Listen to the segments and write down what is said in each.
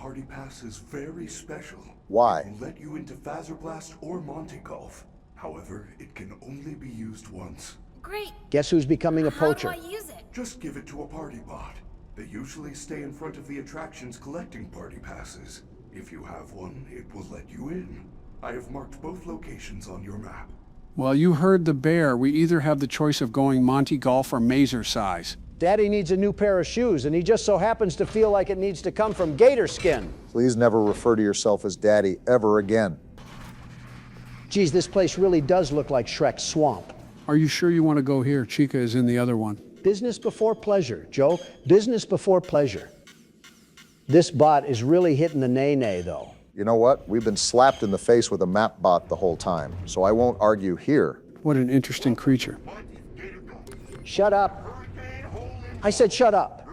party pass is very special. Why? It will let you into Blast or Monty Golf. However, it can only be used once. Great. Guess who's becoming a poacher? How do I use it? Just give it to a party bot. They usually stay in front of the attractions collecting party passes. If you have one, it will let you in. I have marked both locations on your map. Well, you heard the bear. We either have the choice of going Monty Golf or Mazer size. Daddy needs a new pair of shoes, and he just so happens to feel like it needs to come from gator skin. Please never refer to yourself as Daddy ever again. Geez, this place really does look like Shrek's swamp. Are you sure you want to go here? Chica is in the other one. Business before pleasure, Joe. Business before pleasure. This bot is really hitting the nay-nay, though. You know what? We've been slapped in the face with a map bot the whole time, so I won't argue here. What an interesting creature. Shut up. I said shut up.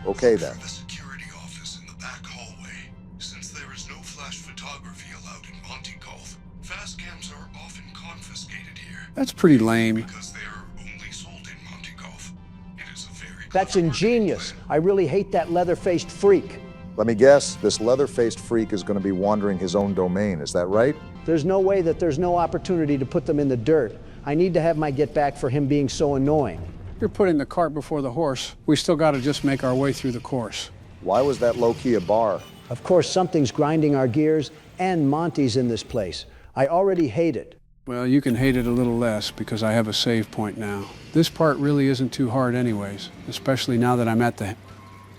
Okay then. The security office in the back hallway. Since there is no flash photography allowed in Monty Golf, fast cams are often confiscated here. That's pretty lame. Because they are only sold in Monty Golf. It is a very That's ingenious. I really hate that leather-faced freak. Let me guess, this leather-faced freak is going to be wandering his own domain, is that right? There's no way that there's no opportunity to put them in the dirt. I need to have my get back for him being so annoying. You're putting the cart before the horse. We still got to just make our way through the course. Why was that low-key a bar? Of course, something's grinding our gears, and Monty's in this place. I already hate it. Well, you can hate it a little less because I have a save point now. This part really isn't too hard anyways, especially now that I'm at the...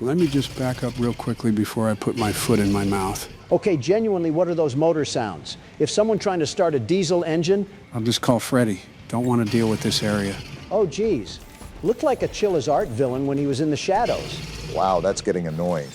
Let me just back up real quickly before I put my foot in my mouth. Okay, genuinely, what are those motor sounds? If someone trying to start a diesel engine... I'll just call Freddy. Don't want to deal with this area. Oh, geez. Looked like a Chilla's art villain when he was in the shadows. Wow, that's getting annoying.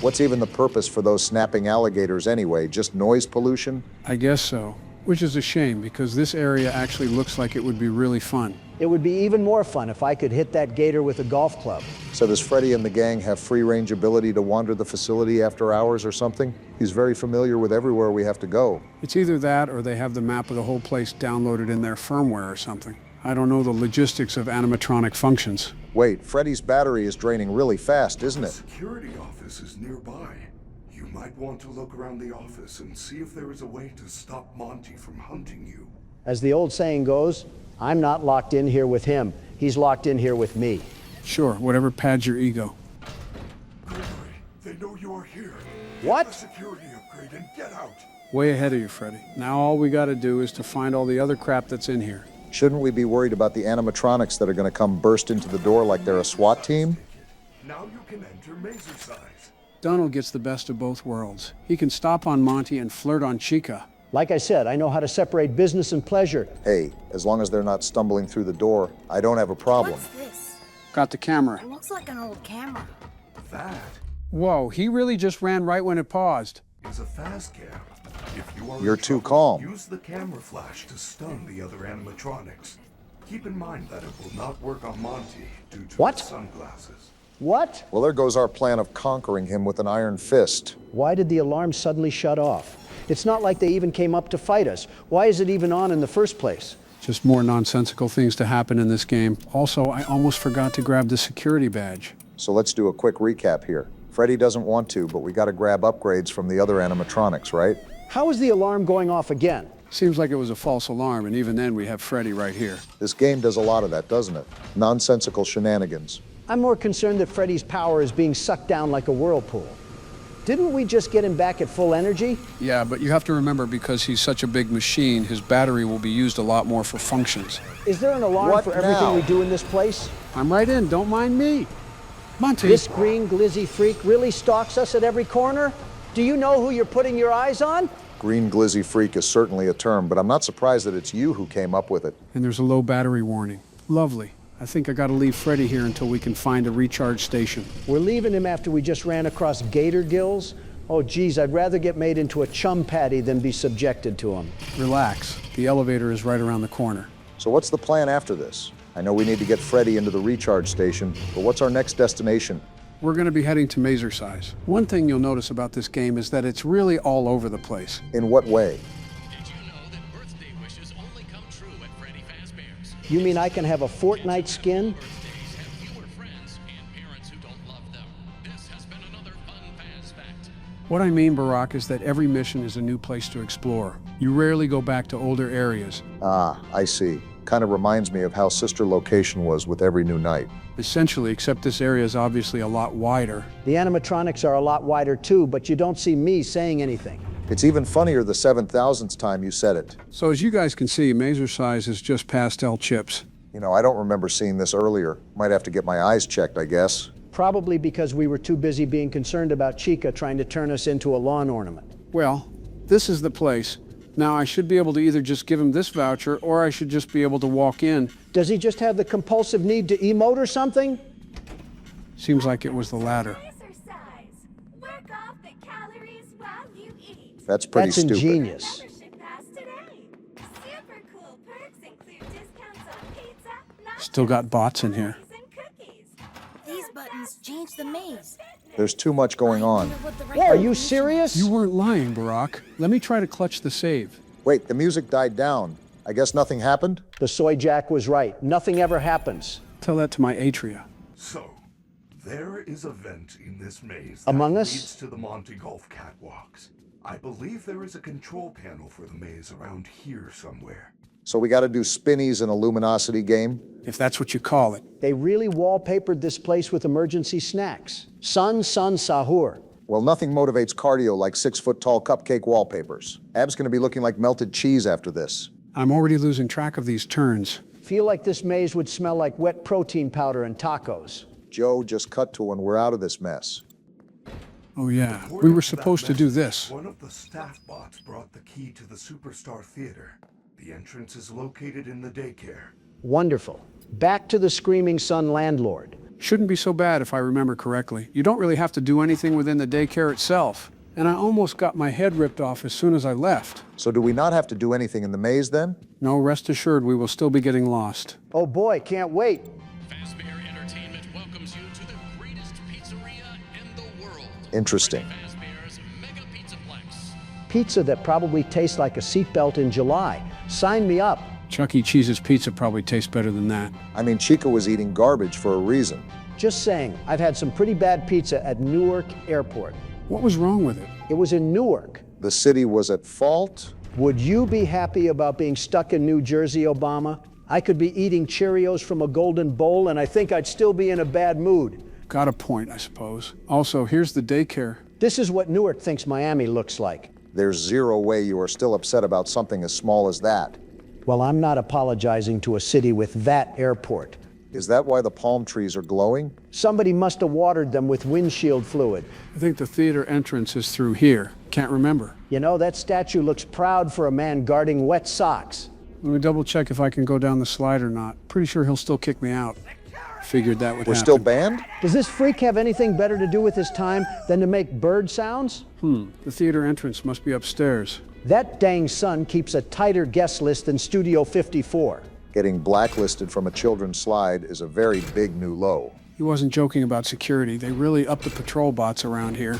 What's even the purpose for those snapping alligators anyway? Just noise pollution? I guess so. Which is a shame because this area actually looks like it would be really fun. It would be even more fun if I could hit that gator with a golf club. So does Freddy and the gang have free-range ability to wander the facility after hours or something? He's very familiar with everywhere we have to go. It's either that or they have the map of the whole place downloaded in their firmware or something. I don't know the logistics of animatronic functions. Wait, Freddy's battery is draining really fast, isn't The it? security office is nearby. You might want to look around the office and see if there is a way to stop Monty from hunting you. As the old saying goes, I'm not locked in here with him. He's locked in here with me. Sure, whatever pads your ego. Gregory, they know you are here. What? Get the security upgrade and get out. Way ahead of you, Freddy. Now all we gotta do is to find all the other crap that's in here. Shouldn't we be worried about the animatronics that are going to come burst into the door like they're a SWAT team? Now you can enter Mazer size. Donald gets the best of both worlds. He can stop on Monty and flirt on Chica. Like I said, I know how to separate business and pleasure. Hey, as long as they're not stumbling through the door, I don't have a problem. What's this? Got the camera. It looks like an old camera. That Whoa, he really just ran right when it paused. is a fast cam. If you are in You're too trouble, calm. Use the camera flash to stun the other animatronics. Keep in mind that it will not work on Monty due to What? his sunglasses. What? Well, there goes our plan of conquering him with an iron fist. Why did the alarm suddenly shut off? It's not like they even came up to fight us. Why is it even on in the first place? Just more nonsensical things to happen in this game. Also, I almost forgot to grab the security badge. So let's do a quick recap here. Freddy doesn't want to, but we got to grab upgrades from the other animatronics, right? How is the alarm going off again? Seems like it was a false alarm, and even then we have Freddy right here. This game does a lot of that, doesn't it? Nonsensical shenanigans. I'm more concerned that Freddy's power is being sucked down like a whirlpool. Didn't we just get him back at full energy? Yeah, but you have to remember because he's such a big machine, his battery will be used a lot more for functions. Is there an alarm What for everything now? we do in this place? I'm right in, don't mind me. Monty. This green glizzy freak really stalks us at every corner? Do you know who you're putting your eyes on? Green glizzy freak is certainly a term, but I'm not surprised that it's you who came up with it. And there's a low battery warning. Lovely. I think I gotta leave Freddy here until we can find a recharge station. We're leaving him after we just ran across gator gills? Oh, geez, I'd rather get made into a chum patty than be subjected to him. Relax. The elevator is right around the corner. So what's the plan after this? I know we need to get Freddy into the recharge station, but what's our next destination? We're gonna be heading to Mazer size. One thing you'll notice about this game is that it's really all over the place. In what way? Did you know that birthday wishes only come true at Freddy Fazbear's? You mean I can have a Fortnite skin? Birthdays have fewer friends and parents who don't love them. What I mean, Barack, is that every mission is a new place to explore. You rarely go back to older areas. Ah, I see. Kind of reminds me of how Sister Location was with every new night. Essentially, except this area is obviously a lot wider. The animatronics are a lot wider too, but you don't see me saying anything. It's even funnier the 7,000th time you said it. So as you guys can see, Mazer size is just pastel chips. You know, I don't remember seeing this earlier. Might have to get my eyes checked, I guess. Probably because we were too busy being concerned about Chica trying to turn us into a lawn ornament. Well, this is the place. Now, I should be able to either just give him this voucher, or I should just be able to walk in. Does he just have the compulsive need to emote or something? Seems like it was the latter. Exercise. Work off the calories while you eat. That's pretty That's stupid. ingenious. Membership pass today. Super cool perks include discounts on pizza, nachos, Still got bots in here. and cookies. These buttons change the maze. There's too much going on. Are you serious? You weren't lying, Barack. Let me try to clutch the save. Wait, the music died down. I guess nothing happened? The soy jack was right. Nothing ever happens. Tell that to my Atria. So, there is a vent in this maze Among that Us? leads to the Monty Golf catwalks. I believe there is a control panel for the maze around here somewhere. So we gotta do spinnies and a luminosity game? If that's what you call it. They really wallpapered this place with emergency snacks. Sun, sahur. Well, nothing motivates cardio like 6-foot-tall cupcake wallpapers. Ab's gonna be looking like melted cheese after this. I'm already losing track of these turns. Feel like this maze would smell like wet protein powder and tacos. Joe, just cut to when we're out of this mess. Oh yeah, we According were to that supposed to do message, this. One of the staff bots brought the key to the Superstar Theater. The entrance is located in the daycare. Wonderful. Back to the Screaming Sun landlord. Shouldn't be so bad if I remember correctly. You don't really have to do anything within the daycare itself. And I almost got my head ripped off as soon as I left. So do we not have to do anything in the maze then? No, rest assured we will still be getting lost. Oh boy, can't wait. Fazbear Entertainment welcomes you to the greatest pizzeria in the world. Interesting. Freddy Fazbear's Mega Pizzaplex. Pizza that probably tastes like a seatbelt in July. Sign me up. Chuck E. Cheese's pizza probably tastes better than that. I mean, Chica was eating garbage for a reason. Just saying, I've had some pretty bad pizza at Newark Airport. What was wrong with it? It was in Newark. The city was at fault? Would you be happy about being stuck in New Jersey, Obama? I could be eating Cheerios from a golden bowl, and I think I'd still be in a bad mood. Got a point, I suppose. Also, here's the daycare. This is what Newark thinks Miami looks like. There's zero way you are still upset about something as small as that. Well, I'm not apologizing to a city with that airport. Is that why the palm trees are glowing? Somebody must have watered them with windshield fluid. I think the theater entrance is through here. Can't remember. You know, that statue looks proud for a man guarding wet socks. Let me double check if I can go down the slide or not. Pretty sure he'll still kick me out. Figured that would We're happen. still banned? Does this freak have anything better to do with his time than to make bird sounds? The theater entrance must be upstairs. That dang son keeps a tighter guest list than Studio 54. Getting blacklisted from a children's slide is a very big new low. He wasn't joking about security. They really upped the patrol bots around here.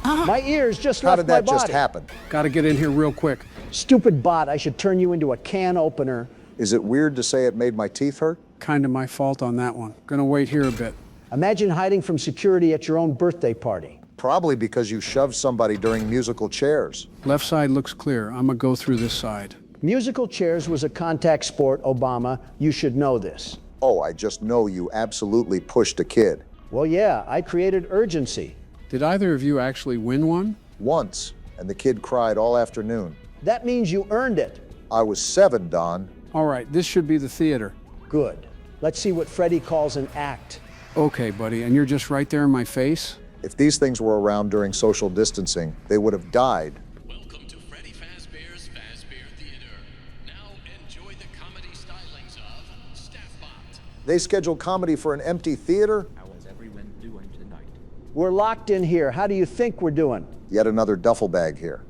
My ears just How left did that my just body. happen? Gotta get in here real quick. Stupid bot, I should turn you into a can opener. Is it weird to say it made my teeth hurt? Kinda my fault on that one. Gonna wait here a bit. Imagine hiding from security at your own birthday party. Probably because you shoved somebody during musical chairs. Left side looks clear. I'm gonna go through this side. Musical chairs was a contact sport, Obama. You should know this. Oh, I just know you absolutely pushed a kid. Well, yeah, I created urgency. Did either of you actually win one? Once, and the kid cried all afternoon. That means you earned it. I was 7, Don. All right, this should be the theater. Good. Let's see what Freddie calls an act. Okay, buddy, and you're just right there in my face? If these things were around during social distancing, they would have died. Welcome to Freddy Fazbear's Fazbear Theater. Now enjoy the comedy stylings of Staffbot. They scheduled comedy for an empty theater? How is everyone doing tonight? We're locked in here. How do you think we're doing? Yet another duffel bag here.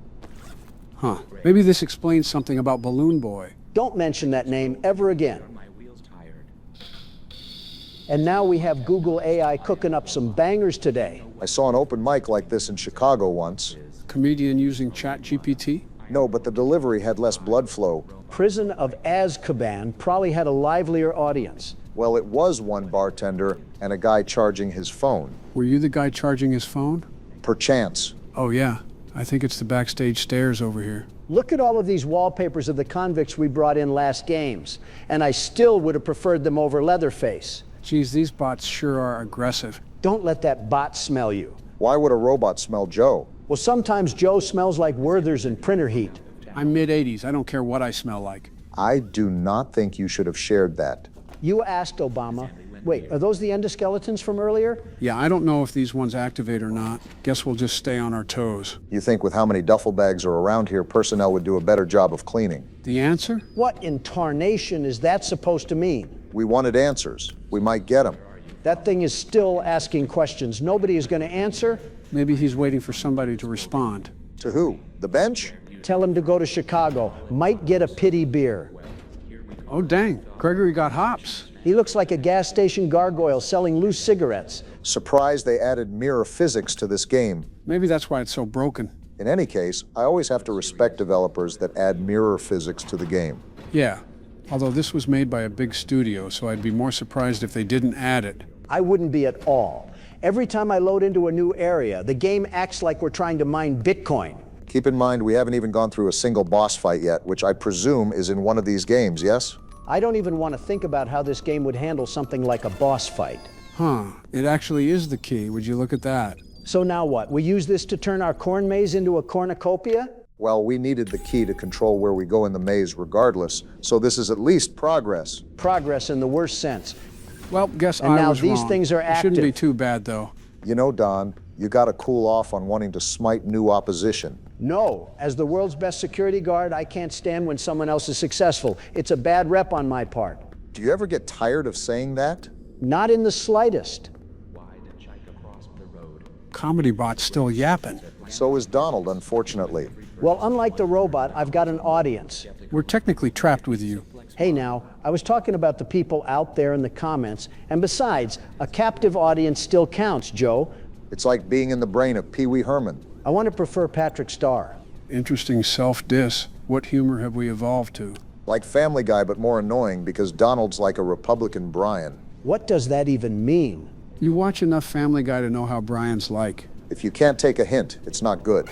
Huh. Maybe this explains something about Balloon Boy. Don't mention that name ever again. Are my wheels tired? And now we have Google AI cooking up some bangers today. I saw an open mic like this in Chicago once. Comedian using ChatGPT? No, but the delivery had less blood flow. Prison of Azkaban probably had a livelier audience. Well, it was one bartender and a guy charging his phone. Were you the guy charging his phone? Perchance. Oh yeah, I think it's the backstage stairs over here. Look at all of these wallpapers of the convicts we brought in last games, and I still would have preferred them over Leatherface. Geez, these bots sure are aggressive. Don't let that bot smell you. Why would a robot smell Joe? Well, sometimes Joe smells like Werther's and printer heat. I'm mid-80s. I don't care what I smell like. I do not think you should have shared that. You asked Obama. Wait, are those the endoskeletons from earlier? Yeah, I don't know if these ones activate or not. Guess we'll just stay on our toes. You think with how many duffel bags are around here, personnel would do a better job of cleaning? The answer? What in tarnation is that supposed to mean? We wanted answers. We might get them. That thing is still asking questions. Nobody is going to answer. Maybe he's waiting for somebody to respond. To who? The bench? Tell him to go to Chicago. Might get a pity beer. Oh dang, Gregory got hops. He looks like a gas station gargoyle selling loose cigarettes. Surprised they added mirror physics to this game. Maybe that's why it's so broken. In any case, I always have to respect developers that add mirror physics to the game. Yeah, although this was made by a big studio, so I'd be more surprised if they didn't add it. I wouldn't be at all. Every time I load into a new area, the game acts like we're trying to mine Bitcoin. Keep in mind, we haven't even gone through a single boss fight yet, which I presume is in one of these games, yes? I don't even want to think about how this game would handle something like a boss fight. Huh, it actually is the key. Would you look at that? So now what? We use this to turn our corn maze into a cornucopia? Well, we needed the key to control where we go in the maze regardless, so this is at least progress. Progress in the worst sense. Well, guess And I now was these wrong. things are It shouldn't be active. too bad, though. You know, Don, you gotta cool off on wanting to smite new opposition. No, as the world's best security guard, I can't stand when someone else is successful. It's a bad rep on my part. Do you ever get tired of saying that? Not in the slightest. Wide and chike across the road. Comedy bot's still yapping. So is Donald, unfortunately. Well, unlike the robot, I've got an audience. We're technically trapped with you. Hey now, I was talking about the people out there in the comments, and besides, a captive audience still counts, Joe. It's like being in the brain of Pee Wee Herman. I want to prefer Patrick Starr. Interesting self-diss. What humor have we evolved to? Like Family Guy, but more annoying because Donald's like a Republican Brian. What does that even mean? You watch enough Family Guy to know how Brian's like. If you can't take a hint, it's not good.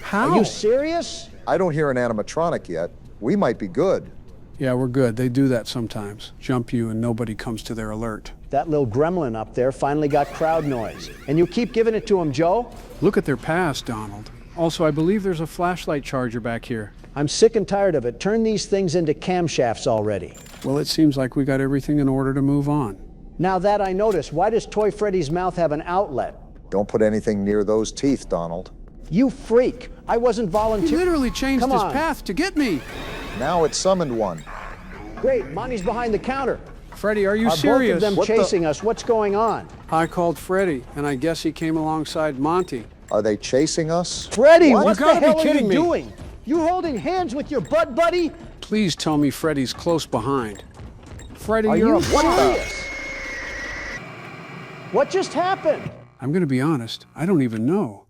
How? Are you serious? I don't hear an animatronic yet. We might be good. Yeah, we're good. They do that sometimes. Jump you and nobody comes to their alert. That little gremlin up there finally got crowd noise. And you keep giving it to him, Joe? Look at their past, Donald. Also, I believe there's a flashlight charger back here. I'm sick and tired of it. Turn these things into camshafts already. Well, it seems like we got everything in order to move on. Now that I notice, why does Toy Freddy's mouth have an outlet? Don't put anything near those teeth, Donald. You freak! I wasn't He volunteering. literally changed Come his on. path to get me. Now it summoned one. Great, Monty's behind the counter. Freddy, are you Are serious? both of them What the- chasing us? What's going on? I called Freddy, and I guess he came alongside Monty. Are they chasing us? Freddy, What? what You the gotta be hell are you kidding me. doing? You holding hands with your butt buddy? Please tell me Freddy's close behind. Freddy, Are you're you a serious? What just happened? I'm going to be honest, I don't even know.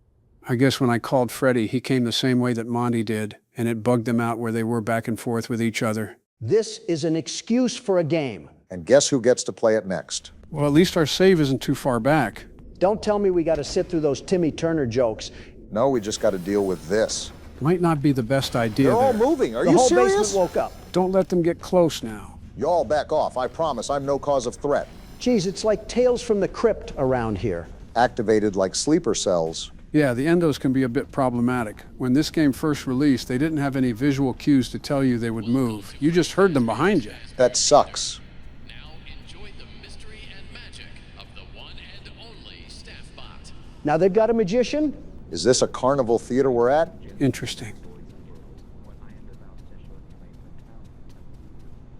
I guess when I called Freddy, he came the same way that Monty did, and it bugged them out where they were back and forth with each other. This is an excuse for a game. And guess who gets to play it next? Well, at least our save isn't too far back. Don't tell me we got to sit through those Timmy Turner jokes. No, we just got to deal with this. Might not be the best idea They're all there. moving. Are The you whole serious? basement woke up. Don't let them get close now. Y'all back off. I promise I'm no cause of threat. Geez, it's like Tales from the Crypt around here. Activated like sleeper cells. Yeah, the endos can be a bit problematic. When this game first released, they didn't have any visual cues to tell you they would move. You just heard them behind you. That sucks. Now enjoy the mystery and magic of the one and only Staff Bot. Now they've got a magician? Is this a carnival theater we're at? Interesting.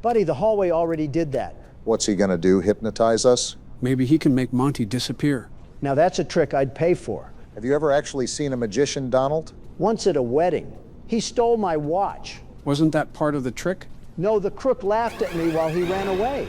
Buddy, the hallway already did that. What's he gonna do, hypnotize us? Maybe he can make Monty disappear. Now that's a trick I'd pay for. Have you ever actually seen a magician, Donald? Once at a wedding, he stole my watch. Wasn't that part of the trick? No, the crook laughed at me while he ran away.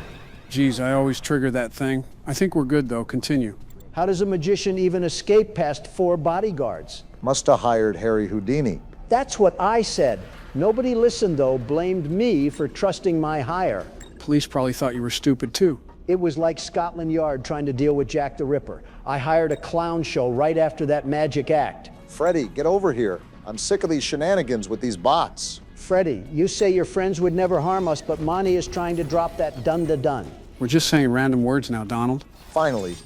Geez, I always trigger that thing. I think we're good, though. Continue. How does a magician even escape past 4 bodyguards? Must have hired Harry Houdini. That's what I said. Nobody listened, though, blamed me for trusting my hire. Police probably thought you were stupid, too. It was like Scotland Yard trying to deal with Jack the Ripper. I hired a clown show right after that magic act. Freddy, get over here. I'm sick of these shenanigans with these bots. Freddy, you say your friends would never harm us, but Monty is trying to drop that dun-da-dun. We're just saying random words now, Donald. Finally.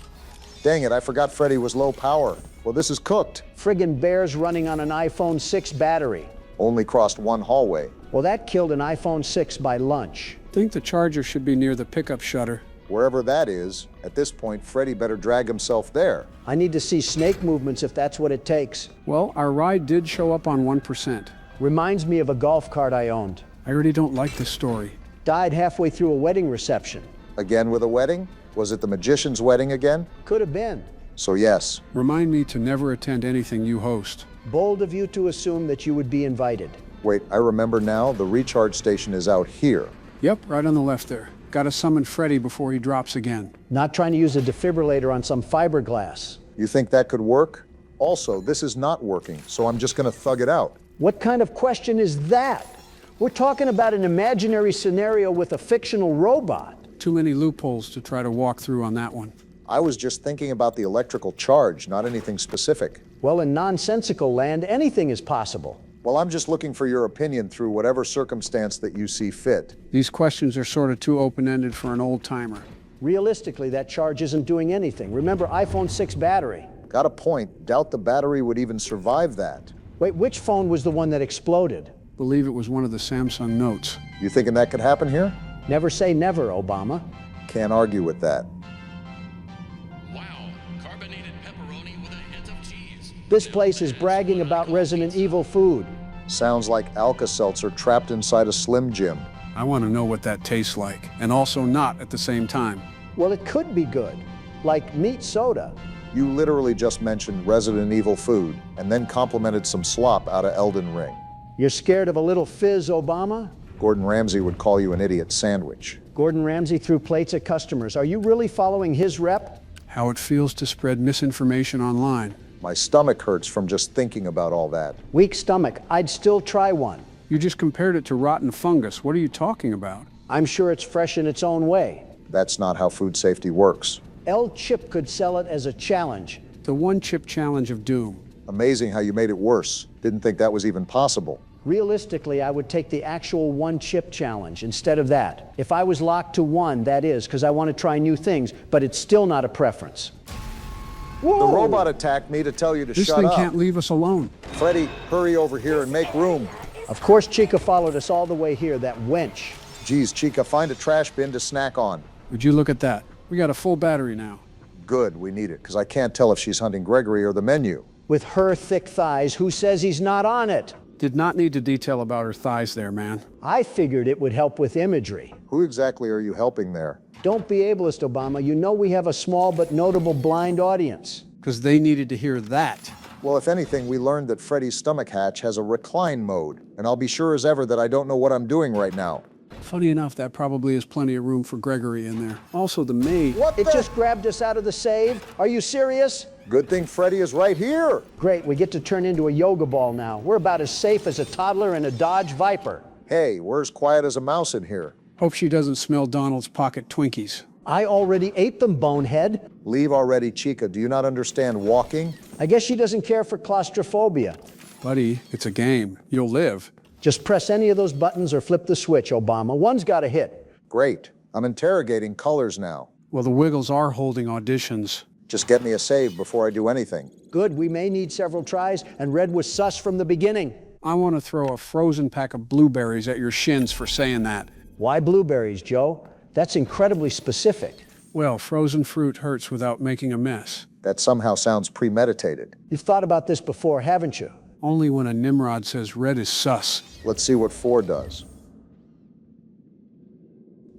Dang it, I forgot Freddy was low power. Well, this is cooked. Friggin' bears running on an iPhone 6 battery. Only crossed one hallway. Well, that killed an iPhone 6 by lunch. Think the charger should be near the pickup shutter. Wherever that is, at this point, Freddy better drag himself there. I need to see snake movements if that's what it takes. Well, our ride did show up on 1%. Reminds me of a golf cart I owned. I already don't like this story. Died halfway through a wedding reception. Again with a wedding? Was it the magician's wedding again? Could have been. So yes. Remind me to never attend anything you host. Bold of you to assume that you would be invited. Wait, I remember now. The recharge station is out here. Yep, right on the left there. Gotta summon Freddy before he drops again. Not trying to use a defibrillator on some fiberglass. You think that could work? Also, this is not working, so I'm just gonna thug it out. What kind of question is that? We're talking about an imaginary scenario with a fictional robot. Too many loopholes to try to walk through on that one. I was just thinking about the electrical charge, not anything specific. Well, in nonsensical land, anything is possible. Well, I'm just looking for your opinion through whatever circumstance that you see fit. These questions are sort of too open-ended for an old-timer. Realistically, that charge isn't doing anything. Remember, iPhone 6 battery. Got a point. Doubt the battery would even survive that. Wait, which phone was the one that exploded? Believe it was one of the Samsung Notes. You thinking that could happen here? Never say never, Obama. Can't argue with that. Wow, carbonated pepperoni with a hint of cheese. This place is bragging about Resident Evil food. Sounds like Alka-Seltzer trapped inside a Slim Jim. I want to know what that tastes like, and also not at the same time. Well, it could be good, like meat soda. You literally just mentioned Resident Evil food, and then complimented some slop out of Elden Ring. You're scared of a little fizz, Obama? Gordon Ramsay would call you an idiot sandwich. Gordon Ramsay threw plates at customers. Are you really following his rep? How it feels to spread misinformation online. My stomach hurts from just thinking about all that. Weak stomach. I'd still try one. You just compared it to rotten fungus. What are you talking about? I'm sure it's fresh in its own way. That's not how food safety works. El Chip could sell it as a challenge. The one-chip challenge of doom. Amazing how you made it worse. Didn't think that was even possible. Realistically, I would take the actual one-chip challenge instead of that. If I was locked to one, that is, because I want to try new things, but it's still not a preference. Whoa! The robot attacked me to tell you to This shut thing up. can't leave us alone. Freddy, hurry over here and make room. Of course, Chica followed us all the way here, that wench. Geez, Chica, find a trash bin to snack on. Would you look at that? We got a full battery now. Good, we need it, because I can't tell if she's hunting Gregory or the menu. With her thick thighs, who says he's not on it? Did not need to detail about her thighs there, man. I figured it would help with imagery. Who exactly are you helping there? Don't be ableist, Obama. You know we have a small but notable blind audience. Because they needed to hear that. Well, if anything, we learned that Freddy's stomach hatch has a recline mode, and I'll be sure as ever that I don't know what I'm doing right now. Funny enough, that probably is plenty of room for Gregory in there. Also, the maid. What It the? just grabbed us out of the save. Are you serious? Good thing Freddy is right here. Great, we get to turn into a yoga ball now. We're about as safe as a toddler in a Dodge Viper. Hey, we're as quiet as a mouse in here. Hope she doesn't smell Donald's pocket Twinkies. I already ate them, bonehead. Leave already, Chica. Do you not understand walking? I guess she doesn't care for claustrophobia. Buddy, it's a game. You'll live. Just press any of those buttons or flip the switch, Obama. One's got to hit. Great. I'm interrogating colors now. Well, the Wiggles are holding auditions. Just get me a save before I do anything. Good, we may need several tries, and Red was sus from the beginning. I want to throw a frozen pack of blueberries at your shins for saying that. Why blueberries, Joe? That's incredibly specific. Well, frozen fruit hurts without making a mess. That somehow sounds premeditated. You've thought about this before, haven't you? Only when a Nimrod says red is sus. Let's see what 4 does.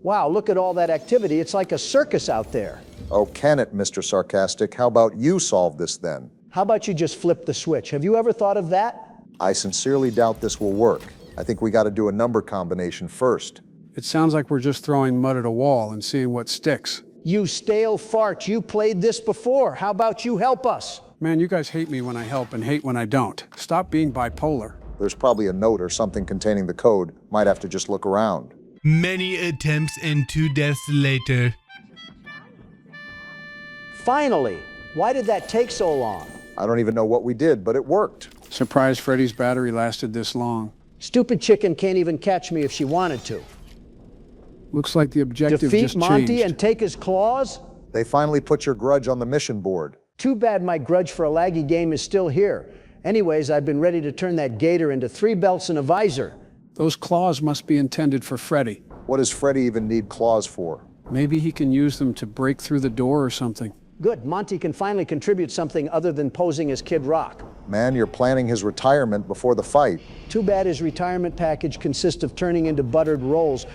Wow, look at all that activity. It's like a circus out there. Oh, can it, Mr. Sarcastic? How about you solve this then? How about you just flip the switch? Have you ever thought of that? I sincerely doubt this will work. I think we got to do a number combination first. It sounds like we're just throwing mud at a wall and seeing what sticks. You stale fart, you played this before. How about you help us? Man, you guys hate me when I help and hate when I don't. Stop being bipolar. There's probably a note or something containing the code. Might have to just look around. Many attempts and 2 deaths later. Finally! Why did that take so long? I don't even know what we did, but it worked. Surprised Freddy's battery lasted this long. Stupid chicken can't even catch me if she wanted to. Looks like the objective Defeat just Monty changed. and take his claws? They finally put your grudge on the mission board. Too bad my grudge for a laggy game is still here. Anyways, I've been ready to turn that gator into 3 belts and a visor. Those claws must be intended for Freddy. What does Freddy even need claws for? Maybe he can use them to break through the door or something. Good, Monty can finally contribute something other than posing as Kid Rock. Man, you're planning his retirement before the fight. Too bad his retirement package consists of turning into buttered rolls.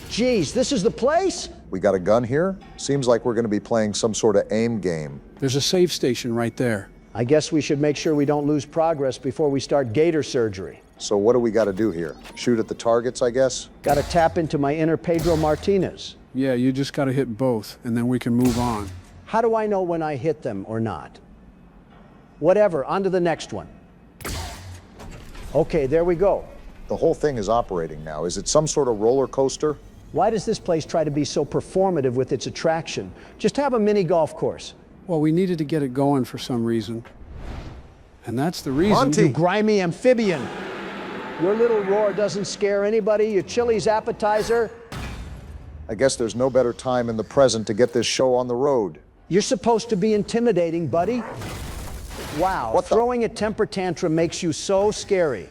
Geez, this is the place? We got a gun here? Seems like we're going to be playing some sort of aim game. There's a save station right there. I guess we should make sure we don't lose progress before we start gator surgery. So what do we got to do here? Shoot at the targets, I guess? Got to tap into my inner Pedro Martinez. Yeah, you just got to hit both, and then we can move on. How do I know when I hit them or not? Whatever, on to the next one. Okay, there we go. The whole thing is operating now. Is it some sort of roller coaster? Why does this place try to be so performative with its attraction? Just have a mini golf course. Well, we needed to get it going for some reason. And that's the reason. Monty! You grimy amphibian. Your little roar doesn't scare anybody, your Chili's appetizer. I guess there's no better time in the present to get this show on the road. You're supposed to be intimidating, buddy. Wow, What the- throwing a temper tantrum makes you so scary.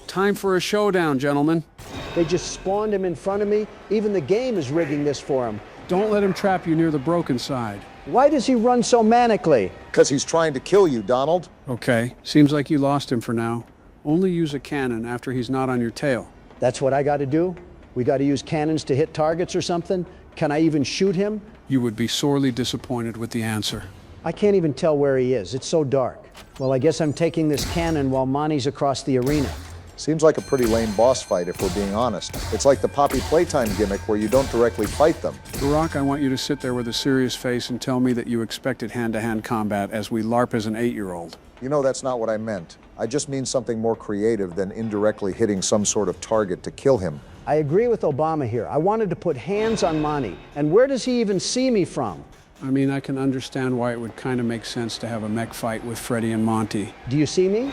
Time for a showdown, gentlemen. They just spawned him in front of me. Even the game is rigging this for him. Don't let him trap you near the broken side. Why does he run so manically? Because he's trying to kill you, Donald. Okay, seems like you lost him for now. Only use a cannon after he's not on your tail. That's what I got to do? We got to use cannons to hit targets or something? Can I even shoot him? You would be sorely disappointed with the answer. I can't even tell where he is. It's so dark. Well, I guess I'm taking this cannon while Monty's across the arena. Seems like a pretty lame boss fight, if we're being honest. It's like the Poppy Playtime gimmick where you don't directly fight them. Barack, I want you to sit there with a serious face and tell me that you expected hand-to-hand combat as we LARP as an 8-year-old. You know, that's not what I meant. I just mean something more creative than indirectly hitting some sort of target to kill him. I agree with Obama here. I wanted to put hands on Monty. And where does he even see me from? I mean, I can understand why it would kind of make sense to have a mech fight with Freddy and Monty. Do you see me?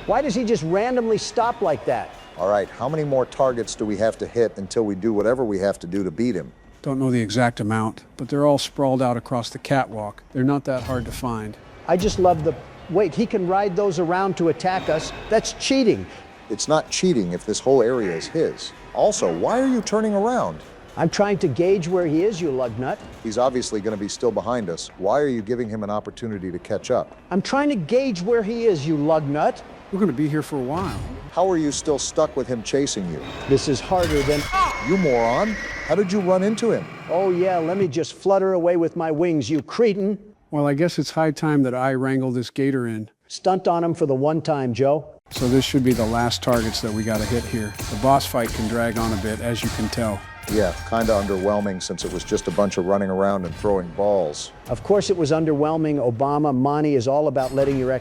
Why does he just randomly stop like that? All right, how many more targets do we have to hit until we do whatever we have to do to beat him? Don't know the exact amount, but they're all sprawled out across the catwalk. They're not that hard to find. I just love the... Wait, he can ride those around to attack us? That's cheating. It's not cheating if this whole area is his. Also, why are you turning around? I'm trying to gauge where he is, you lug nut. He's obviously going to be still behind us. Why are you giving him an opportunity to catch up? I'm trying to gauge where he is, you lug nut. We're going to be here for a while. How are you still stuck with him chasing you? This is harder than... You moron! How did you run into him? Oh yeah, let me just flutter away with my wings, you cretin. Well, I guess it's high time that I wrangle this gator in. Stunt on him for the one time, Joe. So this should be the last targets that we got to hit here. The boss fight can drag on a bit, as you can tell. Yeah, kind of underwhelming since it was just a bunch of running around and throwing balls. Of course it was underwhelming. Obama, Monty is all about letting your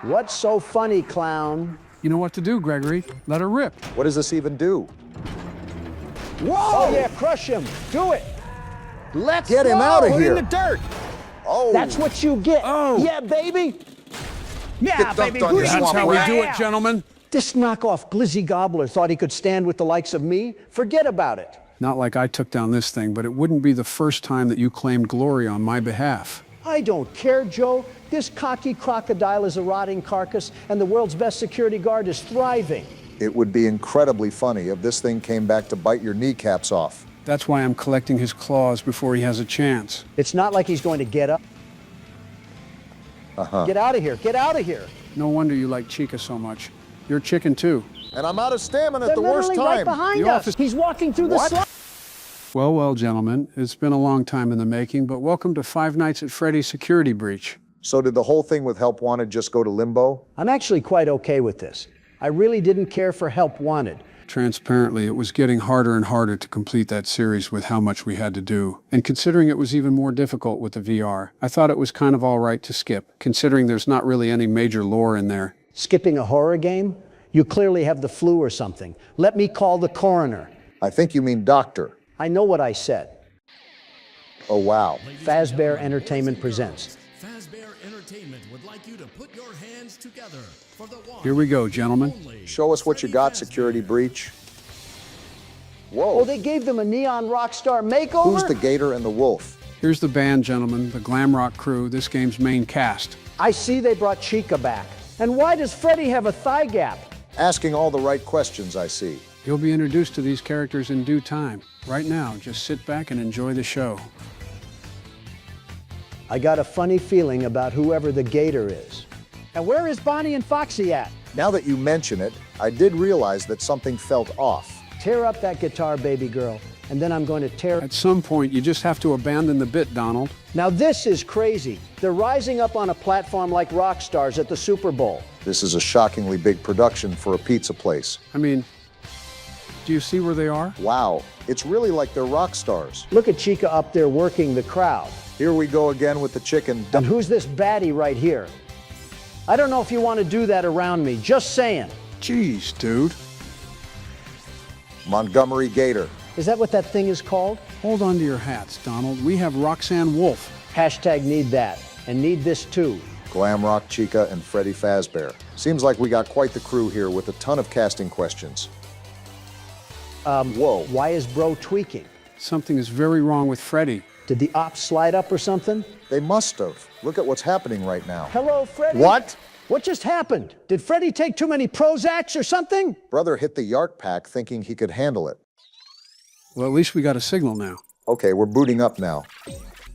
What's so funny, clown? You know what to do, Gregory. Let her rip. What does this even do? Whoa! Oh yeah, crush him. Do it. Let's Get him go. out of We're here. in the dirt. Oh! That's what you get. Oh. Yeah, baby. Yeah, Get dunked baby. on, you That's swamp how we rat. do it, gentlemen. This knockoff glizzy gobbler thought he could stand with the likes of me. Forget about it. Not like I took down this thing, but it wouldn't be the first time that you claimed glory on my behalf. I don't care, Joe. This cocky crocodile is a rotting carcass, and the world's best security guard is thriving. It would be incredibly funny if this thing came back to bite your kneecaps off. That's why I'm collecting his claws before he has a chance. It's not like he's going to get up. Get out of here. Get out of here. No wonder you like Chica so much. You're chicken too. And I'm out of stamina They're at the worst literally right time. behind The us. office- He's walking through the What? slum. Well, well, gentlemen, it's been a long time in the making, but welcome to Five Nights at Freddy's security breach. So did the whole thing with Help Wanted just go to limbo? I'm actually quite okay with this. I really didn't care for Help Wanted. Transparently, it was getting harder and harder to complete that series with how much we had to do. And considering it was even more difficult with the VR, I thought it was kind of all right to skip, considering there's not really any major lore in there. Skipping a horror game? You clearly have the flu or something. Let me call the coroner. I think you mean doctor. I know what I said. Oh, wow. Fazbear Entertainment presents. Fazbear Entertainment would like you to put your hands together for the one. Here we go, gentlemen. only Show us what you Freddy got, Fazbear. security breach. Oh, Whoa. they gave them a neon rock star makeover? Who's the gator and the wolf? Here's the band, gentlemen, the glam rock crew, this game's main cast. I see they brought Chica back. And why does Freddy have a thigh gap? Asking all the right questions, I see. You'll be introduced to these characters in due time. Right now, just sit back and enjoy the show. I got a funny feeling about whoever the gator is. And where is Bonnie and Foxy at? Now that you mention it, I did realize that something felt off. Tear up that guitar, baby girl, and then I'm going to tear... At some point, you just have to abandon the bit, Donald. Now this is crazy. They're rising up on a platform like rock stars at the Super Bowl. This is a shockingly big production for a pizza place. I mean, do you see where they are? Wow, it's really like they're rock stars. Look at Chica up there working the crowd. Here we go again with the chicken. And who's this baddie right here? I don't know if you want to do that around me, just saying. Jeez, dude. Montgomery Gator. Is that what that thing is called? Hold on to your hats, Donald. We have Roxanne Wolf. Hashtag need that, and need this too. Glam Rock Chica and Freddy Fazbear. Seems like we got quite the crew here with a ton of casting questions. Whoa. Why is bro tweaking? Something is very wrong with Freddy. Did the ops slide up or something? They must have. Look at what's happening right now. Hello, Freddy? What? What just happened? Did Freddy take too many Prozacs or something? Brother hit the Yark pack thinking he could handle it. Well, at least we got a signal now. Okay, we're booting up now.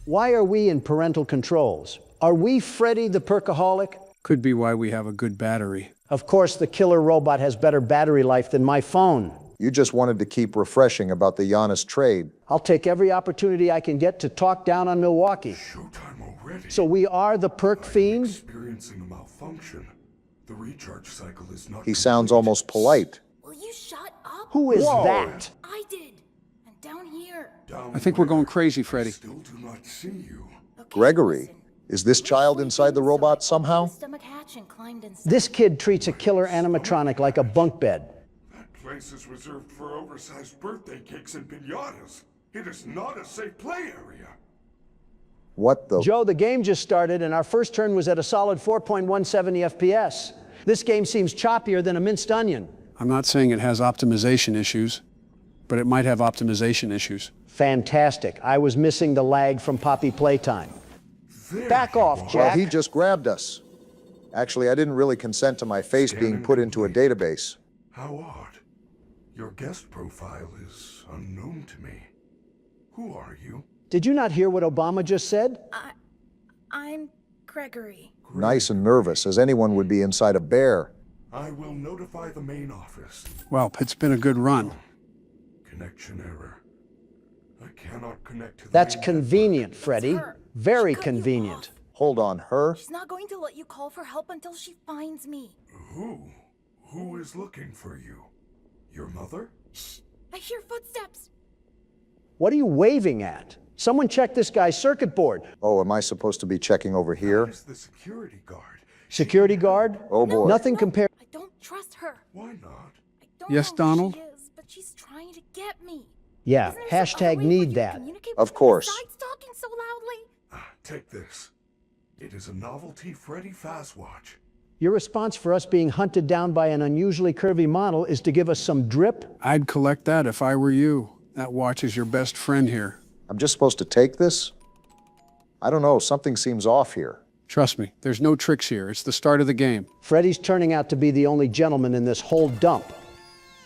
Why are we in parental controls? Are we Freddy the Perkaholic? Could be why we have a good battery. Of course, the killer robot has better battery life than my phone. You just wanted to keep refreshing about the Giannis trade. I'll take every opportunity I can get to talk down on Milwaukee. Showtime already. So we are the perk fiend? Experiencing a malfunction. The recharge cycle is not. He sounds almost polite. Will you shut up? Who is Whoa. that? I did. And down here. Down I think we're there. going crazy, Freddy. I still do not see you. Okay, Gregory. listen. Is this child inside the robot somehow? Stomach hatch and climbed inside. This kid treats a killer animatronic like a bunk bed. That place is reserved for oversized birthday cakes and piñatas. It is not a safe play area. What the? Joe, the game just started and our first turn was at a solid 4.170 FPS. This game seems choppier than a minced onion. I'm not saying it has optimization issues, but it might have optimization issues. Fantastic. I was missing the lag from Poppy Playtime. There Back you off, are. Jack. Well, he just grabbed us. Actually, I didn't really consent to my face being put into a database. How odd. Your guest profile is unknown to me. Who are you? Did you not hear what Obama just said? I'm Gregory. Nice and nervous, as anyone would be inside a bear. I will notify the main office. Well, it's been a good run. Connection error. I cannot connect to the That's main convenient, Freddy. her. Very She cut you convenient. Hold on, her? She's not going to let you call for help until she finds me. network. Who is looking for you? Your mother? Shh! I hear footsteps. What are you waving at? Someone check this guy's circuit board. Oh, am I supposed to be checking over here? That is the security guard. Security guard? Oh, boy. Nothing No, compared. I don't trust her. Why not? I don't Yes, know Donald? who she is, but she's trying to get me. Yeah, Isn't there some other hashtag way need for you to that. communicate Of with course. besides talking so loudly? Take this. It is a novelty Freddy Fazwatch. Your response for us being hunted down by an unusually curvy model is to give us some drip? I'd collect that if I were you. That watch is your best friend here. I'm just supposed to take this? I don't know, something seems off here. Trust me, there's no tricks here. It's the start of the game. Freddy's turning out to be the only gentleman in this whole dump.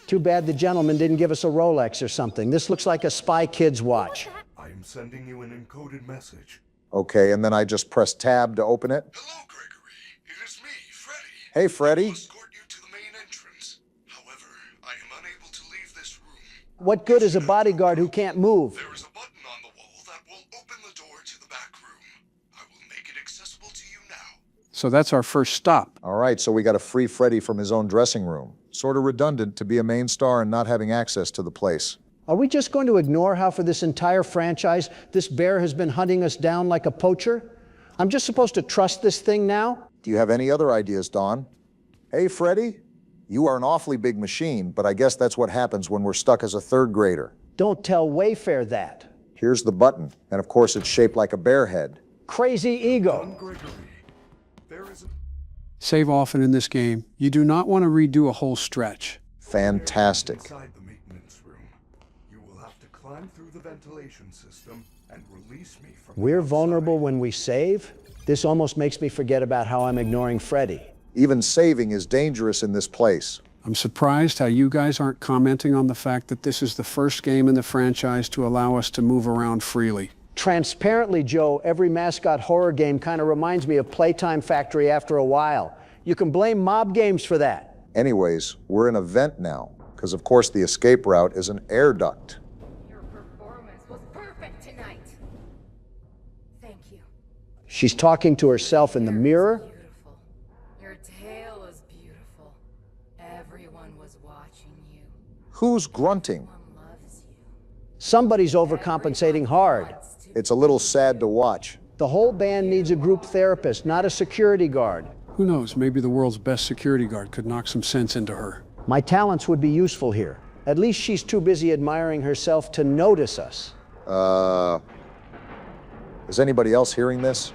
Too bad the gentleman didn't give us a Rolex or something. This looks like a Spy Kids watch. I am sending you an encoded message. Okay, and then I just press tab to open it. Hello, Gregory. It is me, Freddy. Hey, Freddy. I will escort you to the main entrance. However, I am unable to leave this room. What good is a bodyguard who can't move? There is a button on the wall that will open the door to the back room. I will make it accessible to you now. So that's our first stop. All right, so we got to free Freddy from his own dressing room. Sort of redundant to be a main star and not having access to the place. Are we just going to ignore how for this entire franchise, this bear has been hunting us down like a poacher? I'm just supposed to trust this thing now? Do you have any other ideas, Dawn? Hey, Freddy, you are an awfully big machine, but I guess that's what happens when we're stuck as a third grader. Don't tell Wayfair that. Here's the button, and of course it's shaped like a bear head. Crazy ego. Gregory, there is a... Save often in this game. You do not want to redo a whole stretch. Fantastic. Inside the maintenance room. You will have to climb through the ventilation system and release me from We're the outside. vulnerable when we save? This almost makes me forget about how I'm ignoring Freddy. Even saving is dangerous in this place. I'm surprised how you guys aren't commenting on the fact that this is the first game in the franchise to allow us to move around freely. Transparently, Joe, every mascot horror game kind of reminds me of Playtime Factory after a while. You can blame mob games for that. Anyways, we're in a vent now, because of course the escape route is an air duct. Your performance was perfect tonight. Thank you. She's talking to herself in the mirror. Beautiful. Your tail was beautiful. Everyone was watching you. Who's grunting? Everyone loves you. Somebody's overcompensating hard. It's a little sad to watch. The whole band needs a group therapist, not a security guard. Who knows, maybe the world's best security guard could knock some sense into her. My talents would be useful here. At least she's too busy admiring herself to notice us. Is anybody else hearing this?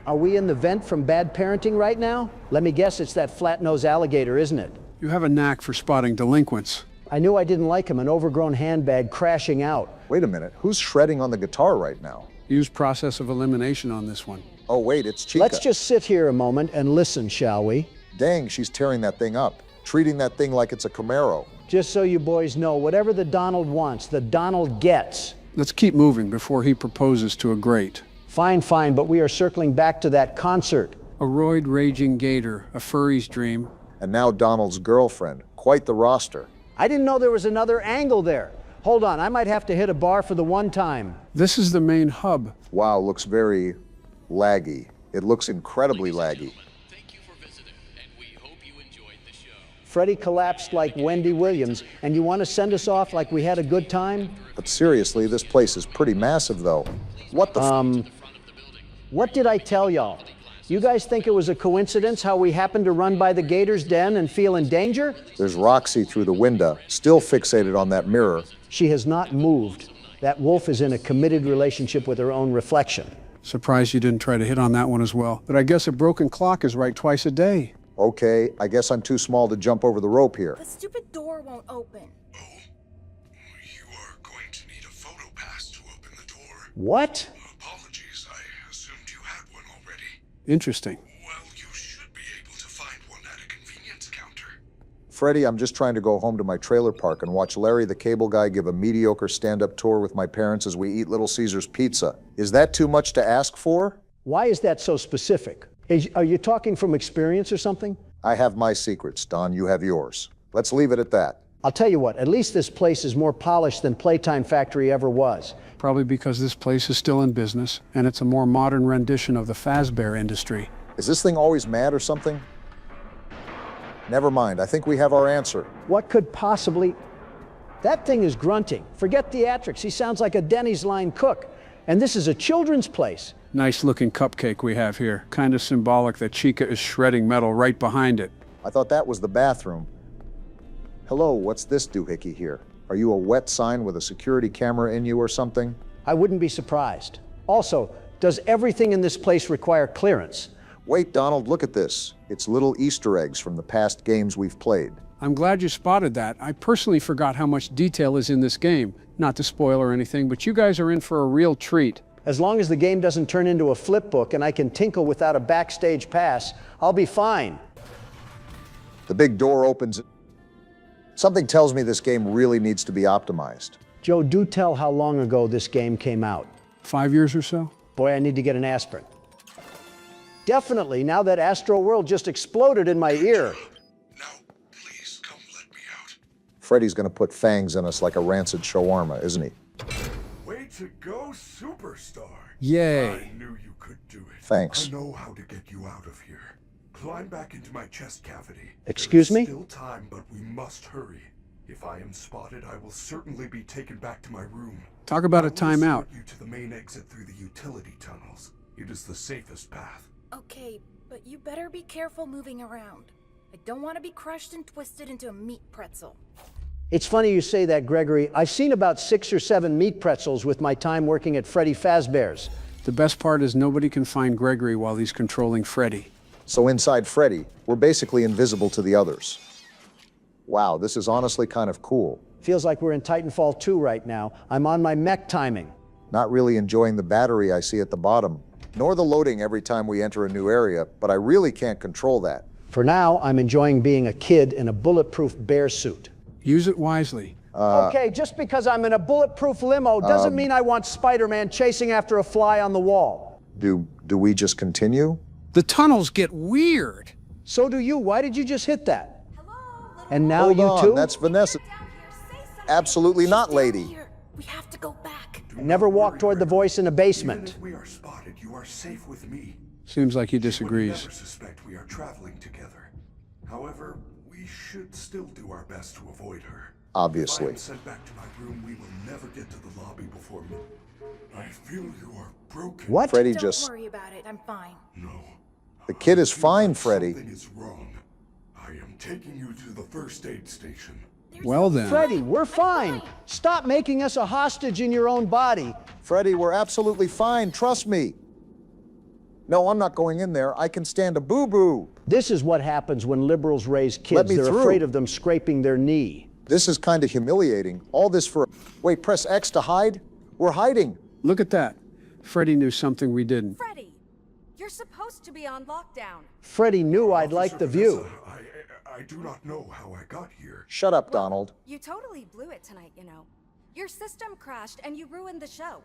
Are we in the vent from bad parenting right now? Let me guess, it's that flat-nosed alligator, isn't it? You have a knack for spotting delinquents. I knew I didn't like him, an overgrown handbag crashing out. Wait a minute, who's shredding on the guitar right now? Use process of elimination on this one. Oh wait, it's Chica. Let's just sit here a moment and listen, shall we? Dang, she's tearing that thing up, treating that thing like it's a Camaro. Just so you boys know, whatever the Donald wants, the Donald gets. Let's keep moving before he proposes to a great. Fine, fine, but we are circling back to that concert. A roid raging gator, a furry's dream. And now Donald's girlfriend. Quite the roster. I didn't know there was another angle there. Hold on, I might have to hit a bar for the one time. This is the main hub. Wow, looks very laggy. It looks incredibly laggy. Thank you for visiting, and we hope you enjoyed the show. Freddie collapsed like Wendy Williams, and you want to send us off like we had a good time? But seriously, this place is pretty massive though. What the What did I tell y'all? You guys think it was a coincidence how we happened to run by the gator's den and feel in danger? There's Roxy through the window, still fixated on that mirror. She has not moved. That wolf is in a committed relationship with her own reflection. Surprised you didn't try to hit on that one as well. But I guess a broken clock is right twice a day. Okay, I guess I'm too small to jump over the rope here. The stupid door won't open. You are going to need a photo pass to open the door. What? Apologies, I assumed you had one already. Interesting. Well, you should be able to find one at a convenience counter. Freddie, I'm just trying to go home to my trailer park and watch Larry the Cable Guy give a mediocre stand-up tour with my parents as we eat Little Caesar's pizza. Is that too much to ask for? Why is that so specific? Are you talking from experience or something? I have my secrets, Don. You have yours. Let's leave it at that. I'll tell you what, at least this place is more polished than Playtime Factory ever was. Probably because this place is still in business, and it's a more modern rendition of the Fazbear industry. Is this thing always mad or something? Never mind. I think we have our answer. What could possibly... That thing is grunting. Forget theatrics. He sounds like a Denny's line cook. And this is a children's place. Nice looking cupcake we have here. Kind of symbolic that Chica is shredding metal right behind it. I thought that was the bathroom. Hello, what's this doohickey here? Are you a wet sign with a security camera in you or something? I wouldn't be surprised. Also, does everything in this place require clearance? Wait, Donald, look at this. It's little Easter eggs from the past games we've played. I'm glad you spotted that. I personally forgot how much detail is in this game. Not to spoil or anything, but you guys are in for a real treat. As long as the game doesn't turn into a flip book and I can tinkle without a backstage pass, I'll be fine. The big door opens. Something tells me this game really needs to be optimized. Joe, do tell how long ago this game came out. 5 years or so? Boy, I need to get an aspirin. Definitely, now that Astro World just exploded in my ear. Now, please come let me out. Freddy's gonna put fangs in us like a rancid shawarma, isn't he? Way to go, superstar. Yay. I knew you could do it. Thanks. I know how to get you out of here. Climb back into my chest cavity. Excuse There me? is still time, but we must hurry. If I am spotted, I will certainly be taken back to my room. Talk about a I will timeout. escort you to the main exit through the utility tunnels. It is the safest path. Okay, but you better be careful moving around. I don't want to be crushed and twisted into a meat pretzel. It's funny you say that, Gregory. I've seen about 6 or 7 meat pretzels with my time working at Freddy Fazbear's. The best part is nobody can find Gregory while he's controlling Freddy. So inside Freddy, we're basically invisible to the others. Wow, this is honestly kind of cool. Feels like we're in Titanfall 2 right now. I'm on my mech timing. Not really enjoying the battery I see at the bottom, nor the loading every time we enter a new area, but I really can't control that. For now, I'm enjoying being a kid in a bulletproof bear suit. Use it wisely. Okay, just because I'm in a bulletproof limo doesn't mean I want Spider-Man chasing after a fly on the wall. Do we just continue? The tunnels get weird. So do you. Why did you just hit that? Hello, little And now Hold you on, too? that's Vanessa. down here, say something. Absolutely not, lady. Here, we have to go back. Never walk toward the voice in a Even basement. if we are spotted, you are safe with me. Seems like he She would disagrees. never suspect we are traveling together. However, we should still do our best to avoid her. Obviously. If I am sent back to my room, we will never get to the lobby before me. I feel you are broken. What? Freddy Don't just... worry about it. I'm fine. No. The kid is I feel fine, like Freddy. Something is wrong. I am taking you to the first aid station. Well then. Freddy, we're fine. Stop making us a hostage in your own body. Freddy, we're absolutely fine, trust me. No, I'm not going in there. I can stand a boo-boo. This is what happens when liberals raise kids. Let me They're through. afraid of them scraping their knee. This is kind of humiliating. All this for... Wait, press X to hide? We're hiding. Look at that. Freddy knew something we didn't. Freddy, you're supposed to be on lockdown. Freddy knew I'd like Officer the view. Vanessa, I do not know how I got here. Shut up, Donald. You totally blew it tonight, you know. Your system crashed and you ruined the show.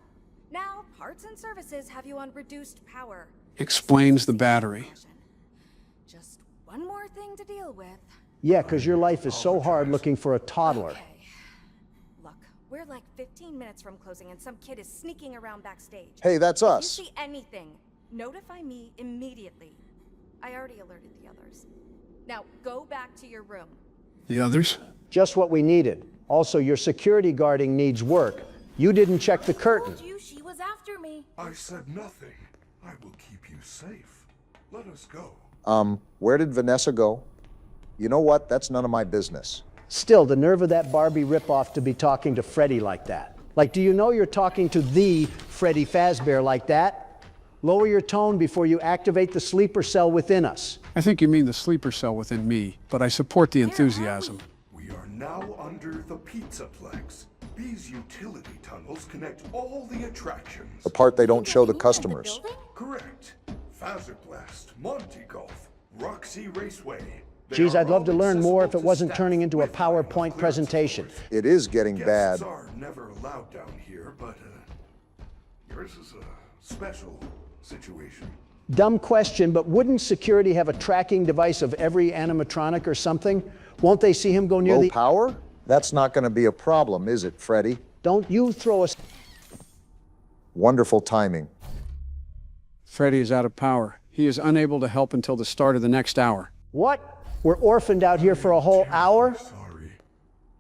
Now, parts and services have you on reduced power. Explains the battery. Just one more thing to deal with. Yeah, because your life is so hard looking for a toddler. Okay. Look, we're like 15 minutes from closing and some kid is sneaking around backstage. Hey, that's If us. you see anything, notify me immediately. I already alerted the others. Now, go back to your room. The others? Just what we needed. Also, your security guarding needs work. You didn't check the curtain. Told you she was after me. I said nothing. I will keep you safe. Let us go. Where did Vanessa go? You know what? That's none of my business. Still, the nerve of that Barbie ripoff to be talking to Freddy like that. Like, do you know you're talking to the Freddy Fazbear like that? Lower your tone before you activate the sleeper cell within us. I think you mean the sleeper cell within me, but I support the enthusiasm. We are now under the Pizzaplex. These utility tunnels connect all the attractions. The part they don't show the customers. Correct. Fazerblast, Monty Golf, Roxy Raceway. They Geez, are I'd love to all learn more if accessible it to wasn't staff turning into a with line of PowerPoint clearance presentation. floors. It is getting Guests bad. are never allowed down here, but yours is a special situation. Dumb question, but wouldn't security have a tracking device of every animatronic or something? Won't they see him go near Low the... power? That's not going to be a problem, is it, Freddy? Don't you throw us... Wonderful timing. Freddy is out of power. He is unable to help until the start of the next hour. What? We're orphaned out here for a whole hour? Sorry.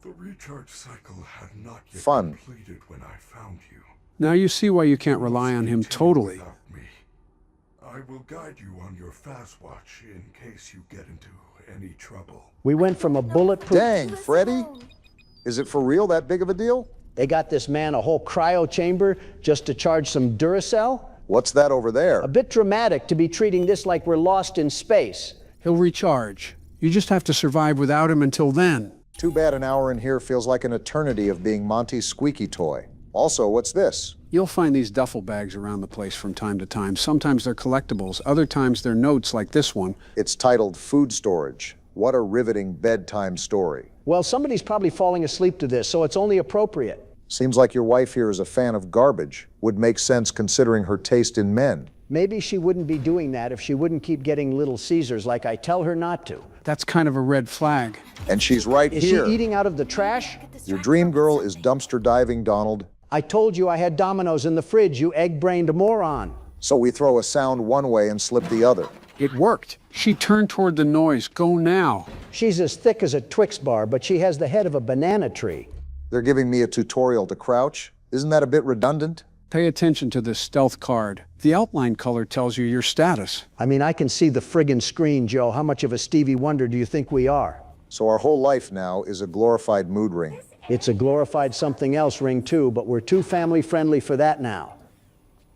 The recharge cycle had not yet Fun. completed when I found you. Now you see why you can't rely on him totally. Without me. I will guide you on your fast watch in case you get into any trouble. We went from a bulletproof... Dang, Freddy? Is it for real that big of a deal? They got this man a whole cryo chamber just to charge some Duracell? What's that over there? A bit dramatic to be treating this like we're lost in space. He'll recharge. You just have to survive without him until then. Too bad an hour in here feels like an eternity of being Monty's squeaky toy. Also, what's this? You'll find these duffel bags around the place from time to time. Sometimes they're collectibles, other times they're notes like this one. It's titled Food Storage. What a riveting bedtime story. Well, somebody's probably falling asleep to this, so it's only appropriate. Seems like your wife here is a fan of garbage. Would make sense considering her taste in men. Maybe she wouldn't be doing that if she wouldn't keep getting Little Caesars like I tell her not to. That's kind of a red flag. And she's right Is here. she eating out of the trash? Your dream girl is dumpster diving, Donald. I told you I had Dominoes in the fridge, you egg-brained moron. So we throw a sound one way and slip the other. It worked. She turned toward the noise. Go now. She's as thick as a Twix bar, but she has the head of a banana tree. They're giving me a tutorial to crouch. Isn't that a bit redundant? Pay attention to this stealth card. The outline color tells you your status. I mean, I can see the friggin' screen, Joe. How much of a Stevie Wonder do you think we are? So our whole life now is a glorified mood ring. It's a glorified something else ring too, but we're too family friendly for that now.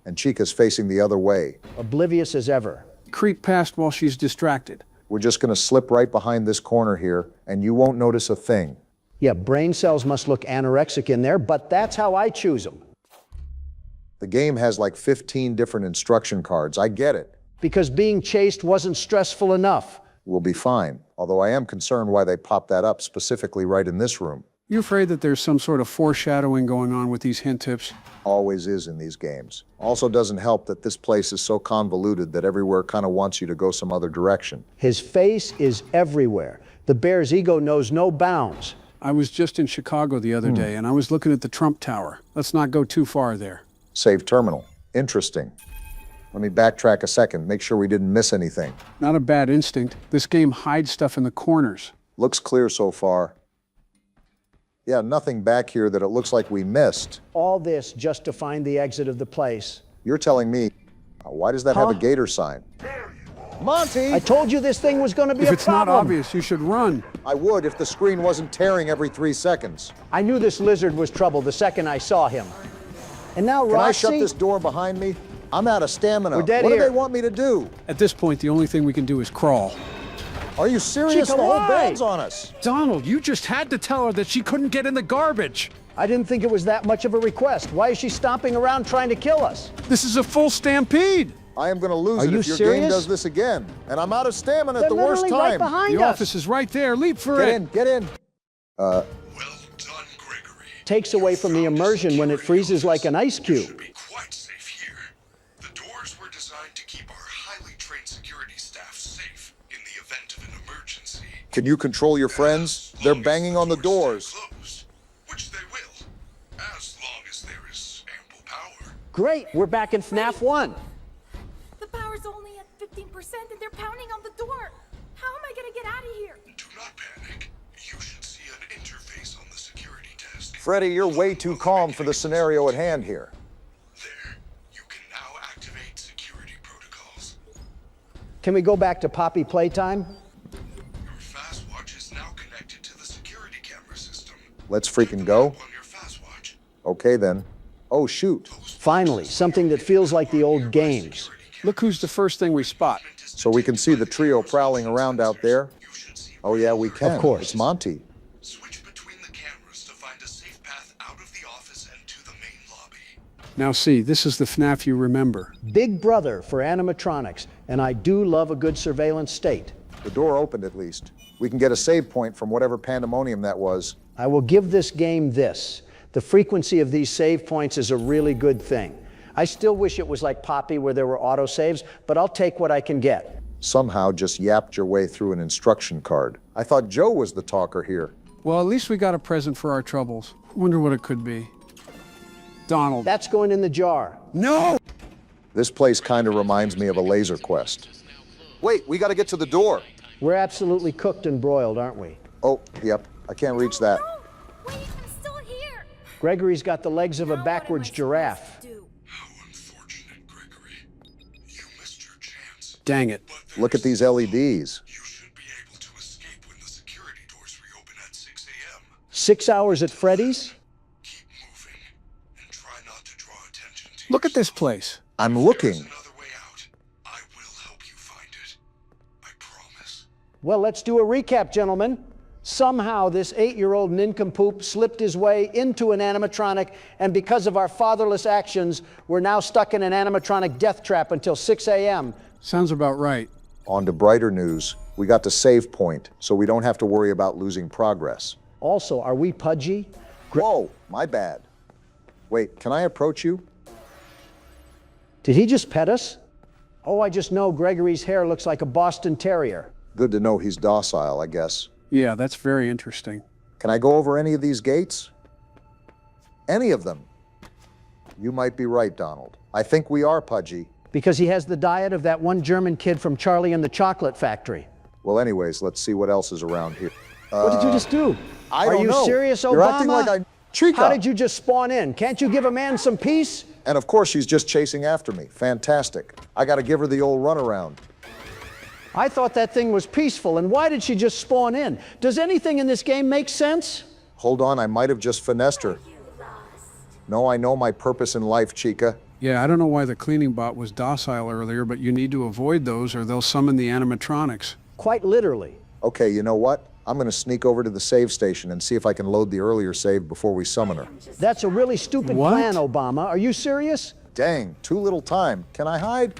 And Chica's facing the other way. Oblivious as ever. Creep past while she's distracted. We're just gonna slip right behind this corner here, and you won't notice a thing. Yeah, brain cells must look anorexic in there, but that's how I choose them. The game has like 15 different instruction cards. I get it. Because being chased wasn't stressful enough. We'll be fine. Although I am concerned why they popped that up specifically right in this room. You afraid that there's some sort of foreshadowing going on with these hint tips? Always is in these games. Also doesn't help that this place is so convoluted that everywhere kind of wants you to go some other direction. His face is everywhere. The bear's ego knows no bounds. I was just in Chicago the other day, and I was looking at the Trump Tower. Let's not go too far there. Save terminal. Interesting. Let me backtrack a second, make sure we didn't miss anything. Not a bad instinct. This game hides stuff in the corners. Looks clear so far. Yeah, nothing back here that it looks like we missed. All this just to find the exit of the place. You're telling me, why does that have a gator sign? Monty! I told you this thing was going to be If a it's not problem. obvious, you should run. I would if the screen wasn't tearing every 3 seconds. I knew this lizard was trouble the second I saw him. And now Can I Roxy... shut this door behind me? I'm out of stamina. We're dead What do here. they want me to do? At this point, the only thing we can do is crawl. Are you serious? Chica, The whole why? band's on us. Donald, you just had to tell her that she couldn't get in the garbage. I didn't think it was that much of a request. Why is she stomping around trying to kill us? This is a full stampede. I am going to lose Are it you if your game serious? does this again. And I'm out of stamina They're at the worst literally right time. behind The us. office is right there. Leap for Get it. in, get in. Well done, Gregory. Takes away from the immersion when it freezes like an ice Should cube. be quite safe here. The doors were designed to keep our highly trained security staff safe in the event of an emergency. Can you control your friends? They're banging on the doors. Closed, which they will, as long as there is ample power. Great, we're back in FNAF 1. The power's only at 15% and they're pounding on the door. How am I gonna get out of here? Do not panic. You should see an interface on the security desk. Freddy, you're way too calm for the scenario at hand here. There, you can now activate security protocols. Can we go back to Poppy Playtime? Your fast watch is now connected to the security camera system. Let's freaking go. On your fast watch. Okay then. Oh shoot. Finally, something that feels like the old games. Look who's the first thing we spot. So we can see the trio prowling around out there? Oh yeah, we can. Of course. It's Monty. Switch between the cameras to find a safe path out of the office and to the main lobby. Now see, this is the FNAF you remember. Big brother for animatronics, and I do love a good surveillance state. The door opened at least. We can get a save point from whatever pandemonium that was. I will give this game this. The frequency of these save points is a really good thing. I still wish it was like Poppy where there were autosaves, but I'll take what I can get. Somehow just yapped your way through an instruction card. I thought Joe was the talker here. Well, at least we got a present for our troubles. Wonder what it could be. Donald. That's going in the jar. No! This place kind of reminds me of a laser quest. Wait, we got to get to the door. We're absolutely cooked and broiled, aren't we? Oh, yep. I can't reach that. No! Wait, I'm still here! Gregory's got the legs of a Now what backwards am I giraffe. supposed to do? How unfortunate, Gregory. You missed your chance. Dang it. But there Look at is these LEDs. You should be able to escape when the security doors reopen at 6 a.m. 6 hours at Freddy's? Keep moving and try not to draw attention to Look at this place. I'm There's looking. another way out. I will help you find it. I promise. Well, let's do a recap, gentlemen. Somehow this 8-year-old nincompoop slipped his way into an animatronic, and because of our fatherless actions, we're now stuck in an animatronic death trap until 6 a.m. Sounds about right. On to brighter news. We got to save point, so we don't have to worry about losing progress. Also, are we pudgy? Whoa, my bad. Wait, can I approach you? Did he just pet us? Oh, I just know Gregory's hair looks like a Boston Terrier. Good to know he's docile, I guess. Yeah, that's very interesting. Can I go over any of these gates? Any of them? You might be right, Donald. I think we are pudgy. Because he has the diet of that one German kid from Charlie and the Chocolate Factory. Well, anyways, let's see what else is around here. What did you just do? I Are don't you know. serious, Obama? You're acting like I... Chica! How did you just spawn in? Can't you give a man some peace? And of course, she's just chasing after me. Fantastic. I gotta give her the old runaround. I thought that thing was peaceful, and why did she just spawn in? Does anything in this game make sense? Hold on, I might have just finessed her. No, I know my purpose in life, Chica. Yeah, I don't know why the cleaning bot was docile earlier, but you need to avoid those or they'll summon the animatronics. Quite literally. Okay, you know what? I'm gonna sneak over to the save station and see if I can load the earlier save before we summon her. That's a really stupid What? plan, Obama. Are you serious? Dang, too little time. Can I hide?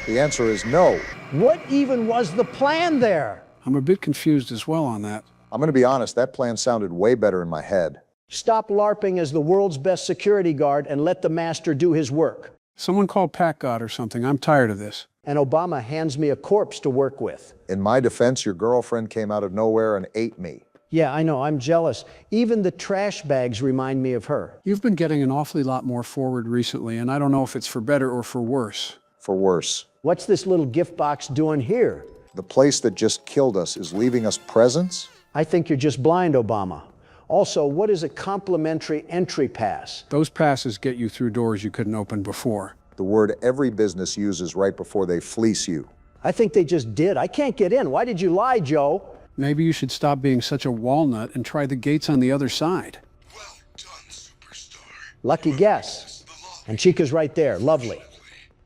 The answer is no. What even was the plan there? I'm a bit confused as well on that. I'm gonna be honest, that plan sounded way better in my head. Stop LARPing as the world's best security guard and let the master do his work. Someone call Pack God or something. I'm tired of this. And Obama hands me a corpse to work with. In my defense, your girlfriend came out of nowhere and ate me. Yeah, I know, I'm jealous. Even the trash bags remind me of her. You've been getting an awfully lot more forward recently, and I don't know if it's for better or for worse. For worse. What's this little gift box doing here? The place that just killed us is leaving us presents? I think you're just blind, Obama. Also, what is a complimentary entry pass? Those passes get you through doors you couldn't open before. The word every business uses right before they fleece you. I think they just did. I can't get in. Why did you lie, Joe? Maybe you should stop being such a walnut and try the gates on the other side. Well done, superstar. Lucky guess. And Chica's right there. Lovely.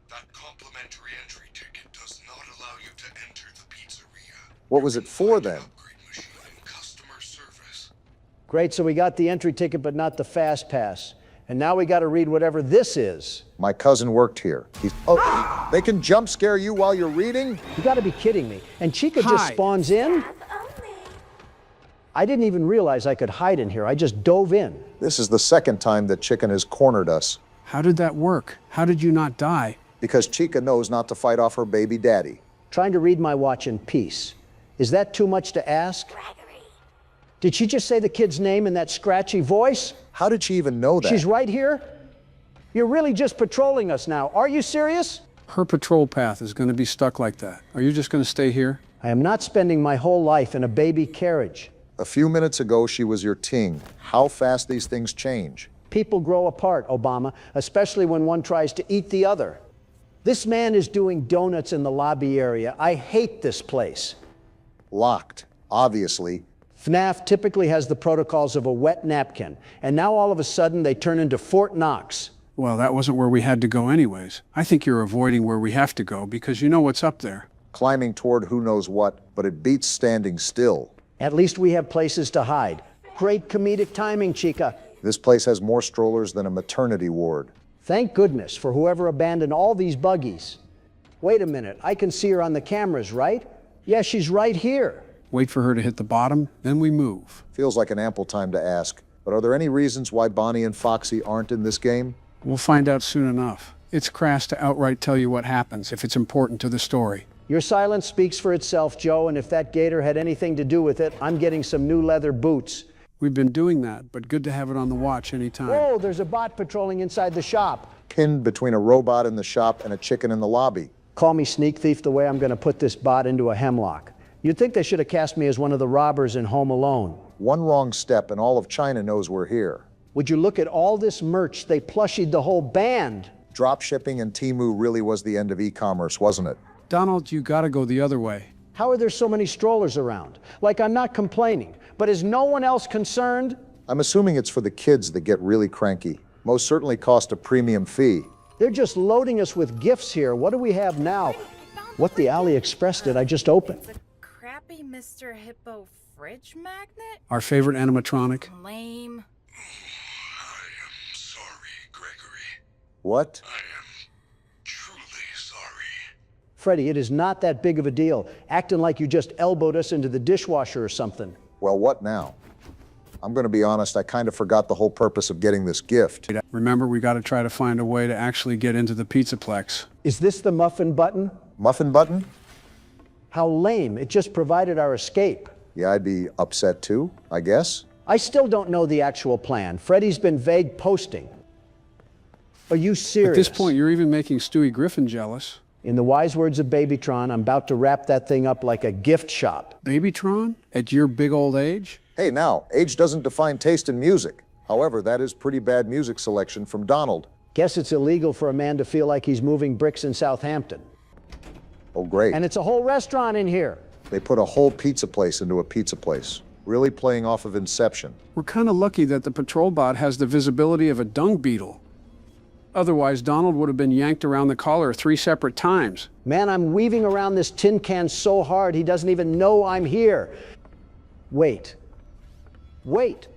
That complimentary entry ticket does not allow you to enter the pizzeria. What was it for then? Upgrade machine and customer service. Great, so we got the entry ticket, but not the fast pass. And now we got to read whatever this is. My cousin worked here. Oh, they can jump scare you while you're reading? You got to be kidding me. And Chica just Hi. spawns in? I didn't even realize I could hide in here. I just dove in. This is the second time that Chicken has cornered us. How did that work? How did you not die? Because Chica knows not to fight off her baby daddy. Trying to read my watch in peace. Is that too much to ask? Did she just say the kid's name in that scratchy voice? How did she even know that? She's right here? You're really just patrolling us now. Are you serious? Her patrol path is going to be stuck like that. Are you just going to stay here? I am not spending my whole life in a baby carriage. A few minutes ago, she was your ting. How fast these things change. People grow apart, Obama, especially when one tries to eat the other. This man is doing donuts in the lobby area. I hate this place. Locked, obviously. FNAF typically has the protocols of a wet napkin, and now all of a sudden they turn into Fort Knox. Well, that wasn't where we had to go anyways. I think you're avoiding where we have to go because you know what's up there. Climbing toward who knows what, but it beats standing still. At least we have places to hide. Great comedic timing, Chica. This place has more strollers than a maternity ward. Thank goodness for whoever abandoned all these buggies. Wait a minute, I can see her on the cameras, right? Yeah, she's right here. Wait for her to hit the bottom, then we move. Feels like an ample time to ask. But are there any reasons why Bonnie and Foxy aren't in this game? We'll find out soon enough. It's crass to outright tell you what happens if it's important to the story. Your silence speaks for itself, Joe, and if that gator had anything to do with it, I'm getting some new leather boots. We've been doing that, but good to have it on the watch anytime. Whoa, there's a bot patrolling inside the shop. Pinned between a robot in the shop and a chicken in the lobby. Call me sneak thief the way I'm going to put this bot into a hemlock. You'd think they should have cast me as one of the robbers in Home Alone. One wrong step and all of China knows we're here. Would you look at all this merch? They plushied the whole band. Drop shipping and Temu really was the end of e-commerce, wasn't it? Donald, you gotta go the other way. How are there so many strollers around? Like, I'm not complaining, but is no one else concerned? I'm assuming it's for the kids that get really cranky. Most certainly cost a premium fee. They're just loading us with gifts here. What do we have now? What the AliExpress did I just open? Crappy Mr. Hippo fridge magnet? Our favorite animatronic. Lame. I am sorry, Gregory. What? I am truly sorry. Freddie, it is not that big of a deal, acting like you just elbowed us into the dishwasher or something. Well, what now? I'm going to be honest, I kind of forgot the whole purpose of getting this gift. Remember, we gotta try to find a way to actually get into the Pizzaplex. Is this the muffin button? Muffin button? How lame. It just provided our escape. Yeah, I'd be upset too, I guess. I still don't know the actual plan. Freddie's been vague posting. Are you serious? At this point, you're even making Stewie Griffin jealous. In the wise words of Babytron, I'm about to wrap that thing up like a gift shop. Babytron? At your big old age? Hey, now, age doesn't define taste in music. However, that is pretty bad music selection from Donald. Guess it's illegal for a man to feel like he's moving bricks in Southampton. Oh, great. And it's a whole restaurant in here. They put a whole pizza place into a pizza place. Really playing off of Inception. We're kind of lucky that the patrol bot has the visibility of a dung beetle. Otherwise, Donald would have been yanked around the collar 3 separate times. Man, I'm weaving around this tin can so hard he doesn't even know I'm here. Wait. Wait.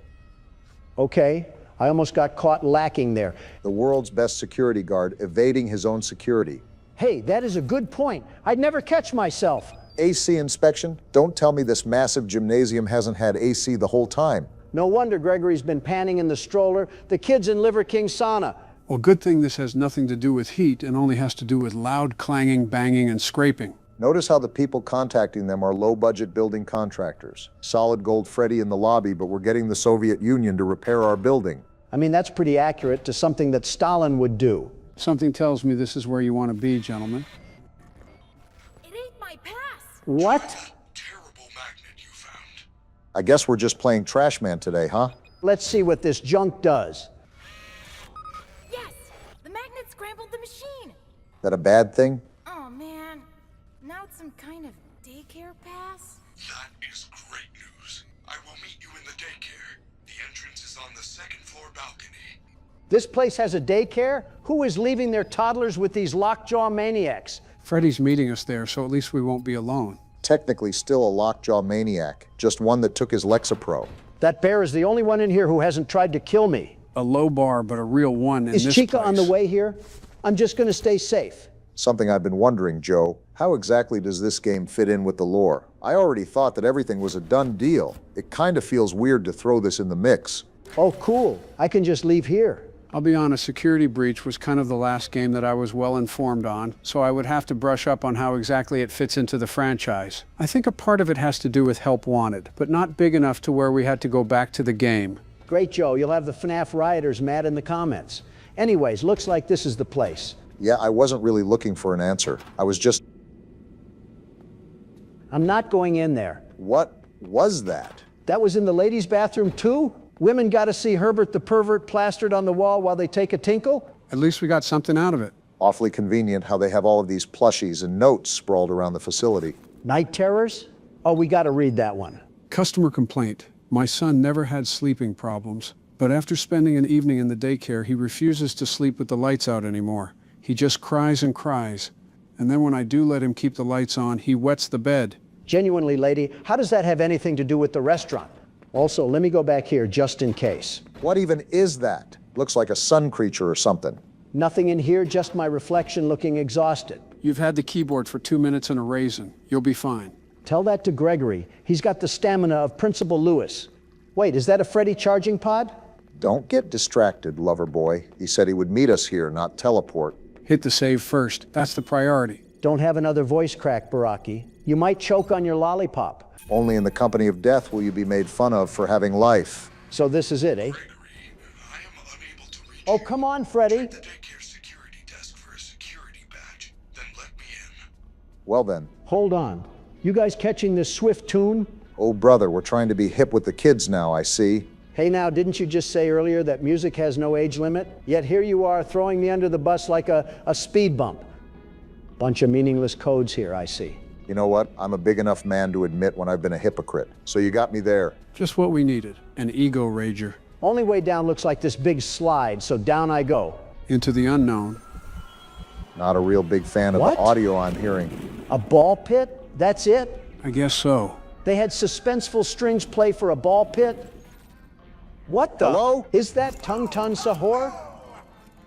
Okay, I almost got caught lacking there. The world's best security guard evading his own security. Hey, that is a good point. I'd never catch myself. AC inspection? Don't tell me this massive gymnasium hasn't had AC the whole time. No wonder Gregory's been panning in the stroller. The kid's in Liver King sauna. Well, good thing this has nothing to do with heat and only has to do with loud clanging, banging, and scraping. Notice how the people contacting them are low-budget building contractors. Solid Gold Freddy in the lobby, but we're getting the Soviet Union to repair our building. I mean, that's pretty accurate to something that Stalin would do. Something tells me this is where you want to be, gentlemen. It ate my pass. What? Terrible magnet you found. I guess we're just playing Trash Man today, huh? Let's see what this junk does. Yes, the magnet scrambled the machine. That a bad thing? Oh man, now it's some kind of daycare pass. That is great news. I will meet you in the daycare. The entrance is on the 2nd floor balcony. This place has a daycare? Who is leaving their toddlers with these lockjaw maniacs? Freddy's meeting us there, so at least we won't be alone. Technically still a lockjaw maniac, just one that took his Lexapro. That bear is the only one in here who hasn't tried to kill me. A low bar, but a real one in this Is Chica place. on the way here? I'm just gonna stay safe. Something I've been wondering, Joe. How exactly does this game fit in with the lore? I already thought that everything was a done deal. It kind of feels weird to throw this in the mix. Oh, cool. I can just leave here. I'll be honest, Security Breach was kind of the last game that I was well informed on, so I would have to brush up on how exactly it fits into the franchise. I think a part of it has to do with Help Wanted, but not big enough to where we had to go back to the game. Great, Joe. You'll have the FNAF rioters mad in the comments. Anyways, looks like this is the place. Yeah, I wasn't really looking for an answer. I was just... I'm not going in there. What was that? That was in the ladies' bathroom too? Women gotta see Herbert the pervert plastered on the wall while they take a tinkle? At least we got something out of it. Awfully convenient how they have all of these plushies and notes sprawled around the facility. Night terrors? Oh, we gotta read that one. Customer complaint. My son never had sleeping problems, but after spending an evening in the daycare, he refuses to sleep with the lights out anymore. He just cries and cries. And then when I do let him keep the lights on, he wets the bed. Genuinely, lady, how does that have anything to do with the restaurant? Also, let me go back here just in case. What even is that? Looks like a sun creature or something. Nothing in here, just my reflection looking exhausted. You've had the keyboard for 2 minutes and a raisin. You'll be fine. Tell that to Gregory. He's got the stamina of Principal Lewis. Wait, is that a Freddy charging pod? Don't get distracted, lover boy. He said he would meet us here, not teleport. Hit the save first. That's the priority. Don't have another voice crack, Baraki. You might choke on your lollipop. Only in the company of death will you be made fun of for having life. So this is it, eh? Gregory, I am unable to reach Oh, you. come on, Freddy. Check the daycare security desk for a security badge, then let me in. Well then. Hold on. You guys catching this swift tune? Oh brother, we're trying to be hip with the kids now, I see. Hey now, didn't you just say earlier that music has no age limit? Yet here you are throwing me under the bus like a speed bump. Bunch of meaningless codes here, I see. You know what? I'm a big enough man to admit when I've been a hypocrite. So you got me there. Just what we needed. An ego rager. Only way down looks like this big slide, so down I go. Into the unknown. Not a real big fan of What? the audio I'm hearing. A ball pit? That's it? I guess so. They had suspenseful strings play for a ball pit? What the? Hello? Is that Tung Tun Sahor?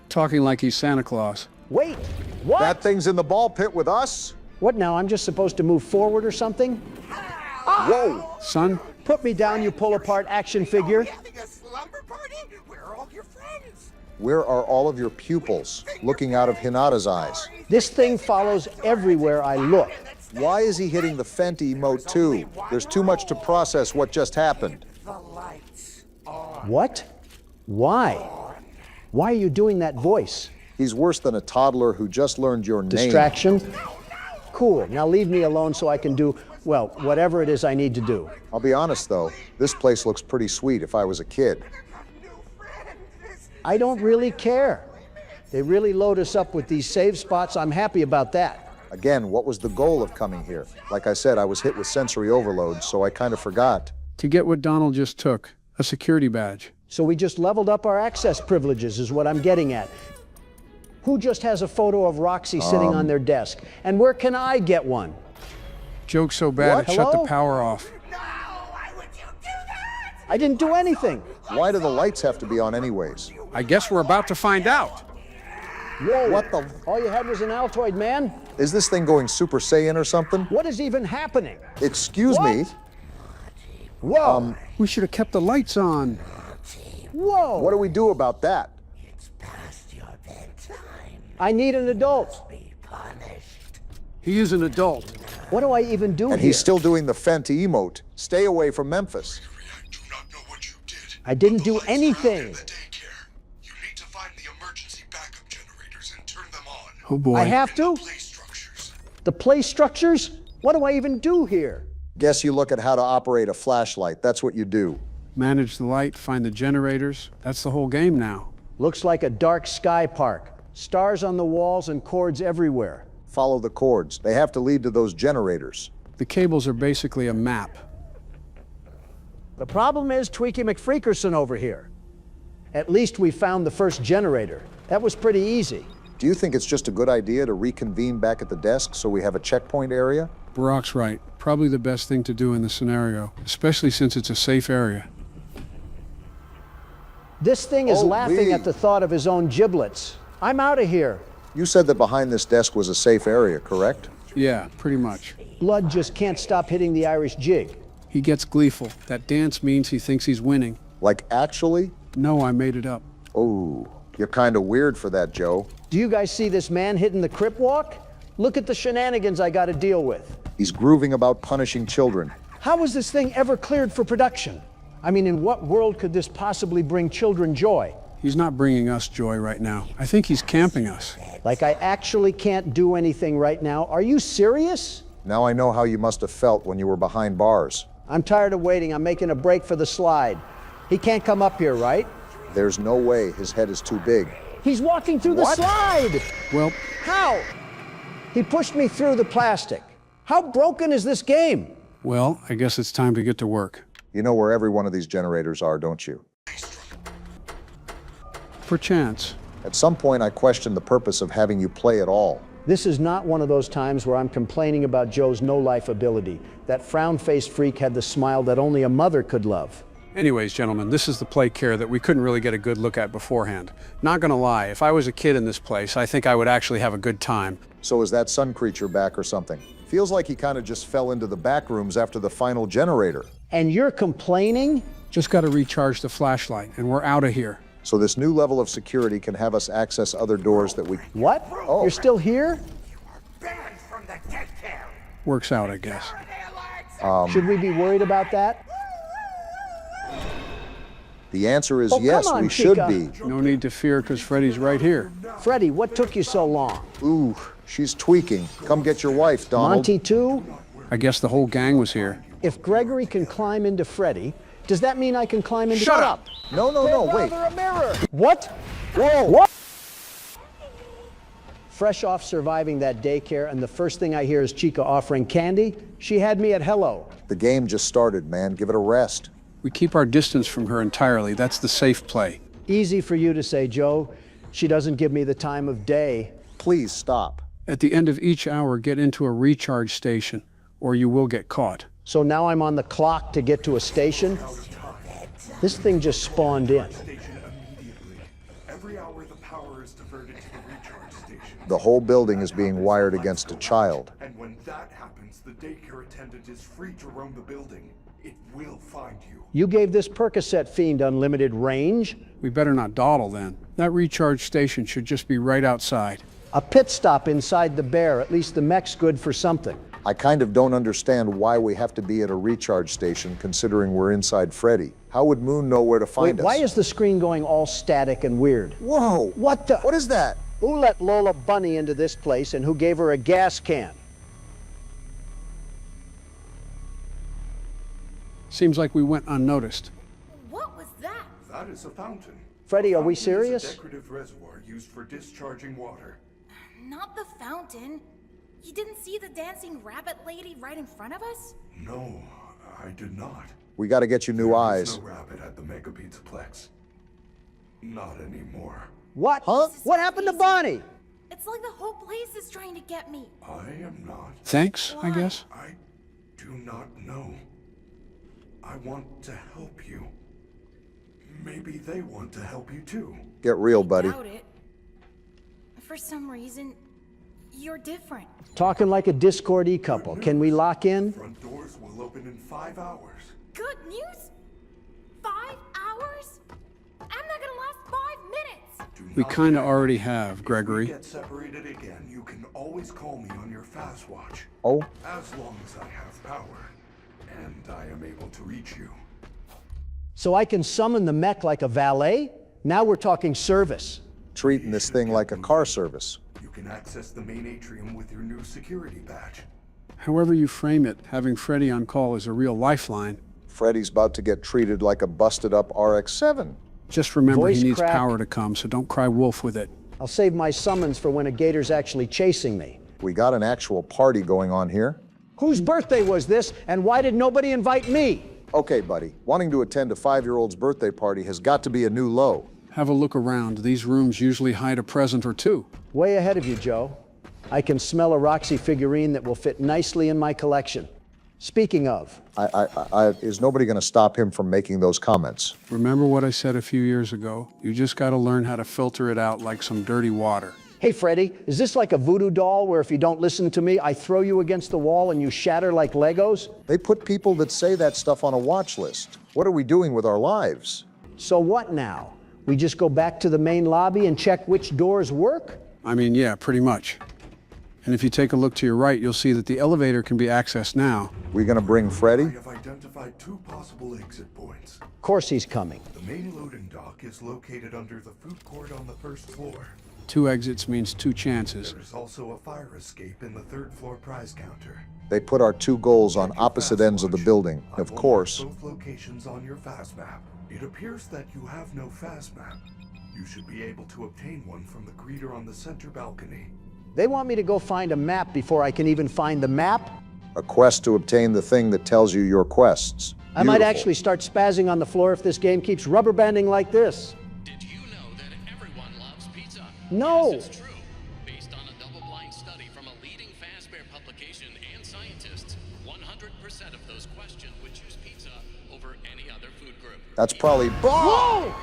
Talking like he's Santa Claus. Wait, what? That thing's in the ball pit with us? What now, I'm just supposed to move forward or something? Whoa! Son, Put me down, you pull-apart action figure. Having a slumber party? Where are all your friends? Where are all of your pupils looking out of Hinata's eyes? This thing follows everywhere I look. Why is he hitting the Fenty emote too? There's too much to process what just happened. The lights on. What? Why? Why are you doing that voice? He's worse than a toddler who just learned your name. Distraction? Cool, now leave me alone so I can do, well, whatever it is I need to do. I'll be honest though, this place looks pretty sweet if I was a kid. I don't really care. They really load us up with these save spots. I'm happy about that. Again, what was the goal of coming here? Like I said, I was hit with sensory overload, so I kind of forgot. To get what Donald just took, a security badge. So we just leveled up our access privileges is what I'm getting at. Who just has a photo of Roxy sitting on their desk? And where can I get one? Joke's so bad What? it shut the Hello? power off. No, why would you do that? I didn't do anything. Why do the lights have to be on anyways? I guess we're about to find out. Whoa. What the? All you had was an Altoid, man. Is this thing going Super Saiyan or something? What is even happening? Excuse What? me. Whoa. We should have kept the lights on. Whoa. What do we do about that? It's past your bedtime. I need an adult. Be punished. He is an adult. What do I even do And here? he's still doing the Fenty emote. Stay away from Memphis. I do not know what you did. I didn't do The lights are out anything. in the daycare. You need to find the emergency backup generators and turn them on. Oh boy. I have to? Play structures. The play structures? What do I even do here? Guess you look at how to operate a flashlight. That's what you do. Manage the light, find the generators. That's the whole game now. Looks like a dark sky park. Stars on the walls and cords everywhere. Follow the cords. They have to lead to those generators. The cables are basically a map. The problem is Tweaky McFreakerson over here. At least we found the first generator. That was pretty easy. Do you think it's just a good idea to reconvene back at the desk so we have a checkpoint area? Barack's right. Probably the best thing to do in the scenario, especially since it's a safe area. This thing is Oh, laughing me. at the thought of his own giblets. I'm out of here. You said that behind this desk was a safe area, correct? Yeah, pretty much. Blood just can't stop hitting the Irish jig. He gets gleeful. That dance means he thinks he's winning. Like actually? No, I made it up. Oh, you're kind of weird for that, Joe. Do you guys see this man hitting the crip walk? Look at the shenanigans I got to deal with. He's grooving about punishing children. How was this thing ever cleared for production? I mean, in what world could this possibly bring children joy? He's not bringing us joy right now. I think he's camping us. Like I actually can't do anything right now. Are you serious? Now I know how you must have felt when you were behind bars. I'm tired of waiting. I'm making a break for the slide. He can't come up here, right? There's no way. His head is too big. He's walking through the What? slide! Well, How? He pushed me through the plastic. How broken is this game? well, I guess it's time to get to work. You know where every one of these generators are, don't you? Perchance. At some point, I questioned the purpose of having you play at all. This is not one of those times where I'm complaining about Joe's no-life ability. That frown-faced freak had the smile that only a mother could love. Anyways, gentlemen, this is the play care that we couldn't really get a good look at beforehand. Not gonna lie, if I was a kid in this place, I think I would actually have a good time. So is that sun creature back or something? Feels like he kind of just fell into the back rooms after the final generator. And you're complaining? Just gotta recharge the flashlight, and we're out of here. So this new level of security can have us access other doors that we... What? Oh. You're still here? Banned from the daycare. Works out, I guess. Should we be worried about that? The answer is Oh, yes, come on, we should Chica. be. No need to fear, because Freddy's right here. Freddie, what took you so long? Ooh, she's tweaking. Come get your wife, Donald. Monty too? I guess the whole gang was here. If Gregory can climb into Freddie, does that mean I can climb into... Shut up! No, wait. Rather a mirror! What? Whoa! What? Fresh off surviving that daycare, and the first thing I hear is Chica offering candy. She had me at hello. The game just started, man. Give it a rest. We keep our distance from her entirely. That's the safe play. Easy for you to say, Joe. She doesn't give me the time of day. Please stop. At the end of each hour, get into a recharge station, or you will get caught. So now I'm on the clock to get to a station? This thing just spawned in. Station immediately. Every hour the power is diverted to the recharge station. The whole building is being wired against a child. And when that happens, the daycare attendant is free to roam the building. It will find you. You gave this Percocet fiend unlimited range? We better not dawdle then. That recharge station should just be right outside. A pit stop inside the bear. At least the mech's good for something. I kind of don't understand why we have to be at a recharge station considering we're inside Freddy. How would Moon know where to find Wait, us? why is the screen going all static and weird? Whoa! What the? What is that? Who let Lola Bunny into this place and who gave her a gas can? Seems like we went unnoticed. What was that? That is a fountain. Freddie, are we Fountain is serious? a decorative reservoir used for discharging water. Not the fountain. You didn't see the dancing rabbit lady right in front of us? No, I did not. We gotta get you new There eyes. is no rabbit at the Mega Pizzaplex. Not anymore. What? Huh? What happened to Bonnie? It's like the whole place is trying to get me. I am not. Thanks, I guess. I do not know. I want to help you. Maybe they want to help you too. Get real, buddy. Doubt it. For some reason, you're different. Talking like a Discord couple. Can we lock in? Front doors will open in 5 hours. Good news? 5 hours? I'm not gonna last 5 minutes! Do We not kind of panic. already have, If we Gregory. get separated again, you can always call me on your fast watch. Oh, As long as I have power, and I am able to reach you. So I can summon the mech like a valet? Now we're talking service. treating this thing like a car service. You can access the main atrium with your new security badge. However you frame it, having Freddy on call is a real lifeline. Freddy's about to get treated like a busted up RX-7. Just remember Voice he needs crack. power to come, so don't cry wolf with it. I'll save my summons for when a gator's actually chasing me. We got an actual party going on here. Whose birthday was this, and why did nobody invite me? Okay, buddy, wanting to attend a 5-year-old's birthday party has got to be a new low. Have a look around. These rooms usually hide a present or two. Way ahead of you, Joe. I can smell a Roxy figurine that will fit nicely in my collection. Speaking of, Is nobody going to stop him from making those comments? Remember what I said a few years ago? You just got to learn how to filter it out like some dirty water. hey Freddy, is this like a voodoo doll where if you don't listen to me, I throw you against the wall and you shatter like Legos? They put people that say that stuff on a watch list. What are we doing with our lives? So what now? We just go back to the main lobby and check which doors work? I mean, yeah, pretty much. And if you take a look to your right, you'll see that the elevator can be accessed now. We going to bring I Freddy? have identified 2 possible exit points. Of course he's coming. The main loading dock is located under the food court on the 1st floor. 2 exits means 2 chances. There is also a fire escape in the 3rd floor prize counter. They put our 2 goals on opposite ends of the building. I Of will course. mark both locations on your fast map. It appears that you have no fast map. You should be able to obtain one from the greeter on the center balcony. They want me to go find a map before I can even find the map? A quest to obtain the thing that tells you your quests. I might Beautiful. actually start spazzing on the floor if this game keeps rubber banding like this. Did you know that everyone loves pizza? No. Yes, it's true. Based on a double-blind study from a leading fast-bear publication and scientists, 100% of those questioned would choose pizza over any other food group. That's probably. Whoa!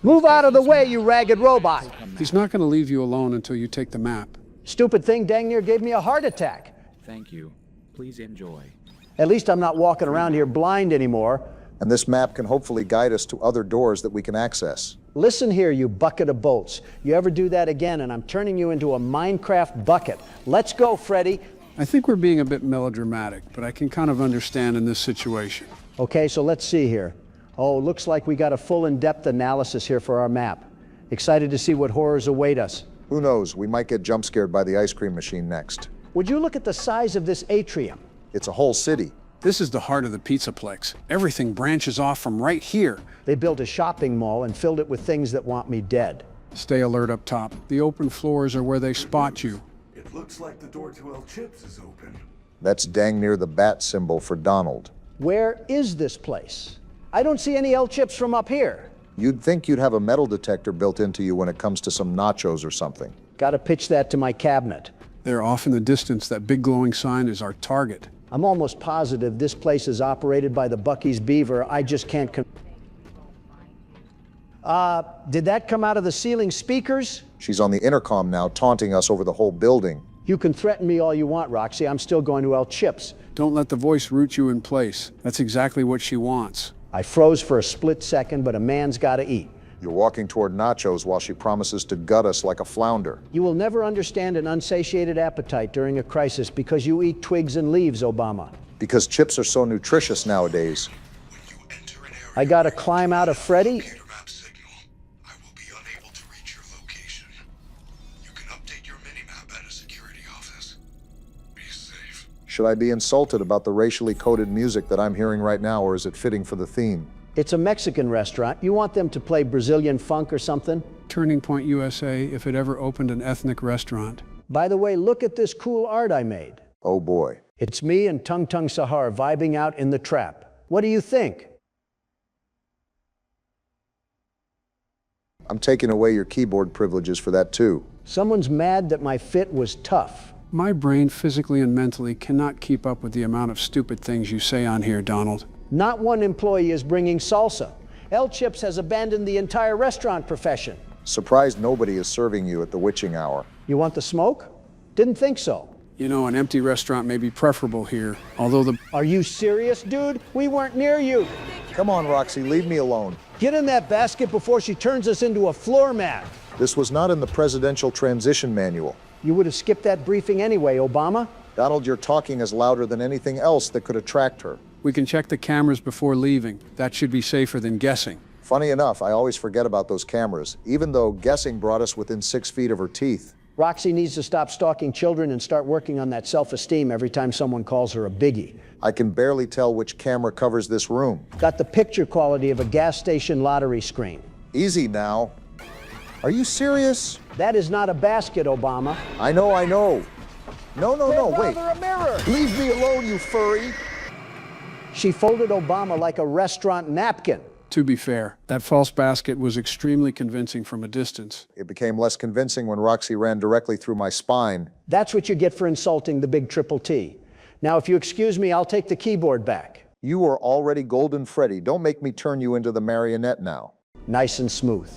Move out of the way, you ragged robot. He's not going to leave you alone until you take the map. Stupid thing dang near gave me a heart attack. Thank you. Please enjoy. At least I'm not walking around here blind anymore. And this map can hopefully guide us to other doors that we can access. Listen here, you bucket of bolts. You ever do that again, and I'm turning you into a Minecraft bucket. Let's go, Freddy. I think we're being a bit melodramatic, but I can kind of understand in this situation. Okay, so let's see here. Oh, looks like we got a full in-depth analysis here for our map. Excited to see what horrors await us. Who knows, we might get jump scared by the ice cream machine next. Would you look at the size of this atrium? It's a whole city. This is the heart of the Pizzaplex. Everything branches off from right here. They built a shopping mall and filled it with things that want me dead. Stay alert up top. The open floors are where they spot you. It looks like the door to El Chips is open. That's dang near the bat symbol for Donald. Where is this place? I don't see any L chips from up here. You'd think you'd have a metal detector built into you when it comes to some nachos or something. Gotta pitch that to my cabinet. There off in the distance, that big glowing sign is our target. I'm almost positive this place is operated by the Buc-ee's Beaver. I just can't did that come out of the ceiling speakers? She's on the intercom now, taunting us over the whole building. You can threaten me all you want, Roxy. I'm still going to El Chips. Don't let the voice root you in place. That's exactly what she wants. I froze for a split second, but a man's gotta eat. You're walking toward nachos while she promises to gut us like a flounder. You will never understand an unsatiated appetite during a crisis because you eat twigs and leaves, Obama. Because chips are so nutritious nowadays. When you enter an area I gotta climb out of Freddy? computer map signal, I will be unable to reach your location. You can update your minimap at a security office. Be safe. Should I be insulted about the racially coded music that I'm hearing right now, or is it fitting for the theme? It's a Mexican restaurant. You want them to play Brazilian funk or something? Turning Point USA, if it ever opened an ethnic restaurant. By the way, look at this cool art I made. Oh boy. It's me and Tung Tung Sahar vibing out in the trap. What do you think? I'm taking away your keyboard privileges for that too. Someone's mad that my fit was tough. My brain physically and mentally cannot keep up with the amount of stupid things you say on here, Donald. Not one employee is bringing salsa. El Chips has abandoned the entire restaurant profession. Surprised nobody is serving you at the witching hour. You want the smoke? Didn't think so. You know, an empty restaurant may be preferable here, although the... Are you serious, dude? We weren't near you. Come on, Roxy, leave me alone. Get in that basket before she turns us into a floor mat. This was not in the presidential transition manual. You would have skipped that briefing anyway, Obama. Donald, your talking is louder than anything else that could attract her. We can check the cameras before leaving. That should be safer than guessing. Funny enough, I always forget about those cameras, even though guessing brought us within 6 feet of her teeth. Roxy needs to stop stalking children and start working on that self-esteem every time someone calls her a biggie. I can barely tell which camera covers this room. Got the picture quality of a gas station lottery screen. Easy now. Are you serious? That is not a basket, Obama. I know. No, wait. A mirror. Leave me alone, you furry. She folded Obama like a restaurant napkin. To be fair, that false basket was extremely convincing from a distance. It became less convincing when Roxy ran directly through my spine. That's what you get for insulting the big triple T. Now, if you excuse me, I'll take the keyboard back. You are already Golden Freddy. Don't make me turn you into the marionette now. Nice and smooth.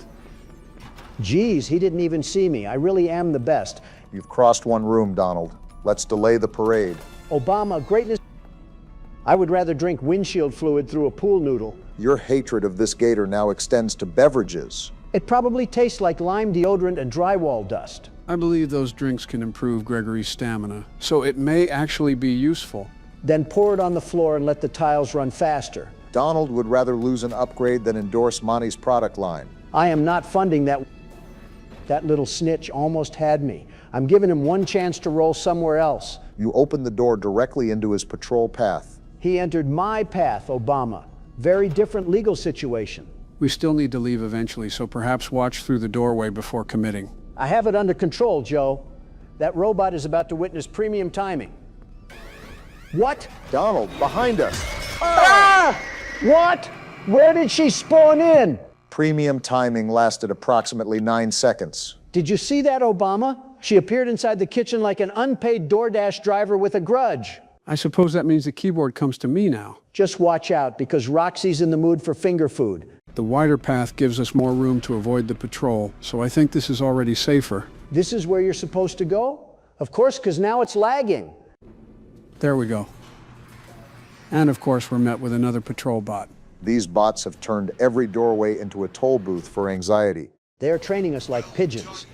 Geez, he didn't even see me. I really am the best. You've crossed one room, Donald. Let's delay the parade. Obama, greatness. I would rather drink windshield fluid through a pool noodle. Your hatred of this gator now extends to beverages. It probably tastes like lime deodorant and drywall dust. I believe those drinks can improve Gregory's stamina, so it may actually be useful. Then pour it on the floor and let the tiles run faster. Donald would rather lose an upgrade than endorse Monty's product line. I am not funding that. That little snitch almost had me. I'm giving him one chance to roll somewhere else. You opened the door directly into his patrol path. He entered my path, Obama. Very different legal situation. We still need to leave eventually, so perhaps watch through the doorway before committing. I have it under control, Joe. That robot is about to witness premium timing. What? Donald, behind us. Ah! What? Where did she spawn in? Premium timing lasted approximately 9 seconds. Did you see that, Obama? She appeared inside the kitchen like an unpaid DoorDash driver with a grudge. I suppose that means the keyboard comes to me now. Just watch out, because Roxy's in the mood for finger food. The wider path gives us more room to avoid the patrol, so I think this is already safer. This is where you're supposed to go? Of course, because now it's lagging. There we go. And of course, we're met with another patrol bot. These bots have turned every doorway into a toll booth for anxiety. They're training us like pigeons.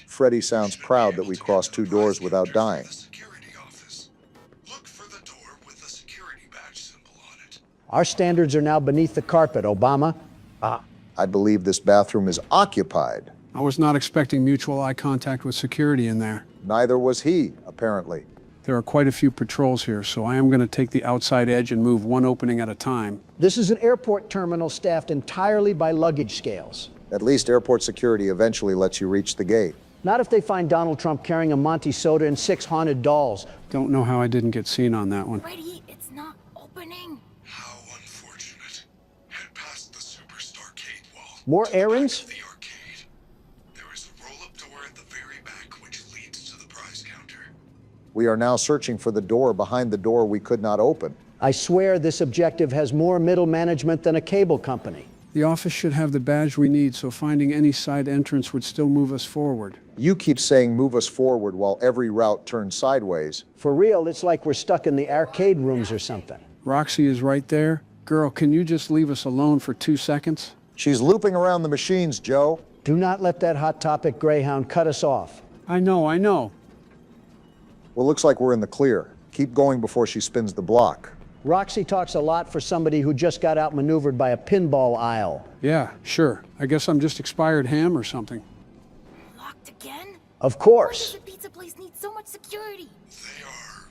Freddy sounds proud that we crossed 2 doors without dying. Our standards are now beneath the carpet, Obama. I believe this bathroom is occupied. I was not expecting mutual eye contact with security in there. Neither was he, apparently. There are quite a few patrols here, so I am going to take the outside edge and move one opening at a time. This is an airport terminal staffed entirely by luggage scales. At least airport security eventually lets you reach the gate. Not if they find Donald Trump carrying a Monty soda and 6 haunted dolls. Don't know how I didn't get seen on that one. Freddy, it's not opening. How unfortunate. Head past the Superstar Arcade wall. More errands? The arcade. There is a roll-up door at the very back which leads to the prize counter. We are now searching for the door behind the door we could not open. I swear this objective has more middle management than a cable company. The office should have the badge we need, so finding any side entrance would still move us forward. You keep saying move us forward while every route turns sideways. For real, it's like we're stuck in the arcade rooms or something. Roxy is right there. Girl, can you just leave us alone for 2 seconds? She's looping around the machines, Joe. Do not let that Hot Topic Greyhound cut us off. I know. Well, looks like we're in the clear. Keep going before she spins the block. Roxy talks a lot for somebody who just got outmaneuvered by a pinball aisle. Yeah, sure. I guess I'm just expired ham or something. Locked again? Of course. Why does the pizza place need so much security? They are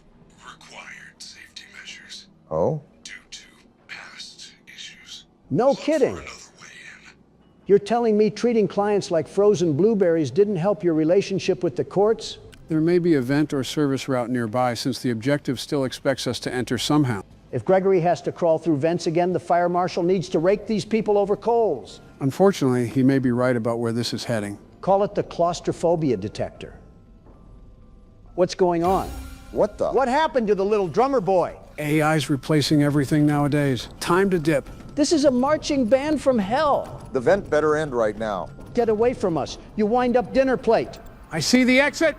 required safety measures. Oh? Due to past issues. No Look kidding. for another way in. You're telling me treating clients like frozen blueberries didn't help your relationship with the courts? There may be a vent or service route nearby since the objective still expects us to enter somehow. If Gregory has to crawl through vents again, the fire marshal needs to rake these people over coals. Unfortunately, he may be right about where this is heading. Call it the claustrophobia detector. What's going on? What the? What happened to the little drummer boy? AI's replacing everything nowadays. Time to dip. This is a marching band from hell. The vent better end right now. Get away from us. You wind up dinner plate. I see the exit.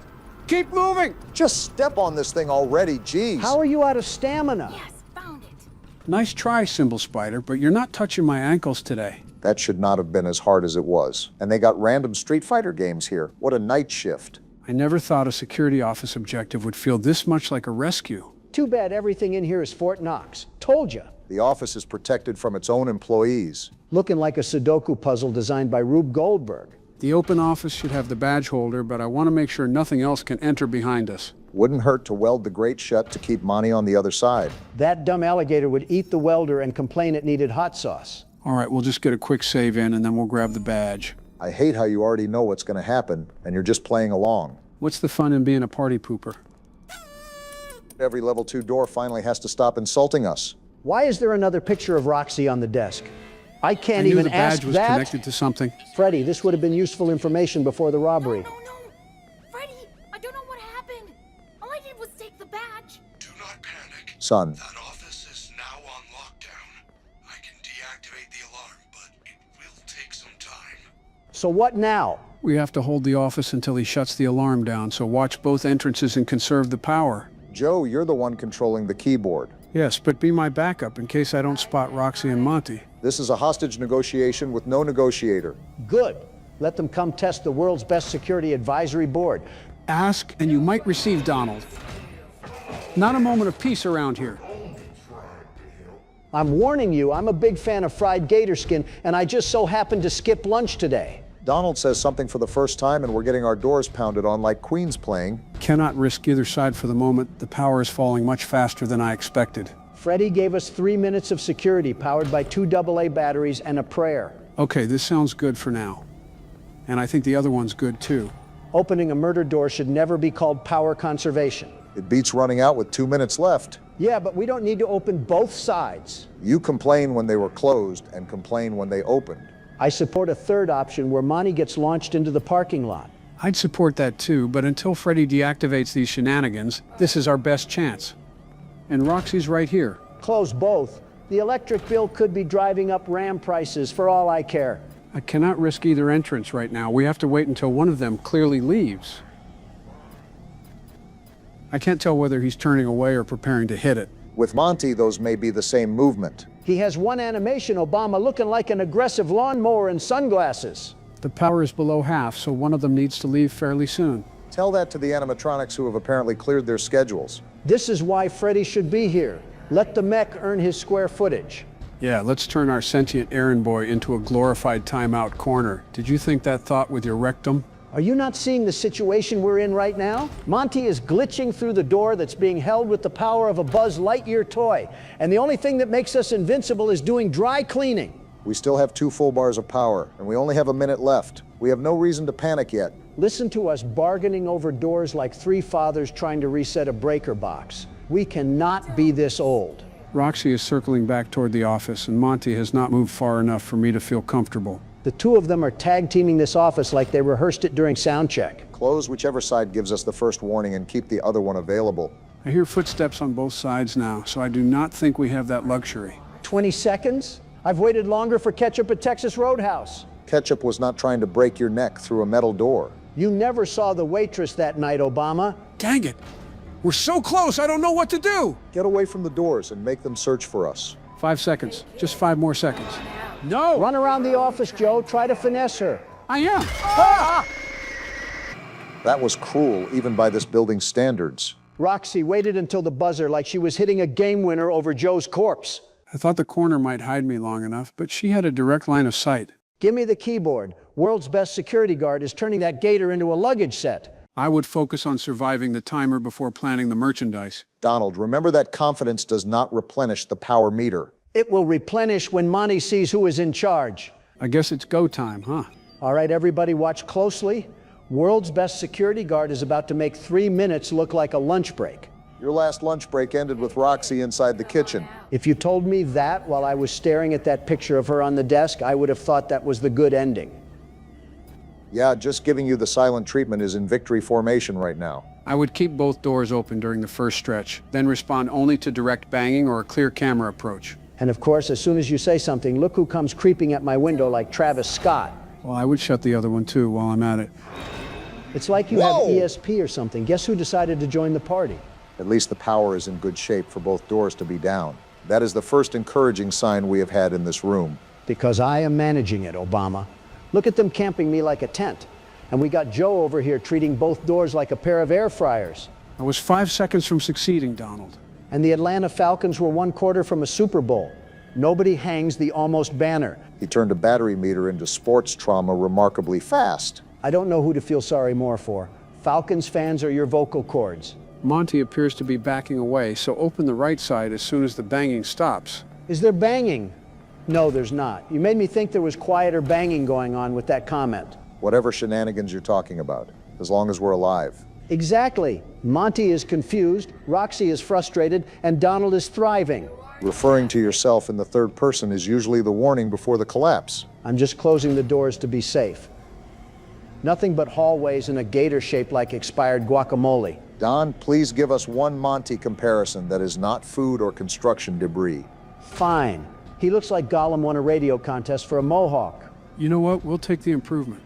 Keep moving. Just step on this thing already, jeez. How are you out of stamina? Yes, found it. Nice try, Symbol Spider, but you're not touching my ankles today. That should not have been as hard as it was. And they got random Street Fighter games here. What a night shift. I never thought a security office objective would feel this much like a rescue. Too bad everything in here is Fort Knox. Told ya. The office is protected from its own employees. Looking like a Sudoku puzzle designed by Rube Goldberg. The open office should have the badge holder, but I want to make sure nothing else can enter behind us. Wouldn't hurt to weld the grate shut to keep Monty on the other side. That dumb alligator would eat the welder and complain it needed hot sauce. All right, we'll just get a quick save in and then we'll grab the badge. I hate how you already know what's going to happen, and you're just playing along. What's the fun in being a party pooper? Every level 2 door finally has to stop insulting us. Why is there another picture of Roxy on the desk? I can't I knew even the badge ask was that. connected to something. Freddie, this would have been useful information before the robbery. No. Freddie, I don't know what happened. All I did was take the badge. Do not panic. Son, That office is now on lockdown. I can deactivate the alarm, but it will take some time. So what now? We have to hold the office until he shuts the alarm down, so watch both entrances and conserve the power. Joe, you're the one controlling the keyboard. Yes, but be my backup in case I don't spot Roxy and Monty. This is a hostage negotiation with no negotiator. Good. Let them come test the world's best security advisory board. Ask and you might receive, Donald. Not a moment of peace around here. I'm warning you, I'm a big fan of fried gator skin, and I just so happened to skip lunch today. Donald says something for the first time, and we're getting our doors pounded on like Queen's playing. Cannot risk either side for the moment. The power is falling much faster than I expected. Freddie gave us 3 minutes of security powered by 2 AA batteries and a prayer. Okay, this sounds good for now. And I think the other one's good too. Opening a murder door should never be called power conservation. It beats running out with 2 minutes left. Yeah, but we don't need to open both sides. You complain when they were closed and complain when they opened. I support a third option where Monty gets launched into the parking lot. I'd support that too, but until Freddy deactivates these shenanigans, this is our best chance. And Roxy's right here. Close both. The electric bill could be driving up RAM prices for all I care. I cannot risk either entrance right now. We have to wait until one of them clearly leaves. I can't tell whether he's turning away or preparing to hit it. With Monty, those may be the same movement. He has one animation, Obama, looking like an aggressive lawnmower and sunglasses. The power is below half, so one of them needs to leave fairly soon. Tell that to the animatronics who have apparently cleared their schedules. This is why Freddy should be here. Let the mech earn his square footage. Yeah, let's turn our sentient errand boy into a glorified timeout corner. Did you think that thought with your rectum? Are you not seeing the situation we're in right now? Monty is glitching through the door that's being held with the power of a Buzz Lightyear toy. And the only thing that makes us invincible is doing dry cleaning. We still have 2 full bars of power, and we only have a minute left. We have no reason to panic yet. Listen to us bargaining over doors like 3 fathers trying to reset a breaker box. We cannot be this old. Roxy is circling back toward the office, and Monty has not moved far enough for me to feel comfortable. The 2 of them are tag-teaming this office like they rehearsed it during sound check. Close whichever side gives us the first warning and keep the other one available. I hear footsteps on both sides now, so I do not think we have that luxury. 20 seconds? I've waited longer for ketchup at Texas Roadhouse. Ketchup was not trying to break your neck through a metal door. You never saw the waitress that night, Obama. Dang it! We're so close, I don't know what to do! Get away from the doors and make them search for us. 5 seconds. Just 5 more seconds. No! Run around the office, Joe. Try to finesse her. I am! Ah! That was cruel, even by this building's standards. Roxy waited until the buzzer like she was hitting a game winner over Joe's corpse. I thought the corner might hide me long enough, but she had a direct line of sight. Give me the keyboard. World's best security guard is turning that gator into a luggage set. I would focus on surviving the timer before planning the merchandise. Donald, remember that confidence does not replenish the power meter. It will replenish when Monty sees who is in charge. I guess it's go time, huh? All right, everybody watch closely. World's best security guard is about to make 3 minutes look like a lunch break. Your last lunch break ended with Roxy inside the kitchen. If you told me that while I was staring at that picture of her on the desk, I would have thought that was the good ending. Yeah, just giving you the silent treatment is in victory formation right now. I would keep both doors open during the first stretch, then respond only to direct banging or a clear camera approach. And of course, as soon as you say something, look who comes creeping at my window like Travis Scott. Well, I would shut the other one too while I'm at it. It's like you have ESP or something. Guess who decided to join the party? At least the power is in good shape for both doors to be down. That is the first encouraging sign we have had in this room. Because I am managing it, Obama. Look at them camping me like a tent. And we got Joe over here treating both doors like a pair of air fryers. I was 5 seconds from succeeding, Donald. And the Atlanta Falcons were 1/4 from a Super Bowl. Nobody hangs the almost banner. He turned a battery meter into sports trauma remarkably fast. I don't know who to feel sorry more for. Falcons fans or your vocal cords. Monty appears to be backing away, so open the right side as soon as the banging stops. Is there banging? No, there's not. You made me think there was quieter banging going on with that comment. Whatever shenanigans you're talking about, as long as we're alive. Exactly. Monty is confused, Roxy is frustrated, and Donald is thriving. Referring to yourself in the third person is usually the warning before the collapse. I'm just closing the doors to be safe. Nothing but hallways in a gator shape like expired guacamole. Don, please give us one Monty comparison that is not food or construction debris. Fine. He looks like Gollum won a radio contest for a mohawk. You know what? We'll take the improvement.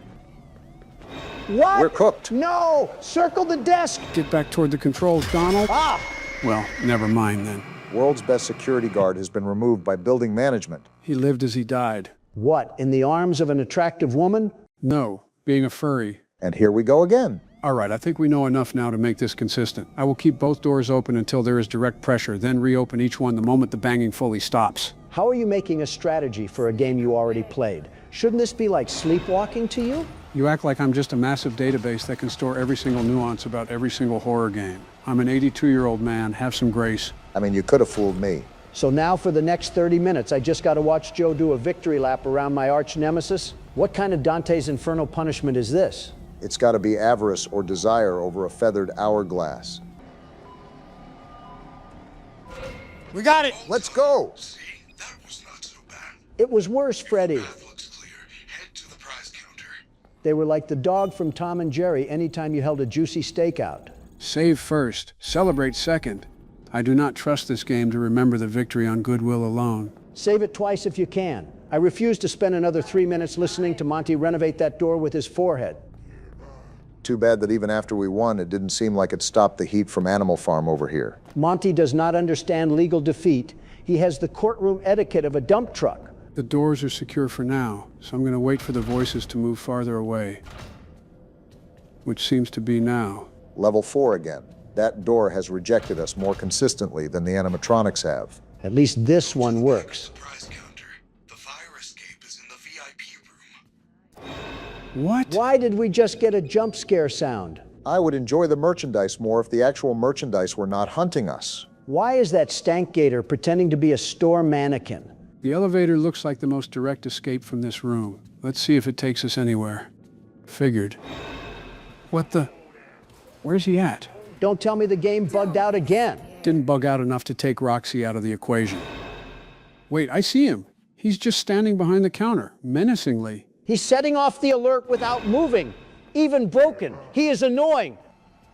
What? We're cooked. No! Circle the desk! Get back toward the controls, Donald. Ah! Well, never mind then. World's best security guard has been removed by building management. He lived as he died. What, in the arms of an attractive woman? No, being a furry. And here we go again. All right, I think we know enough now to make this consistent. I will keep both doors open until there is direct pressure, then reopen each one the moment the banging fully stops. How are you making a strategy for a game you already played? Shouldn't this be like sleepwalking to you? You act like I'm just a massive database that can store every single nuance about every single horror game. I'm an 82-year-old man. Have some grace. I mean, you could have fooled me. So now for the next 30 minutes, I just got to watch Joe do a victory lap around my arch nemesis? What kind of Dante's Inferno punishment is this? It's got to be avarice or desire over a feathered hourglass. We got it! Let's go! See, that was not so bad. It was worse, Freddy. Path looks clear. Head to the prize counter. They were like the dog from Tom and Jerry anytime you held a juicy steak out. Save first, celebrate second. I do not trust this game to remember the victory on goodwill alone. Save it twice if you can. I refuse to spend another 3 minutes listening to Monty renovate that door with his forehead. Too bad that even after we won, it didn't seem like it stopped the heat from Animal Farm over here. Monty does not understand legal defeat. He has the courtroom etiquette of a dump truck. The doors are secure for now, so I'm going to wait for the voices to move farther away. Which seems to be now. Level 4 again. That door has rejected us more consistently than the animatronics have. At least this one works. Prize counter. The fire escape is in the VIP room. What? Why did we just get a jump scare sound? I would enjoy the merchandise more if the actual merchandise were not hunting us. Why is that stank gator pretending to be a store mannequin? The elevator looks like the most direct escape from this room. Let's see if it takes us anywhere. Figured. What the? Where's he at? Don't tell me the game bugged out again. Didn't bug out enough to take Roxy out of the equation. Wait, I see him. He's just standing behind the counter, menacingly. He's setting off the alert without moving. Even broken. He is annoying.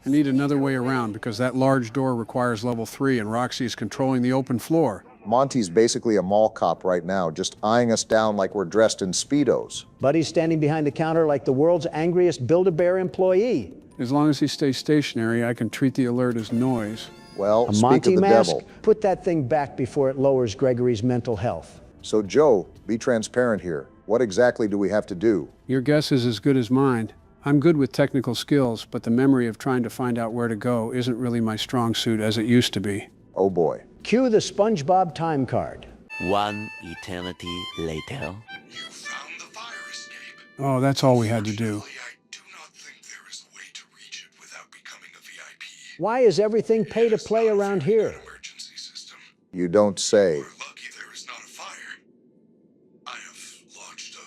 I need another way around because that large door requires level 3 and Roxy is controlling the open floor. Monty's basically a mall cop right now, just eyeing us down like we're dressed in Speedos. Buddy's standing behind the counter like the world's angriest Build-A-Bear employee. As long as he stays stationary, I can treat the alert as noise. Well, A speak Monty of the mask? devil. Put that thing back before it lowers Gregory's mental health. So Joe, be transparent here. What exactly do we have to do? Your guess is as good as mine. I'm good with technical skills, but the memory of trying to find out where to go isn't really my strong suit as it used to be. Oh boy. Cue the SpongeBob time card. One eternity later. You found the fire escape. Oh, that's all we had to do. I do not think there is a way to reach it without becoming a VIP. Why is everything pay to play around here? Emergency system. You don't say. We're lucky there is not a fire. I have launched a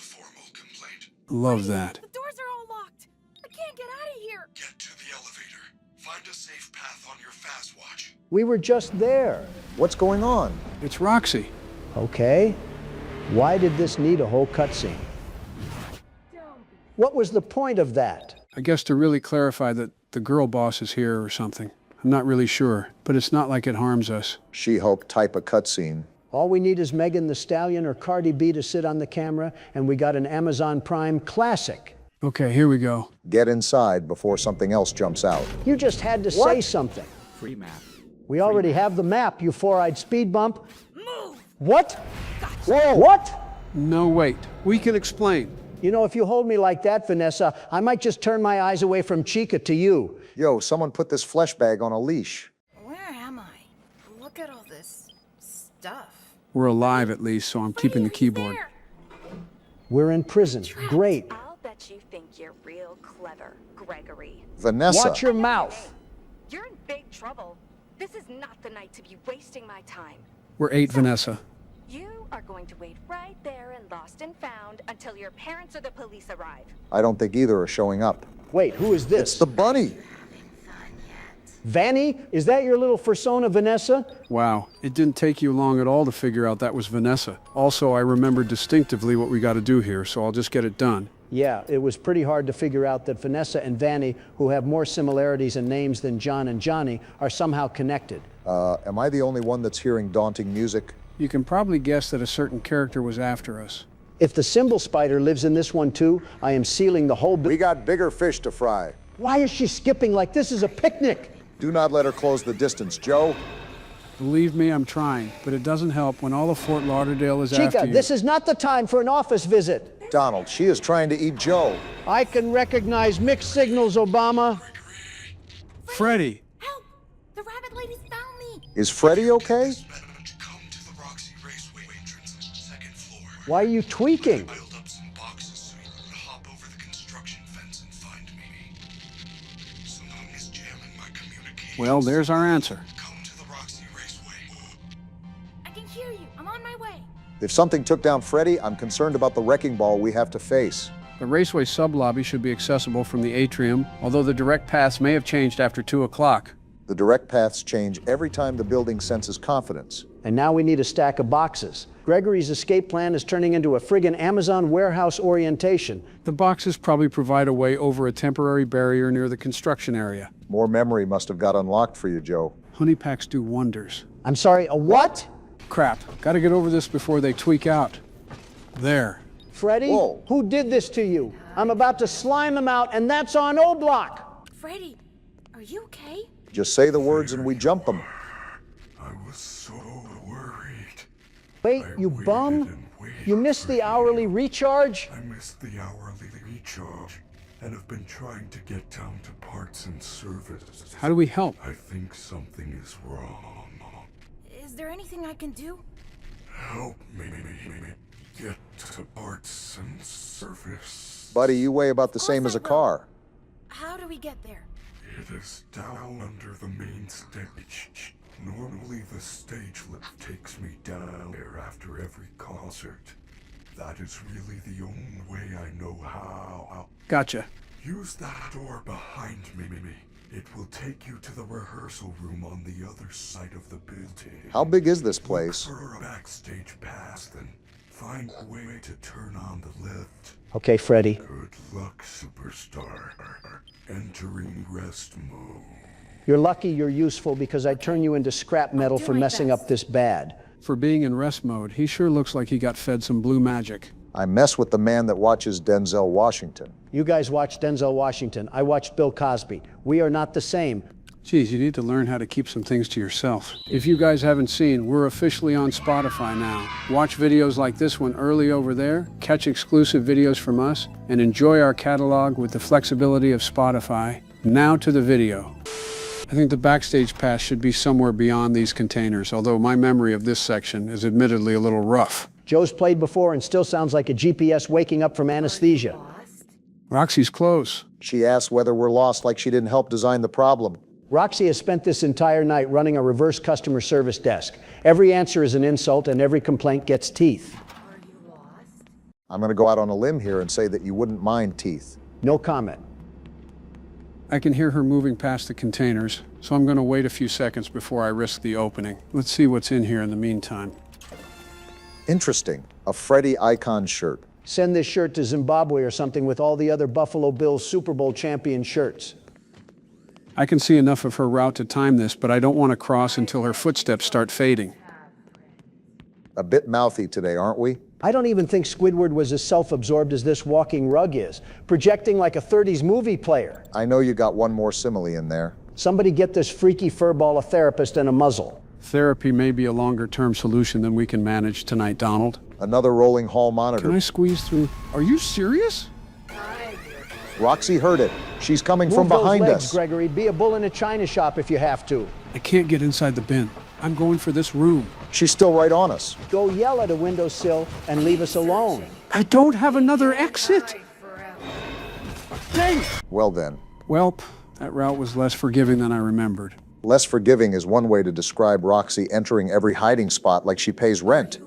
Love that. The doors are all locked. I can't get out of here. Get to the elevator. Find a safe path on your fast watch. We were just there. What's going on? It's Roxy. Okay. Why did this need a whole cutscene? What was the point of that? I guess to really clarify that the girl boss is here or something. I'm not really sure, but it's not like it harms us. She-Hulk type a cutscene. All we need is Megan Thee Stallion or Cardi B to sit on the camera, and we got an Amazon Prime classic. Okay, here we go. Get inside before something else jumps out. You just had to say something. Free map. We already have the map, you four-eyed speed bump. Move! What? Gotcha. Whoa! What? No, wait. We can explain. You know, if you hold me like that, Vanessa, I might just turn my eyes away from Chica to you. Yo, someone put this flesh bag on a leash. Where am I? Look at all this stuff. We're alive at least, so I'm keeping the keyboard. We're in prison. Great. I'll bet you think you're real clever, Gregory. Vanessa. Watch your mouth. You're in big trouble. This is not the night to be wasting my time. We're 8, Vanessa. You are going to wait right there in Lost and Found until your parents or the police arrive. I don't think either are showing up. Wait, who is this? It's the bunny. Vanny? Is that your little fursona, Vanessa? Wow, it didn't take you long at all to figure out that was Vanessa. Also, I remember distinctively what we got to do here, so I'll just get it done. Yeah, it was pretty hard to figure out that Vanessa and Vanny, who have more similarities in names than John and Johnny, are somehow connected. Am I the only one that's hearing daunting music? You can probably guess that a certain character was after us. If the symbol spider lives in this one too, I am sealing the whole We got bigger fish to fry. Why is she skipping like this is a picnic? Do not let her close the distance, Joe. Believe me, I'm trying, but it doesn't help when all of Fort Lauderdale is after Chica, you. this is not the time for an office visit. Donald, she is trying to eat Joe. I can recognize mixed signals, Obama. Freddy! Help! The rabbit ladies found me! Is Freddy okay? Come to the Roxy Raceway entrance, second floor. Why are you tweaking? Piled up some boxes so you can hop over the construction fence and find me. Someone is jamming my communications. Well, there's our answer. Come to the Roxy Raceway. I can hear you. I'm on my way. If something took down Freddy, I'm concerned about the wrecking ball we have to face. The Raceway sub-lobby should be accessible from the atrium, although the direct paths may have changed after 2 o'clock. The direct paths change every time the building senses confidence. And now we need a stack of boxes. Gregory's escape plan is turning into a friggin' Amazon warehouse orientation. The boxes probably provide a way over a temporary barrier near the construction area. More memory must have got unlocked for you, Joe. Honey packs do wonders. I'm sorry, a what? Crap, gotta get over this before they tweak out. There. Freddy? Whoa. Who did this to you? I'm about to slime him out, and that's on O-Block. Freddy, are you okay? Just say the words and we jump them. I was so worried. Wait, I you waited bum? and waited You missed for the you. hourly recharge? I missed the hourly recharge and have been trying to get down to parts and service. How do we help? I think something is wrong. Is there anything I can do? Help me get to parts and service. Buddy, you weigh about the same as a car. How do we get there? It is down under the main stage. Normally the stage lift takes me down there after every concert. That is really the only way I know how. Gotcha. Use that door behind me. It will take you to the rehearsal room on the other side of the building. How big is this place? Look for a backstage pass, then find a way to turn on the lift. Okay, Freddy. Good luck, superstar. Entering rest mode. You're lucky you're useful because I'd turn you into scrap metal for messing up this bad. For being in rest mode, he sure looks like he got fed some blue magic. I mess with the man that watches Denzel Washington. You guys watched Denzel Washington. I watched Bill Cosby. We are not the same. Geez, you need to learn how to keep some things to yourself. If you guys haven't seen, we're officially on Spotify now. Watch videos like this one early over there, catch exclusive videos from us, and enjoy our catalog with the flexibility of Spotify. Now to the video. I think the backstage pass should be somewhere beyond these containers, although my memory of this section is admittedly a little rough. Joe's played before and still sounds like a GPS waking up from anesthesia. Roxy's close. She asked whether we're lost like she didn't help design the problem. Roxy has spent this entire night running a reverse customer service desk. Every answer is an insult and every complaint gets teeth. I'm going to go out on a limb here and say that you wouldn't mind teeth. No comment. I can hear her moving past the containers, so I'm going to wait a few seconds before I risk the opening. Let's see what's in here in the meantime. Interesting. A Freddy icon shirt. Send this shirt to Zimbabwe or something with all the other Buffalo Bills Super Bowl champion shirts. I can see enough of her route to time this, but I don't want to cross until her footsteps start fading. A bit mouthy today, aren't we? I don't even think Squidward was as self-absorbed as this walking rug is, projecting like a 30s movie player. I know you got one more simile in there. Somebody get this freaky furball a therapist and a muzzle. Therapy may be a longer-term solution than we can manage tonight, Donald. Another rolling hall monitor. Can I squeeze through? Are you serious? Roxy heard it. She's coming Move from behind those legs, us. Gregory. Be a bull in a china shop if you have to. I can't get inside the bin. I'm going for this room. She's still right on us. Go yell at a windowsill and leave us alone. I don't have another exit. Dang! Well then. Welp, that route was less forgiving than I remembered. Less forgiving is one way to describe Roxy entering every hiding spot like she pays rent.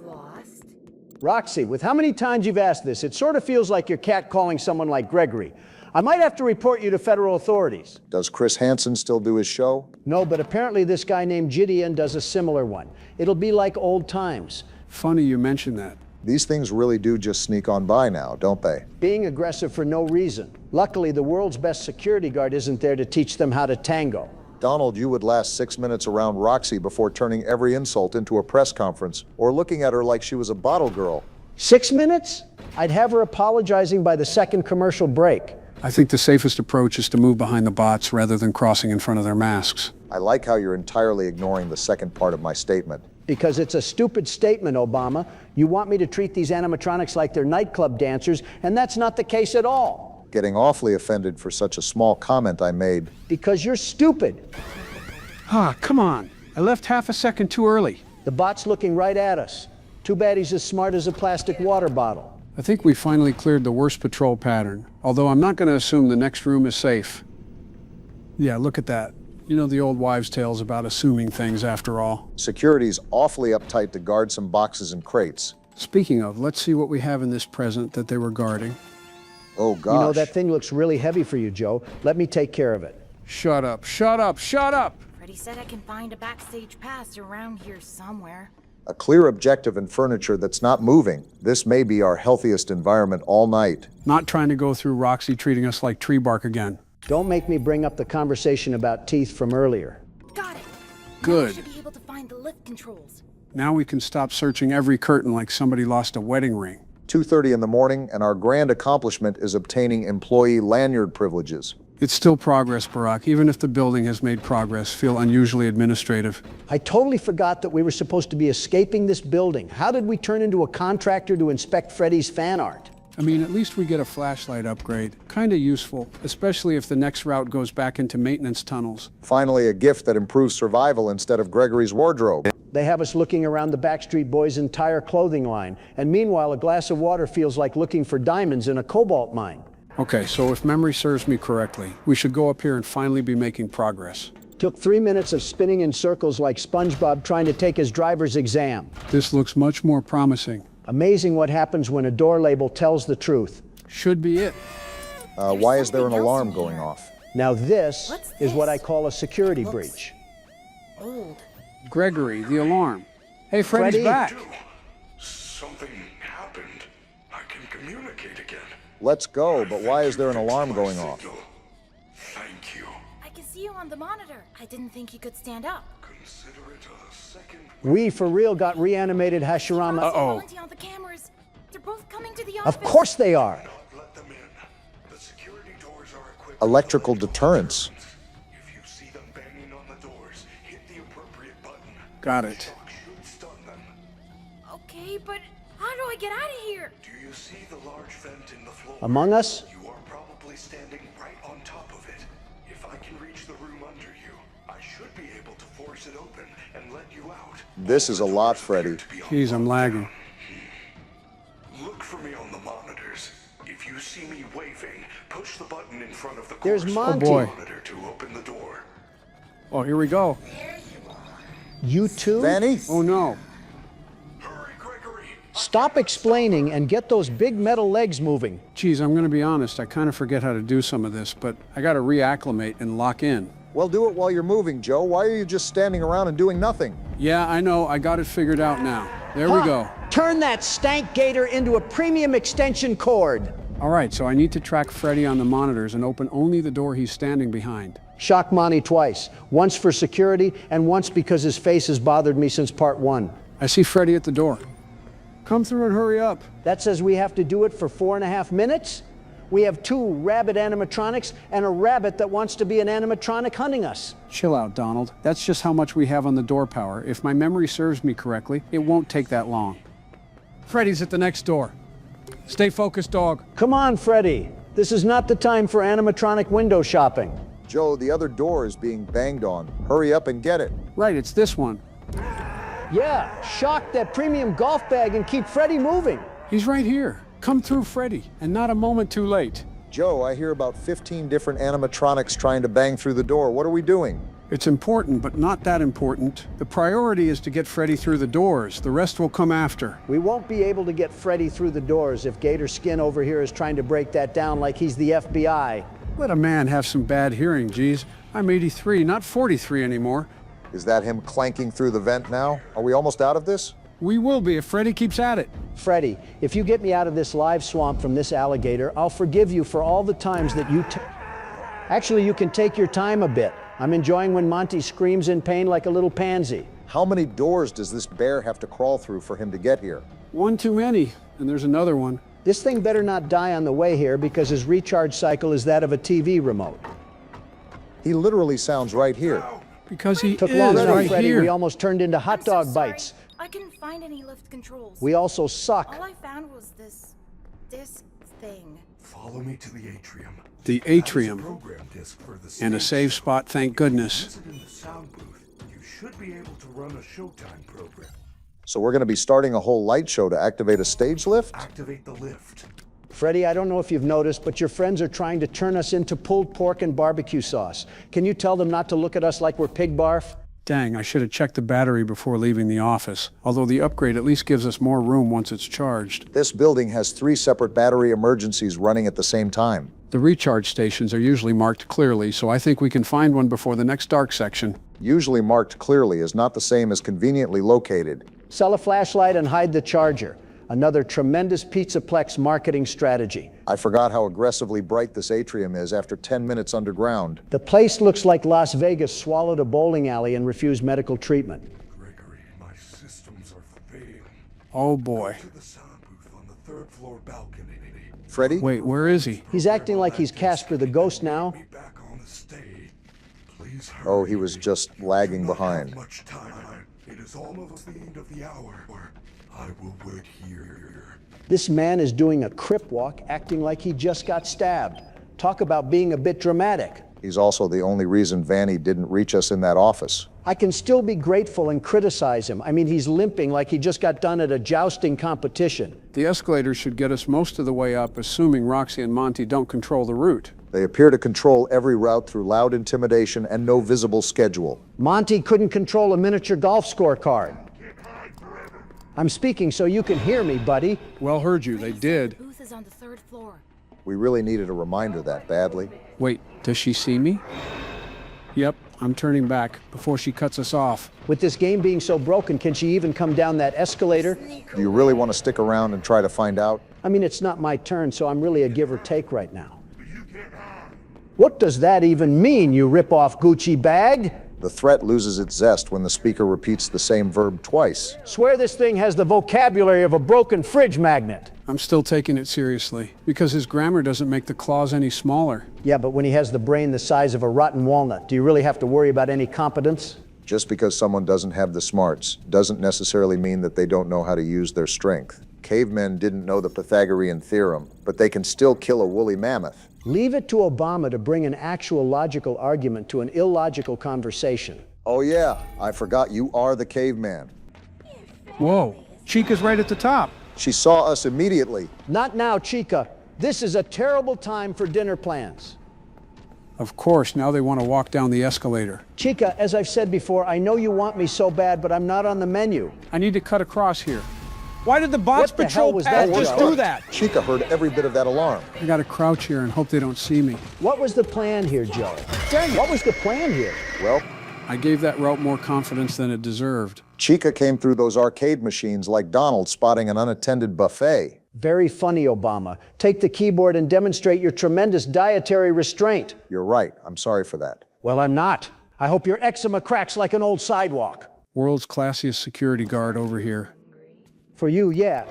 Roxy, with how many times you've asked this, it sort of feels like you're catcalling someone like Gregory. I might have to report you to federal authorities. Does Chris Hansen still do his show? No, but apparently this guy named Gideon does a similar one. It'll be like old times. Funny you mention that. These things really do just sneak on by now, don't they? Being aggressive for no reason. Luckily, the world's best security guard isn't there to teach them how to tango. Donald, you would last 6 minutes around Roxy before turning every insult into a press conference or looking at her like she was a bottle girl. 6 minutes? I'd have her apologizing by the second commercial break. I think the safest approach is to move behind the bots rather than crossing in front of their masks. I like how you're entirely ignoring the second part of my statement. Because it's a stupid statement, Obama. You want me to treat these animatronics like they're nightclub dancers, and that's not the case at all. Getting awfully offended for such a small comment I made. Because you're stupid. Ah, come on. I left half a second too early. The bot's looking right at us. Too bad he's as smart as a plastic water bottle. I think we finally cleared the worst patrol pattern, although I'm not going to assume the next room is safe. Yeah, look at that. You know the old wives' tales about assuming things after all. Security's awfully uptight to guard some boxes and crates. Speaking of, let's see what we have in this present that they were guarding. Oh, gosh. You know, that thing looks really heavy for you, Joe. Let me take care of it. Shut up, shut up, shut up! Freddy said I can find a backstage pass around here somewhere. A clear objective and furniture that's not moving. This may be our healthiest environment all night. Not trying to go through Roxy treating us like tree bark again. Don't make me bring up the conversation about teeth from earlier. Got it. Good. I should be able to find the lift controls. Now we can stop searching every curtain like somebody lost a wedding ring. 2:30 in the morning, and our grand accomplishment is obtaining employee lanyard privileges. It's still progress, Barack. Even if the building has made progress, feel unusually administrative. I totally forgot that we were supposed to be escaping this building. How did we turn into a contractor to inspect Freddy's fan art? I mean, at least we get a flashlight upgrade. Kinda useful, especially if the next route goes back into maintenance tunnels. Finally, a gift that improves survival instead of Gregory's wardrobe. They have us looking around the Backstreet Boys' entire clothing line, and meanwhile, a glass of water feels like looking for diamonds in a cobalt mine. Okay, so if memory serves me correctly, we should go up here and finally be making progress. Took 3 minutes of spinning in circles like SpongeBob trying to take his driver's exam. This looks much more promising. Amazing what happens when a door label tells the truth. Should be it. Why is there an alarm going off? Now this What's is what this? I call a security breach. Old. Gregory, the alarm. Hey, Freddy's Freddy? back. Something happened. I can communicate again. Let's go, but why is there an alarm going off? Thank you. I can see you on the monitor. I didn't think you could stand up. Consider it a second. We, for real, got reanimated Hashirama. Monty on the cameras. They're both coming to the office. Of course they are. Let them in. The security doors are equipped. Electrical deterrence. If you see them banging on the doors, hit the appropriate button. Got it. Shock should stun them. Okay, but how do I get out of here? Do you see the large vent in the floor? Among Us? You are probably standing right on top of it. If I can reach the room under you, I should be able to force it open and let you out. This is a lot, Freddy. Jeez, I'm lagging. Look for me on the monitors. If you see me waving, push the button in front of the There's corresponding Monty. boy. monitor to open the door. Oh, here we go. You too? Vanny? Oh no. Hurry, Gregory! Stop explaining and get those big metal legs moving. Geez, I'm gonna be honest, I kind of forget how to do some of this, but I gotta reacclimate and lock in. Well, do it while you're moving, Joe. Why are you just standing around and doing nothing? Yeah, I know, I got it figured out now. There we go. Turn that stank gator into a premium extension cord. All right, so I need to track Freddy on the monitors and open only the door he's standing behind. Shock Monty twice. Once for security and once because his face has bothered me since part 1. I see Freddy at the door. Come through and hurry up. That says we have to do it for 4.5 minutes? We have 2 rabid animatronics and a rabbit that wants to be an animatronic hunting us. Chill out, Donald. That's just how much we have on the door power. If my memory serves me correctly, it won't take that long. Freddy's at the next door. Stay focused, dog. Come on, Freddy. This is not the time for animatronic window shopping. Joe, the other door is being banged on. Hurry up and get it. Right, it's this one. Yeah, shock that premium golf bag and keep Freddy moving. He's right here. Come through, Freddy, and not a moment too late. Joe, I hear about 15 different animatronics trying to bang through the door. What are we doing? It's important, but not that important. The priority is to get Freddy through the doors. The rest will come after. We won't be able to get Freddy through the doors if Gator Skin over here is trying to break that down like he's the FBI. Let a man have some bad hearing, geez. I'm 83, not 43 anymore. Is that him clanking through the vent now? Are we almost out of this? We will be if Freddy keeps at it. Freddy, if you get me out of this live swamp from this alligator, I'll forgive you for all the times that you Actually, you can take your time a bit. I'm enjoying when Monty screams in pain like a little pansy. How many doors does this bear have to crawl through for him to get here? One too many, and there's another one. This thing better not die on the way here because his recharge cycle is that of a TV remote. He literally sounds right here. Because he Took is long enough, right Freddy. here. We almost turned into hot dog sorry. bites. I couldn't find any lift controls. We also suck. All I found was this thing. Follow me to the atrium. The atrium. Program disc for the And a stage. save spot, thank goodness. Visit in the sound booth. You should be able to run a Showtime program. So we're going to be starting a whole light show to activate a stage lift? Activate the lift. Freddy, I don't know if you've noticed, but your friends are trying to turn us into pulled pork and barbecue sauce. Can you tell them not to look at us like we're pig barf? Dang, I should have checked the battery before leaving the office. Although the upgrade at least gives us more room once it's charged. This building has 3 separate battery emergencies running at the same time. The recharge stations are usually marked clearly, so I think we can find one before the next dark section. Usually marked clearly is not the same as conveniently located. Sell a flashlight and hide the charger. Another tremendous Pizzaplex marketing strategy. I forgot how aggressively bright this atrium is after 10 minutes underground. The place looks like Las Vegas swallowed a bowling alley and refused medical treatment. Gregory, my systems are failing. Oh boy. To the sound booth on the 3rd floor balcony. Freddy? Wait, where is he? He's acting like he's Casper the Ghost now. Me back on the stage. Please hurry. Oh, he was just lagging Not have behind. much time. It is almost the end of the hour. I will wait here. This man is doing a crip walk, acting like he just got stabbed. Talk about being a bit dramatic. He's also the only reason Vanny didn't reach us in that office. I can still be grateful and criticize him. I mean, he's limping like he just got done at a jousting competition. The escalator should get us most of the way up, assuming Roxy and Monty don't control the route. They appear to control every route through loud intimidation and no visible schedule. Monty couldn't control a miniature golf scorecard. I'm speaking so you can hear me, buddy. Well heard you, they did. The booth is on the 3rd floor. We really needed a reminder that badly. Wait, does she see me? Yep, I'm turning back before she cuts us off. With this game being so broken, can she even come down that escalator? Do you really want to stick around and try to find out? I mean, it's not my turn, so I'm really a give or take right now. What does that even mean, you rip-off Gucci bag? The threat loses its zest when the speaker repeats the same verb twice. Swear this thing has the vocabulary of a broken fridge magnet. I'm still taking it seriously, because his grammar doesn't make the clause any smaller. Yeah, but when he has the brain the size of a rotten walnut, do you really have to worry about any competence? Just because someone doesn't have the smarts doesn't necessarily mean that they don't know how to use their strength. Cavemen didn't know the Pythagorean theorem, but they can still kill a woolly mammoth. Leave it to Obama to bring an actual logical argument to an illogical conversation. Oh yeah, I forgot you are the caveman. Whoa, Chica's right at the top. She saw us immediately. Not now, Chica. This is a terrible time for dinner plans. Of course, now they want to walk down the escalator. Chica, as I've said before, I know you want me so bad, but I'm not on the menu. I need to cut across here. Why did the bots What the patrol hell was past that, just Joe? do that? Chica heard every bit of that alarm. I gotta crouch here and hope they don't see me. What was the plan here, Joe? What was the plan here? Well, I gave that route more confidence than it deserved. Chica came through those arcade machines like Donald spotting an unattended buffet. Very funny, Obama. Take the keyboard and demonstrate your tremendous dietary restraint. You're right. I'm sorry for that. Well, I'm not. I hope your eczema cracks like an old sidewalk. World's classiest security guard over here. For you, yeah.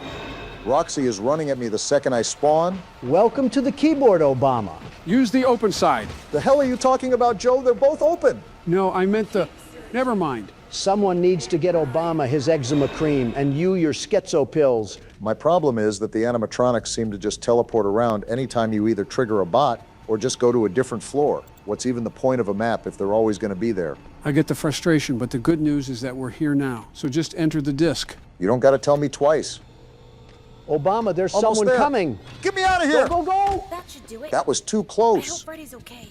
Roxy is running at me the second I spawn. Welcome to the keyboard, Obama. Use the open side. The hell are you talking about, Joe? They're both open. No, I meant the... Never mind. Someone needs to get Obama his eczema cream and you your schizo pills. My problem is that the animatronics seem to just teleport around anytime you either trigger a bot or just go to a different floor. What's even the point of a map if they're always going to be there? I get the frustration, but the good news is that we're here now. So just enter the disc. You don't got to tell me twice. Obama, there's Almost someone there. coming. Get me out of here! Go, go, go! That should do it. That was too I hope close. Freddy's okay.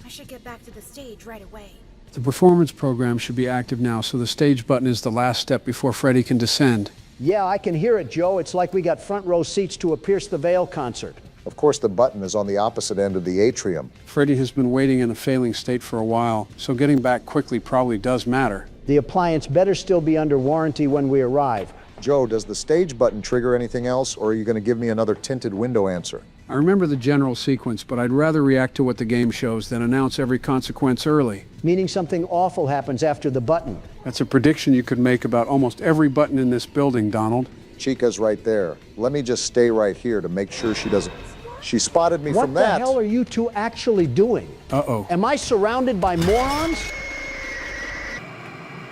I should get back to the stage right away. The performance program should be active now, so the stage button is the last step before Freddy can descend. Yeah, I can hear it, Joe. It's like we got front row seats to a Pierce the Veil concert. Of course, the button is on the opposite end of the atrium. Freddy has been waiting in a failing state for a while, so getting back quickly probably does matter. The appliance better still be under warranty when we arrive. Joe, does the stage button trigger anything else, or are you going to give me another tinted window answer? I remember the general sequence, but I'd rather react to what the game shows than announce every consequence early. Meaning something awful happens after the button. That's a prediction you could make about almost every button in this building, Donald. Chica's right there. Let me just stay right here to make sure she doesn't... She spotted me from that. What the hell are you two actually doing? Uh-oh. Am I surrounded by morons?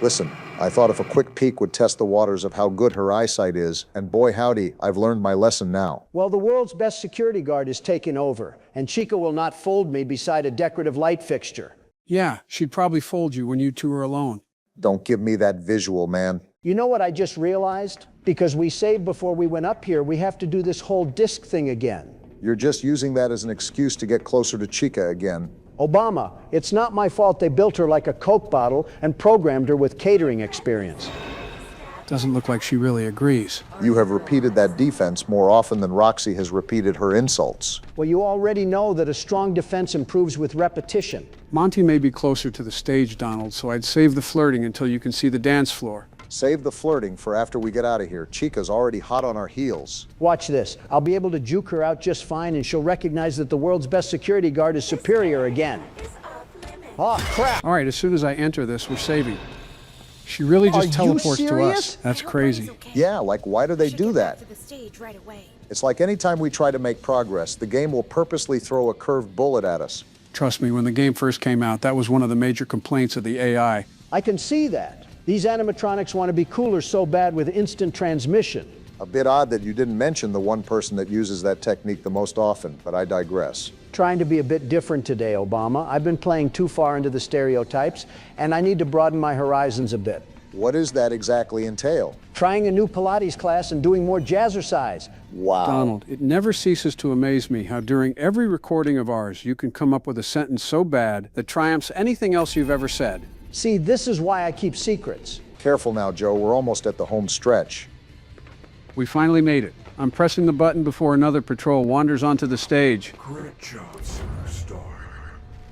Listen, I thought if a quick peek would test the waters of how good her eyesight is, and boy howdy, I've learned my lesson now. Well, the world's best security guard is taking over, and Chica will not fold me beside a decorative light fixture. Yeah, she'd probably fold you when you two are alone. Don't give me that visual, man. You know what I just realized? Because we saved before we went up here, we have to do this whole disc thing again. You're just using that as an excuse to get closer to Chica again. Obama, it's not my fault they built her like a Coke bottle and programmed her with catering experience. Doesn't look like she really agrees. You have repeated that defense more often than Roxy has repeated her insults. Well, you already know that a strong defense improves with repetition. Monty may be closer to the stage, Donald, so I'd save the flirting until you can see the dance floor. Save the flirting for after we get out of here. Chica's already hot on our heels. Watch this. I'll be able to juke her out just fine, and she'll recognize that the world's best security guard is superior again. Oh, crap. All right, as soon as I enter this, we're saving. She really just teleports to us. That's crazy. Yeah, like why do they do that? It's like anytime we try to make progress, the game will purposely throw a curved bullet at us. Trust me, when the game first came out, that was one of the major complaints of the AI. I can see that. These animatronics want to be cooler so bad with instant transmission. A bit odd that you didn't mention the one person that uses that technique the most often, but I digress. Trying to be a bit different today, Obama. I've been playing too far into the stereotypes, and I need to broaden my horizons a bit. What does that exactly entail? Trying a new Pilates class and doing more jazzercise. Wow. Donald, it never ceases to amaze me how during every recording of ours, you can come up with a sentence so bad that triumphs anything else you've ever said. See, this is why I keep secrets. Careful now, Joe. We're almost at the home stretch. We finally made it. I'm pressing the button before another patrol wanders onto the stage. Great job, superstar.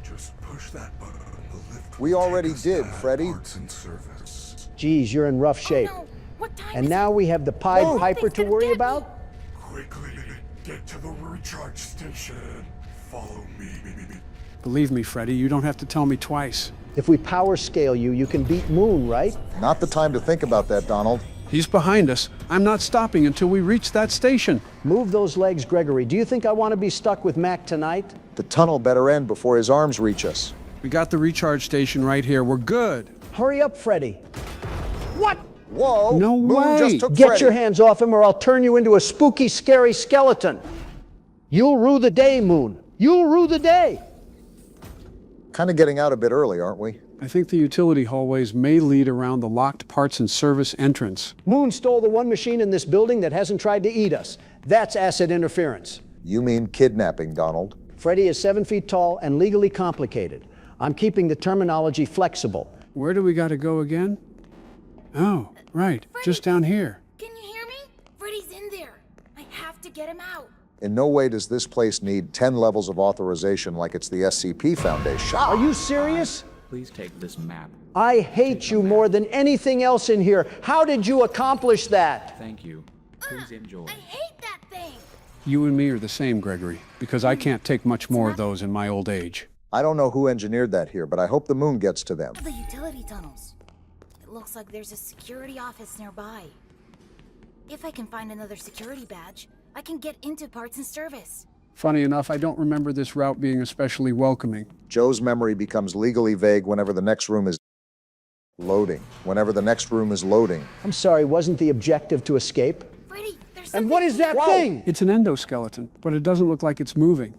Just push that button. The lift We will already take us did, to Freddy. Parts and service. Geez, you're in rough shape. Oh, no. What time And is now we have the Pied Whoa. Piper to worry about? Quickly, get to the recharge station. Follow me. Believe me, Freddy, you don't have to tell me twice. If we power scale you, you can beat Moon, right? Not the time to think about that, Donald. He's behind us. I'm not stopping until we reach that station. Move those legs, Gregory. Do you think I want to be stuck with Mac tonight? The tunnel better end before his arms reach us. We got the recharge station right here. We're good. Hurry up, Freddy. What? Whoa! No Moon way. just took Get Freddy. your hands off him or I'll turn you into a spooky, scary skeleton. You'll rue the day, Moon. You'll rue the day. Kind of getting out a bit early, aren't we? I think the utility hallways may lead around the locked parts and service entrance. Moon stole the one machine in this building that hasn't tried to eat us. That's asset interference. You mean kidnapping, Donald. Freddy is 7 feet tall and legally complicated. I'm keeping the terminology flexible. Where do we got to go again? Oh, right, just down here. Can you hear me? get him out. In no way does this place need 10 levels of authorization like it's the SCP Foundation. Are you serious? Please take this map. I hate you more than anything else in here. How did you accomplish that? Thank you. Please enjoy. I hate that thing. You and me are the same, Gregory, because I can't take much more of those in my old age. I don't know who engineered that here, but I hope the moon gets to them. The utility tunnels. It looks like there's a security office nearby. If I can find another security badge, I can get into parts and service. Funny enough, I don't remember this route being especially welcoming. Joe's memory becomes legally vague whenever the next room is loading. Whenever the next room is loading. I'm sorry, wasn't the objective to escape? Freddy, there's And what is that thing? It's an endoskeleton, but it doesn't look like it's moving.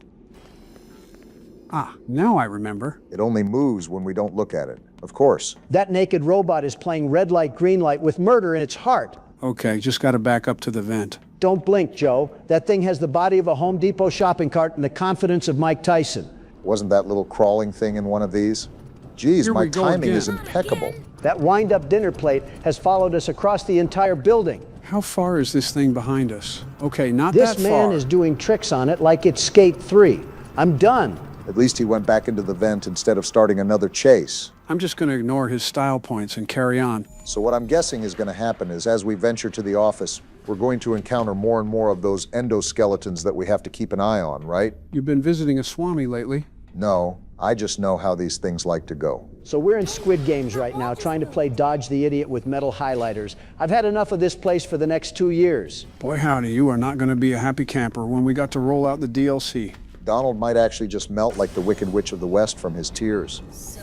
Ah, now I remember. It only moves when we don't look at it. Of course. That naked robot is playing red light, green light with murder in its heart. Okay, just gotta back up to the vent. Don't blink, Joe. That thing has the body of a Home Depot shopping cart and the confidence of Mike Tyson. Wasn't that little crawling thing in one of these? Geez, Here my we go timing again. is impeccable. That wind-up dinner plate has followed us across the entire building. How far is this thing behind us? Okay, not This that far. man is doing tricks on it like it's Skate 3. I'm done. At least he went back into the vent instead of starting another chase. I'm just gonna ignore his style points and carry on. So what I'm guessing is going to happen is as we venture to the office, we're going to encounter more and more of those endoskeletons that we have to keep an eye on, right? You've been visiting a Swami lately. No, I just know how these things like to go. So we're in Squid Games right now, trying to play Dodge the Idiot with metal highlighters. I've had enough of this place for the next 2 years. Boy howdy, you are not gonna be a happy camper when we got to roll out the DLC. Donald might actually just melt like the Wicked Witch of the West from his tears. So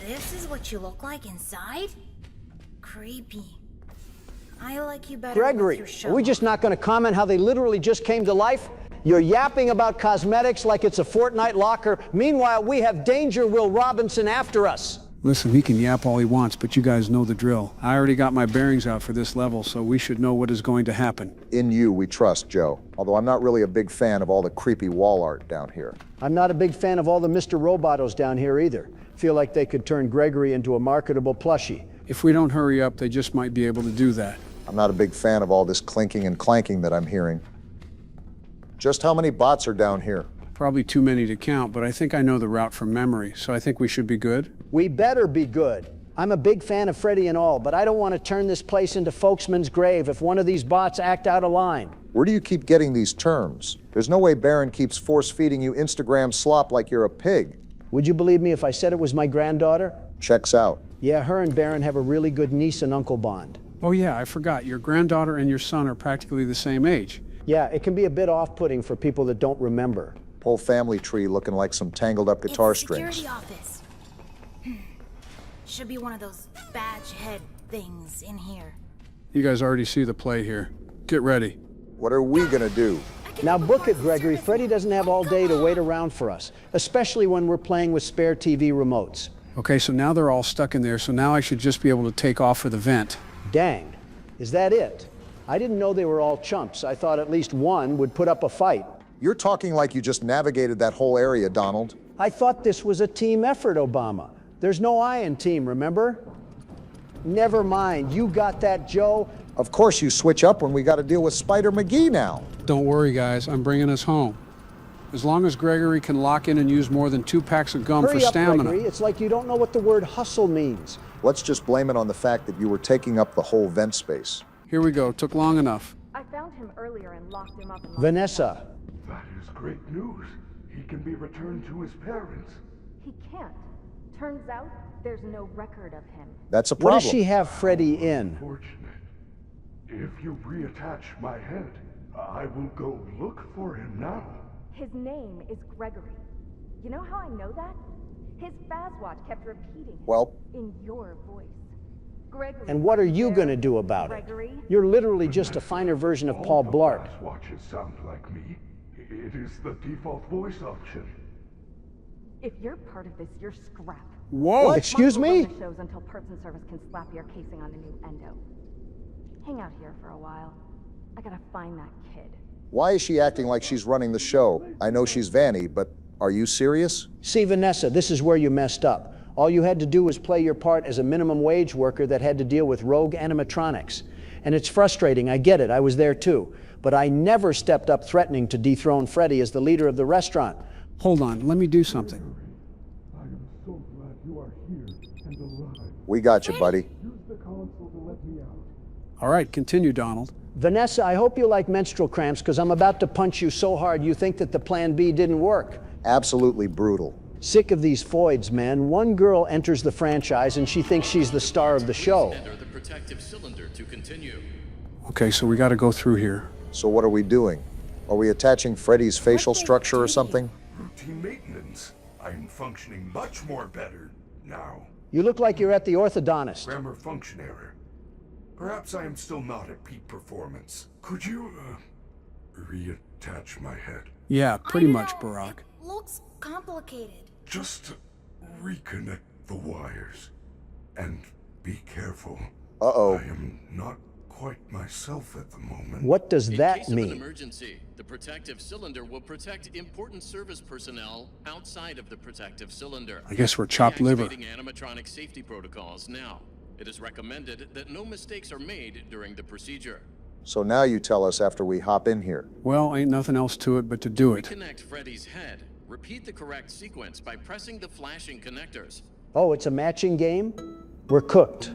this is what you look like inside? Creepy. I like you better with Gregory, your are show. we just not going to comment how they literally just came to life? You're yapping about cosmetics like it's a Fortnite locker. Meanwhile, we have Danger Will Robinson after us. Listen, he can yap all he wants, but you guys know the drill. I already got my bearings out for this level, so we should know what is going to happen. In you, we trust, Joe. Although I'm not really a big fan of all the creepy wall art down here. I'm not a big fan of all the Mr. Robotos down here either. Feel like they could turn Gregory into a marketable plushie. If we don't hurry up, they just might be able to do that. I'm not a big fan of all this clinking and clanking that I'm hearing. Just how many bots are down here? Probably too many to count, but I think I know the route from memory, so I think we should be good. We better be good. I'm a big fan of Freddy and all, but I don't want to turn this place into Folksman's grave if one of these bots act out of line. Where do you keep getting these terms? There's no way Baron keeps force-feeding you Instagram slop like you're a pig. Would you believe me if I said it was my granddaughter? Checks out. Yeah, her and Baron have a really good niece and uncle bond. Oh yeah, I forgot. Your granddaughter and your son are practically the same age. Yeah, it can be a bit off-putting for people that don't remember. Whole family tree looking like some tangled up guitar It's the strings. security office. Should be one of those badge head things in here. You guys already see the play here. Get ready. What are we gonna do? Now book it, Gregory. Freddy doesn't have all day to wait around for us, especially when we're playing with spare TV remotes. Okay, so now they're all stuck in there, so now I should just be able to take off for the vent. Dang, is that it? I didn't know they were all chumps. I thought at least one would put up a fight. You're talking like you just navigated that whole area, Donald. I thought this was a team effort, Obama. There's no I in team, remember? Never mind, you got that, Joe. Of course you switch up when we gotta deal with Spider McGee now. Don't worry, guys, I'm bringing us home. As long as Gregory can lock in and use more than 2 packs of gum Hurry for up, stamina. Gregory. It's like you don't know what the word hustle means. Let's just blame it on the fact that you were taking up the whole vent space. Here we go, took long enough. I found him earlier and locked him up in That Vanessa, is great news. He can be returned to his parents. He can't. Turns out there's no record of him. That's a what problem. does she have Freddy in? Fortunate. If you reattach my head, I will go look for him now. His name is Gregory. You know how I know that? His Fazwatch kept repeating it Well, in your voice. Gregory. And what are you going to do about it? Gregory? You're literally just a finer version of Paul Blart. Watches sound like me. It is the default voice option. If you're part of this, you're scrap. Whoa! What? Excuse me? Run the shows until Parts and Service can slap your casing on a new endo. Hang out here for a while. I gotta find that kid. why is she acting like she's running the show? I know she's Vanny, but are you serious? See, Vanessa, this is where you messed up. All you had to do was play your part as a minimum wage worker that had to deal with rogue animatronics. And it's frustrating, I get it, I was there too. But I never stepped up threatening to dethrone Freddy as the leader of the restaurant. Hold on, let me do something. I am so glad you are here and alive. We got you, buddy. Use the console to let me out. All right, continue, Donald. Vanessa, I hope you like menstrual cramps because I'm about to punch you so hard you think that the plan B didn't work. Absolutely brutal. Sick of these foids, man. One girl enters the franchise and she thinks she's the star of the show. Enter the protective cylinder to continue. Okay, so we got to go through here. So what are we doing? Are we attaching Freddy's facial structure or something? Routine maintenance. I'm functioning much more better now. You look like you're at the orthodontist. Grammar function error. Perhaps I am still not at peak performance. Could you, reattach my head? Yeah, pretty I much, know, Barack. It looks complicated. Just to reconnect the wires. And be careful. Uh-oh. I am not quite myself at the moment. What does In that case of an mean? emergency, the protective cylinder will protect important service personnel outside of the protective cylinder. I guess we're chopped liver. Deactivating animatronic safety protocols now. It is recommended that no mistakes are made during the procedure. So now you tell us after we hop in here. Well, ain't nothing else to it but to do it. Reconnect Freddy's head. Repeat the correct sequence by pressing the flashing connectors. Oh, it's a matching game? We're cooked.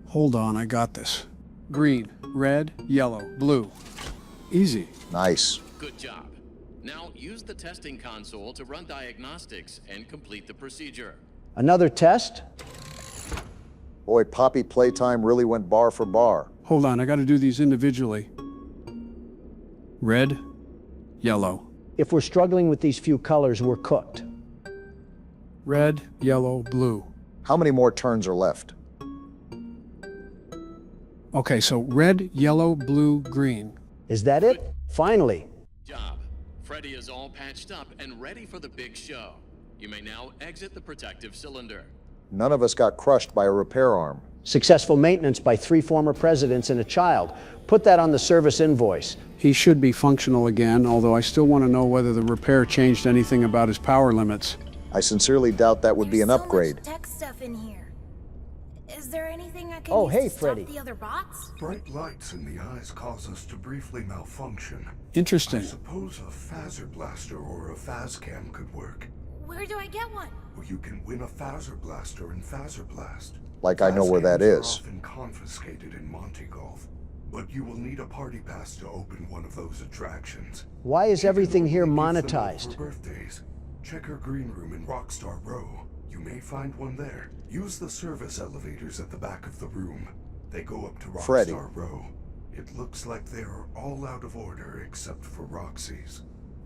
Hold on, I got this. Green, red, yellow, blue. Easy. Nice. Good job. Now use the testing console to run diagnostics and complete the procedure. Another test? Boy, Poppy Playtime really went bar for bar. Hold on, I got to do these individually. Red, yellow. If we're struggling with these few colors, we're cooked. Red, yellow, blue. How many more turns are left? Okay, so red, yellow, blue, green. Is that it? Finally. Job. Freddy is all patched up and ready for the big show. You may now exit the protective cylinder. None of us got crushed by a repair arm. Successful maintenance by 3 former presidents and a child. Put that on the service invoice. He should be functional again, although I still want to know whether the repair changed anything about his power limits. I sincerely doubt that would be an There's so upgrade. much tech stuff in here. Is there anything I can Oh, use hey, to stop Freddy. the other bots? Bright lights in the eyes cause us to briefly malfunction. Interesting. I suppose a phaser blaster or a phascam could work. Where do I get one? Or you can win a phaser blaster in Phaser Blast. Like I know where that Phascams are is. often confiscated in Monty Golf, but you will need a party pass to open one of those attractions. Why is everything here You can only use them monetized? for birthdays. Check our green room in Rockstar Row. You may find one there. Use the service elevators at the back of the room. They go up to Rockstar Freddy. Row. It looks like they are all out of order except for Roxy's.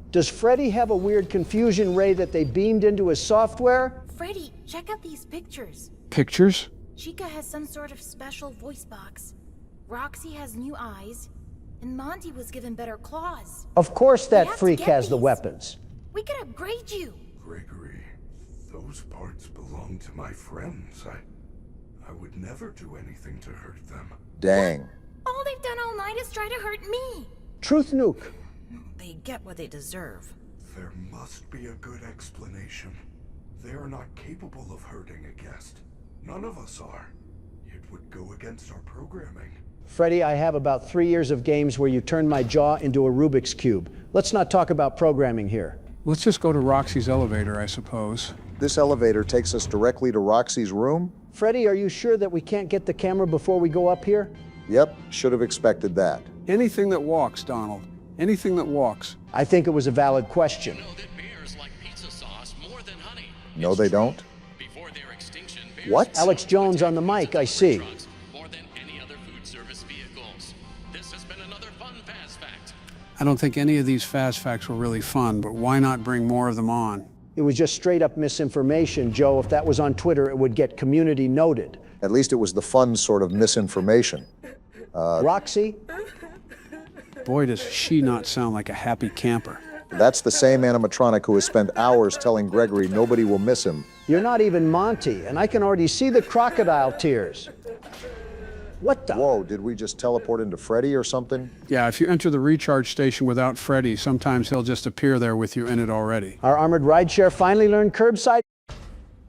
Does Freddy have a weird confusion ray that they beamed into his software? Freddy, check out these pictures. Pictures? Chica has some sort of special voice box. Roxy has new eyes. And Monty was given better claws. Of course We that have to freak get has the these. weapons. We could upgrade you. Gregory, those parts belong to my friends. I would never do anything to hurt them. Dang. All they've done all night is try to hurt me. Truth nuke. They get what they deserve. There must be a good explanation. They are not capable of hurting a guest. None of us are. It would go against our programming. Freddy, I have about 3 years of games where you turn my jaw into a Rubik's Cube. Let's not talk about programming here. Let's just go to Roxy's elevator, I suppose. This elevator takes us directly to Roxy's room? Freddy, are you sure that we can't get the camera before we go up here? Yep, should have expected that. Anything that walks, Donald. Anything that walks. I think it was a valid question. You know that bears like pizza sauce more than honey. No, It's they true. don't. Before their extinction, bears What? would Alex sell Jones on the pizza mic, I delivery see. trucks more than any other food service vehicles. This has been another fun fast fact. I don't think any of these fast facts were really fun, but why not bring more of them on? It was just straight up misinformation, Joe. If that was on Twitter, it would get community noted. At least it was the fun sort of misinformation. Roxy? Boy, does she not sound like a happy camper. That's the same animatronic who has spent hours telling Gregory nobody will miss him. You're not even Monty, and I can already see the crocodile tears. What the? Whoa, did we just teleport into Freddy or something? Yeah, if you enter the recharge station without Freddy, sometimes he'll just appear there with you in it already. Our armored rideshare finally learned curbside?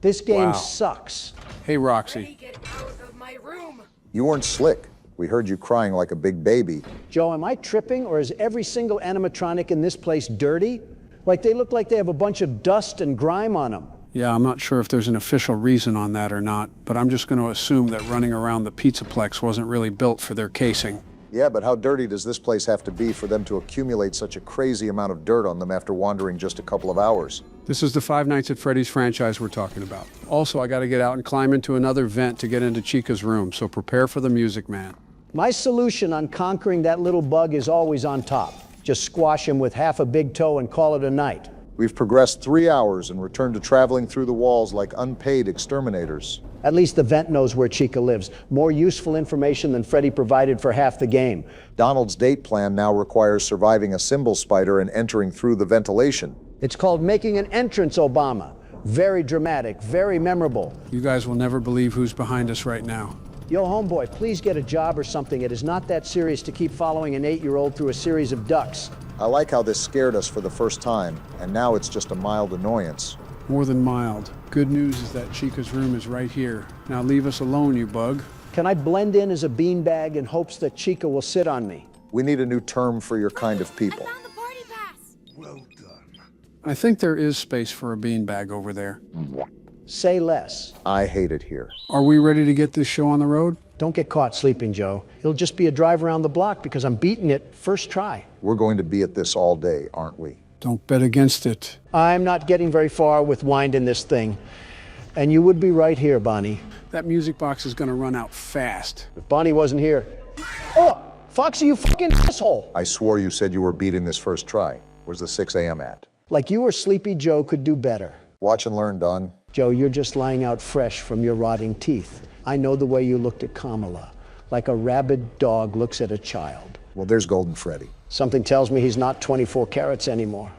This game Wow. sucks. Hey, Roxy. Get out of my room! You weren't slick. We heard you crying like a big baby. Joe, am I tripping, or is every single animatronic in this place dirty? Like they look like they have a bunch of dust and grime on them. Yeah, I'm not sure if there's an official reason on that or not, but I'm just going to assume that running around the Pizzaplex wasn't really built for their casing. Yeah, but how dirty does this place have to be for them to accumulate such a crazy amount of dirt on them after wandering just a couple of hours? This is the Five Nights at Freddy's franchise we're talking about. Also, I got to get out and climb into another vent to get into Chica's room, so prepare for the music, man. My solution on conquering that little bug is always on top. Just squash him with half a big toe and call it a night. We've progressed 3 hours and returned to traveling through the walls like unpaid exterminators. At least the vent knows where Chica lives. More useful information than Freddy provided for half the game. Donald's date plan now requires surviving a cymbal spider and entering through the ventilation. It's called making an entrance, Obama. Very dramatic, very memorable. You guys will never believe who's behind us right now. Yo, homeboy, please get a job or something. It is not that serious to keep following an 8-year-old through a series of ducks. I like how this scared us for the first time, and now it's just a mild annoyance. More than mild. Good news is that Chica's room is right here. Now leave us alone, you bug. Can I blend in as a beanbag in hopes that Chica will sit on me? We need a new term for your kind of people. I found the party pass! Well done. I think there is space for a beanbag over there. Say less. I hate it here. Are we ready to get this show on the road? Don't get caught sleeping, Joe. It'll just be a drive around the block because I'm beating it first try. We're going to be at this all day, aren't we? Don't bet against it. I'm not getting very far with winding this thing. And you would be right here, Bonnie. That music box is gonna run out fast. If Bonnie wasn't here. Oh, Foxy, you fucking asshole! I swore you said you were beating this first try. Where's the 6 a.m. at? Like you or Sleepy Joe could do better. Watch and learn, Don. Joe, you're just lying out fresh from your rotting teeth. I know the way you looked at Kamala, like a rabid dog looks at a child. Well, there's Golden Freddy. Something tells me he's not 24 carats anymore.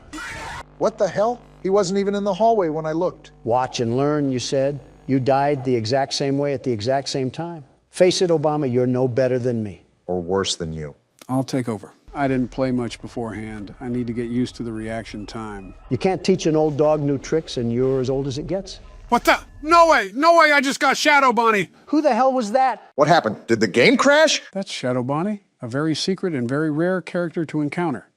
What the hell? He wasn't even in the hallway when I looked. Watch and learn, you said. You died the exact same way at the exact same time. Face it, Obama, you're no better than me. Or worse than you. I'll take over. I didn't play much beforehand. I need to get used to the reaction time. You can't teach an old dog new tricks, and you're as old as it gets. What the? No way! No way! I just got Shadow Bonnie! Who the hell was that? What happened? Did the game crash? That's Shadow Bonnie, a very secret and very rare character to encounter.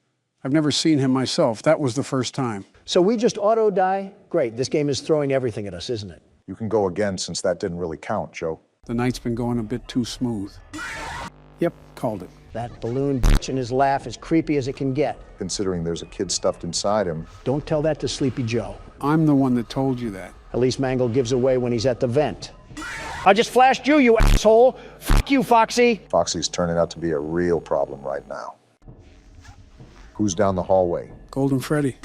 I've never seen him myself. That was the first time. So we just auto-die? Great, this game is throwing everything at us, isn't it? You can go again since that didn't really count, Joe. The night's been going a bit too smooth. Yep, called it. That balloon bitch and his laugh is creepy as it can get. Considering there's a kid stuffed inside him. Don't tell that to Sleepy Joe. I'm the one that told you that. At least Mangle gives away when he's at the vent. I just flashed you, you asshole! Fuck you, Foxy! Foxy's turning out to be a real problem right now. Who's down the hallway? Golden Freddy.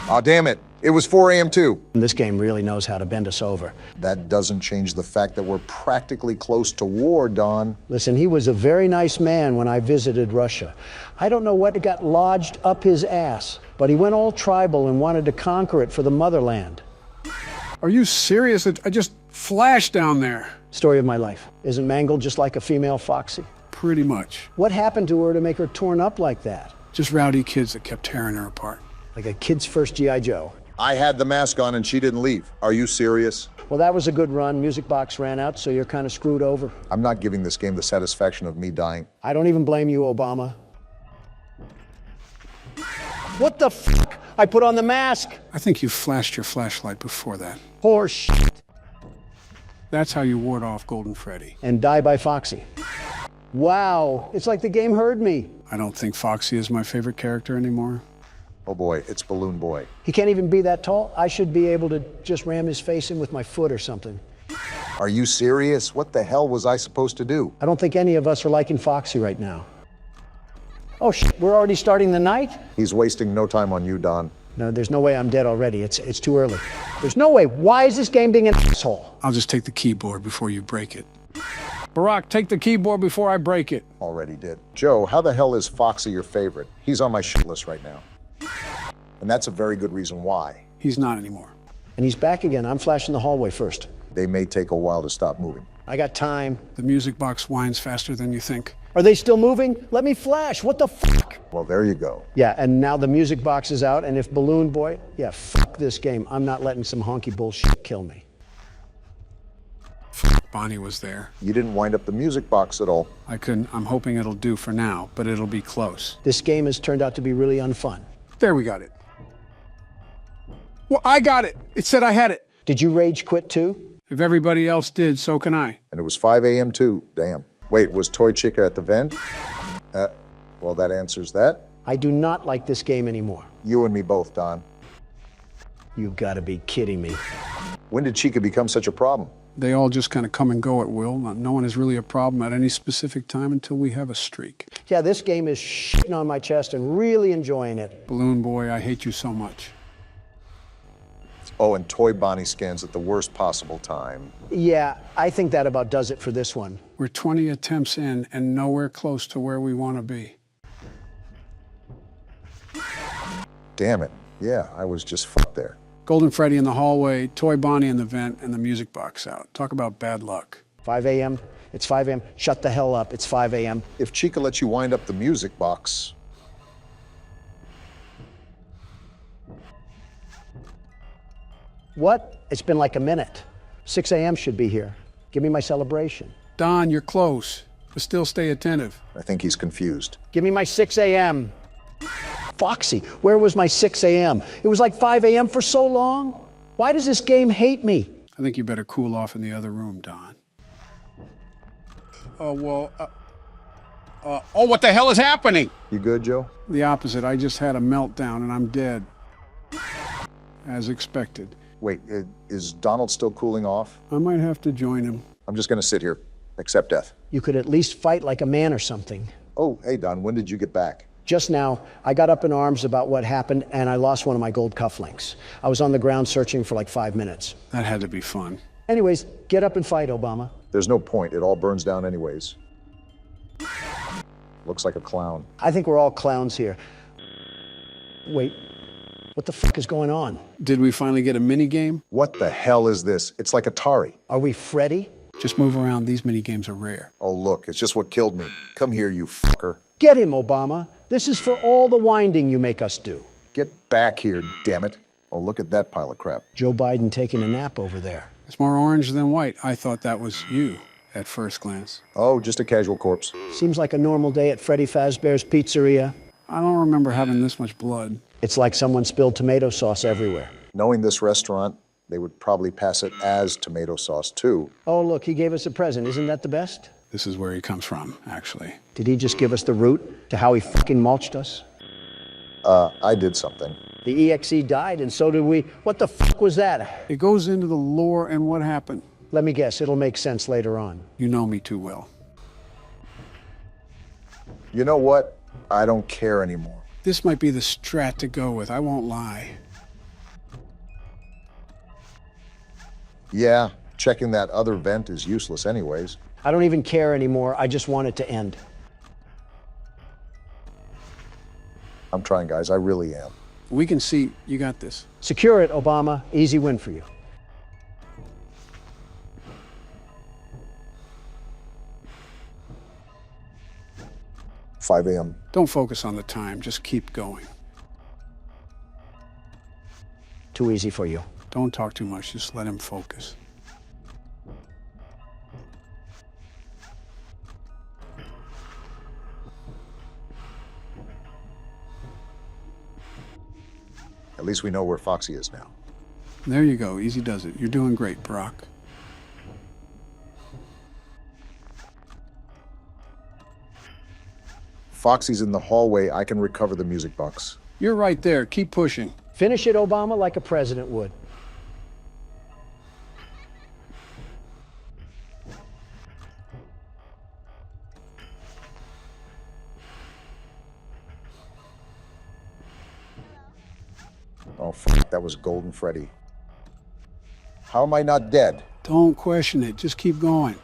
Aw, damn it. It was 4 a.m. too. This game really knows how to bend us over. That doesn't change the fact that we're practically close to war, Don. Listen, he was a very nice man when I visited Russia. I don't know what got lodged up his ass, but he went all tribal and wanted to conquer it for the motherland. Are you serious? I just flashed down there. Story of my life. Isn't Mangle just like a female Foxy? Pretty much. What happened to her to make her torn up like that? Just rowdy kids that kept tearing her apart. Like a kid's first G.I. Joe. I had the mask on and she didn't leave. Are you serious? Well, that was a good run. Music box ran out, so you're kind of screwed over. I'm not giving this game the satisfaction of me dying. I don't even blame you, Obama. What the fuck? I put on the mask. I think you flashed your flashlight before that. Horse shit. That's how you ward off Golden Freddy. And die by Foxy. Wow, it's like the game heard me. I don't think Foxy is my favorite character anymore. Oh boy, it's Balloon Boy. He can't even be that tall. I should be able to just ram his face in with my foot or something. Are you serious? What the hell was I supposed to do? I don't think any of us are liking Foxy right now. Oh shit, we're already starting the night? He's wasting no time on you, Don. No, there's no way I'm dead already. It's too early. There's no way. Why is this game being an asshole? I'll just take the keyboard before you break it. Barack, take the keyboard before I break it. Already did. Joe, how the hell is Foxy your favorite? He's on my shit list right now. And that's a very good reason why. He's not anymore. And he's back again. I'm flashing the hallway first. They may take a while to stop moving. I got time. The music box whines faster than you think. Are they still moving? Let me flash. What the fuck? Well, there you go. Yeah, and now the music box is out, and if Balloon Boy, yeah, fuck this game. I'm not letting some honky bullshit kill me. Fuck. Bonnie was there. You didn't wind up the music box at all. I couldn't. I'm hoping it'll do for now, but it'll be close. This game has turned out to be really unfun. There, we got it. Well, I got it. It said I had it. Did you rage quit too? If everybody else did, so can I. And it was 5 a.m. too. Damn. Wait, was Toy Chica at the vent? Well, that answers that. I do not like this game anymore. You and me both, Don. You've got to be kidding me. When did Chica become such a problem? They all just kind of come and go at will. No one is really a problem at any specific time until we have a streak. Yeah, this game is shitting on my chest and really enjoying it. Balloon Boy, I hate you so much. Oh, and Toy Bonnie scans at the worst possible time. Yeah, I think that about does it for this one. We're 20 attempts in and nowhere close to where we want to be. Damn it. Yeah, I was just fucked there. Golden Freddy in the hallway, Toy Bonnie in the vent, and the music box out. Talk about bad luck. 5 a.m. It's 5 a.m. Shut the hell up. It's 5 a.m. If Chica lets you wind up the music box... What? It's been like a minute. 6 a.m. should be here. Give me my celebration. Don, you're close, but still stay attentive. I think he's confused. Give me my 6 a.m. Foxy, where was my 6 a.m.? It was like 5 a.m. for so long. Why does this game hate me? I think you better cool off in the other room, Don. Oh, what the hell is happening? You good, Joe? The opposite. I just had a meltdown and I'm dead. As expected. Wait, is Donald still cooling off? I might have to join him. I'm just gonna sit here, accept death. You could at least fight like a man or something. Oh, hey, Don, when did you get back? Just now, I got up in arms about what happened and I lost one of my gold cufflinks. I was on the ground searching for like 5 minutes. That had to be fun. Anyways, get up and fight, Obama. There's no point. It all burns down anyways. Looks like a clown. I think we're all clowns here. Wait, what the fuck is going on? Did we finally get a mini game? What the hell is this? It's like Atari. Are we Freddy? Just move around. These mini games are rare. Oh, look, it's just what killed me. Come here, you fucker. Get him, Obama. This is for all the winding you make us do. Get back here, damn it. Oh, look at that pile of crap. Joe Biden taking a nap over there. It's more orange than white. I thought that was you at first glance. Oh, just a casual corpse. Seems like a normal day at Freddy Fazbear's Pizzeria. I don't remember having this much blood. It's like someone spilled tomato sauce everywhere. Knowing this restaurant, they would probably pass it as tomato sauce, too. Oh, look, he gave us a present. Isn't that the best? This is where he comes from, actually. Did he just give us the route to how he fucking mulched us? I did something. The EXE died, and so did we. What the fuck was that? It goes into the lore and what happened. Let me guess, it'll make sense later on. You know me too well. You know what? I don't care anymore. This might be the strat to go with, I won't lie. Yeah, checking that other vent is useless anyways. I don't even care anymore. I just want it to end. I'm trying, guys. I really am. We can see you got this. Secure it, Obama. Easy win for you. $5 a.m. Don't focus on the time. Just keep going. Too easy for you. Don't talk too much. Just let him focus. At least we know where Foxy is now. There you go. Easy does it. You're doing great, Brock. Foxy's in the hallway. I can recover the music box. You're right there. Keep pushing. Finish it, Obama, like a president would. Oh, fuck, that was Golden Freddy. How am I not dead? Don't question it. Just keep going.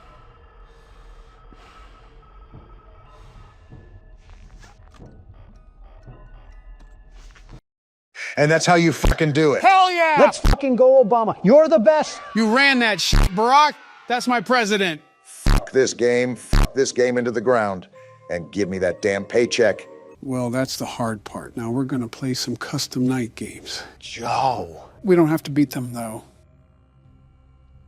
And that's how you fucking do it. Hell yeah! Let's fucking go, Obama. You're the best. You ran that shit, Barack. That's my president. Fuck this game into the ground, and give me that damn paycheck. Well, that's the hard part. Now we're gonna play some custom night games. Joe. We don't have to beat them, though.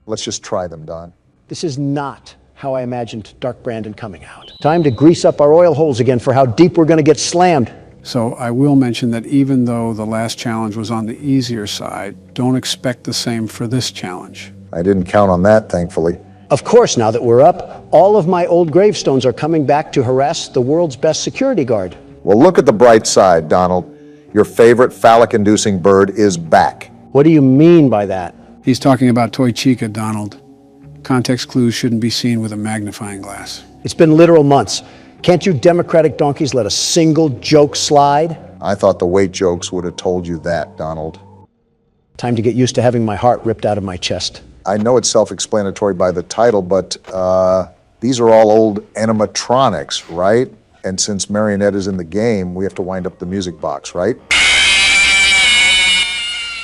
Let's just try them, Don. This is not how I imagined Dark Brandon coming out. Time to grease up our oil holes again for how deep we're going to get slammed. So I will mention that even though the last challenge was on the easier side, don't expect the same for this challenge. I didn't count on that, thankfully. Of course, now that we're up, all of my old gravestones are coming back to harass the world's best security guard. Well, look at the bright side, Donald. Your favorite phallic-inducing bird is back. What do you mean by that? He's talking about Toy Chica, Donald. Context clues shouldn't be seen with a magnifying glass. It's been literal months. Can't you Democratic donkeys let a single joke slide? I thought the weight jokes would have told you that, Donald. Time to get used to having my heart ripped out of my chest. I know it's self-explanatory by the title, but these are all old animatronics, right? And since Marionette is in the game, we have to wind up the music box, right?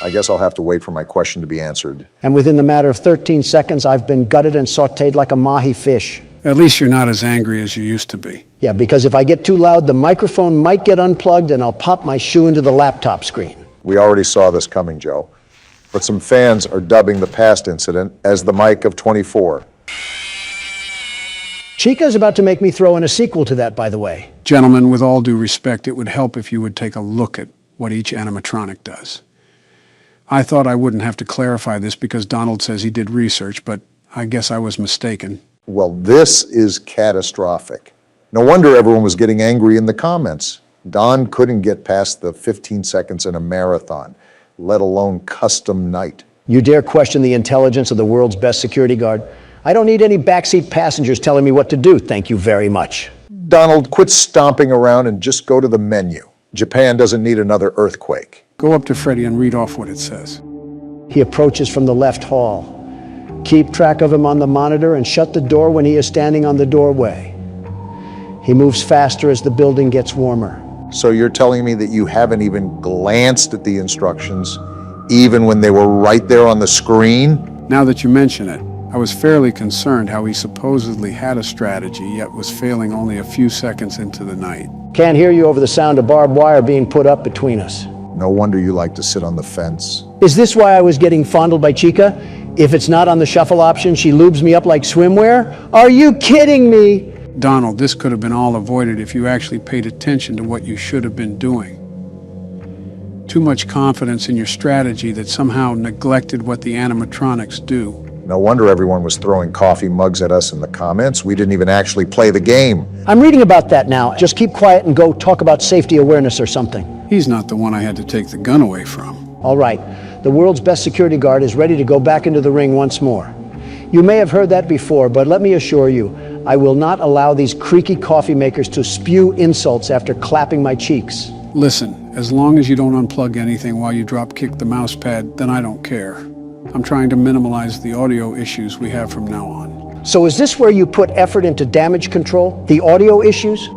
I guess I'll have to wait for my question to be answered. And within the matter of 13 seconds, I've been gutted and sautéed like a mahi fish. At least you're not as angry as you used to be. Yeah, because if I get too loud, the microphone might get unplugged and I'll pop my shoe into the laptop screen. We already saw this coming, Joe. But some fans are dubbing the past incident as the Mike of 24. Chica's about to make me throw in a sequel to that, by the way. Gentlemen, with all due respect, it would help if you would take a look at what each animatronic does. I thought I wouldn't have to clarify this because Donald says he did research, but I guess I was mistaken. Well, this is catastrophic. No wonder everyone was getting angry in the comments. Don couldn't get past the 15 seconds in a marathon, let alone custom night. You dare question the intelligence of the world's best security guard? I don't need any backseat passengers telling me what to do, thank you very much. Donald, quit stomping around and just go to the menu. Japan doesn't need another earthquake. Go up to Freddy and read off what it says. He approaches from the left hall. Keep track of him on the monitor and shut the door when he is standing on the doorway. He moves faster as the building gets warmer. So you're telling me that you haven't even glanced at the instructions, even when they were right there on the screen? Now that you mention it, I was fairly concerned how he supposedly had a strategy, yet was failing only a few seconds into the night. Can't hear you over the sound of barbed wire being put up between us. No wonder you like to sit on the fence. Is this why I was getting fondled by Chica? If it's not on the shuffle option, she lubes me up like swimwear? Are you kidding me? Donald, this could have been all avoided if you actually paid attention to what you should have been doing. Too much confidence in your strategy that somehow neglected what the animatronics do. No wonder everyone was throwing coffee mugs at us in the comments. We didn't even actually play the game. I'm reading about that now. Just keep quiet and go talk about safety awareness or something. He's not the one I had to take the gun away from. All right. The world's best security guard is ready to go back into the ring once more. You may have heard that before, but let me assure you, I will not allow these creaky coffee makers to spew insults after clapping my cheeks. Listen, as long as you don't unplug anything while you drop kick the mouse pad, then I don't care. I'm trying to minimize the audio issues we have from now on. So is this where you put effort into damage control? The audio issues?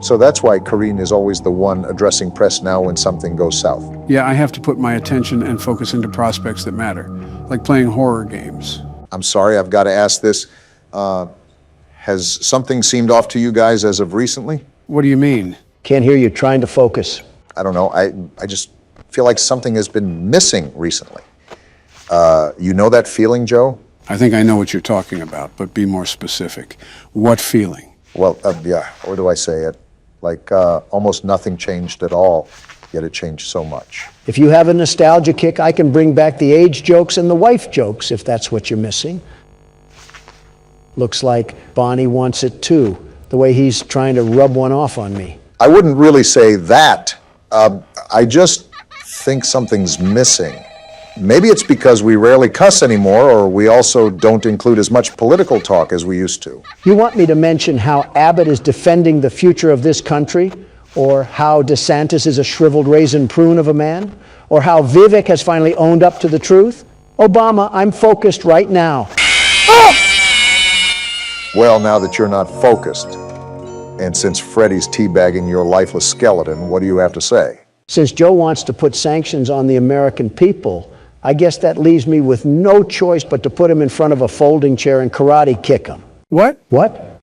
So that's why Karine is always the one addressing press now when something goes south. Yeah, I have to put my attention and focus into prospects that matter, like playing horror games. I'm sorry, I've got to ask this. Has something seemed off to you guys as of recently? What do you mean? Can't hear you, trying to focus. I don't know. I just feel like something has been missing recently. You know that feeling, Joe? I think I know what you're talking about, but be more specific. What feeling? Well, yeah, or do I say it? Like almost nothing changed at all, yet it changed so much. If you have a nostalgia kick, I can bring back the age jokes and the wife jokes, if that's what you're missing. Looks like Bonnie wants it too, the way he's trying to rub one off on me. I wouldn't really say that. I just think something's missing. Maybe it's because we rarely cuss anymore, or we also don't include as much political talk as we used to. You want me to mention how Abbott is defending the future of this country? Or how DeSantis is a shriveled raisin prune of a man? Or how Vivek has finally owned up to the truth? Obama, I'm focused right now. Well, now that you're not focused, and since Freddy's teabagging your lifeless skeleton, what do you have to say? Since Joe wants to put sanctions on the American people, I guess that leaves me with no choice but to put him in front of a folding chair and karate kick him. What? What?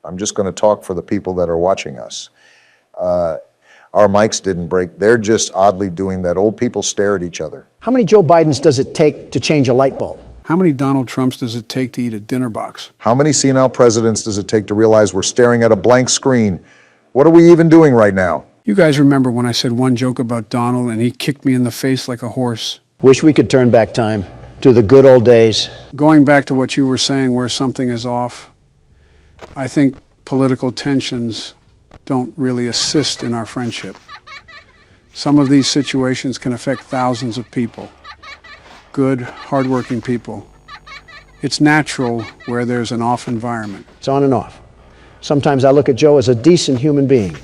I'm just going to talk for the people that are watching us. Our mics didn't break. They're just oddly doing that old people stare at each other. How many Joe Bidens does it take to change a light bulb? How many Donald Trumps does it take to eat a dinner box? How many senile presidents does it take to realize we're staring at a blank screen? What are we even doing right now? You guys remember when I said one joke about Donald and he kicked me in the face like a horse? Wish we could turn back time to the good old days. Going back to what you were saying where something is off, I think political tensions don't really assist in our friendship. Some of these situations can affect thousands of people. Good, hardworking people. It's natural where there's an off environment. It's on and off. Sometimes I look at Joe as a decent human being.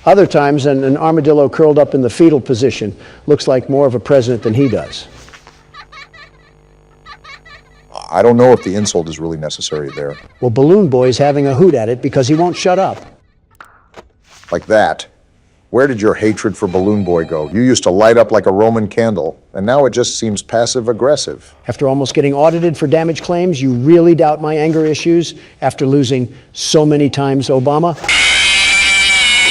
Other times, an armadillo curled up in the fetal position looks like more of a president than he does. I don't know if the insult is really necessary there. Well, Balloon Boy's having a hoot at it because he won't shut up. Like that. Where did your hatred for Balloon Boy go? You used to light up like a Roman candle, and now it just seems passive-aggressive. After almost getting audited for damage claims, you really doubt my anger issues after losing so many times, Obama?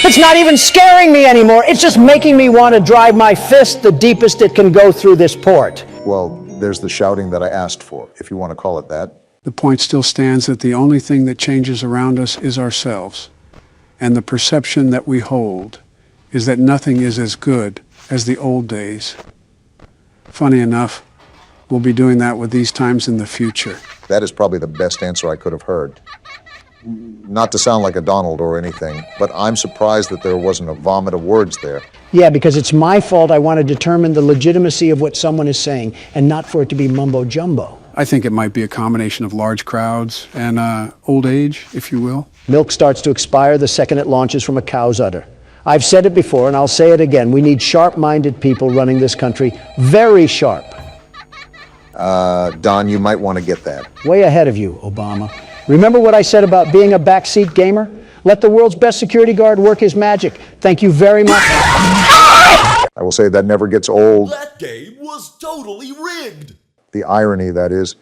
It's not even scaring me anymore. It's just making me want to drive my fist the deepest it can go through this port. Well, there's the shouting that I asked for, if you want to call it that. The point still stands that the only thing that changes around us is ourselves. And the perception that we hold is that nothing is as good as the old days. Funny enough, we'll be doing that with these times in the future. That is probably the best answer I could have heard. Not to sound like a Donald or anything, but I'm surprised that there wasn't a vomit of words there. Yeah, because it's my fault I want to determine the legitimacy of what someone is saying, and not for it to be mumbo-jumbo. I think it might be a combination of large crowds and old age, if you will. Milk starts to expire the second it launches from a cow's udder. I've said it before, and I'll say it again. We need sharp-minded people running this country. Very sharp. Don, you might want to get that. Way ahead of you, Obama. Remember what I said about being a backseat gamer? Let the world's best security guard work his magic. Thank you very much. I will say that never gets old. That game was totally rigged. The irony, that is,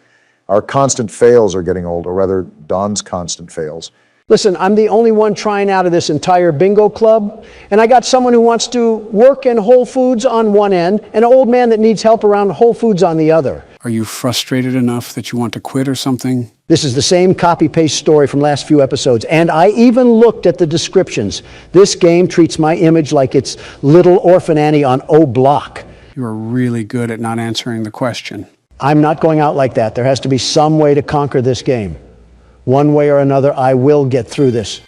our constant fails are getting old, or rather, Don's constant fails. Listen, I'm the only one trying out of this entire bingo club, and I got someone who wants to work in Whole Foods on one end, and an old man that needs help around Whole Foods on the other. Are you frustrated enough that you want to quit or something? This is the same copy-paste story from last few episodes, and I even looked at the descriptions. This game treats my image like it's Little Orphan Annie on O Block. You are really good at not answering the question. I'm not going out like that. There has to be some way to conquer this game. One way or another, I will get through this.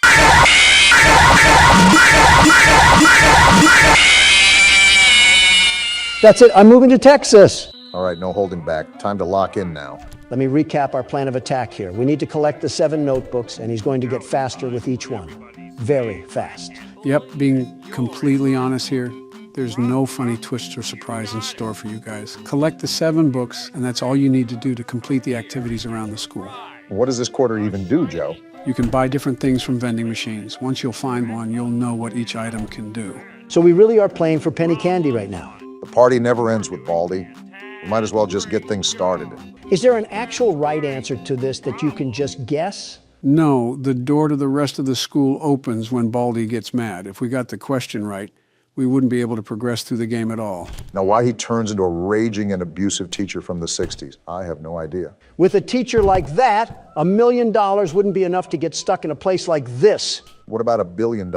That's it. I'm moving to Texas. All right, no holding back. Time to lock in now. Let me recap our plan of attack here. We need to collect the 7 notebooks, and he's going to get faster with each one. Very fast. Yep, being completely honest here, there's no funny twist or surprise in store for you guys. Collect the 7 books, and that's all you need to do to complete the activities around the school. What does this quarter even do, Joe? You can buy different things from vending machines. Once you'll find one, you'll know what each item can do. So we really are playing for penny candy right now. The party never ends with Baldy. We might as well just get things started. Is there an actual right answer to this that you can just guess? No, the door to the rest of the school opens when Baldy gets mad. If we got the question right, we wouldn't be able to progress through the game at all. Now, why he turns into a raging and abusive teacher from the 60s, I have no idea. With a teacher like that, $1 million wouldn't be enough to get stuck in a place like this. What about $1 billion?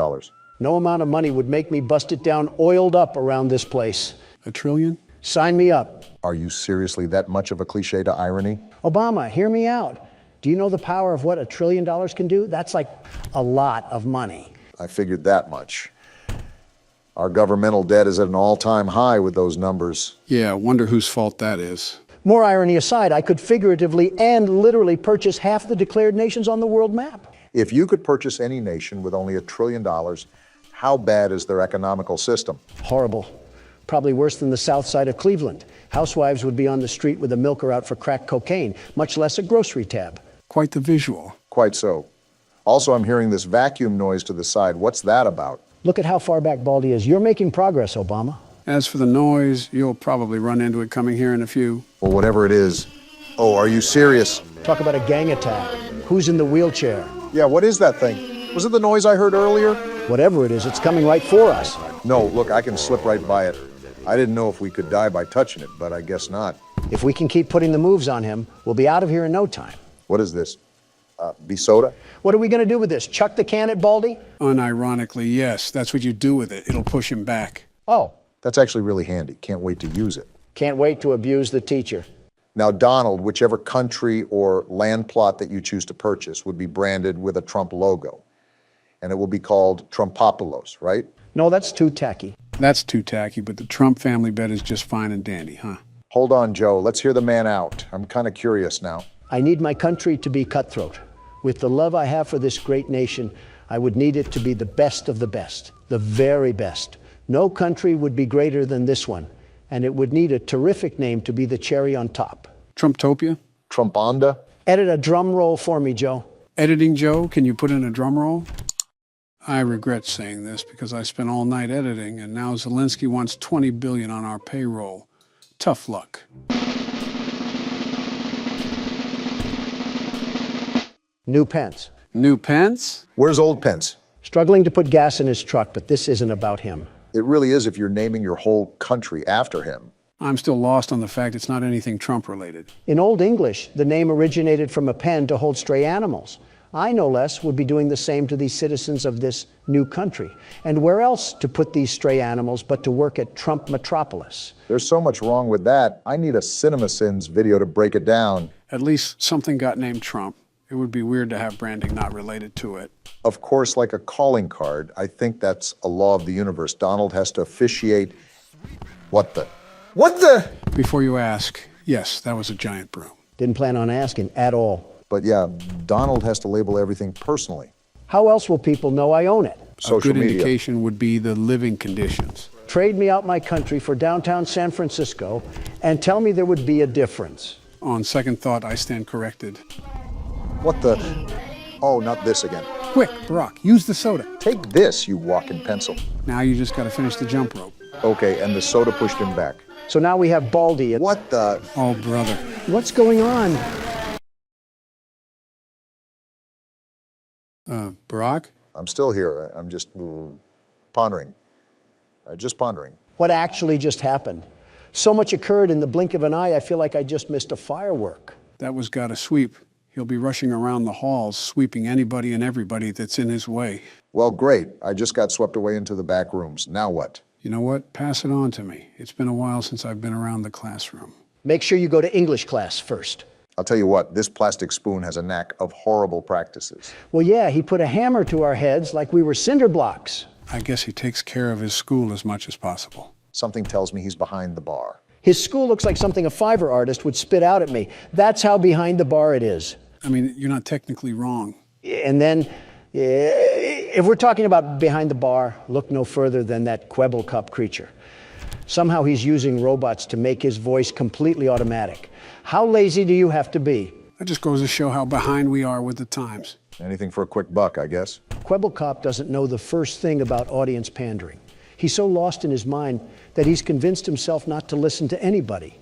No amount of money would make me bust it down oiled up around this place. $1 trillion? Sign me up. Are you seriously that much of a cliche to irony? Obama, hear me out. Do you know the power of what $1 trillion can do? That's like a lot of money. I figured that much. Our governmental debt is at an all-time high with those numbers. Yeah, wonder whose fault that is. More irony aside, I could figuratively and literally purchase half the declared nations on the world map. If you could purchase any nation with only $1 trillion, how bad is their economical system? Horrible. Probably worse than the south side of Cleveland. Housewives would be on the street with a milker out for crack cocaine, much less a grocery tab. Quite the visual. Quite so. Also, I'm hearing this vacuum noise to the side. What's that about? Look at how far back Baldy is. You're making progress, Obama. As for the noise, you'll probably run into it coming here in a few. Well, whatever it is. Oh, are you serious? Talk about a gang attack. Who's in the wheelchair? Yeah, what is that thing? Was it the noise I heard earlier? Whatever it is, it's coming right for us. No, look, I can slip right by it. I didn't know if we could die by touching it, but I guess not. If we can keep putting the moves on him, we'll be out of here in no time. What is this? Be soda? What are we going to do with this? Chuck the can at Baldy? Unironically, yes. That's what you do with it. It'll push him back. Oh, That's actually really handy. Can't wait to use it. can't wait to abuse the teacher. Now, Donald, whichever country or land plot that you choose to purchase would be branded with a Trump logo. And it will be called Trumpopolis, right? No, that's too tacky. That's too tacky, but the Trump family bet is just fine and dandy, huh? Hold on, Joe. Let's hear the man out. I'm kind of curious now. I need my country to be cutthroat. With the love I have for this great nation, I would need it to be the best of the best, the very best. No country would be greater than this one, and it would need a terrific name to be the cherry on top. Trumptopia? Trumponda? Edit a drum roll for me, Joe. Editing, Joe? Can you put in a drum roll? I regret saying this because I spent all night editing, and now Zelensky wants $20 billion on our payroll. Tough luck. New Pence. New Pence? Where's old Pence? Struggling to put gas in his truck, but this isn't about him. It really is if you're naming your whole country after him. I'm still lost on the fact it's not anything Trump-related. In Old English, the name originated from a pen to hold stray animals. I, no less, would be doing the same to these citizens of this new country. And where else to put these stray animals but to work at Trump Metropolis? There's so much wrong with that. I need a CinemaSins video to break it down. At least something got named Trump. It would be weird to have branding not related to it. Of course, like a calling card, I think that's a law of the universe. Donald has to officiate. What the? Before you ask, yes, that was a giant broom. Didn't plan on asking at all. But yeah, Donald has to label everything personally. How else will people know I own it? Social A good media. indication would be the living conditions. Trade me out my country for downtown San Francisco and tell me there would be a difference. On second thought, I stand corrected. What the? Oh, not this again. Quick, Barack, use the soda. Take this, you walking pencil. Now you just gotta finish the jump rope. Okay, and the soda pushed him back. So now we have Baldy. What the? Oh, brother. What's going on? Barack? I'm still here. I'm just pondering. Just pondering. What actually just happened? So much occurred in the blink of an eye, I feel like I just missed a firework. That was gotta sweep. He'll be rushing around the halls, sweeping anybody and everybody that's in his way. Well, great. I just got swept away into the back rooms. Now what? You know what? Pass it on to me. It's been a while since I've been around the classroom. Make sure you go to English class first. I'll tell you what, this plastic spoon has a knack of horrible practices. Well, yeah, he put a hammer to our heads like we were cinder blocks. I guess he takes care of his school as much as possible. Something tells me he's behind the bar. His school looks like something a Fiverr artist would spit out at me. That's how behind the bar it is. I mean, you're not technically wrong. And then, if we're talking about behind the bar, look no further than that Quebble Cup creature. Somehow he's using robots to make his voice completely automatic. How lazy do you have to be? That just goes to show how behind we are with the times. Anything for a quick buck, I guess. Quebble Cop doesn't know the first thing about audience pandering. He's so lost in his mind that he's convinced himself not to listen to anybody.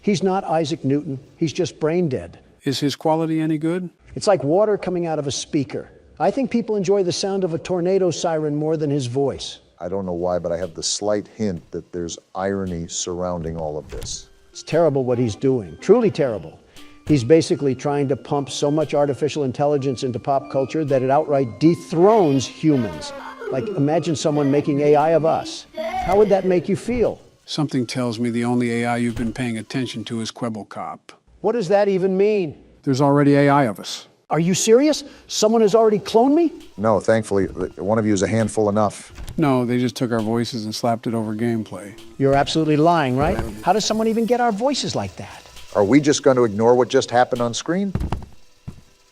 He's not Isaac Newton, he's just brain dead. Is his quality any good? It's like water coming out of a speaker. I think people enjoy the sound of a tornado siren more than his voice. I don't know why, but I have the slight hint that there's irony surrounding all of this. It's terrible what he's doing, truly terrible. He's basically trying to pump so much artificial intelligence into pop culture that it outright dethrones humans. Like, imagine someone making AI of us. How would that make you feel? Something tells me the only AI you've been paying attention to is Quebble Cop. What does that even mean? There's already AI of us. Are you serious? Someone has already cloned me? No, thankfully, one of you is a handful enough. No, they just took our voices and slapped it over gameplay. You're absolutely lying, right? How does someone even get our voices like that? Are we just going to ignore what just happened on screen?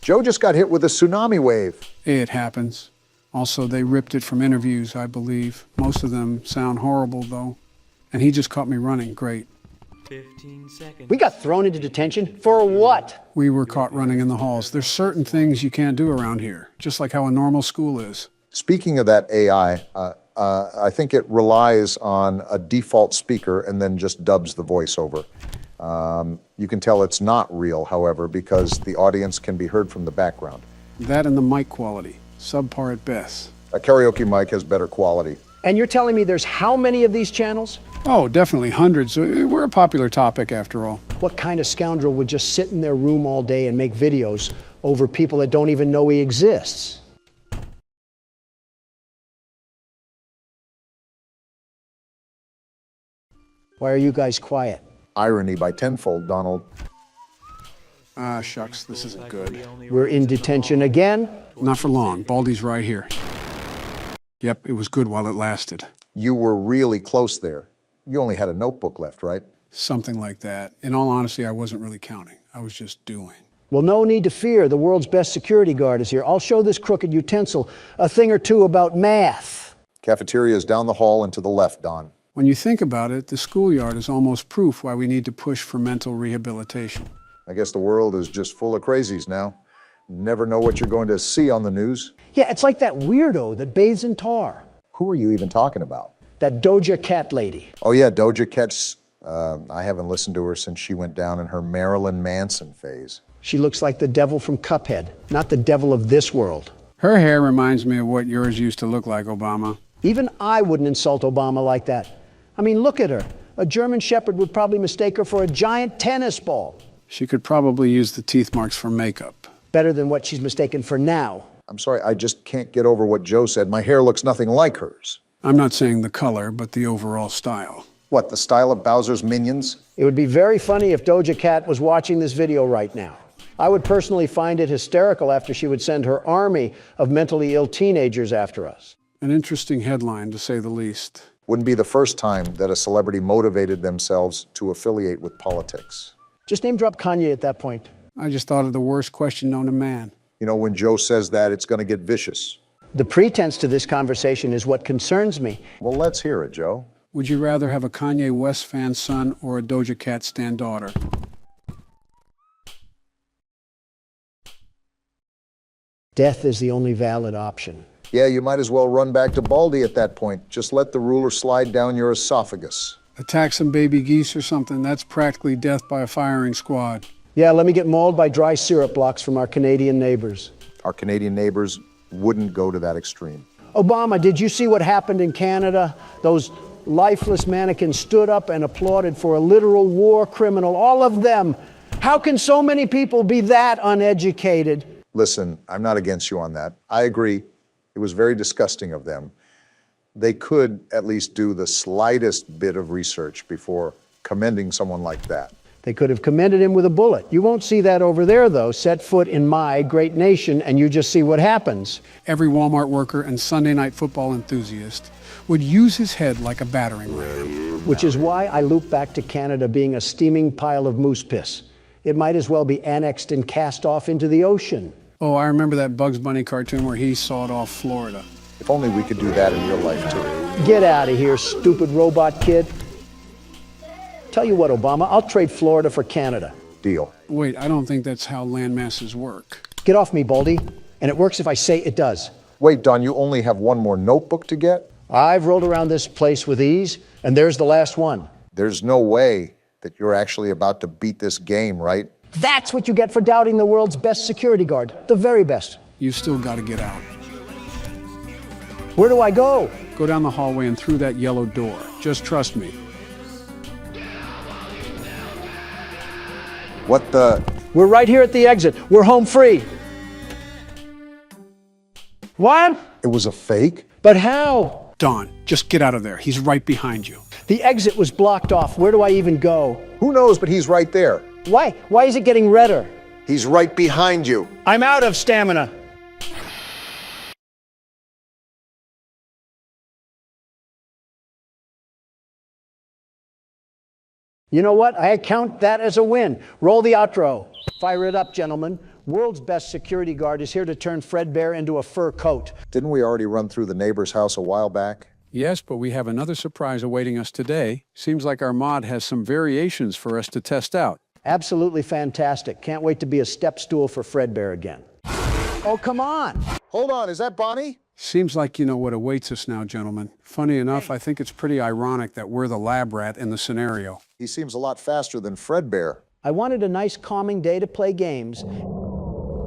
Joe just got hit with a tsunami wave. It happens. Also, they ripped it from interviews, I believe. Most of them sound horrible, though. And he just caught me running. Great. 15 seconds. We got thrown into detention for what? We were caught running in the halls. There's certain things you can't do around here, just like how a normal school is. Speaking of that AI, I think it relies on a default speaker and then just dubs the voiceover. You can tell it's not real, however, because the audience can be heard from the background. That and the mic quality. Subpar at best. A karaoke mic has better quality. And you're telling me there's how many of these channels? Oh, definitely hundreds. We're a popular topic after all. What kind of scoundrel would just sit in their room all day and make videos over people that don't even know he exists? Why are you guys quiet? Irony by tenfold, Donald. Ah, shucks, this isn't good. We're in detention again? Not for long. Baldy's right here. Yep, it was good while it lasted. You were really close there. You only had a notebook left, right? Something like that. In all honesty, I wasn't really counting. I was just doing. Well, no need to fear. The world's best security guard is here. I'll show this crooked utensil a thing or two about math. Cafeteria is down the hall and to the left, Don. When you think about it, the schoolyard is almost proof why we need to push for mental rehabilitation. I guess the world is just full of crazies now. Never know what you're going to see on the news. Yeah, it's like that weirdo that bathes in tar. Who are you even talking about? That Doja Cat lady. Oh yeah, Doja Cat's, I haven't listened to her since she went down in her Marilyn Manson phase. She looks like the devil from Cuphead, not the devil of this world. Her hair reminds me of what yours used to look like, Obama. Even I wouldn't insult Obama like that. I mean, look at her. A German Shepherd would probably mistake her for a giant tennis ball. She could probably use the teeth marks for makeup. Better than what she's mistaken for now. I'm sorry, I just can't get over what Joe said. My hair looks nothing like hers. I'm not saying the color, but the overall style. What, the style of Bowser's Minions? It would be very funny if Doja Cat was watching this video right now. I would personally find it hysterical after she would send her army of mentally ill teenagers after us. An interesting headline, to say the least. Wouldn't be the first time that a celebrity motivated themselves to affiliate with politics. Just name drop Kanye at that point. I just thought of the worst question known to man. You know, when Joe says that, it's going to get vicious. The pretense to this conversation is what concerns me. Well, let's hear it, Joe. Would you rather have a Kanye West fan son or a Doja Cat stan daughter? Death is the only valid option. Yeah, you might as well run back to Baldy at that point. Just let the ruler slide down your esophagus. Attack some baby geese or something, that's practically death by a firing squad. Yeah, let me get mauled by dry syrup blocks from our Canadian neighbors. Our Canadian neighbors wouldn't go to that extreme. Obama, did you see what happened in Canada? Those lifeless mannequins stood up and applauded for a literal war criminal, all of them. How can so many people be that uneducated? Listen, I'm not against you on that. I agree. It was very disgusting of them. They could at least do the slightest bit of research before commending someone like that. They could have commended him with a bullet. You won't see that over there, though. Set foot in my great nation, and you just see what happens. Every Walmart worker and Sunday night football enthusiast would use his head like a battering ram. Which is why I loop back to Canada being a steaming pile of moose piss. It might as well be annexed and cast off into the ocean. Oh, I remember that Bugs Bunny cartoon where he sawed off Florida. If only we could do that in real life, too. Get out of here, stupid robot kid. Tell you what, Obama, I'll trade Florida for Canada. Deal. Wait, I don't think that's how land masses work. Get off me, Baldy. And it works if I say it does. Wait, Don, you only have one more notebook to get? I've rolled around this place with ease, and there's the last one. There's no way that you're actually about to beat this game, right? That's what you get for doubting the world's best security guard. The very best. You still got to get out. Where do I go? Go down the hallway and through that yellow door. Just trust me. What the? We're right here at the exit. We're home free. What? It was a fake? But how? Don, just get out of there. He's right behind you. The exit was blocked off. Where do I even go? Who knows, but he's right there. Why? Why is it getting redder? He's right behind you. I'm out of stamina. You know what? I count that as a win. Roll the outro. Fire it up, gentlemen. World's best security guard is here to turn Fredbear into a fur coat. Didn't we already run through the neighbor's house a while back? Yes, but we have another surprise awaiting us today. Seems like our mod has some variations for us to test out. Absolutely fantastic. Can't wait to be a step stool for Fredbear again. Oh, come on. Hold on, is that Bonnie? Seems like you know what awaits us now, gentlemen. Funny enough, I think it's pretty ironic that we're the lab rat in the scenario. He seems a lot faster than Fredbear. I wanted a nice calming day to play games.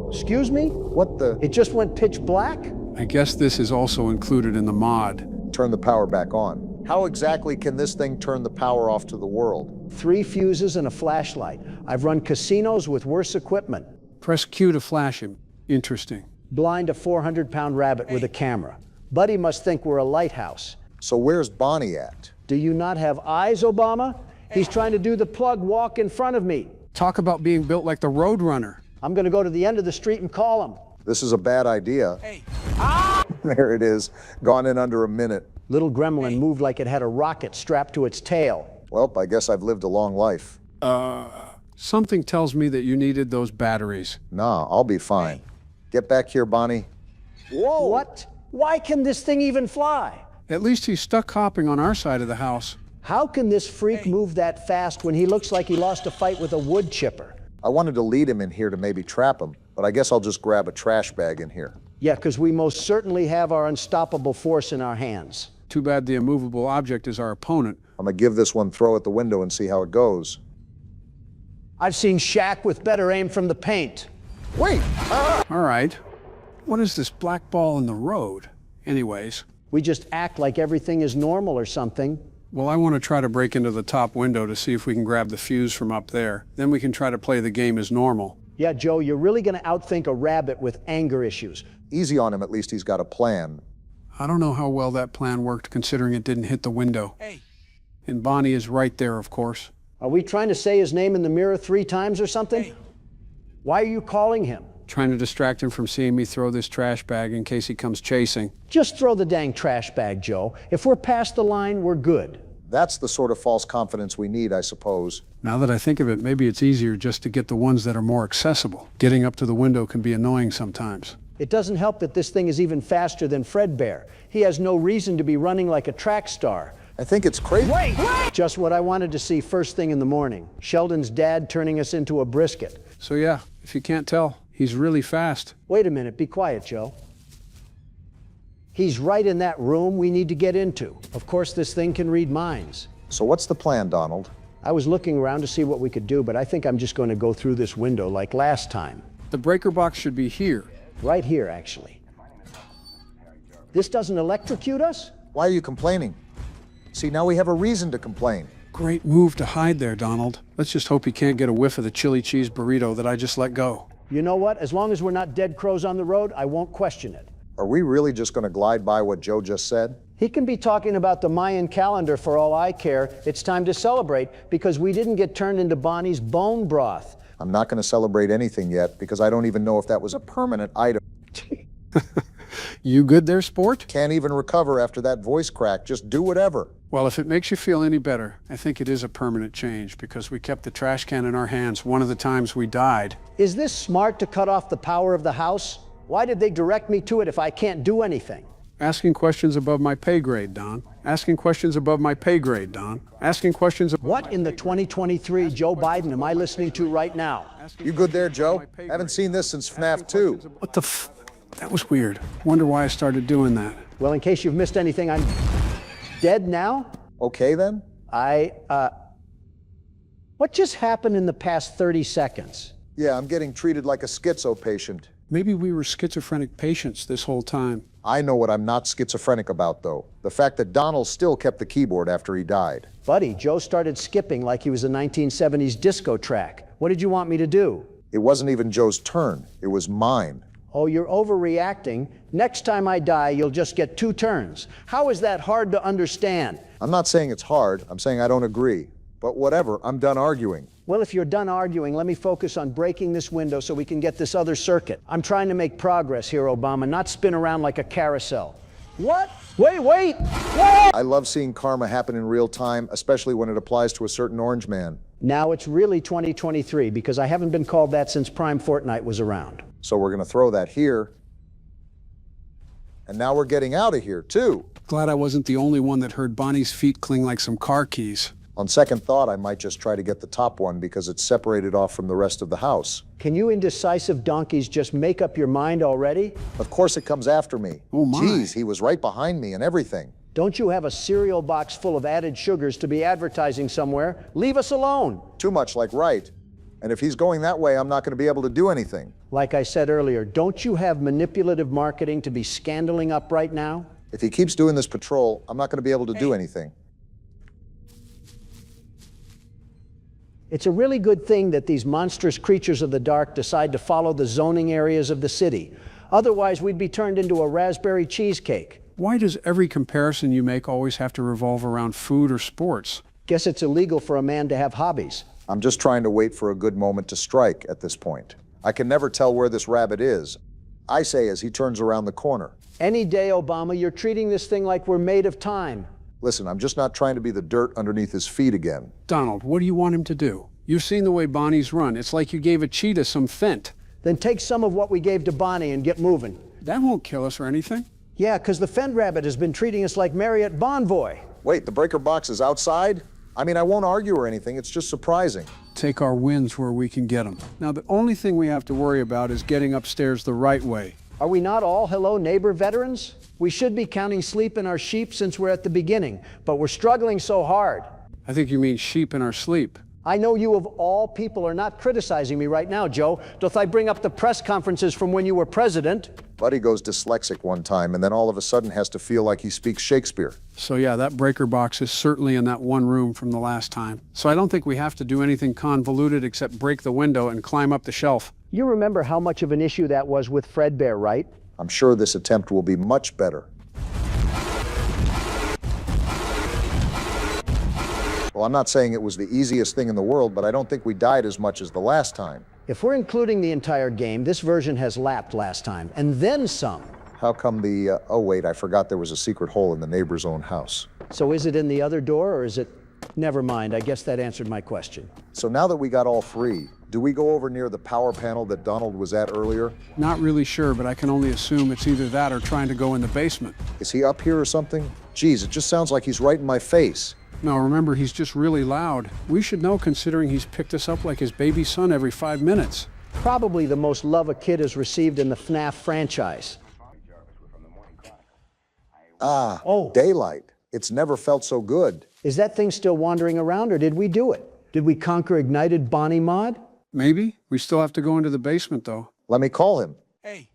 Excuse me? What the? It just went pitch black? I guess this is also included in the mod. Turn the power back on. How exactly can this thing turn the power off to the world? 3 fuses and a flashlight. I've run casinos with worse equipment. Press Q to flash him. Interesting. Blind a 400-pound rabbit with a camera. Buddy must think we're a lighthouse. So where's Bonnie at? Do you not have eyes, Obama? He's trying to do the plug walk in front of me. Talk about being built like the Roadrunner. I'm going to go to the end of the street and call him. This is a bad idea. Hey. There it is. Gone in under a minute. Little gremlin moved like it had a rocket strapped to its tail. Well, I guess I've lived a long life. Something tells me that you needed those batteries. Nah, I'll be fine. Get back here, Bonnie. Whoa! What? Why can this thing even fly? At least he's stuck hopping on our side of the house. How can this freak move that fast when he looks like he lost a fight with a wood chipper? I wanted to lead him in here to maybe trap him, but I guess I'll just grab a trash bag in here. Yeah, because we most certainly have our unstoppable force in our hands. Too bad the immovable object is our opponent. I'm gonna give this one throw at the window and see how it goes. I've seen Shaq with better aim from the paint. Wait! All right. What is this black ball in the road? Anyways. We just act like everything is normal or something. Well, I want to try to break into the top window to see if we can grab the fuse from up there. Then we can try to play the game as normal. Yeah, Joe, you're really going to outthink a rabbit with anger issues. Easy on him, at least he's got a plan. I don't know how well that plan worked, considering it didn't hit the window. Hey. And Bonnie is right there, of course. Are we trying to say his name in the mirror 3 times or something? Hey. Why are you calling him? Trying to distract him from seeing me throw this trash bag in case he comes chasing. Just throw the dang trash bag, Joe. If we're past the line, we're good. That's the sort of false confidence we need, I suppose. Now that I think of it, maybe it's easier just to get the ones that are more accessible. Getting up to the window can be annoying sometimes. It doesn't help that this thing is even faster than Fredbear. He has no reason to be running like a track star. I think it's crazy. Wait! Just what I wanted to see first thing in the morning. Sheldon's dad turning us into a brisket. So yeah, if you can't tell, he's really fast. Wait a minute, be quiet, Joe. He's right in that room we need to get into. Of course, this thing can read minds. So what's the plan, Donald? I was looking around to see what we could do, but I think I'm just going to go through this window like last time. The breaker box should be here. Right here, actually. This doesn't electrocute us? Why are you complaining? See, now we have a reason to complain. Great move to hide there, Donald. Let's just hope he can't get a whiff of the chili cheese burrito that I just let go. You know what? As long as we're not dead crows on the road, I won't question it. Are we really just going to glide by what Joe just said? He can be talking about the Mayan calendar for all I care. It's time to celebrate because we didn't get turned into Bonnie's bone broth. I'm not going to celebrate anything yet because I don't even know if that was a permanent item. You good there, sport? Can't even recover after that voice crack. Just do whatever. Well, if it makes you feel any better, I think it is a permanent change because we kept the trash can in our hands one of the times we died. Is this smart to cut off the power of the house? Why did they direct me to it if I can't do anything? Asking questions above my pay grade, Don. Asking questions above my pay grade, Don. Asking questions... What in the 2023 Joe Biden am I listening to right now? You good there, Joe? Haven't seen this since FNAF 2. What the f... That was weird. Wonder why I started doing that. Well, in case you've missed anything, I'm dead now? Okay, then? What just happened in the past 30 seconds? Yeah, I'm getting treated like a schizo patient. Maybe we were schizophrenic patients this whole time. I know what I'm not schizophrenic about, though. The fact that Donald still kept the keyboard after he died. Buddy, Joe started skipping like he was a 1970s disco track. What did you want me to do? It wasn't even Joe's turn. It was mine. Oh, you're overreacting. Next time I die, you'll just get 2 turns. How is that hard to understand? I'm not saying it's hard. I'm saying I don't agree. But whatever, I'm done arguing. Well, if you're done arguing, let me focus on breaking this window so we can get this other circuit. I'm trying to make progress here, Obama, not spin around like a carousel. What? Wait! What? I love seeing karma happen in real time, especially when it applies to a certain orange man. Now it's really 2023 because I haven't been called that since Prime Fortnite was around. So we're going to throw that here. And now we're getting out of here, too. Glad I wasn't the only one that heard Bonnie's feet cling like some car keys. On second thought, I might just try to get the top one because it's separated off from the rest of the house. Can you indecisive donkeys just make up your mind already? Of course it comes after me. Oh my. Geez, he was right behind me and everything. Don't you have a cereal box full of added sugars to be advertising somewhere? Leave us alone. Too much like right. And if he's going that way, I'm not going to be able to do anything. Like I said earlier, don't you have manipulative marketing to be scandaling up right now? If he keeps doing this patrol, I'm not going to be able to do anything. It's a really good thing that these monstrous creatures of the dark decide to follow the zoning areas of the city. Otherwise, we'd be turned into a raspberry cheesecake. Why does every comparison you make always have to revolve around food or sports? Guess it's illegal for a man to have hobbies. I'm just trying to wait for a good moment to strike at this point. I can never tell where this rabbit is. I say as he turns around the corner. Any day, Obama, you're treating this thing like we're made of time. Listen, I'm just not trying to be the dirt underneath his feet again. Donald, what do you want him to do? You've seen the way Bonnie's run. It's like you gave a cheetah some fent. Then take some of what we gave to Bonnie and get moving. That won't kill us or anything. Yeah, because the Fend Rabbit has been treating us like Marriott Bonvoy. Wait, the breaker box is outside? I mean, I won't argue or anything. It's just surprising. Take our wins where we can get them. Now, the only thing we have to worry about is getting upstairs the right way. Are we not all hello neighbor veterans? We should be counting sleep in our sheep since we're at the beginning, but we're struggling so hard. I think you mean sheep in our sleep. I know you of all people are not criticizing me right now, Joe. Doth I bring up the press conferences from when you were president? Buddy goes dyslexic one time and then all of a sudden has to feel like he speaks Shakespeare. So yeah, that breaker box is certainly in that one room from the last time. So I don't think we have to do anything convoluted except break the window and climb up the shelf. You remember how much of an issue that was with Fredbear, right? I'm sure this attempt will be much better. Well, I'm not saying it was the easiest thing in the world, but I don't think we died as much as the last time. If we're including the entire game, this version has lapped last time, and then some. How come the, oh wait, I forgot there was a secret hole in the neighbor's own house. So is it in the other door, or is it... Never mind, I guess that answered my question. So now that we got all three, do we go over near the power panel that Donald was at earlier? Not really sure, but I can only assume it's either that or trying to go in the basement. Is he up here or something? Geez, it just sounds like he's right in my face. No, remember, he's just really loud. We should know considering he's picked us up like his baby son every 5 minutes. Probably the most love a kid has received in the FNAF franchise. Ah, daylight. It's never felt so good. Is that thing still wandering around, or did we do it? Did we conquer Ignited Bonnie Mod? Maybe. We still have to go into the basement, though. Let me call him. Hey.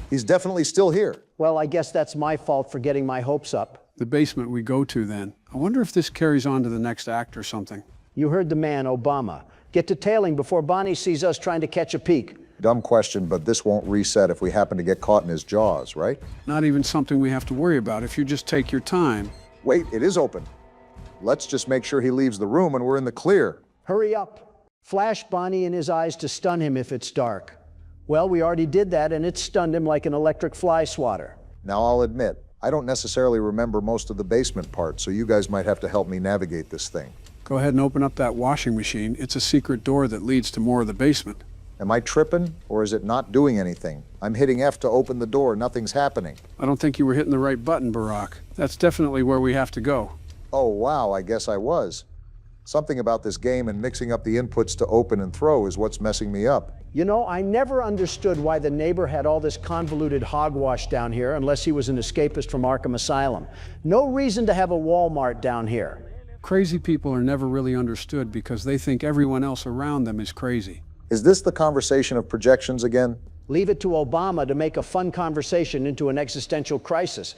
He's definitely still here. Well, I guess that's my fault for getting my hopes up. The basement we go to, then. I wonder if this carries on to the next act or something. You heard the man, Obama. Get to tailing before Bonnie sees us trying to catch a peek. Dumb question, but this won't reset if we happen to get caught in his jaws, right? Not even something we have to worry about if you just take your time. Wait, it is open. Let's just make sure he leaves the room and we're in the clear. Hurry up. Flash Bonnie in his eyes to stun him if it's dark. Well, we already did that, and it stunned him like an electric fly swatter. Now, I'll admit, I don't necessarily remember most of the basement part, so you guys might have to help me navigate this thing. Go ahead and open up that washing machine. It's a secret door that leads to more of the basement. Am I tripping, or is it not doing anything? I'm hitting F to open the door. Nothing's happening. I don't think you were hitting the right button, Barack. That's definitely where we have to go. Oh, wow, I guess I was. Something about this game and mixing up the inputs to open and throw is what's messing me up. You know, I never understood why the neighbor had all this convoluted hogwash down here unless he was an escapist from Arkham Asylum. No reason to have a Walmart down here. Crazy people are never really understood because they think everyone else around them is crazy. Is this the conversation of projections again? Leave it to Obama to make a fun conversation into an existential crisis.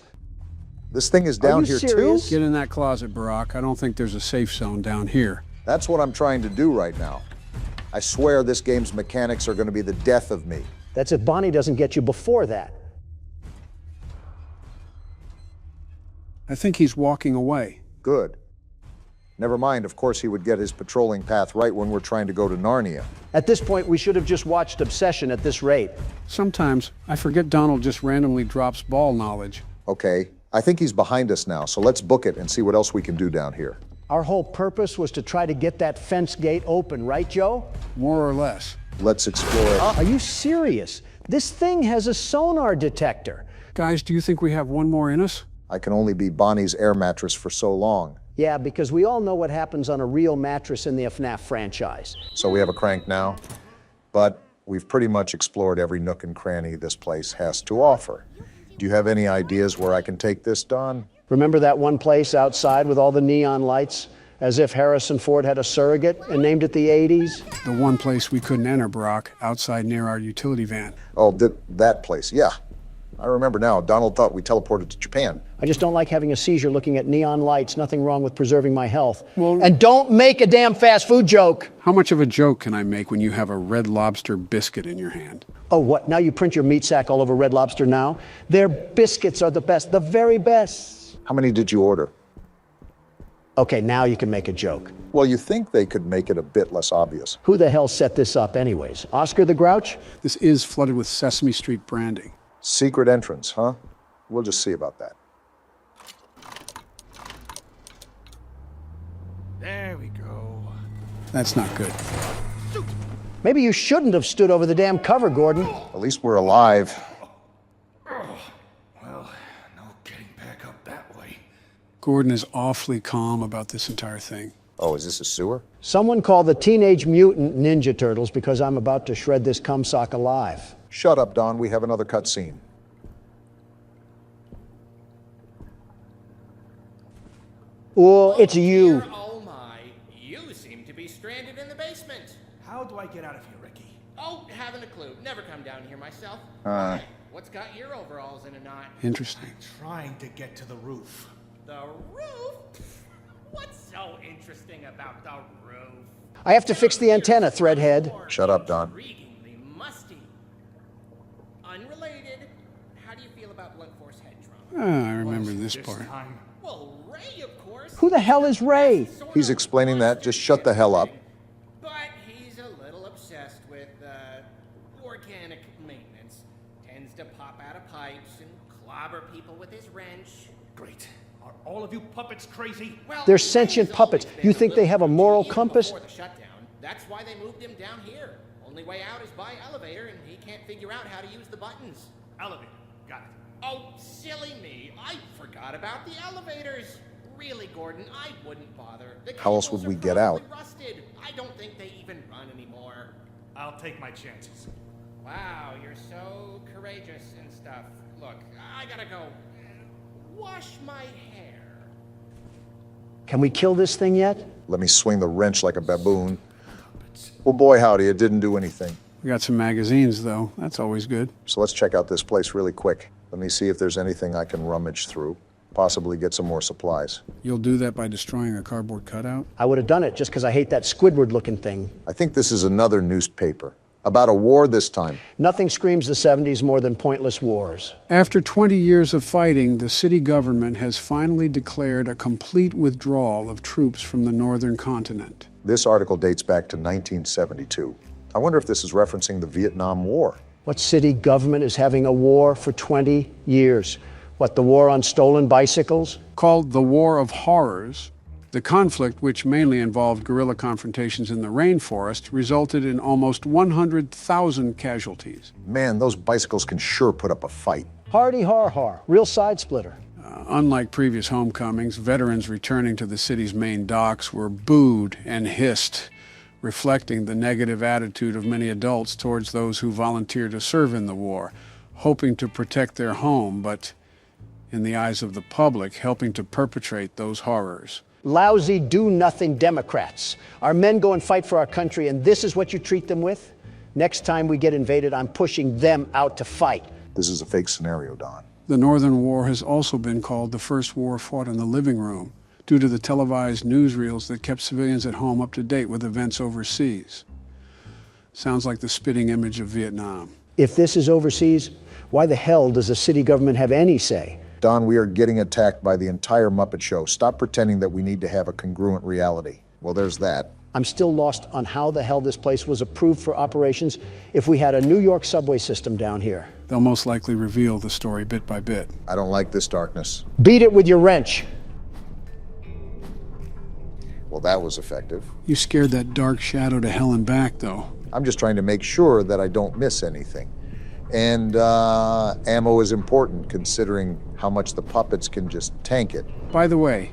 This thing is down here too? Get in that closet, Barack. I don't think there's a safe zone down here. That's what I'm trying to do right now. I swear this game's mechanics are going to be the death of me. That's if Bonnie doesn't get you before that. I think he's walking away. Good. Never mind, of course he would get his patrolling path right when we're trying to go to Narnia. At this point, we should have just watched Obsession at this rate. Sometimes, I forget Donald just randomly drops ball knowledge. Okay, I think he's behind us now, so let's book it and see what else we can do down here. Our whole purpose was to try to get that fence gate open, right, Joe? More or less. Let's explore it. Are you serious? This thing has a sonar detector. Guys, do you think we have one more in us? I can only be Bonnie's air mattress for so long. Yeah, because we all know what happens on a real mattress in the FNAF franchise. So we have a crank now, but we've pretty much explored every nook and cranny this place has to offer. Do you have any ideas where I can take this, Don? Remember that one place outside with all the neon lights? As if Harrison Ford had a surrogate and named it the 80s. The one place we couldn't enter, Brock, outside near our utility van. Oh, that place, yeah. I remember now. Donald thought we teleported to Japan. I just don't like having a seizure looking at neon lights. Nothing wrong with preserving my health. Well, and don't make a damn fast food joke. How much of a joke can I make when you have a Red Lobster biscuit in your hand? Oh, what? Now you print your meat sack all over Red Lobster now? Their biscuits are the best, the very best. How many did you order? Okay, now you can make a joke. Well, you think they could make it a bit less obvious. Who the hell set this up anyways? Oscar the Grouch? This is flooded with Sesame Street branding. Secret entrance, huh? We'll just see about that. There we go. That's not good. Maybe you shouldn't have stood over the damn cover, Gordon. At least we're alive. Well, no getting back up that way. Gordon is awfully calm about this entire thing. Oh, is this a sewer? Someone call the Teenage Mutant Ninja Turtles because I'm about to shred this cumsock alive. Shut up, Don. We have another cutscene. Oh, it's you. Oh my, you seem to be stranded in the basement. How do I get out of here, Ricky? Oh, haven't a clue. Never come down here myself. What's got your overalls in a knot? Interesting. Trying to get to the roof. The roof? What's so interesting about the roof? I have to fix the antenna, Threadhead. Shut up, Don. Intriguingly musty. Unrelated, how do you feel about blunt force head trauma? I remember this part. Well, Ray, of course. Who the hell is Ray? He's explaining that. Just shut the hell up. But he's a little obsessed with organic maintenance. Tends to pop out of pipes and clobber people with his wrench. Great. Are all of you puppets crazy? Well, They're sentient puppets. You think they have a moral compass? Before the shutdown, that's why they moved him down here. Only way out is by elevator, and he can't figure out how to use the buttons. Elevator. Got it. Oh, silly me. I forgot about the elevators. Really, Gordon, I wouldn't bother. The How else would cables we are get out? probably rusted. I don't think they even run anymore. I'll take my chances. Wow, you're so courageous and stuff. Look, I gotta go wash my hair. Can we kill this thing yet? Let me swing the wrench like a baboon. Well, boy, howdy, it didn't do anything. We got some magazines, though. That's always good. So let's check out this place really quick. Let me see if there's anything I can rummage through. Possibly get some more supplies. You'll do that by destroying a cardboard cutout? I would have done it just because I hate that Squidward-looking thing. I think this is another newspaper. About a war this time. Nothing screams the 70s more than pointless wars. After 20 years of fighting, the city government has finally declared a complete withdrawal of troops from the northern continent. This article dates back to 1972. I wonder if this is referencing the Vietnam War. What city government is having a war for 20 years? What, the war on stolen bicycles? Called the War of Horrors, the conflict, which mainly involved guerrilla confrontations in the rainforest, resulted in almost 100,000 casualties. Man, those bicycles can sure put up a fight. Hardy har har, real side splitter. Unlike previous homecomings, veterans returning to the city's main docks were booed and hissed, reflecting the negative attitude of many adults towards those who volunteered to serve in the war, hoping to protect their home, but in the eyes of the public, helping to perpetrate those horrors. Lousy, do-nothing Democrats. Our men go and fight for our country, and this is what you treat them with? Next time we get invaded, I'm pushing them out to fight. This is a fake scenario, Don. The Northern War has also been called the first war fought in the living room, due to the televised newsreels that kept civilians at home up to date with events overseas. Sounds like the spitting image of Vietnam. If this is overseas, why the hell does the city government have any say? Don, we are getting attacked by the entire Muppet Show. Stop pretending that we need to have a congruent reality. Well, there's that. I'm still lost on how the hell this place was approved for operations if we had a New York subway system down here. They'll most likely reveal the story bit by bit. I don't like this darkness. Beat it with your wrench. Well, that was effective. You scared that dark shadow to hell and back, though. I'm just trying to make sure that I don't miss anything. And ammo is important, considering how much the puppets can just tank it. By the way,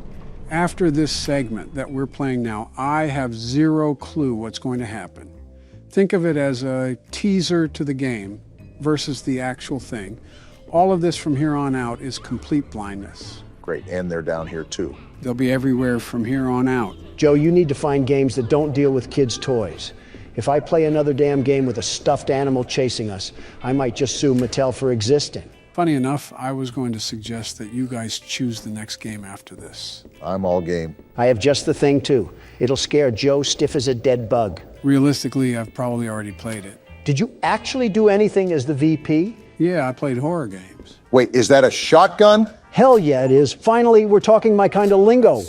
after this segment that we're playing now, I have zero clue what's going to happen. Think of it as a teaser to the game versus the actual thing. All of this from here on out is complete blindness. Great, and they're down here too. They'll be everywhere from here on out. Joe, you need to find games that don't deal with kids' toys. If I play another damn game with a stuffed animal chasing us, I might just sue Mattel for existing. Funny enough, I was going to suggest that you guys choose the next game after this. I'm all game. I have just the thing, too. It'll scare Joe stiff as a dead bug. Realistically, I've probably already played it. Did you actually do anything as the VP? Yeah, I played horror games. Wait, is that a shotgun? Hell yeah, it is. Finally, we're talking my kind of lingo.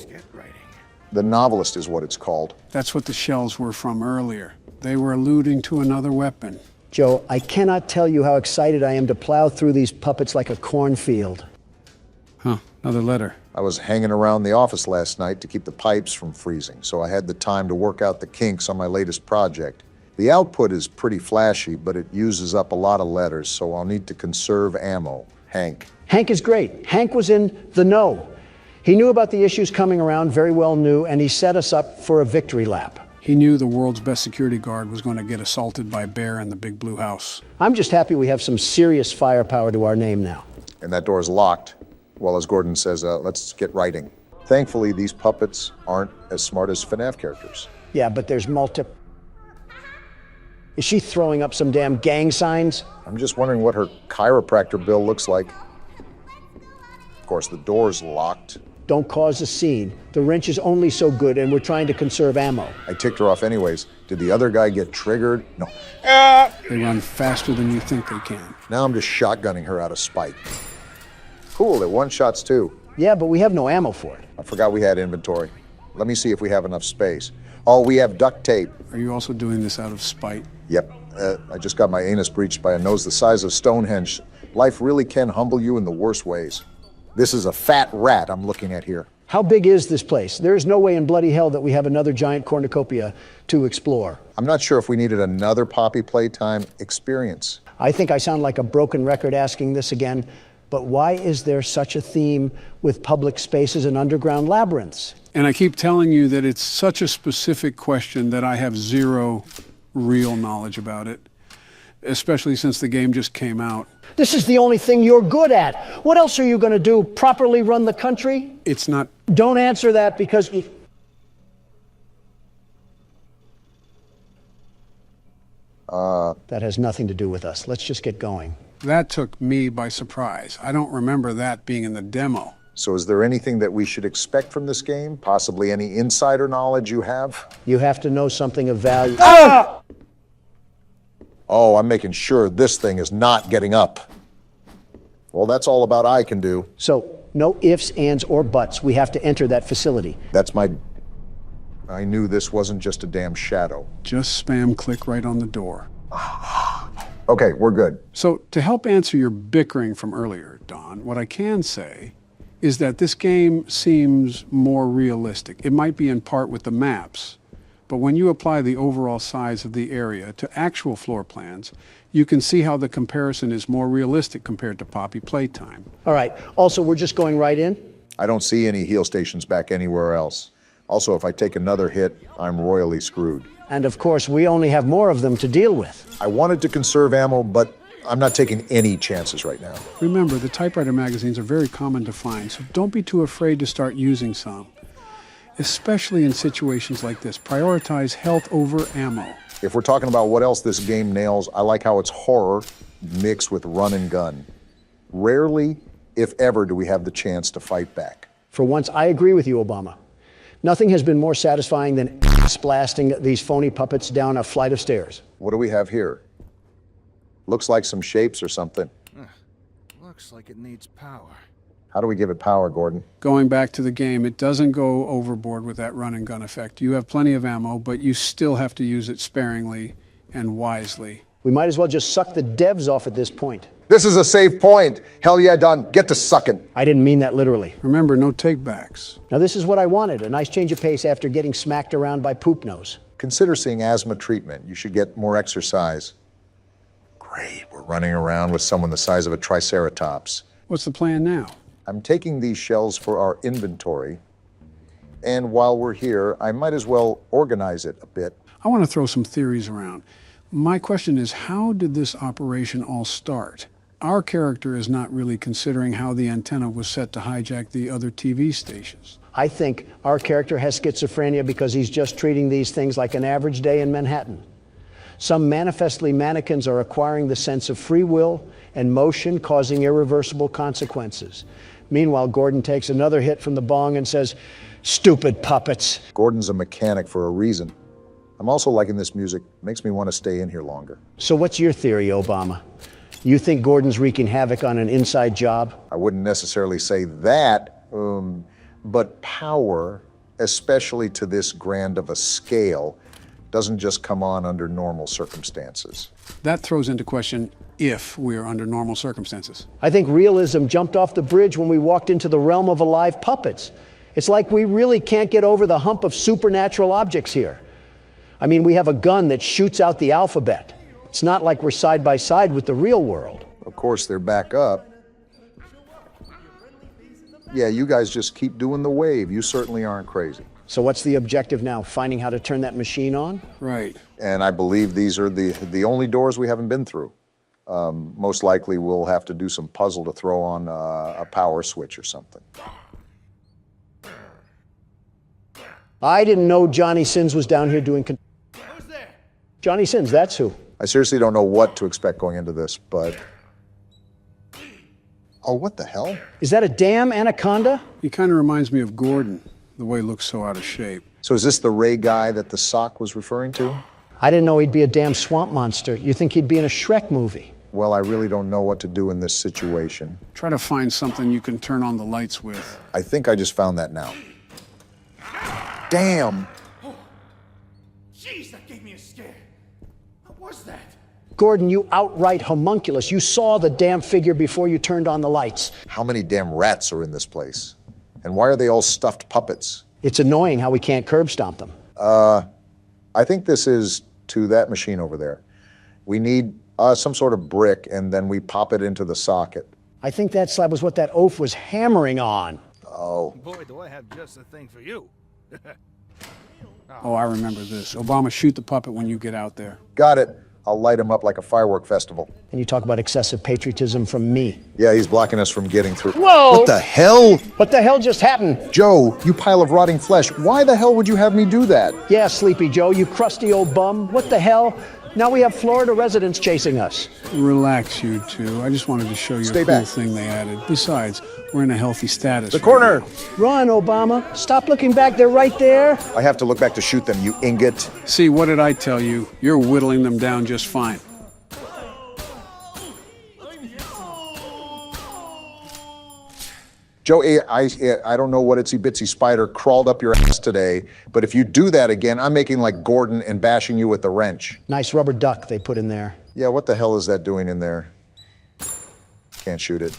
The Novelist is what it's called. That's what the shells were from earlier. They were alluding to another weapon. Joe, I cannot tell you how excited I am to plow through these puppets like a cornfield. Huh, another letter. I was hanging around the office last night to keep the pipes from freezing, so I had the time to work out the kinks on my latest project. The output is pretty flashy, but it uses up a lot of letters, so I'll need to conserve ammo. Hank. Hank is great. Hank was in the know. He knew about the issues coming around, very well knew, and he set us up for a victory lap. He knew the world's best security guard was going to get assaulted by a bear in the big blue house. I'm just happy we have some serious firepower to our name now. And that door's locked. Well, as Gordon says, let's get writing. Thankfully, these puppets aren't as smart as FNAF characters. Yeah, but there's Is she throwing up some damn gang signs? I'm just wondering what her chiropractor bill looks like. Of course, the door's locked. Don't cause a scene. The wrench is only so good, and we're trying to conserve ammo. I ticked her off anyways. Did the other guy get triggered? No. They run faster than you think they can. Now I'm just shotgunning her out of spite. Cool, they're one-shots too. Yeah, but we have no ammo for it. I forgot we had inventory. Let me see if we have enough space. Oh, we have duct tape. Are you also doing this out of spite? Yep. I just got my anus breached by a nose the size of Stonehenge. Life really can humble you in the worst ways. This is a fat rat I'm looking at here. How big is this place? There is no way in bloody hell that we have another giant cornucopia to explore. I'm not sure if we needed another Poppy Playtime experience. I think I sound like a broken record asking this again, but why is there such a theme with public spaces and underground labyrinths? And I keep telling you that it's such a specific question that I have zero real knowledge about it, especially since the game just came out. This is the only thing you're good at. What else are you going to do? Properly run the country? It's not. Don't answer that because... That has nothing to do with us. Let's just get going. That took me by surprise. I don't remember that being in the demo. So is there anything that we should expect from this game? Possibly any insider knowledge you have? You have to know something of value. Ah! Oh, I'm making sure this thing is not getting up. Well, that's all about I can do. So, no ifs, ands, or buts. We have to enter that facility. I knew this wasn't just a damn shadow. Just spam click right on the door. Okay, we're good. So, to help answer your bickering from earlier, Don, what I can say is that this game seems more realistic. It might be in part with the maps, but when you apply the overall size of the area to actual floor plans, you can see how the comparison is more realistic compared to Poppy Playtime. All right. Also, we're just going right in? I don't see any heal stations back anywhere else. Also, if I take another hit, I'm royally screwed. And of course, we only have more of them to deal with. I wanted to conserve ammo, but I'm not taking any chances right now. Remember, the typewriter magazines are very common to find, so don't be too afraid to start using some. Especially in situations like this, prioritize health over ammo. If we're talking about what else this game nails, I like how it's horror mixed with run and gun. Rarely, if ever, do we have the chance to fight back. For once, I agree with you, Obama. Nothing has been more satisfying than blasting these phony puppets down a flight of stairs. What do we have here? Looks like some shapes or something. Looks like it needs power. How do we give it power, Gordon? Going back to the game, it doesn't go overboard with that run and gun effect. You have plenty of ammo, but you still have to use it sparingly and wisely. We might as well just suck the devs off at this point. This is a safe point. Hell yeah, Don. Get to sucking. I didn't mean that literally. Remember, no takebacks. Now this is what I wanted, a nice change of pace after getting smacked around by Poop Nose. Consider seeing asthma treatment. You should get more exercise. Great, we're running around with someone the size of a triceratops. What's the plan now? I'm taking these shells for our inventory, and while we're here, I might as well organize it a bit. I want to throw some theories around. My question is, how did this operation all start? Our character is not really considering how the antenna was set to hijack the other TV stations. I think our character has schizophrenia because he's just treating these things like an average day in Manhattan. Some manifestly mannequins are acquiring the sense of free will and motion, causing irreversible consequences. Meanwhile, Gordon takes another hit from the bong and says, "Stupid puppets." Gordon's a mechanic for a reason. I'm also liking this music. Makes me want to stay in here longer. So what's your theory, Obama? You think Gordon's wreaking havoc on an inside job? I wouldn't necessarily say that, but power, especially to this grand of a scale, doesn't just come on under normal circumstances. That throws into question if we are under normal circumstances. I think realism jumped off the bridge when we walked into the realm of alive puppets. It's like we really can't get over the hump of supernatural objects here. I mean, we have a gun that shoots out the alphabet. It's not like we're side by side with the real world. Of course, they're back up. Yeah, you guys just keep doing the wave. You certainly aren't crazy. So what's the objective now? Finding how to turn that machine on? Right. And I believe these are the only doors we haven't been through. Most likely we'll have to do some puzzle to throw on a power switch or something. I didn't know Johnny Sins was down here doing... Who's there? Johnny Sins, that's who. I seriously don't know what to expect going into this, but... Oh, what the hell? Is that a damn anaconda? He kind of reminds me of Gordon, the way he looks so out of shape. So is this the Ray guy that the sock was referring to? I didn't know he'd be a damn swamp monster. You think he'd be in a Shrek movie? Well, I really don't know what to do in this situation. Try to find something you can turn on the lights with. I think I just found that now. Damn! Jeez, that gave me a scare. What was that? Gordon, you outright homunculus. You saw the damn figure before you turned on the lights. How many damn rats are in this place? And why are they all stuffed puppets? It's annoying how we can't curb stomp them. I think this is to that machine over there. We need some sort of brick, and then we pop it into the socket. I think that slab was what that oaf was hammering on. Oh. Boy, do I have just the thing for you. Oh, I remember this. Obama, shoot the puppet when you get out there. Got it. I'll light him up like a firework festival. And you talk about excessive patriotism from me. Yeah, he's blocking us from getting through. Whoa! What the hell? What the hell just happened? Joe, you pile of rotting flesh. Why the hell would you have me do that? Yeah, Sleepy Joe, you crusty old bum. What the hell? Now we have Florida residents chasing us. Relax, you two. I just wanted to show you Stay a cool back. thing they added. Besides, we're in a healthy status. The corner! Run, Obama. Stop looking back. They're right there. I have to look back to shoot them, you ingot. See, what did I tell you? You're whittling them down just fine. Joe, I don't know what itsy-bitsy spider crawled up your ass today, but if you do that again, I'm making like Gordon and bashing you with the wrench. Nice rubber duck they put in there. Yeah, what the hell is that doing in there? Can't shoot it.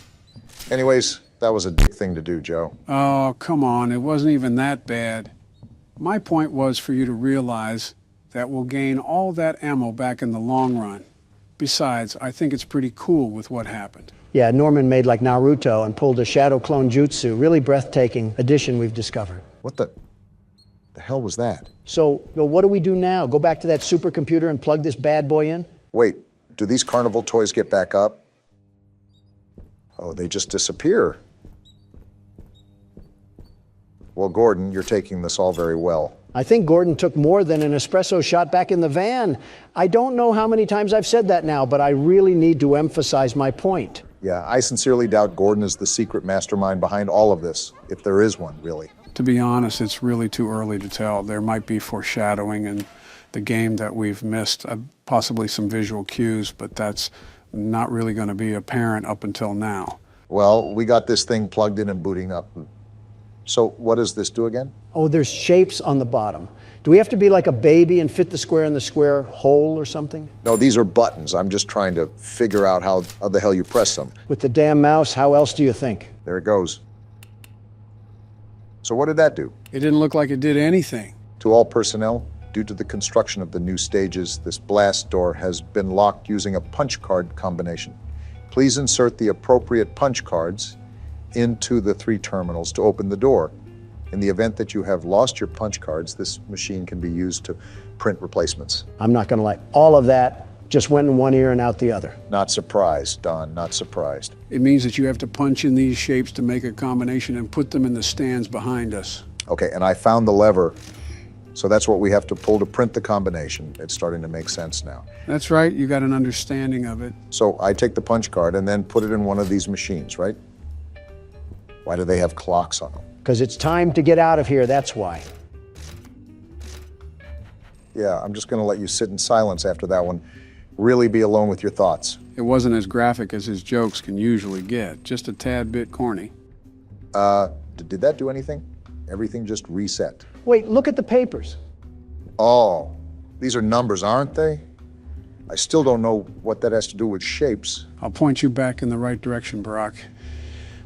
Anyways, that was a dick thing to do, Joe. Oh, come on. It wasn't even that bad. My point was for you to realize that we'll gain all that ammo back in the long run. Besides, I think it's pretty cool with what happened. Yeah, Norman made like Naruto and pulled a shadow clone jutsu. Really breathtaking addition we've discovered. What the hell was that? So, what do we do now? Go back to that supercomputer and plug this bad boy in? Wait, do these carnival toys get back up? Oh, they just disappear. Well, Gordon, you're taking this all very well. I think Gordon took more than an espresso shot back in the van. I don't know how many times I've said that now, but I really need to emphasize my point. Yeah, I sincerely doubt Gordon is the secret mastermind behind all of this, if there is one, really. To be honest, it's really too early to tell. There might be foreshadowing in the game that we've missed, possibly some visual cues, but that's not really going to be apparent up until now. Well, we got this thing plugged in and booting up. So what does this do again? Oh, there's shapes on the bottom. Do we have to be like a baby and fit the square in the square hole or something? No, these are buttons. I'm just trying to figure out how the hell you press them. With the damn mouse, how else do you think? There it goes. So what did that do? It didn't look like it did anything. To all personnel, due to the construction of the new stages, this blast door has been locked using a punch card combination. Please insert the appropriate punch cards into the 3 terminals to open the door. In the event that you have lost your punch cards, this machine can be used to print replacements. I'm not going to lie. All of that Just went in one ear and out the other. Not surprised, Don, not surprised. It means that you have to punch in these shapes to make a combination and put them in the stands behind us. Okay, and I found the lever, so that's what we have to pull to print the combination. It's starting to make sense now. That's right, you got an understanding of it. So I take the punch card and then put it in one of these machines, right? Why do they have clocks on them? Because it's time to get out of here, that's why. Yeah, I'm just gonna let you sit in silence after that one. Really be alone with your thoughts. It wasn't as graphic as his jokes can usually get, just a tad bit corny. Did that do anything? Everything just reset. Wait, look at the papers. Oh, these are numbers, aren't they? I still don't know what that has to do with shapes. I'll point you back in the right direction, Barack.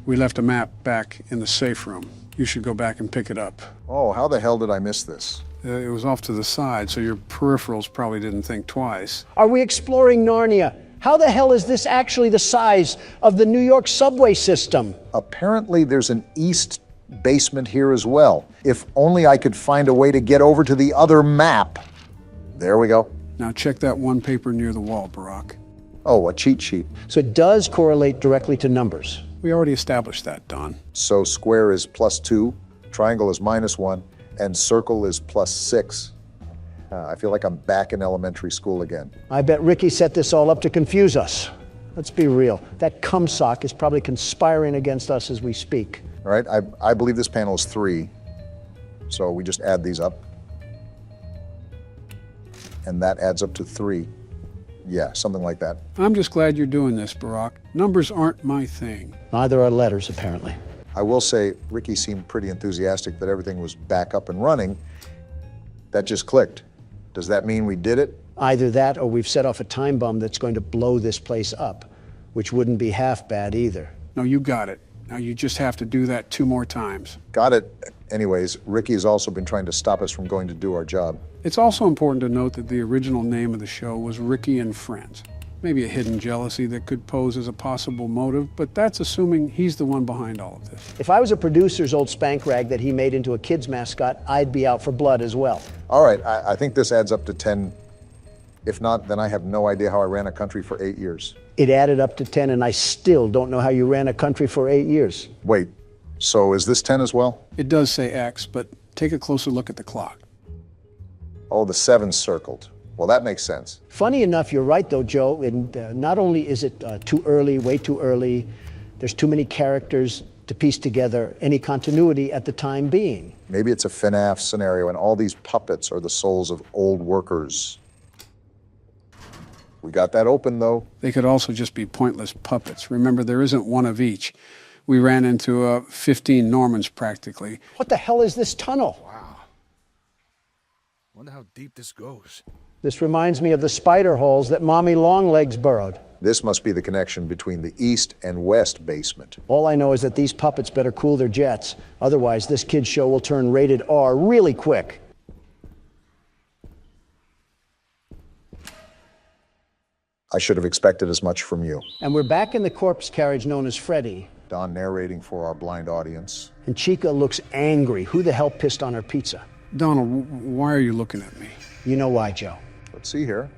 We left a map back in the safe room. You should go back and pick it up. Oh, how the hell did I miss this? It was off to the side, so your peripherals probably didn't think twice. Are we exploring Narnia? How the hell is this actually the size of the New York subway system? Apparently there's an east basement here as well. If only I could find a way to get over to the other map. There we go. Now check that one paper near the wall, Barack. Oh, a cheat sheet. So it does correlate directly to numbers. We already established that, Don. So square is +2, triangle is -1, and circle is +6. I feel like I'm back in elementary school again. I bet Ricky set this all up to confuse us. Let's be real. That cumsock is probably conspiring against us as we speak. All right, I believe this panel is 3. So we just add these up. And that adds up to 3. Yeah, something like that. I'm just glad you're doing this, Barack. Numbers aren't my thing. Neither are letters, apparently. I will say, Ricky seemed pretty enthusiastic that everything was back up and running. That just clicked. Does that mean we did it? Either that or we've set off a time bomb that's going to blow this place up, which wouldn't be half bad either. No, you got it. Now you just have to do that 2 more times. Got it. Anyways, Ricky has also been trying to stop us from going to do our job. It's also important to note that the original name of the show was Ricky and Friends. Maybe a hidden jealousy that could pose as a possible motive, but that's assuming he's the one behind all of this. If I was a producer's old spank rag that he made into a kid's mascot, I'd be out for blood as well. All right, I think this adds up to 10. If not, then I have no idea how I ran a country for 8 years. It added up to 10, and I still don't know how you ran a country for 8 years. Wait, so is this 10 as well? It does say X, but take a closer look at the clock. Oh, the 7's circled. Well, that makes sense. Funny enough, you're right, though, Joe. And not only is it too early, way too early, there's too many characters to piece together any continuity at the time being. Maybe it's a FNAF scenario, and all these puppets are the souls of old workers. We got that open, though. They could also just be pointless puppets. Remember, there isn't one of each. We ran into 15 Normans, practically. What the hell is this tunnel? Wow. Wonder how deep this goes. This reminds me of the spider holes that Mommy Longlegs burrowed. This must be the connection between the east and west basement. All I know is that these puppets better cool their jets. Otherwise, this kid's show will turn rated R really quick. I should have expected as much from you. And we're back in the corpse carriage known as Freddy. Don narrating for our blind audience. And Chica looks angry. Who the hell pissed on her pizza? Donald, why are you looking at me? You know why, Joe. Let's see here.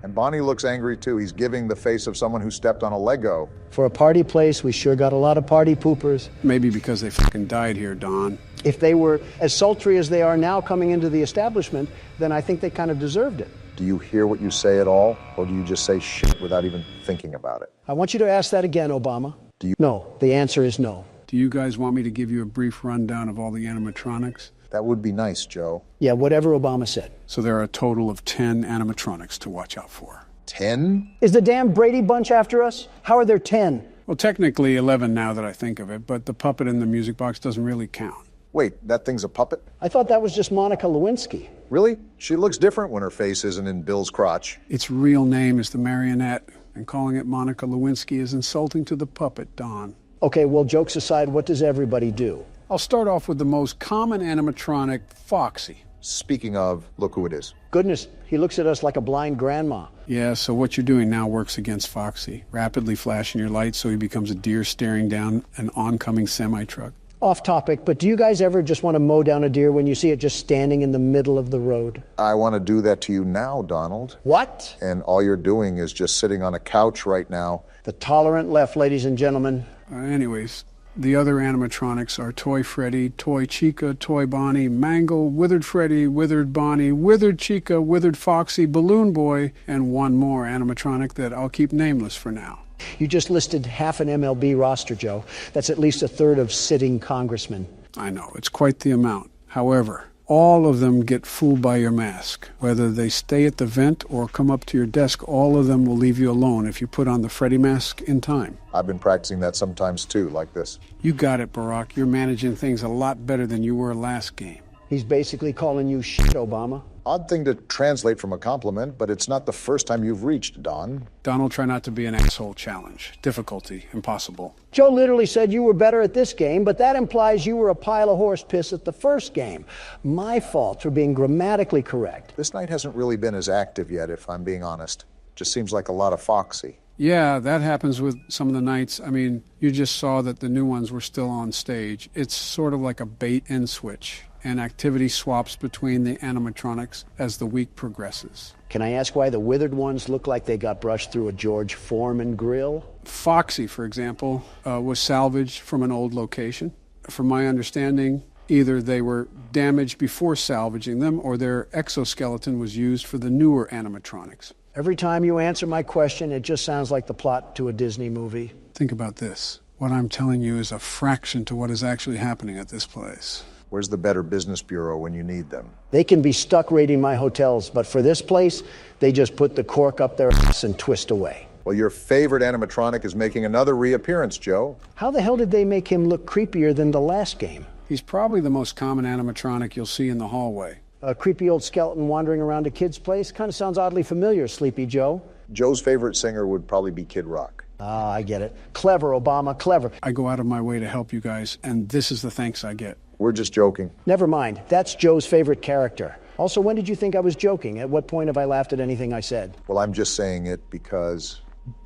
And Bonnie looks angry too. He's giving the face of someone who stepped on a Lego. For a party place, we sure got a lot of party poopers. Maybe because they fucking died here, Don. If they were as sultry as they are now coming into the establishment, then I think they kind of deserved it. Do you hear what you say at all? Or do you just say shit without even thinking about it? I want you to ask that again, Obama. Do you? No, the answer is no. Do you guys want me to give you a brief rundown of all the animatronics? That would be nice, Joe. Yeah, whatever Obama said. So there are a total of 10 animatronics to watch out for. 10? Is the damn Brady Bunch after us? How are there 10? Well, technically 11 now that I think of it, but the puppet in the music box doesn't really count. Wait, that thing's a puppet? I thought that was just Monica Lewinsky. Really? She looks different when her face isn't in Bill's crotch. Its real name is the marionette, and calling it Monica Lewinsky is insulting to the puppet, Don. Okay, well, jokes aside, what does everybody do? I'll start off with the most common animatronic, Foxy. Speaking of, look who it is. Goodness, he looks at us like a blind grandma. Yeah, so what you're doing now works against Foxy. Rapidly flashing your lights so he becomes a deer staring down an oncoming semi-truck. Off topic, but do you guys ever just want to mow down a deer when you see it just standing in the middle of the road? I want to do that to you now, Donald. What? And all you're doing is just sitting on a couch right now. The tolerant left, ladies and gentlemen. Anyways, the other animatronics are Toy Freddy, Toy Chica, Toy Bonnie, Mangle, Withered Freddy, Withered Bonnie, Withered Chica, Withered Foxy, Balloon Boy, and one more animatronic that I'll keep nameless for now. You just listed half an MLB roster, Joe. That's at least a third of sitting congressmen. I know, it's quite the amount. However, all of them get fooled by your mask. Whether they stay at the vent or come up to your desk, all of them will leave you alone if you put on the Freddy mask in time. I've been practicing that sometimes too, like this. You got it, Barack. You're managing things a lot better than you were last game. He's basically calling you shit, Obama. Odd thing to translate from a compliment, but it's not the first time you've reached, Don. Donald, try not to be an asshole. Challenge. Difficulty. Impossible. Joe literally said you were better at this game, but that implies you were a pile of horse piss at the first game. My fault for being grammatically correct. This night hasn't really been as active yet, if I'm being honest. Just seems like a lot of Foxy. Yeah, that happens with some of the nights. I mean, you just saw that the new ones were still on stage. It's sort of like a bait and switch, and activity swaps between the animatronics as the week progresses. Can I ask why the withered ones look like they got brushed through a George Foreman grill? Foxy, for example, was salvaged from an old location. From my understanding, either they were damaged before salvaging them or their exoskeleton was used for the newer animatronics. Every time you answer my question, it just sounds like the plot to a Disney movie. Think about this. What I'm telling you is a fraction to what is actually happening at this place. Where's the Better Business Bureau when you need them? They can be stuck raiding my hotels, but for this place, they just put the cork up their ass and twist away. Well, your favorite animatronic is making another reappearance, Joe. How the hell did they make him look creepier than the last game? He's probably the most common animatronic you'll see in the hallway. A creepy old skeleton wandering around a kid's place? Kind of sounds oddly familiar, Sleepy Joe. Joe's favorite singer would probably be Kid Rock. Ah, I get it. Clever, Obama, clever. I go out of my way to help you guys, and this is the thanks I get. We're just joking. Never mind. That's Joe's favorite character. Also, when did you think I was joking? At what point have I laughed at anything I said? Well, I'm just saying it because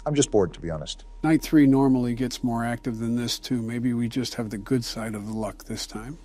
I'm just bored, to be honest. Night 3 normally gets more active than this, too. Maybe we just have the good side of the luck this time.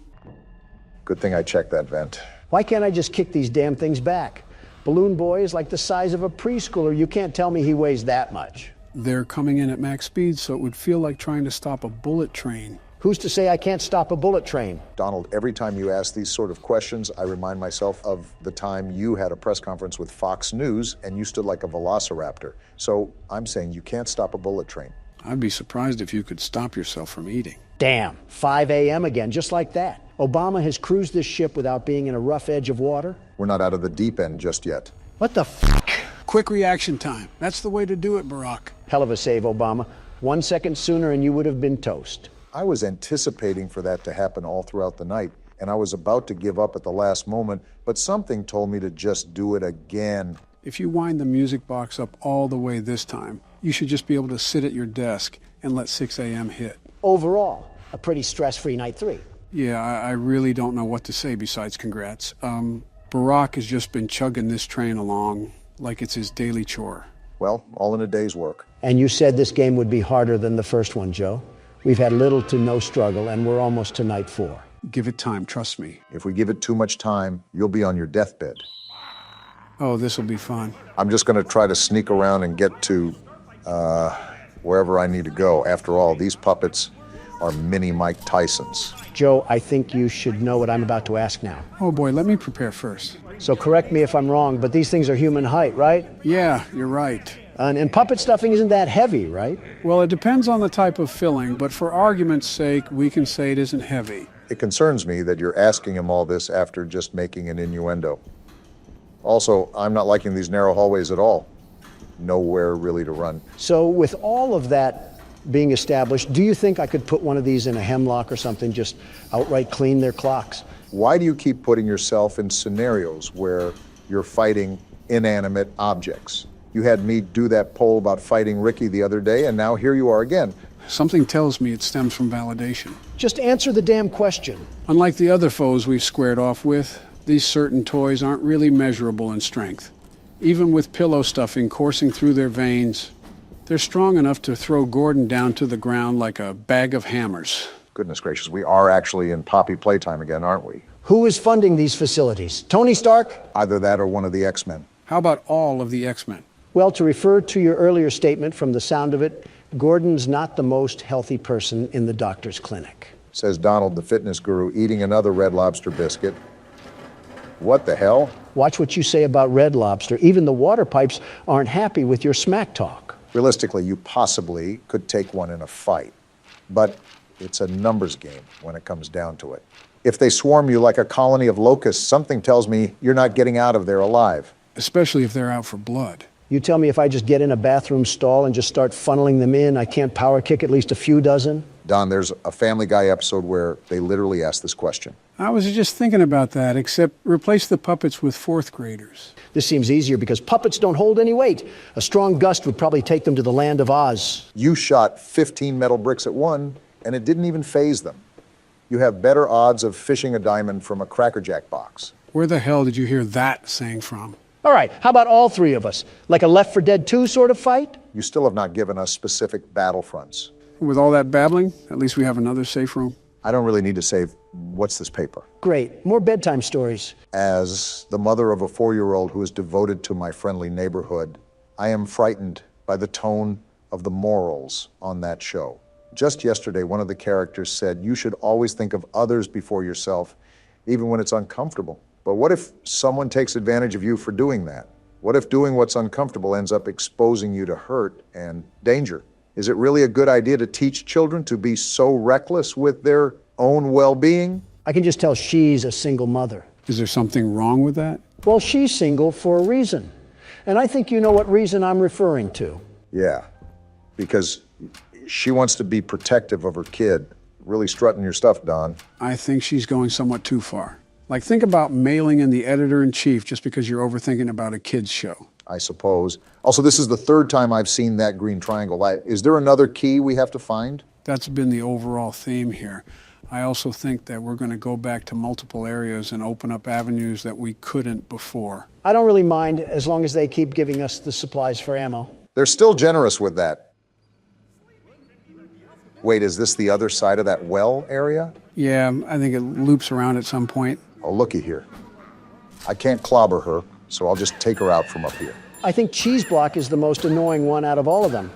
Good thing I checked that vent. Why can't I just kick these damn things back? Balloon Boy is like the size of a preschooler. You can't tell me he weighs that much. They're coming in at max speed, so it would feel like trying to stop a bullet train. Who's to say I can't stop a bullet train? Donald, every time you ask these sort of questions, I remind myself of the time you had a press conference with Fox News and you stood like a velociraptor. So I'm saying you can't stop a bullet train. I'd be surprised if you could stop yourself from eating. Damn, 5 a.m. again, just like that. Obama has cruised this ship without being in a rough edge of water. We're not out of the deep end just yet. What the fuck? Quick reaction time. That's the way to do it, Barack. Hell of a save, Obama. 1 second sooner and you would have been toast. I was anticipating for that to happen all throughout the night, and I was about to give up at the last moment, but something told me to just do it again. If you wind the music box up all the way this time, you should just be able to sit at your desk and let 6 a.m. hit. Overall, a pretty stress-free night 3. Yeah, I really don't know what to say besides congrats. Barack has just been chugging this train along like it's his daily chore. Well, all in a day's work. And you said this game would be harder than the first one, Joe. We've had little to no struggle, and we're almost to night 4. Give it time, trust me. If we give it too much time, you'll be on your deathbed. Oh, this'll be fun. I'm just going to try to sneak around and get to wherever I need to go. After all, these puppets are mini Mike Tysons. Joe, I think you should know what I'm about to ask now. Oh boy, let me prepare first. So correct me if I'm wrong, but these things are human height, right? Yeah, you're right. And puppet stuffing isn't that heavy, right? Well, it depends on the type of filling, but for argument's sake, we can say it isn't heavy. It concerns me that you're asking him all this after just making an innuendo. Also, I'm not liking these narrow hallways at all. Nowhere really to run. So with all of that being established, do you think I could put one of these in a hemlock or something, just outright clean their clocks? Why do you keep putting yourself in scenarios where you're fighting inanimate objects? You had me do that poll about fighting Ricky the other day, and now here you are again. Something tells me it stems from validation. Just answer the damn question. Unlike the other foes we've squared off with, these certain toys aren't really measurable in strength. Even with pillow stuffing coursing through their veins, they're strong enough to throw Gordon down to the ground like a bag of hammers. Goodness gracious, we are actually in Poppy Playtime again, aren't we? Who is funding these facilities? Tony Stark? Either that or one of the X-Men. How about all of the X-Men? Well, to refer to your earlier statement, from the sound of it, Gordon's not the most healthy person in the doctor's clinic. Says Donald, the fitness guru, eating another Red Lobster biscuit. What the hell? Watch what you say about Red Lobster. Even the water pipes aren't happy with your smack talk. Realistically, you possibly could take one in a fight. But it's a numbers game when it comes down to it. If they swarm you like a colony of locusts, something tells me you're not getting out of there alive. Especially if they're out for blood. You tell me if I just get in a bathroom stall and just start funneling them in, I can't power kick at least a few dozen? Don, there's a Family Guy episode where they literally ask this question. I was just thinking about that, except replace the puppets with fourth graders. This seems easier because puppets don't hold any weight. A strong gust would probably take them to the land of Oz. You shot 15 metal bricks at one, and it didn't even faze them. You have better odds of fishing a diamond from a Cracker Jack box. Where the hell did you hear that saying from? All right, how about all three of us? Like a Left 4 Dead 2 sort of fight? You still have not given us specific battlefronts. With all that babbling, at least we have another safe room. I don't really need to save. What's this paper? Great, more bedtime stories. As the mother of a 4-year-old who is devoted to my friendly neighborhood, I am frightened by the tone of the morals on that show. Just yesterday, one of the characters said, you should always think of others before yourself, even when it's uncomfortable. But what if someone takes advantage of you for doing that? What if doing what's uncomfortable ends up exposing you to hurt and danger? Is it really a good idea to teach children to be so reckless with their own well-being? I can just tell she's a single mother. Is there something wrong with that? Well, she's single for a reason. And I think you know what reason I'm referring to. Yeah, because she wants to be protective of her kid. Really strutting your stuff, Don. I think she's going somewhat too far. Like, think about mailing in the editor-in-chief just because you're overthinking about a kid's show. I suppose. Also, this is the third time I've seen that green triangle. Is there another key we have to find? That's been the overall theme here. I also think that we're going to go back to multiple areas and open up avenues that we couldn't before. I don't really mind as long as they keep giving us the supplies for ammo. They're still generous with that. Wait, is this the other side of that well area? Yeah, I think it loops around at some point. Oh, looky here. I can't clobber her, so I'll just take her out from up here. I think Cheese Block is the most annoying one out of all of them.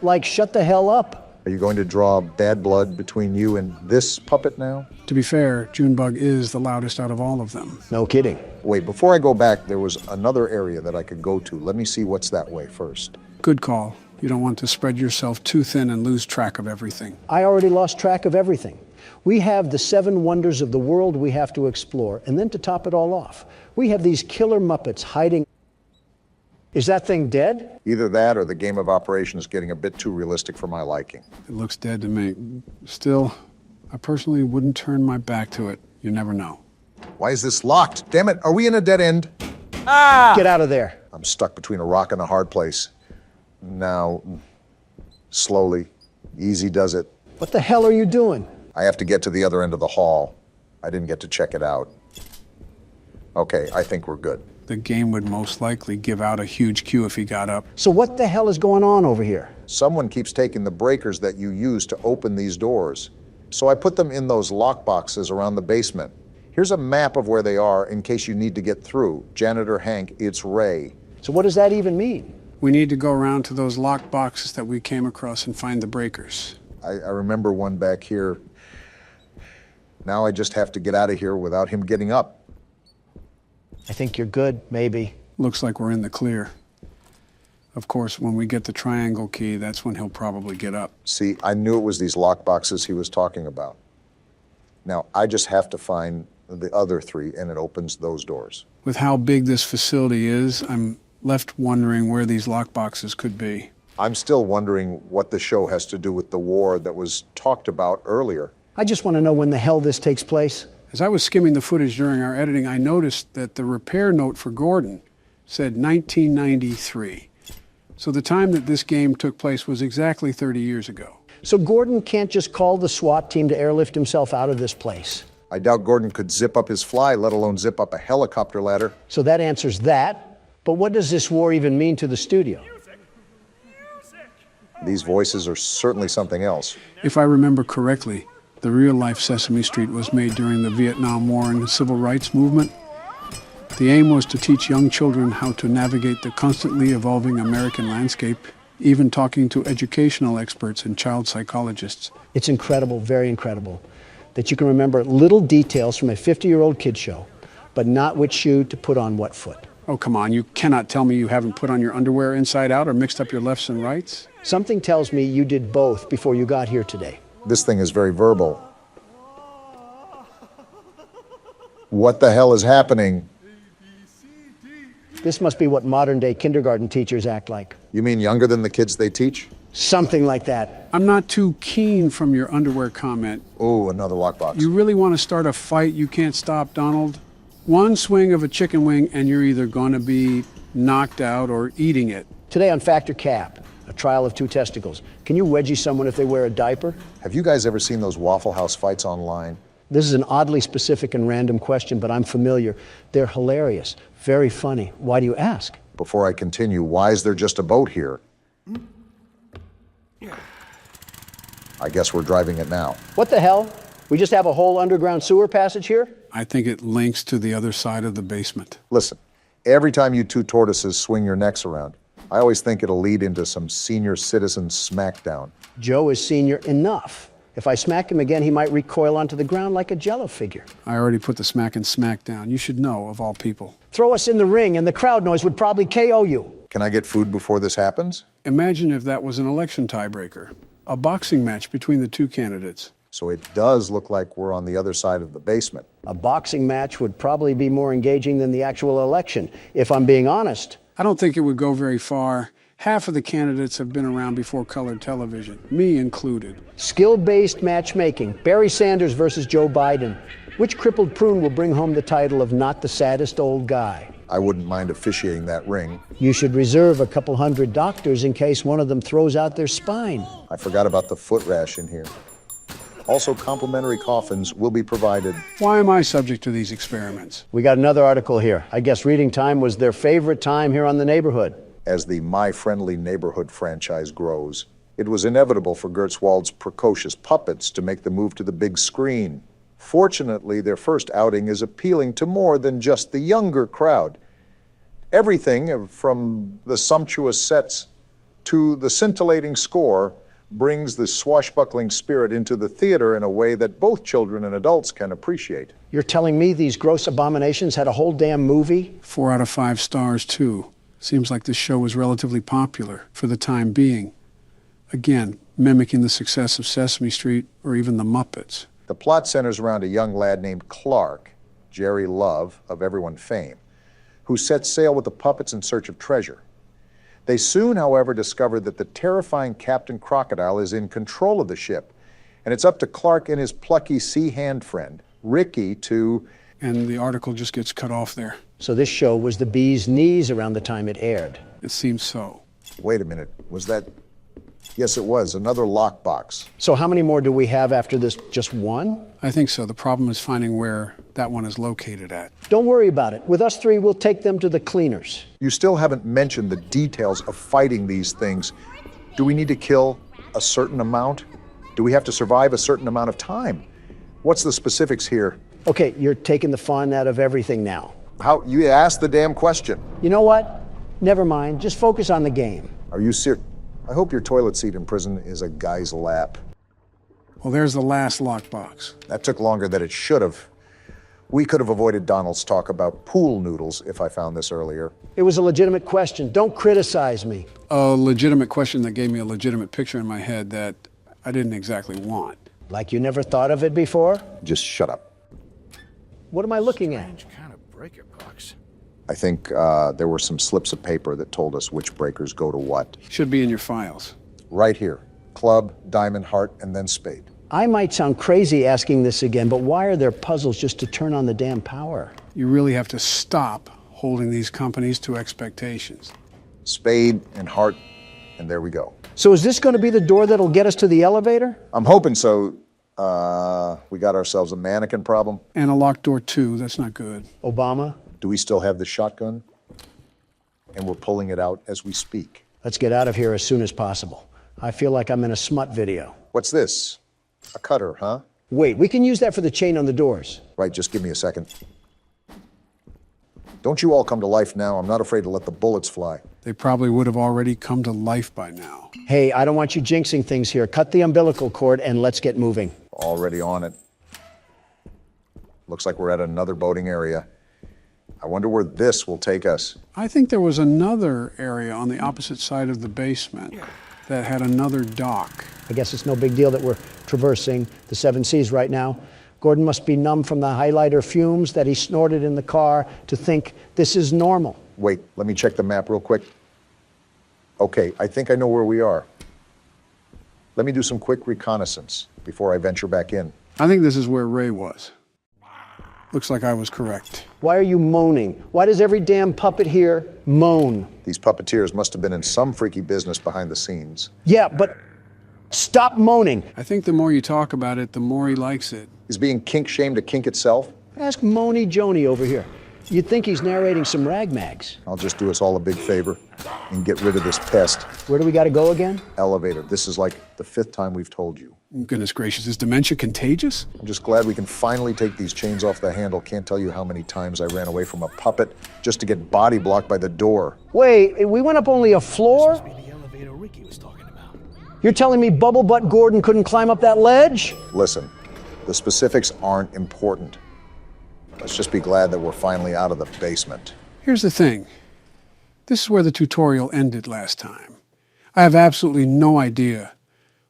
Like, shut the hell up. Are you going to draw bad blood between you and this puppet now? To be fair, Junebug is the loudest out of all of them. No kidding. Wait, before I go back, there was another area that I could go to. Let me see what's that way first. Good call. You don't want to spread yourself too thin and lose track of everything. I already lost track of everything. We have the 7 wonders of the world we have to explore, and then to top it all off, we have these killer Muppets hiding. Is that thing dead? Either that or the game of operation is getting a bit too realistic for my liking. It looks dead to me. Still, I personally wouldn't turn my back to it. You never know. Why is this locked? Damn it, are we in a dead end? Get out of there. I'm stuck between a rock and a hard place. Now, slowly, easy does it. What the hell are you doing? I have to get to the other end of the hall. I didn't get to check it out. Okay, I think we're good. The game would most likely give out a huge cue if he got up. So what the hell is going on over here? Someone keeps taking the breakers that you use to open these doors. So I put them in those lock boxes around the basement. Here's a map of where they are in case you need to get through. Janitor Hank, it's Ray. So what does that even mean? We need to go around to those locked boxes that we came across and find the breakers. I remember one back here. Now I just have to get out of here without him getting up. I think you're good, maybe. Looks like we're in the clear. Of course, when we get the triangle key, that's when he'll probably get up. See, I knew it was these lock boxes he was talking about. Now, I just have to find the other 3, and it opens those doors. With how big this facility is, I'm left wondering where these lock boxes could be. I'm still wondering what the show has to do with the war that was talked about earlier. I just want to know when the hell this takes place. As I was skimming the footage during our editing, I noticed that the repair note for Gordon said 1993. So the time that this game took place was exactly 30 years ago. So Gordon can't just call the SWAT team to airlift himself out of this place. I doubt Gordon could zip up his fly, let alone zip up a helicopter ladder. So that answers that. But what does this war even mean to the studio? These voices are certainly something else. If I remember correctly, the real-life Sesame Street was made during the Vietnam War and the Civil Rights Movement. The aim was to teach young children how to navigate the constantly evolving American landscape, even talking to educational experts and child psychologists. It's incredible, very incredible, that you can remember little details from a 50-year-old kid show, but not which shoe to put on what foot. Oh, come on, you cannot tell me you haven't put on your underwear inside out or mixed up your lefts and rights? Something tells me you did both before you got here today. This thing is very verbal. What the hell is happening? This must be what modern-day kindergarten teachers act like. You mean younger than the kids they teach? Something like that. I'm not too keen from your underwear comment. Oh, another lockbox. You really want to start a fight you can't stop, Donald? One swing of a chicken wing and you're either going to be knocked out or eating it. Today on Factor Cap, a trial of two testicles. Can you wedgie someone if they wear a diaper? Have you guys ever seen those Waffle House fights online? This is an oddly specific and random question, but I'm familiar. They're hilarious, very funny. Why do you ask? Before I continue, why is there just a boat here? I guess we're driving it now. What the hell? We just have a whole underground sewer passage here? I think it links to the other side of the basement. Listen, every time you two tortoises swing your necks around, I always think it'll lead into some senior citizen smackdown. Joe is senior enough. If I smack him again, he might recoil onto the ground like a Jell-O figure. I already put the smack and smack down. You should know, of all people. Throw us in the ring and the crowd noise would probably KO you. Can I get food before this happens? Imagine if that was an election tiebreaker. A boxing match between the two candidates. So it does look like we're on the other side of the basement. A boxing match would probably be more engaging than the actual election, if I'm being honest. I don't think it would go very far. Half of the candidates have been around before color television, me included. Skill-based matchmaking. Barry Sanders versus Joe Biden. Which crippled prune will bring home the title of not the saddest old guy? I wouldn't mind officiating that ring. You should reserve a couple hundred doctors in case one of them throws out their spine. I forgot about the foot rash in here. Also, complimentary coffins will be provided. Why am I subject to these experiments? We got another article here. I guess reading time was their favorite time here on The Neighborhood. As the My Friendly Neighborhood franchise grows, it was inevitable for Gertzwald's precocious puppets to make the move to the big screen. Fortunately, their first outing is appealing to more than just the younger crowd. Everything from the sumptuous sets to the scintillating score brings the swashbuckling spirit into the theater in a way that both children and adults can appreciate. You're telling me these gross abominations had a whole damn movie? 4 out of 5 stars, too. Seems like this show was relatively popular for the time being. Again, mimicking the success of Sesame Street or even the Muppets. The plot centers around a young lad named Clark, Jerry Love, of everyone fame, who sets sail with the puppets in search of treasure. They soon, however, discover that the terrifying Captain Crocodile is in control of the ship, and it's up to Clark and his plucky sea hand friend, Ricky, to... And the article just gets cut off there. So this show was the bee's knees around the time it aired. It seems so. Wait a minute, was that... Yes, it was, another lockbox. So how many more do we have after this? Just one? I think so. The problem is finding where that one is located at. Don't worry about it. With us three, we'll take them to the cleaners. You still haven't mentioned the details of fighting these things. Do we need to kill a certain amount? Do we have to survive a certain amount of time? What's the specifics here? Okay, you're taking the fun out of everything now. How? You asked the damn question. You know what? Never mind. Just focus on the game. Are you serious? I hope your toilet seat in prison is a guy's lap. Well, there's the last lockbox. That took longer than it should have. We could have avoided Donald's talk about pool noodles if I found this earlier. It was a legitimate question. Don't criticize me. A legitimate question that gave me a legitimate picture in my head that I didn't exactly want. Like you never thought of it before? Just shut up. What am I looking at? Kind of breaker box. I think there were some slips of paper that told us which breakers go to what. Should be in your files. Right here. Club, diamond, heart, and then spade. I might sound crazy asking this again, but why are there puzzles just to turn on the damn power? You really have to stop holding these companies to expectations. Spade and heart, and there we go. So is this going to be the door that'll get us to the elevator? I'm hoping so. We got ourselves a mannequin problem. And a locked door, too. That's not good. Obama? Do we still have the shotgun? And we're pulling it out as we speak. Let's get out of here as soon as possible. I feel like I'm in a smut video. What's this? A cutter, huh? Wait, we can use that for the chain on the doors. Right, just give me a second. Don't you all come to life now? I'm not afraid to let the bullets fly. They probably would have already come to life by now. Hey, I don't want you jinxing things here. Cut the umbilical cord and let's get moving. Already on it. Looks like we're at another boating area. I wonder where this will take us. I think there was another area on the opposite side of the basement that had another dock. I guess it's no big deal that we're traversing the Seven Seas right now. Gordon must be numb from the highlighter fumes that he snorted in the car to think this is normal. Wait, let me check the map real quick. Okay, I think I know where we are. Let me do some quick reconnaissance before I venture back in. I think this is where Ray was. Looks like I was correct. Why are you moaning? Why does every damn puppet here moan? These puppeteers must have been in some freaky business behind the scenes. Yeah, but stop moaning. I think the more you talk about it, the more he likes it. Is being kink-shamed a kink itself? Ask Moany Joni over here. You'd think he's narrating some rag mags. I'll just do us all a big favor and get rid of this pest. Where do we got to go again? Elevator. This is like the 5th time we've told you. Goodness gracious, is dementia contagious? I'm just glad we can finally take these chains off the handle. Can't tell you how many times I ran away from a puppet just to get body blocked by the door. Wait, we went up only a floor? This must be the elevator Ricky was talking about. You're telling me Bubble Butt Gordon couldn't climb up that ledge? Listen, the specifics aren't important. Let's just be glad that we're finally out of the basement. Here's the thing. This is where the tutorial ended last time. I have absolutely no idea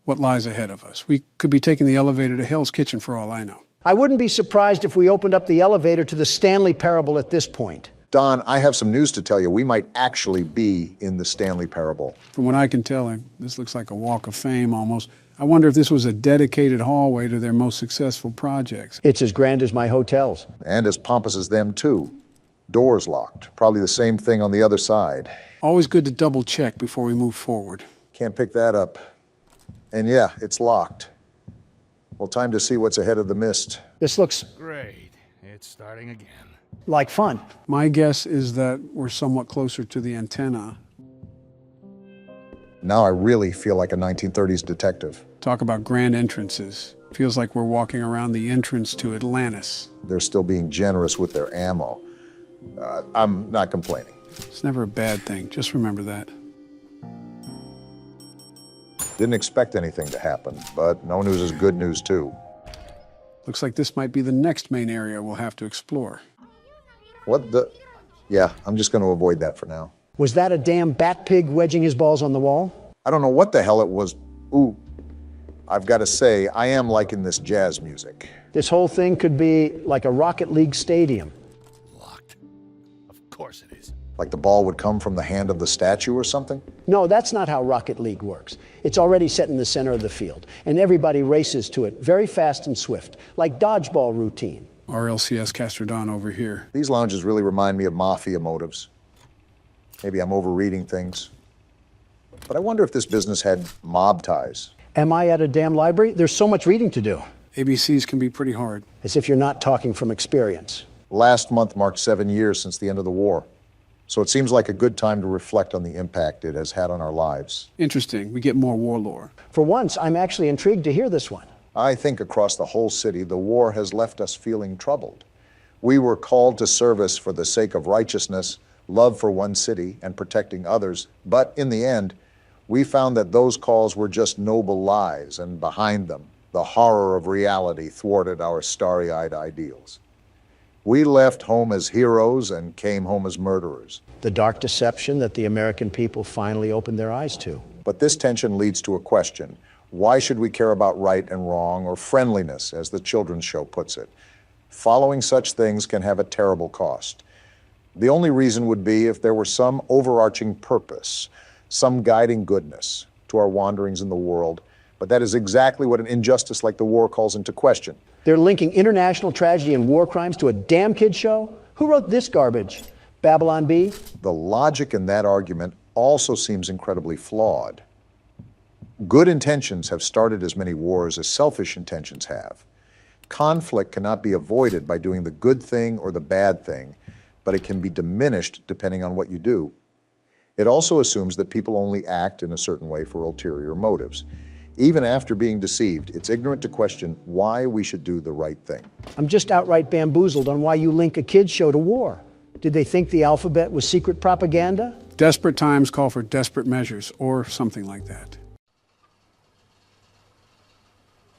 what lies ahead of us. We could be taking the elevator to Hell's Kitchen for all I know. I wouldn't be surprised if we opened up the elevator to the Stanley Parable at this point. Don, I have some news to tell you. We might actually be in the Stanley Parable. From what I can tell, this looks like a walk of fame almost. I wonder if this was a dedicated hallway to their most successful projects. It's as grand as my hotels. And as pompous as them, too. Doors locked. Probably the same thing on the other side. Always good to double check before we move forward. Can't pick that up. And yeah, it's locked. Well, time to see what's ahead of the mist. This looks Great. It's starting again. like fun. My guess is that we're somewhat closer to the antenna. Now I really feel like a 1930s detective. Talk about grand entrances. Feels like we're walking around the entrance to Atlantis. They're still being generous with their ammo. I'm not complaining. It's never a bad thing. Just remember that. Didn't expect anything to happen, but no news is good news, too. Looks like this might be the next main area we'll have to explore. What the? Yeah, I'm just going to avoid that for now. Was that a damn bat pig wedging his balls on the wall? I don't know what the hell it was. Ooh, I've got to say, I am liking this jazz music. This whole thing could be like a Rocket League stadium. Locked. Of course it is. Like the ball would come from the hand of the statue or something? No, that's not how Rocket League works. It's already set in the center of the field, and everybody races to it very fast and swift, like dodgeball routine. RLCS Castrodon over here. These lounges really remind me of mafia motives. Maybe I'm overreading things. But I wonder if this business had mob ties. Am I at a damn library? There's so much reading to do. ABCs can be pretty hard. As if you're not talking from experience. Last month marked 7 years since the end of the war. So it seems like a good time to reflect on the impact it has had on our lives. Interesting. We get more war lore. For once, I'm actually intrigued to hear this one. I think across the whole city, the war has left us feeling troubled. We were called to service for the sake of righteousness, love for one city, and protecting others. But in the end, we found that those calls were just noble lies, and behind them, the horror of reality thwarted our starry-eyed ideals. We left home as heroes and came home as murderers. The dark deception that the American people finally opened their eyes to. But this tension leads to a question. Why should we care about right and wrong, or friendliness, as the children's show puts it? Following such things can have a terrible cost. The only reason would be if there were some overarching purpose, some guiding goodness to our wanderings in the world. But that is exactly what an injustice like the war calls into question. They're linking international tragedy and war crimes to a damn kid show? Who wrote this garbage? Babylon Bee? The logic in that argument also seems incredibly flawed. Good intentions have started as many wars as selfish intentions have. Conflict cannot be avoided by doing the good thing or the bad thing, but it can be diminished depending on what you do. It also assumes that people only act in a certain way for ulterior motives. Even after being deceived, it's ignorant to question why we should do the right thing. I'm just outright bamboozled on why you link a kid's show to war. Did they think the alphabet was secret propaganda? Desperate times call for desperate measures, or something like that.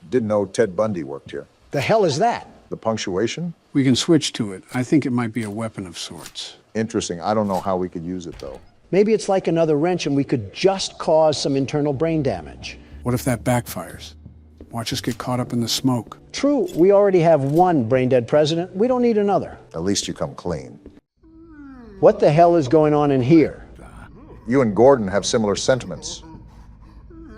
Didn't know Ted Bundy worked here. The hell is that? The punctuation? We can switch to it. I think it might be a weapon of sorts. Interesting. I don't know how we could use it, though. Maybe it's like another wrench and we could just cause some internal brain damage. What if that backfires? Watch us get caught up in the smoke. True, we already have one brain-dead president. We don't need another. At least you come clean. What the hell is going on in here? You and Gordon have similar sentiments.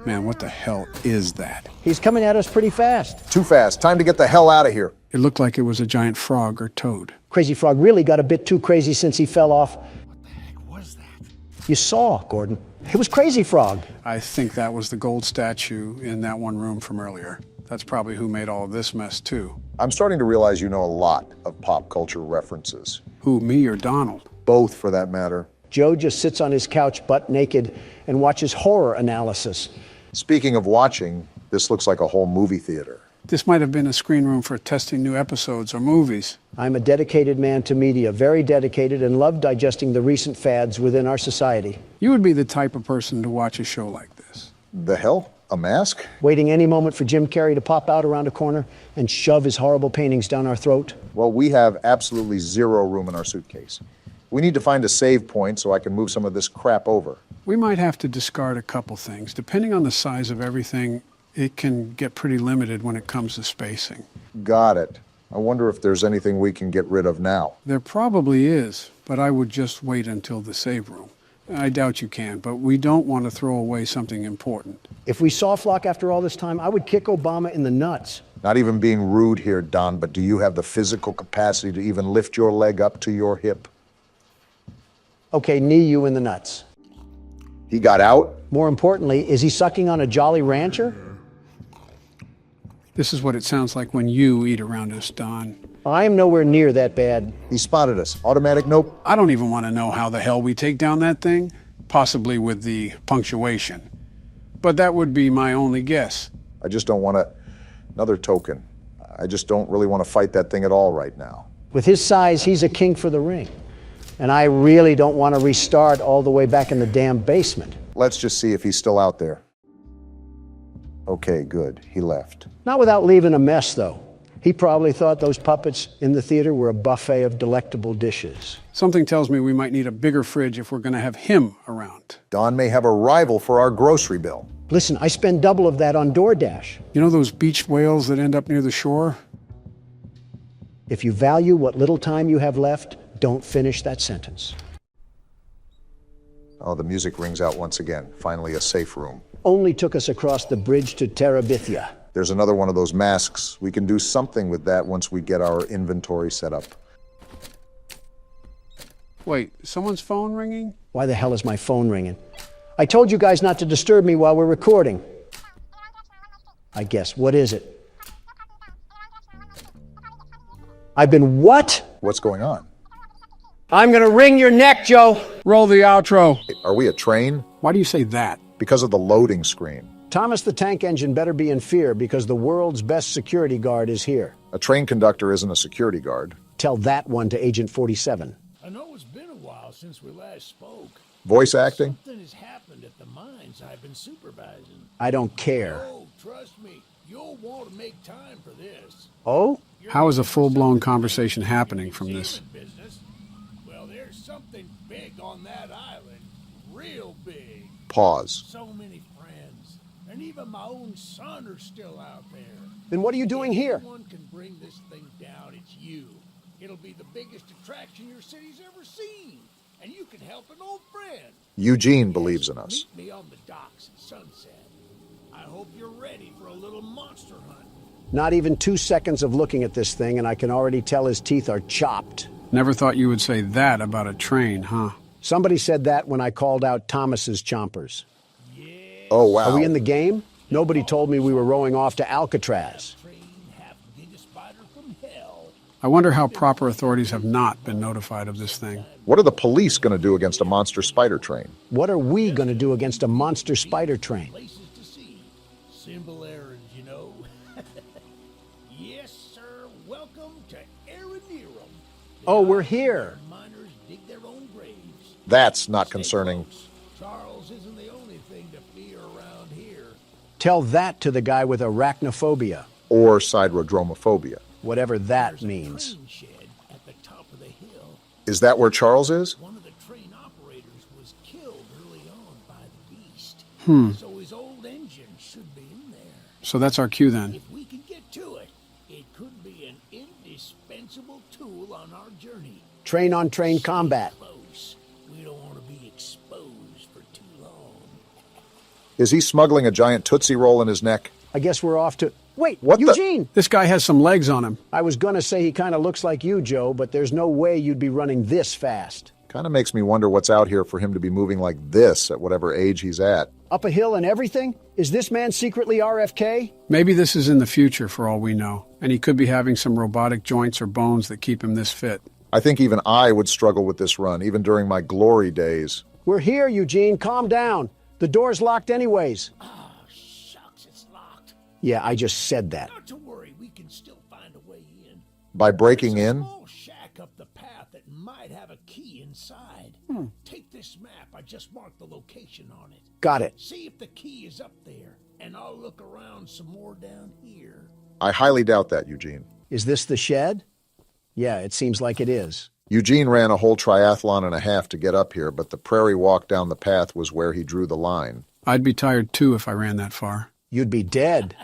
Man, what the hell is that? He's coming at us pretty fast. Too fast. Time to get the hell out of here. It looked like it was a giant frog or toad. Crazy Frog really got a bit too crazy since he fell off. What the heck was that? You saw, Gordon. It was Crazy Frog. I think that was the gold statue in that one room from earlier. That's probably who made all of this mess, too. I'm starting to realize you know a lot of pop culture references. Who, me or Donald? Both, for that matter. Joe just sits on his couch butt naked and watches horror analysis. Speaking of watching, this looks like a whole movie theater. This might have been a screen room for testing new episodes or movies. I'm a dedicated man to media, very dedicated, and love digesting the recent fads within our society. You would be the type of person to watch a show like this. The hell? A mask? Waiting any moment for Jim Carrey to pop out around a corner and shove his horrible paintings down our throat? Well, we have absolutely zero room in our suitcase. We need to find a save point so I can move some of this crap over. We might have to discard a couple things. Depending on the size of everything, it can get pretty limited when it comes to spacing. Got it. I wonder if there's anything we can get rid of now. There probably is, but I would just wait until the save room. I doubt you can, but we don't want to throw away something important. If we saw Flock after all this time, I would kick Obama in the nuts. Not even being rude here, Don, but do you have the physical capacity to even lift your leg up to your hip? Okay, knee you in the nuts. He got out? More importantly, is he sucking on a Jolly Rancher? This is what it sounds like when you eat around us, Don. I am nowhere near that bad. He spotted us. Automatic nope. I don't even want to know how the hell we take down that thing. Possibly with the punctuation. But that would be my only guess. I just don't want another token. I just don't really want to fight that thing at all right now. With his size, he's a king for the ring. And I really don't want to restart all the way back in the damn basement. Let's just see if he's still out there. Okay, good. He left. Not without leaving a mess, though. He probably thought those puppets in the theater were a buffet of delectable dishes. Something tells me we might need a bigger fridge if we're going to have him around. Don may have a rival for our grocery bill. Listen, I spend double of that on DoorDash. You know those beach whales that end up near the shore? If you value what little time you have left, don't finish that sentence. Oh, the music rings out once again. Finally, a safe room. Only took us across the bridge to Terabithia. There's another one of those masks. We can do something with that once we get our inventory set up. Wait, someone's phone ringing? Why the hell is my phone ringing? I told you guys not to disturb me while we're recording. I guess. What is it? I've been what? What's going on? I'm gonna wring your neck, Joe. Roll the outro. Are we a train? Why do you say that? Because of the loading screen. Thomas the Tank Engine better be in fear because the world's best security guard is here. A train conductor isn't a security guard. Tell that one to Agent 47. I know it's been a while since we last spoke. Voice acting? Something has happened at the mines I've been supervising. I don't care. Oh, trust me, you'll want to make time for this. Oh? How is a full-blown conversation happening from this? Business. Well, there's something big on that island. Real big. Pause. So many friends. And even my own son are still out there. Then what are you doing here? If anyone can bring this thing down, it's you. It'll be the biggest attraction your city's ever seen. And you can help an old friend. Eugene believes in us. Meet me on the docks at sunset. I hope you're ready for a little monster hunt. Not even 2 seconds of looking at this thing, and I can already tell his teeth are chopped. Never thought you would say that about a train, huh? Somebody said that when I called out Thomas's chompers. Oh, wow. Are we in the game? Nobody told me we were rowing off to Alcatraz. I wonder how proper authorities have not been notified of this thing. What are the police going to do against a monster spider train? What are we going to do against a monster spider train? Places to see. Simple errands, you know. Yes, sir. Welcome to Aranerum. Oh, we're here. Miners dig their own graves. That's not concerning. Charles isn't the only thing to fear around here. Tell that to the guy with arachnophobia, Or siderodromophobia. whatever that There's a means. train shed at the top of the hill. Is that where Charles is? One of the train operators was killed early on by the beast. So his old engine should be in there. So that's our cue then. If we can get to it, it could be an indispensable tool on our journey. Train-on-train combat. Close. We don't want to be exposed for too long. Is he smuggling a giant Tootsie Roll in his neck? I guess we're off to... Wait, What the- Eugene! This guy has some legs on him. I was gonna say he kind of looks like you, Joe, but there's no way you'd be running this fast. Kind of makes me wonder what's out here for him to be moving like this at whatever age he's at. Up a hill and everything? Is this man secretly RFK? Maybe this is in the future for all we know, and he could be having some robotic joints or bones that keep him this fit. I think even I would struggle with this run, even during my glory days. We're here, Eugene. Calm down. The door's locked anyways. Oh, shucks, it's locked. Yeah, I just said that. Not to worry, we can still find a way in. By breaking There's a in? small shack up the path that might have a key inside. Take this map. I just marked the location on it. Got it. See if the key is up there, and I'll look around some more down here. I highly doubt that, Eugene. Is this the shed? Yeah, it seems like it is. Eugene ran a whole triathlon and a half to get up here, but the prairie walk down the path was where he drew the line. I'd be tired too if I ran that far. You'd be dead.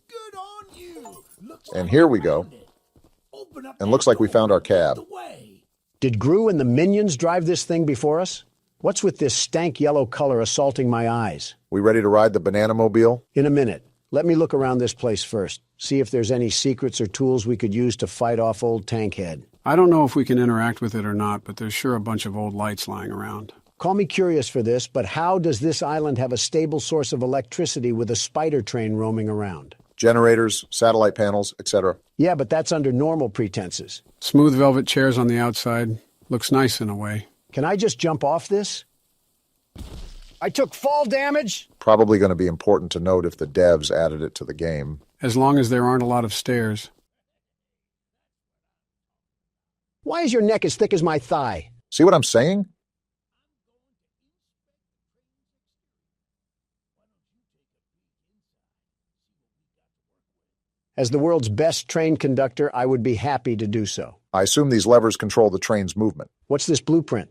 Good on you. Looks And like here you we go. found it. Open up And that looks like we door found our and lead cab. the way. Did Gru and the minions drive this thing before us? What's with this stank yellow color assaulting my eyes? We ready to ride the banana mobile? In a minute. Let me look around this place first. See if there's any secrets or tools we could use to fight off old Tankhead. I don't know if we can interact with it or not, but there's sure a bunch of old lights lying around. Call me curious for this, but how does this island have a stable source of electricity with a spider train roaming around? Generators, satellite panels, etc. Yeah, but that's under normal pretenses. Smooth velvet chairs on the outside. Looks nice in a way. Can I just jump off this? I took fall damage. Probably going to be important to note if the devs added it to the game. As long as there aren't a lot of stairs. Why is your neck as thick as my thigh? See what I'm saying? As the world's best train conductor, I would be happy to do so. I assume these levers control the train's movement. What's this blueprint?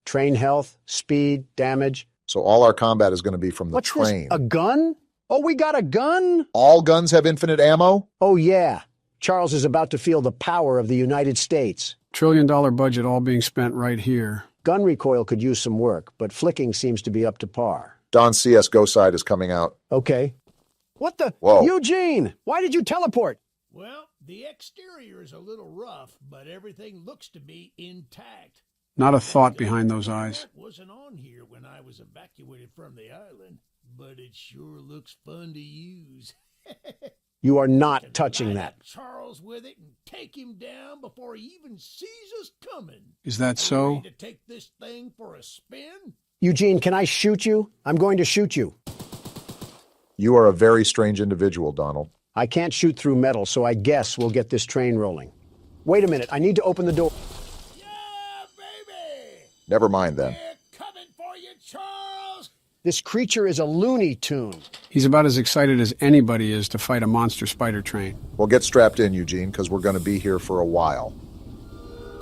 Train health, speed, damage. So all our combat is going to be from the What's train. this? A gun? Oh, we got a gun? All guns have infinite ammo? Oh, yeah. Charles is about to feel the power of the United States. $1 trillion budget all being spent right here. Gun recoil could use some work, but flicking seems to be up to par. Don's CSGO side is coming out. Okay. What the? Whoa. Eugene, why did you teleport? Well, the exterior is a little rough, but everything looks to be intact. Not a thought behind those eyes. That wasn't on here when I was evacuated from the island, but it sure looks fun to use. You are not Can touching light that. up Charles with it and take him down before he even sees us coming. Is that Are you so? ready to take this thing for a spin? Eugene, can I shoot you? I'm going to shoot you. You are a very strange individual, Donald. I can't shoot through metal, so I guess we'll get this train rolling. Wait a minute, I need to open the door. Yeah, baby! Never mind then. We're coming for you, Charles! This creature is a Looney Tune. He's about as excited as anybody is to fight a monster spider train. Well, get strapped in, Eugene, because we're going to be here for a while.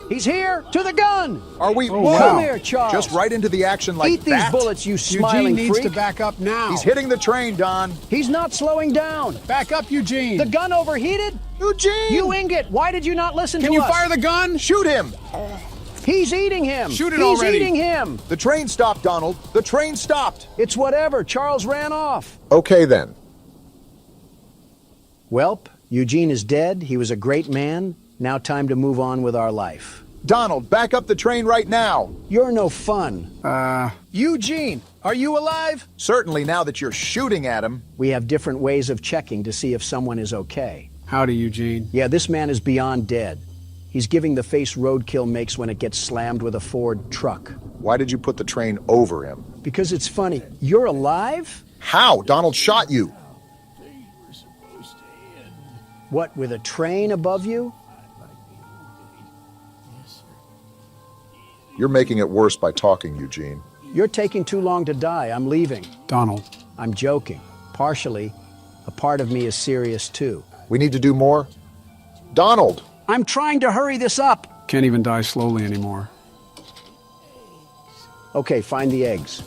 He's here! To the gun! Are we? Oh, Whoa! wow. Come here, Charles. Just right into the action like Eat these that? bullets, you smiling Eugene needs freak. to back up now. He's hitting the train, Don. He's not slowing down. Back up, Eugene. The gun overheated? Eugene! You ingot, why did you not listen Can to you us? fire the gun? Shoot him! He's eating him. Shoot it He's already. eating him. The train stopped, Donald. The train stopped. It's whatever. Charles ran off. Okay, then. Welp, Eugene is dead. He was a great man. Now time to move on with our life. Donald, back up the train right now. You're no fun. Eugene, are you alive? Certainly now that you're shooting at him. We have different ways of checking to see if someone is okay. Howdy, Eugene. Yeah, this man is beyond dead. He's giving the face roadkill makes when it gets slammed with a Ford truck. Why did you put the train over him? Because it's funny. You're alive? How? Donald shot you. What, with a train above you? You're making it worse by talking, Eugene. You're taking too long to die. I'm leaving. Donald. I'm joking. Partially. A part of me is serious too. We need to do more? Donald! I'm trying to hurry this up. Can't even die slowly anymore. Okay, find the eggs.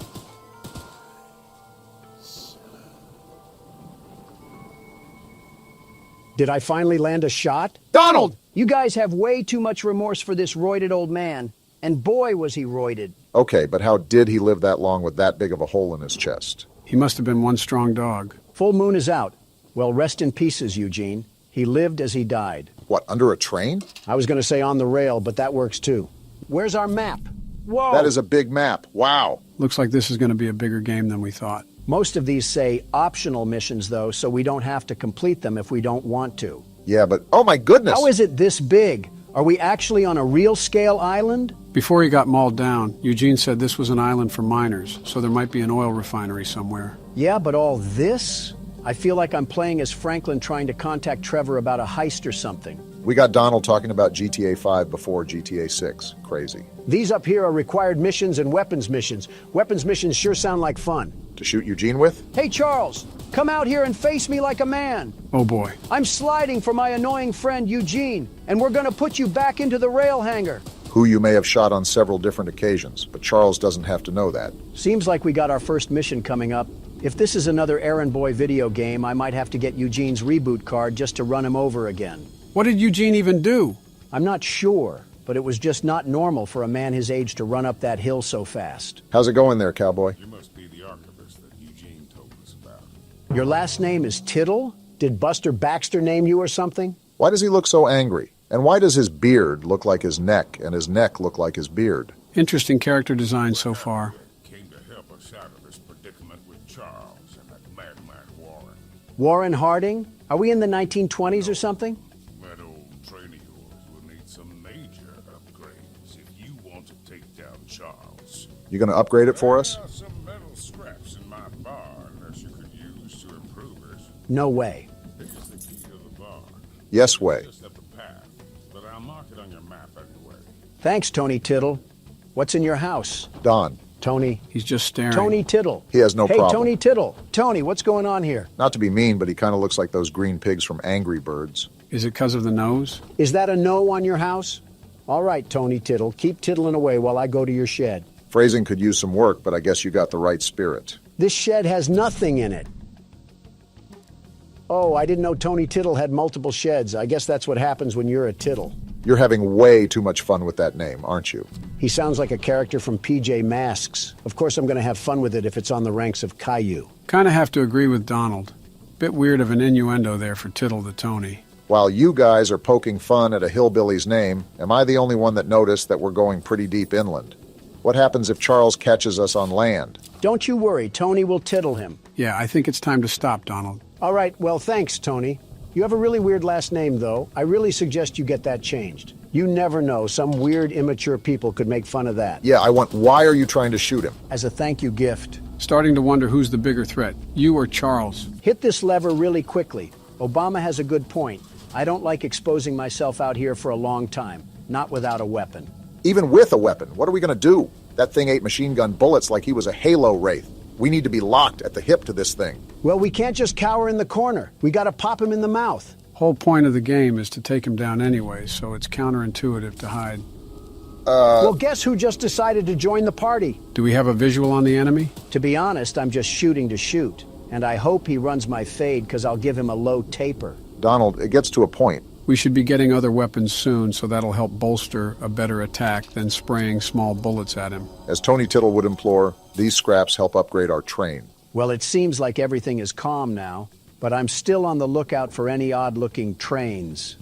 Did I finally land a shot? Donald! You guys have way too much remorse for this roided old man. And boy, was he roided. Okay, but how did he live that long with that big of a hole in his chest? He must have been one strong dog. Full moon is out. Well, rest in pieces, Eugene. He lived as he died. What, under a train? I was going to say on the rail, but that works too. Where's our map? Whoa! That is a big map. Wow. Looks like this is going to be a bigger game than we thought. Most of these say optional missions, though, so we don't have to complete them if we don't want to. Yeah, but oh my goodness! How is it this big? Are we actually on a real-scale island? Before he got mauled down, Eugene said this was an island for miners, so there might be an oil refinery somewhere. Yeah, but all this? I feel like I'm playing as Franklin trying to contact Trevor about a heist or something. We got Donald talking about GTA 5 before GTA 6. Crazy. These up here are required missions and weapons missions. Weapons missions sure sound like fun. To shoot Eugene with? Hey, Charles, come out here and face me like a man. Oh boy. I'm sliding for my annoying friend Eugene, and we're gonna put you back into the rail hangar. Who you may have shot on several different occasions, but Charles doesn't have to know that. Seems like we got our first mission coming up. If this is another errand boy video game, I might have to get Eugene's reboot card just to run him over again. What did Eugene even do? I'm not sure, but it was just not normal for a man his age to run up that hill so fast. How's it going there, cowboy? You must be the archivist that Eugene told us about. Your last name is Tittle? Did Buster Baxter name you or something? Why does he look so angry? And why does his beard look like his neck and his neck look like his beard? Interesting character design so far. Came to help us out of this predicament with Charles and that madman Warren. Warren Harding? Are we in the 1920s or something? That old train of yours will need some major upgrades if you want to take down Charles. You gonna upgrade it for us? There are some metal scraps in my barn that you could use to improve it. No way. Here's the key to the barn. Yes way. Just up the path, but I'll mark it on your map anyway. Thanks, Tony Tittle. What's in your house? Don. Tony. He's just staring. Tony Tittle. He has no Hey, problem. Tony Tittle. Tony, what's going on here? Not to be mean, but he kind of looks like those green pigs from Angry Birds. Is it because of the nose? Is that a no on your house? All right, Tony Tittle. Keep tittling away while I go to your shed. Phrasing could use some work, but I guess you got the right spirit. This shed has nothing in it. Oh, I didn't know Tony Tittle had multiple sheds. I guess that's what happens when you're a Tittle. You're having way too much fun with that name, aren't you? He sounds like a character from PJ Masks. Of course I'm going to have fun with it if it's on the ranks of Caillou. Kind of have to agree with Donald. Bit weird of an innuendo there for Tittle to Tony. While you guys are poking fun at a hillbilly's name, am I the only one that noticed that we're going pretty deep inland? What happens if Charles catches us on land? Don't you worry, Tony will tittle him. Yeah, I think it's time to stop, Donald. All right, well, thanks, Tony. You have a really weird last name, though. I really suggest you get that changed. You never know. Some weird, immature people could make fun of that. Yeah, why are you trying to shoot him? As a thank you gift. Starting to wonder who's the bigger threat, you or Charles. Hit this lever really quickly. Obama has a good point. I don't like exposing myself out here for a long time, not without a weapon. Even with a weapon, what are we going to do? That thing ate machine gun bullets like he was a Halo Wraith. We need to be locked at the hip to this thing. Well, we can't just cower in the corner. We got to pop him in the mouth. Whole point of the game is to take him down anyway, so it's counterintuitive to hide. Well, guess who just decided to join the party? Do we have a visual on the enemy? To be honest, I'm just shooting to shoot. And I hope he runs my fade, because I'll give him a low taper. Donald, it gets to a point. We should be getting other weapons soon, so that'll help bolster a better attack than spraying small bullets at him. As Tony Tittle would implore, these scraps help upgrade our train. Well, it seems like everything is calm now, but I'm still on the lookout for any odd-looking trains.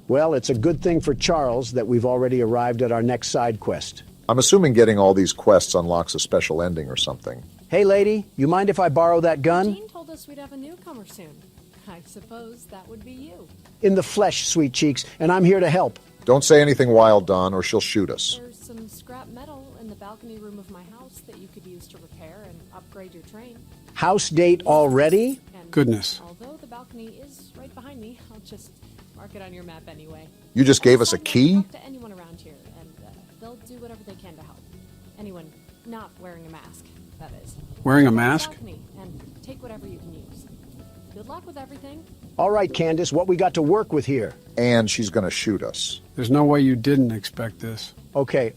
Well, it's a good thing for Charles that we've already arrived at our next side quest. I'm assuming getting all these quests unlocks a special ending or something. Hey, lady, you mind if I borrow that gun? Gene told us we'd have a newcomer soon. I suppose that would be you. In the flesh, sweet cheeks, and I'm here to help. Don't say anything wild, Don, or she'll shoot us. There's some scrap metal in the balcony room of my house that you could use to repair and upgrade your train. House date already? And Goodness. although the balcony is right behind me, I'll just mark it on your map anyway. You just gave us a key? Talk to anyone around here, and they'll do whatever they can to help. Anyone not wearing a mask, that is. Wearing a mask? Balcony and take whatever you can use. Good luck with everything. All right, Candace, what we got to work with here? And she's gonna shoot us. There's no way you didn't expect this. Okay.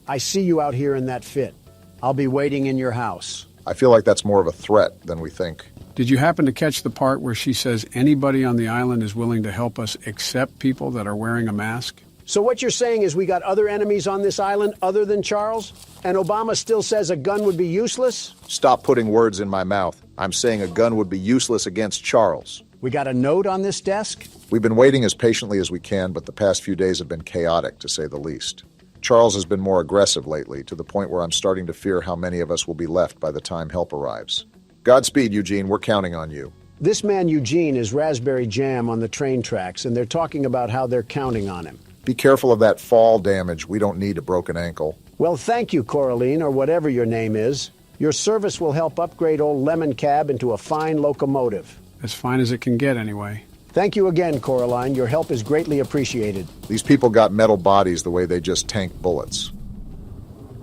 I see you out here in that fit. I'll be waiting in your house. I feel like that's more of a threat than we think. Did you happen to catch the part where she says anybody on the island is willing to help us except people that are wearing a mask? So what you're saying is we got other enemies on this island other than Charles? And Obama still says a gun would be useless? Stop putting words in my mouth. I'm saying a gun would be useless against Charles. We got a note on this desk? We've been waiting as patiently as we can, but the past few days have been chaotic, to say the least. Charles has been more aggressive lately, to the point where I'm starting to fear how many of us will be left by the time help arrives. Godspeed, Eugene. We're counting on you. This man Eugene is raspberry jam on the train tracks, and they're talking about how they're counting on him. Be careful of that fall damage. We don't need a broken ankle. Well, thank you, Coraline, or whatever your name is. Your service will help upgrade old Lemon Cab into a fine locomotive. As fine as it can get, anyway. Thank you again, Coraline. Your help is greatly appreciated. These people got metal bodies the way they just tank bullets.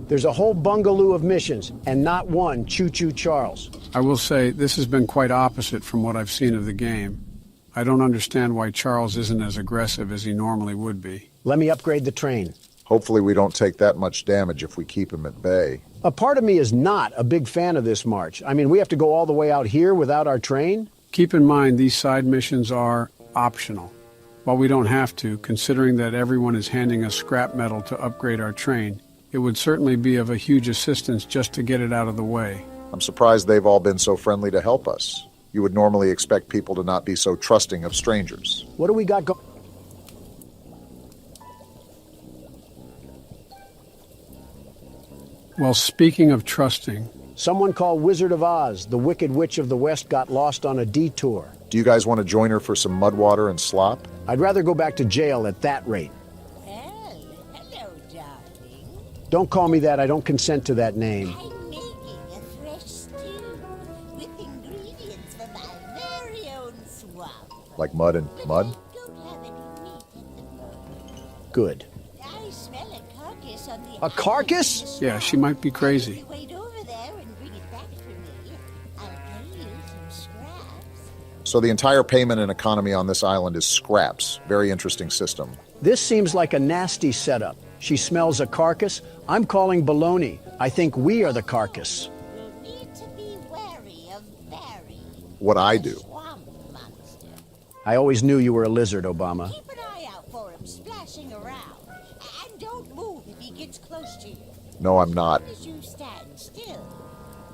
There's a whole bungaloo of missions, and not one Choo-Choo Charles. I will say, this has been quite opposite from what I've seen of the game. I don't understand why Charles isn't as aggressive as he normally would be. Let me upgrade the train. Hopefully we don't take that much damage if we keep him at bay. A part of me is not a big fan of this march. I mean, we have to go all the way out here without our train? Keep in mind, these side missions are optional. While we don't have to, considering that everyone is handing us scrap metal to upgrade our train, it would certainly be of a huge assistance just to get it out of the way. I'm surprised they've all been so friendly to help us. You would normally expect people to not be so trusting of strangers. What do we got going? Well, speaking of trusting... Someone called Wizard of Oz, the Wicked Witch of the West, got lost on a detour. Do you guys want to join her for some mud water and slop? I'd rather go back to jail at that rate. Well, hello, darling. Don't call me that. I don't consent to that name. I'm making a fresh stew with ingredients from my very own swamp. Like mud and mud? Don't have any meat at the moment. Good. I smell a carcass on the A carcass? Yeah, she might be crazy. Wait over there and bring it back for me. I'll pay you some scraps. So the entire payment and economy on this island is scraps. Very interesting system. This seems like a nasty setup. She smells a carcass. I'm calling baloney. I think we are the carcass. You'll need to be wary of Barry. What I do. Swamp monster. I always knew you were a lizard, Obama. Keep an eye out for him splashing around. And don't move if he gets close to you. No, I'm not. As you stand still,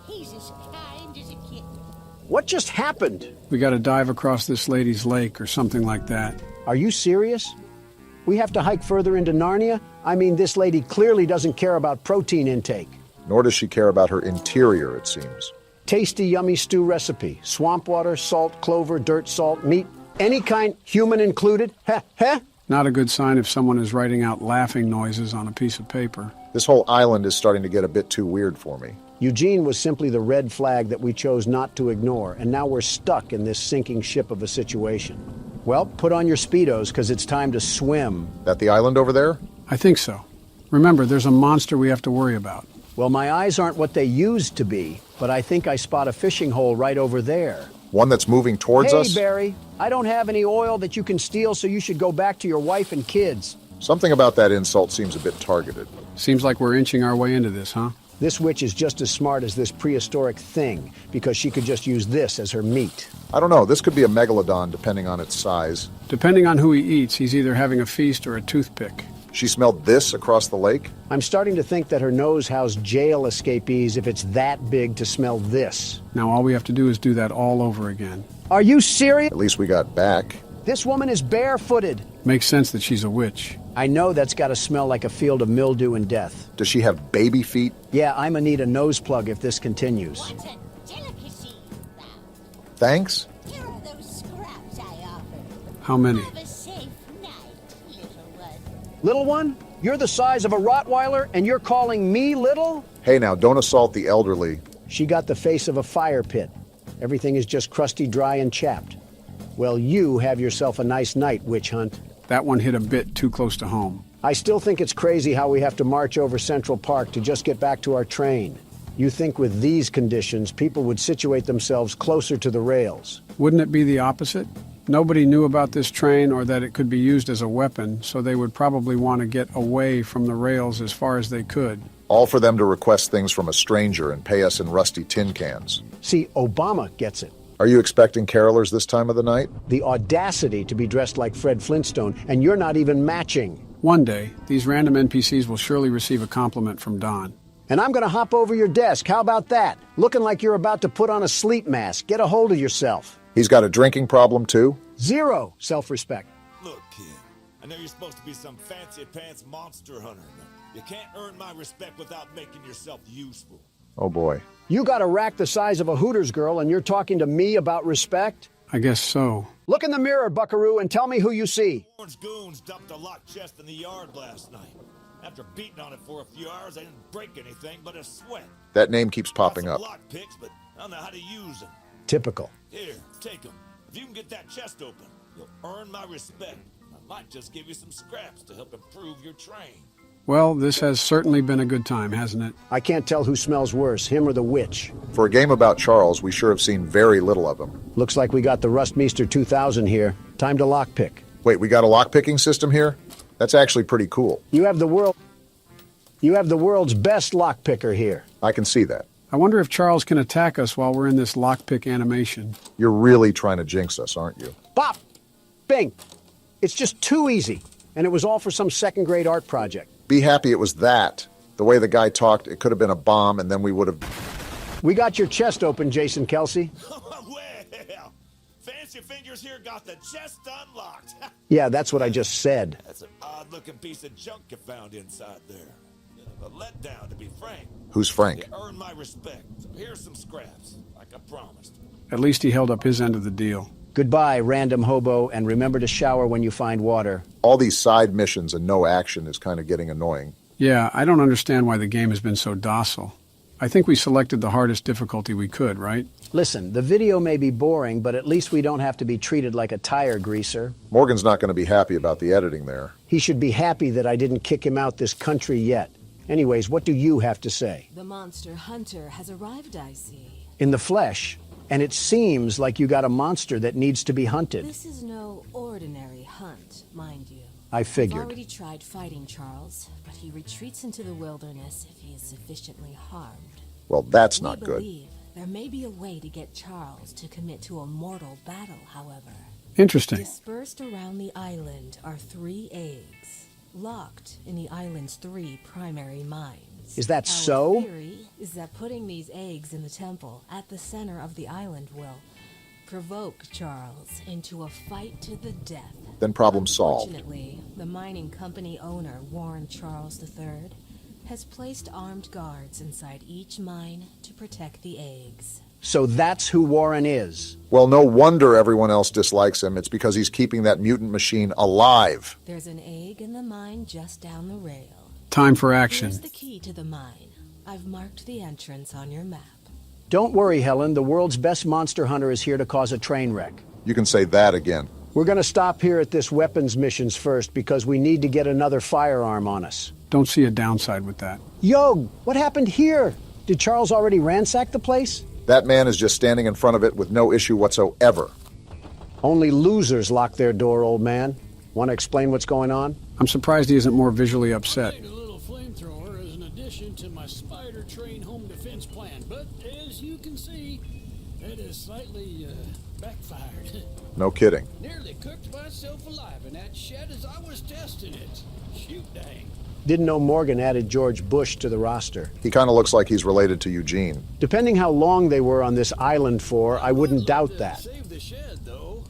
he's as kind as a kitten. What just happened? We gotta dive across this lady's lake or something like that. Are you serious? We have to hike further into Narnia? I mean, this lady clearly doesn't care about protein intake. Nor does she care about her interior, it seems. Tasty, yummy stew recipe. Swamp water, salt, clover, dirt, salt, meat. Any kind, human included. Heh, heh. Not a good sign if someone is writing out laughing noises on a piece of paper. This whole island is starting to get a bit too weird for me. Eugene was simply the red flag that we chose not to ignore, and now we're stuck in this sinking ship of a situation. Well, put on your Speedos, because it's time to swim. That the island over there? I think so. Remember, there's a monster we have to worry about. Well, my eyes aren't what they used to be, but I think I spot a fishing hole right over there. One that's moving towards us? Hey, Barry, I don't have any oil that you can steal, so you should go back to your wife and kids. Something about that insult seems a bit targeted. Seems like we're inching our way into this, huh? This witch is just as smart as this prehistoric thing, because she could just use this as her meat. I don't know, this could be a megalodon depending on its size. Depending on who he eats, he's either having a feast or a toothpick. She smelled this across the lake? I'm starting to think that her nose housed jail escapees if it's that big to smell this. Now all we have to do is do that all over again. Are you serious? At least we got back. This woman is barefooted. Makes sense that she's a witch. I know that's got to smell like a field of mildew and death. Does she have baby feet? Yeah, I'ma need a nose plug if this continues. What a delicacy, Thanks? Here are those How many? Have a safe night, little one. Little one? You're the size of a Rottweiler and you're calling me little? Hey now, don't assault the elderly. She got the face of a fire pit. Everything is just crusty, dry, and chapped. Well, you have yourself a nice night, witch hunt. That one hit a bit too close to home. I still think it's crazy how we have to march over Central Park to just get back to our train. You think with these conditions, people would situate themselves closer to the rails. Wouldn't it be the opposite? Nobody knew about this train or that it could be used as a weapon, so they would probably want to get away from the rails as far as they could. All for them to request things from a stranger and pay us in rusty tin cans. See, Obama gets it. Are you expecting carolers this time of the night? The audacity to be dressed like Fred Flintstone, and you're not even matching. One day, these random NPCs will surely receive a compliment from Don. And I'm gonna hop over your desk. How about that? Looking like you're about to put on a sleep mask. Get a hold of yourself. He's got a drinking problem, too? Zero self-respect. Look, kid, I know you're supposed to be some fancy-pants monster hunter, but you can't earn my respect without making yourself useful. Oh, boy. You got a rack the size of a Hooters girl, and you're talking to me about respect? I guess so. Look in the mirror, buckaroo, and tell me who you see. Orange goons dumped a locked chest in the yard last night. After beating on it for a few hours, I didn't break anything but a sweat. That name keeps popping up. Lock picks, but I don't know how to use them. Typical. Here, take them. If you can get that chest open, you'll earn my respect. I might just give you some scraps to help improve your train. Well, this has certainly been a good time, hasn't it? I can't tell who smells worse, him or the witch. For a game about Charles, we sure have seen very little of him. Looks like we got the Rustmeister 2000 here. Time to lockpick. Wait, we got a lockpicking system here? That's actually pretty cool. You have the world's best lockpicker here. I can see that. I wonder if Charles can attack us while we're in this lockpick animation. You're really trying to jinx us, aren't you? Bop! Bing! It's just too easy. And it was all for some second-grade art project. Be happy it was that. The way the guy talked, it could have been a bomb, and then we would have... We got your chest open, Jason Kelsey. Well, Fancy Fingers here got the chest unlocked. Yeah, that's what I just said. That's an odd-looking piece of junk you found inside there. Bit of a letdown, to be frank. Who's Frank? You earned my respect, so here's some scraps, like I promised. At least he held up his end of the deal. Goodbye, random hobo, and remember to shower when you find water. All these side missions and no action is kind of getting annoying. Yeah, I don't understand why the game has been so docile. I think we selected the hardest difficulty we could, right? Listen, the video may be boring, but at least we don't have to be treated like a tire greaser. Morgan's not going to be happy about the editing there. He should be happy that I didn't kick him out this country yet. Anyways, what do you have to say? The monster hunter has arrived, I see. In the flesh. And it seems like you got a monster that needs to be hunted. This is no ordinary hunt, mind you. I figured. I've already tried fighting Charles, but he retreats into the wilderness if he is sufficiently harmed. Well, that's not We good. believe there may be a way to get Charles to commit to a mortal battle, however. Interesting. Dispersed around the island are 3 eggs, locked in the island's 3 primary mines. Is that Our so? theory is that putting these eggs in the temple at the center of the island will provoke Charles into a fight to the death. Then problem solved. Fortunately, the mining company owner, Warren Charles III, has placed armed guards inside each mine to protect the eggs. So that's who Warren is. Well, no wonder everyone else dislikes him. It's because he's keeping that mutant machine alive. There's an egg in the mine just down the rail. Time for action. Here's the key to the mine. I've marked the entrance on your map. Don't worry, Helen. The world's best monster hunter is here to cause a train wreck. You can say that again. We're going to stop here at this weapons missions first because we need to get another firearm on us. Don't see a downside with that. Yo, what happened here? Did Charles already ransack the place? That man is just standing in front of it with no issue whatsoever. Only losers lock their door, old man. Want to explain what's going on? I'm surprised he isn't more visually upset. A little flamethrower as an addition to my spider train home defense plan, but as you can see, it has slightly backfired. No kidding. Nearly cooked myself alive in that shed as I was testing it. Shoot dang. Didn't know Morgan added George Bush to the roster. He kind of looks like he's related to Eugene. Depending how long they were on this island for, I wouldn't doubt that. Save the shed, though.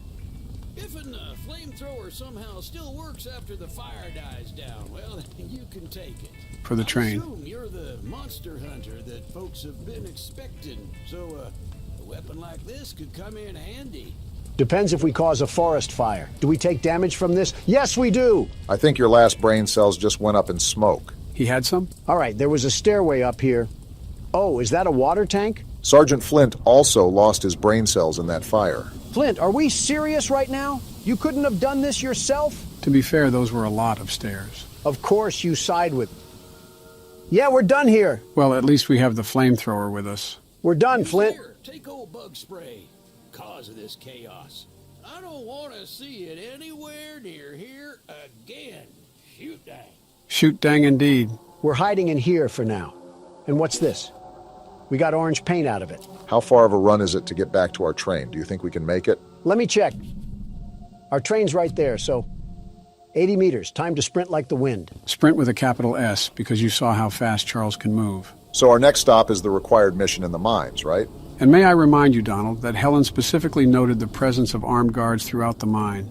If a flamethrower somehow still works after the fire dies down, well, you can take it. For the train. I assume you're the monster hunter that folks have been expecting, so a weapon like this could come in handy. Depends if we cause a forest fire. Do we take damage from this? Yes, we do! I think your last brain cells just went up in smoke. He had some? All right, there was a stairway up here. Oh, is that a water tank? Sergeant Flint also lost his brain cells in that fire. Flint, are we serious right now? You couldn't have done this yourself? To be fair, those were a lot of stairs. Of course you side with... Yeah, we're done here. Well, at least we have the flamethrower with us. We're done, Flint. Here, take old bug spray. Cause of this chaos. I don't want to see it anywhere near here again. Shoot dang. Shoot dang indeed. We're hiding in here for now. And what's this? We got orange paint out of it. How far of a run is it to get back to our train? Do you think we can make it? Let me check. Our train's right there, so 80 meters. Time to sprint like the wind. Sprint with a capital S, because you saw how fast Charles can move. So our next stop is the required mission in the mines, right? And may I remind you, Donald, that Helen specifically noted the presence of armed guards throughout the mine.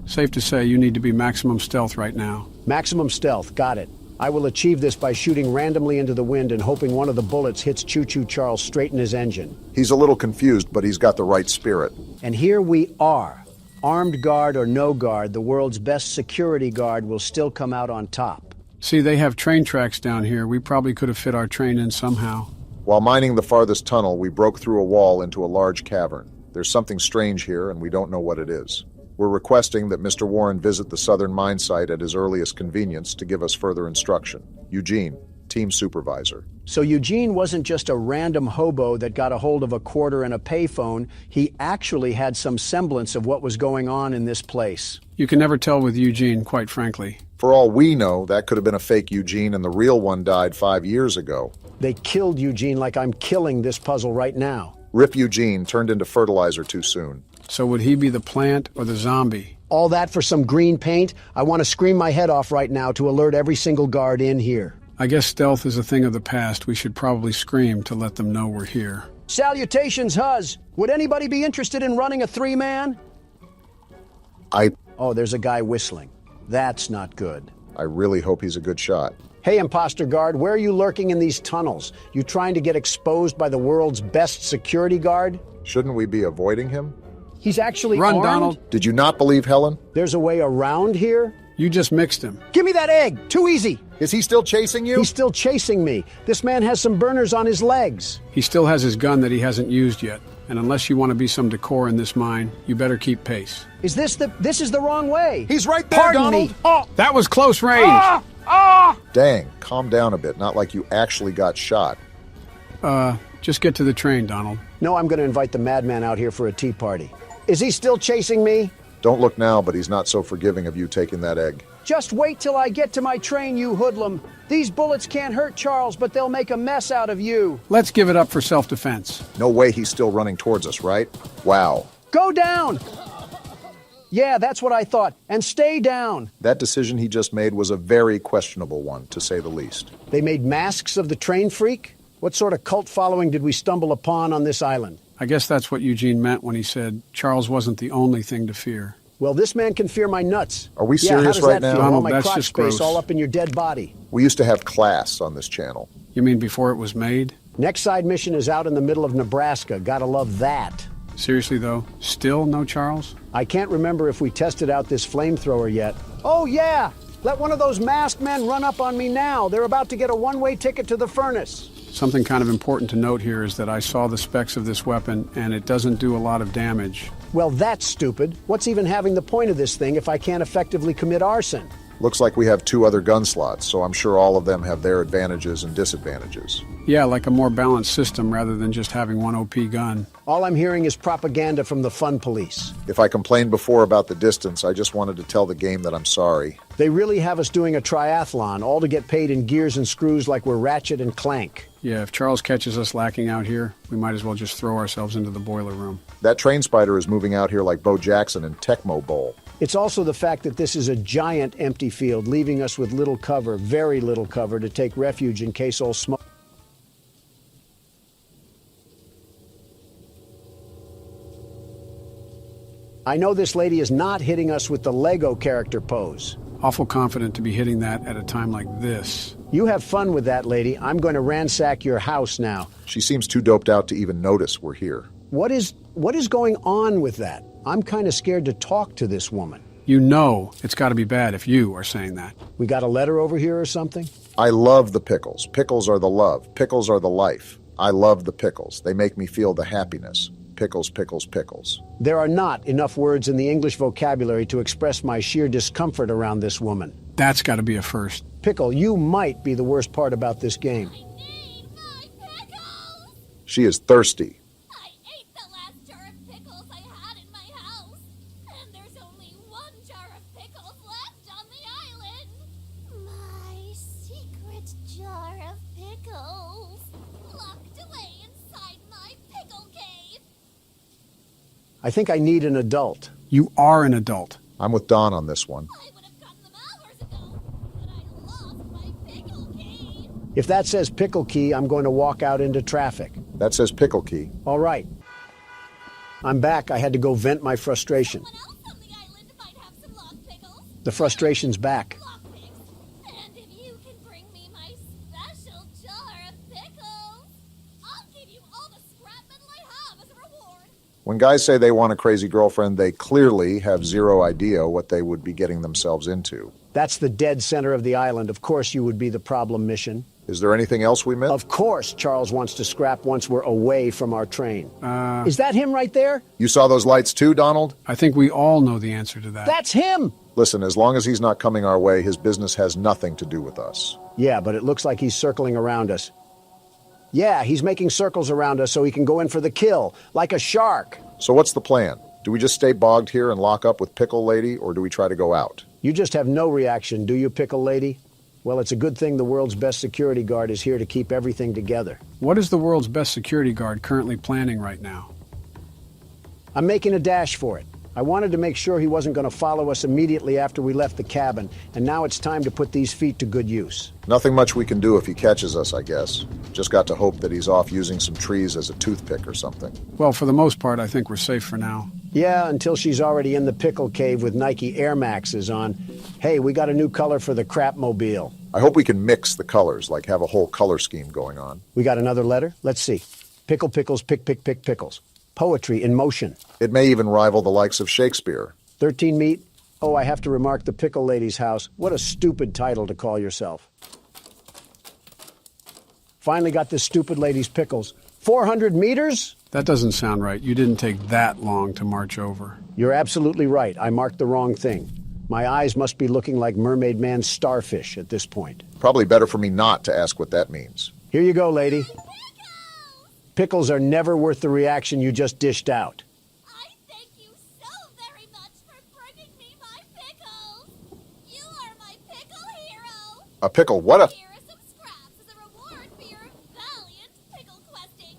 Safe to say you need to be maximum stealth right now. Maximum stealth, got it. I will achieve this by shooting randomly into the wind and hoping one of the bullets hits Choo-Choo Charles straight in his engine. He's a little confused, but he's got the right spirit. And here we are. Armed guard or no guard, the world's best security guard will still come out on top. See, they have train tracks down here. We probably could have fit our train in somehow. While mining the farthest tunnel, we broke through a wall into a large cavern. There's something strange here, and we don't know what it is. We're requesting that Mr. Warren visit the southern mine site at his earliest convenience to give us further instruction. Eugene, team supervisor. So Eugene wasn't just a random hobo that got a hold of a quarter and a payphone. He actually had some semblance of what was going on in this place. You can never tell with Eugene, quite frankly. For all we know, that could have been a fake Eugene and the real one died 5 years ago. They killed Eugene like I'm killing this puzzle right now. Rip Eugene turned into fertilizer too soon. So would he be the plant or the zombie? All that for some green paint? I want to scream my head off right now to alert every single guard in here. I guess stealth is a thing of the past. We should probably scream to let them know we're here. Salutations, Huz! Would anybody be interested in running a three-man? Oh, there's a guy whistling. That's not good. I really hope he's a good shot. Hey, imposter guard, where are you lurking in these tunnels? You trying to get exposed by the world's best security guard? Shouldn't we be avoiding him? He's actually Run, armed? Donald. Did you not believe Helen? There's a way around here? You just mixed him. Give me that egg! Too easy! Is he still chasing you? He's still chasing me. This man has some burners on his legs. He still has his gun that he hasn't used yet. And unless you want to be some decor in this mine, you better keep pace. This is the wrong way. He's right there, Pardon Donald. me. Oh! That was close range. Dang, calm down a bit. Not like you actually got shot. Just get to the train, Donald. No, I'm going to invite the madman out here for a tea party. Is he still chasing me? Don't look now, but he's not so forgiving of you taking that egg. Just wait till I get to my train, you hoodlum. These bullets can't hurt Charles, but they'll make a mess out of you. Let's give it up for self-defense. No way he's still running towards us, right? Wow. Go down! Yeah, that's what I thought. And stay down. That decision he just made was a very questionable one, to say the least. They made masks of the train freak? What sort of cult following did we stumble upon on this island? I guess that's what Eugene meant when he said Charles wasn't the only thing to fear. Well, this man can fear my nuts. Are we Yeah, serious how does right that now? feel? Donald, All my that's crotch just space gross. all up in your dead body. We used to have class on this channel. You mean before it was made? Next side mission is out in the middle of Nebraska. Gotta love that. Seriously, though? Still no Charles? I can't remember if we tested out this flamethrower yet. Oh, yeah! Let one of those masked men run up on me now. They're about to get a one-way ticket to the furnace. Something kind of important to note here is that I saw the specs of this weapon, and it doesn't do a lot of damage. Well, that's stupid. What's even having the point of this thing if I can't effectively commit arson? Looks like we have 2 other gun slots, so I'm sure all of them have their advantages and disadvantages. Yeah, like a more balanced system rather than just having one OP gun. All I'm hearing is propaganda from the fun police. If I complained before about the distance, I just wanted to tell the game that I'm sorry. They really have us doing a triathlon, all to get paid in gears and screws like we're Ratchet and Clank. Yeah, if Charles catches us lacking out here, we might as well just throw ourselves into the boiler room. That train spider is moving out here like Bo Jackson in Tecmo Bowl. It's also the fact that this is a giant empty field, leaving us with little cover, very little cover, to take refuge in case old smoke. I know this lady is not hitting us with the Lego character pose. Awful confident to be hitting that at a time like this. You have fun with that, lady. I'm going to ransack your house now. She seems too doped out to even notice we're here. What is going on with that? I'm kind of scared to talk to this woman. You know it's got to be bad if you are saying that. We got a letter over here or something? I love the pickles. Pickles are the love. Pickles are the life. I love the pickles. They make me feel the happiness. Pickles, pickles, pickles. There are not enough words in the English vocabulary to express my sheer discomfort around this woman. That's got to be a first. Pickle, you might be the worst part about this game. She is thirsty. I ate the last jar of pickles I had in my house, and there's only one jar of pickles left on the island. My secret jar of pickles, locked away inside my pickle cave. I think I need an adult. You are an adult. I'm with Don on this one. If that says pickle key, I'm going to walk out into traffic. That says pickle key. All right. I'm back. I had to go vent my frustration. The frustration's back. And if you can bring me my special jar of pickles, I'll give you all the scrap metal I have as a reward. When guys say they want a crazy girlfriend, they clearly have zero idea what they would be getting themselves into. That's the dead center of the island. Of course you would be the problem mission. Is there anything else we missed? Of course Charles wants to scrap once we're away from our train. Is that him right there? You saw those lights too, Donald? I think we all know the answer to that. That's him! Listen, as long as he's not coming our way, his business has nothing to do with us. Yeah, but it looks like he's circling around us. Yeah, he's making circles around us so he can go in for the kill, like a shark. So what's the plan? Do we just stay bogged here and lock up with Pickle Lady, or do we try to go out? You just have no reaction, do you, Pickle Lady? Well, it's a good thing the world's best security guard is here to keep everything together. What is the world's best security guard currently planning right now? I'm making a dash for it. I wanted to make sure he wasn't going to follow us immediately after we left the cabin, and now it's time to put these feet to good use. Nothing much we can do if he catches us, I guess. Just got to hope that he's off using some trees as a toothpick or something. Well, for the most part, I think we're safe for now. Yeah, until she's already in the pickle cave with Nike Air Maxes on. Hey, we got a new color for the crapmobile. I hope we can mix the colors, like have a whole color scheme going on. We got another letter? Let's see. Pickle, pickles, pick, pick, pick, pickles. Poetry in motion. It may even rival the likes of Shakespeare. 13 meat? Oh, I have to remark the Pickle Lady's house. What a stupid title to call yourself. Finally got this stupid lady's pickles. 400 meters? That doesn't sound right. You didn't take that long to march over. You're absolutely right. I marked the wrong thing. My eyes must be looking like Mermaid Man's starfish at this point. Probably better for me not to ask what that means. Here you go, lady. Pickles are never worth the reaction you just dished out. I thank you so very much for bringing me my pickles. You are my pickle hero. A pickle? What a... Here are some scraps as a reward for your valiant pickle questing.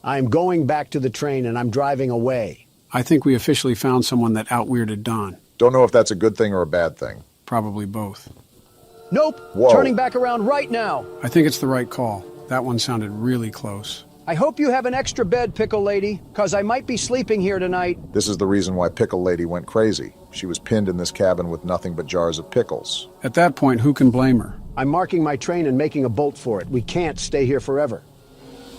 I'm going back to the train and I'm driving away. I think we officially found someone that out-weirded Don. Don't know if that's a good thing or a bad thing. Probably both. Nope. Whoa. Turning back around right now. I think it's the right call. That one sounded really close. I hope you have an extra bed, Pickle Lady, because I might be sleeping here tonight. This is the reason why Pickle Lady went crazy. She was pinned in this cabin with nothing but jars of pickles. At that point, who can blame her? I'm marking my train and making a bolt for it. We can't stay here forever.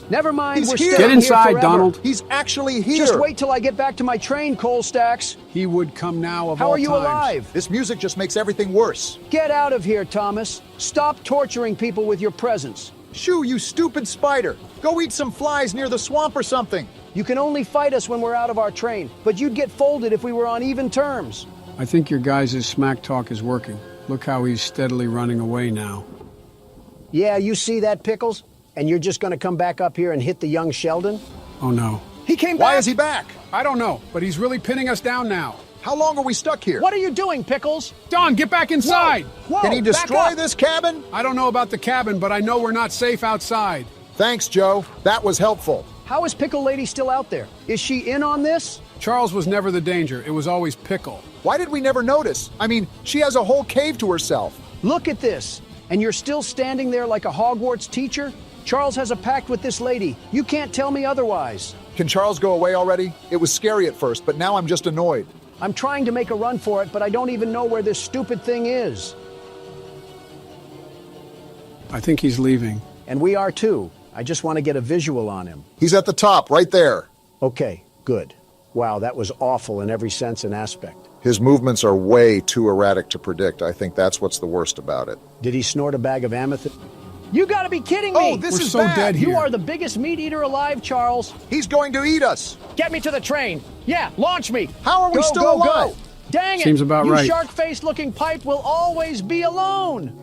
Never mind, we're Get staying inside, here forever. Donald. He's actually here. Just wait till I get back to my train, Coal Stacks. He would come now of How all are you times. alive? This music just makes everything worse. Get out of here, Thomas. Stop torturing people with your presence. Shoo, you stupid spider! Go eat some flies near the swamp or something! You can only fight us when we're out of our train, but you'd get folded if we were on even terms. I think your guys' smack talk is working. Look how he's steadily running away now. Yeah, you see that, Pickles? And you're just gonna come back up here and hit the young Sheldon? Oh, no. He came back! Why is he back? I don't know, but he's really pinning us down now. How long are we stuck here? What are you doing, Pickles? Don, get back inside! Whoa, Can he destroy this cabin? I don't know about the cabin, but I know we're not safe outside. Thanks, Joe. That was helpful. How is Pickle Lady still out there? Is she in on this? Charles was never the danger. It was always Pickle. Why did we never notice? I mean, she has a whole cave to herself. Look at this. And you're still standing there like a Hogwarts teacher? Charles has a pact with this lady. You can't tell me otherwise. Can Charles go away already? It was scary at first, but now I'm just annoyed. I'm trying to make a run for it, but I don't even know where this stupid thing is. I think he's leaving. And we are too. I just want to get a visual on him. He's at the top, right there. Okay, good. Wow, that was awful in every sense and aspect. His movements are way too erratic to predict. I think that's what's the worst about it. Did he snort a bag of amethyst? You gotta be kidding me! Oh, this We're is so bad. dead here. You are the biggest meat eater alive, Charles. He's going to eat us. Get me to the train. Yeah, launch me. How are we Go, still go, alive? go. Dang it! Seems about you right. shark-faced looking pipe will always be alone.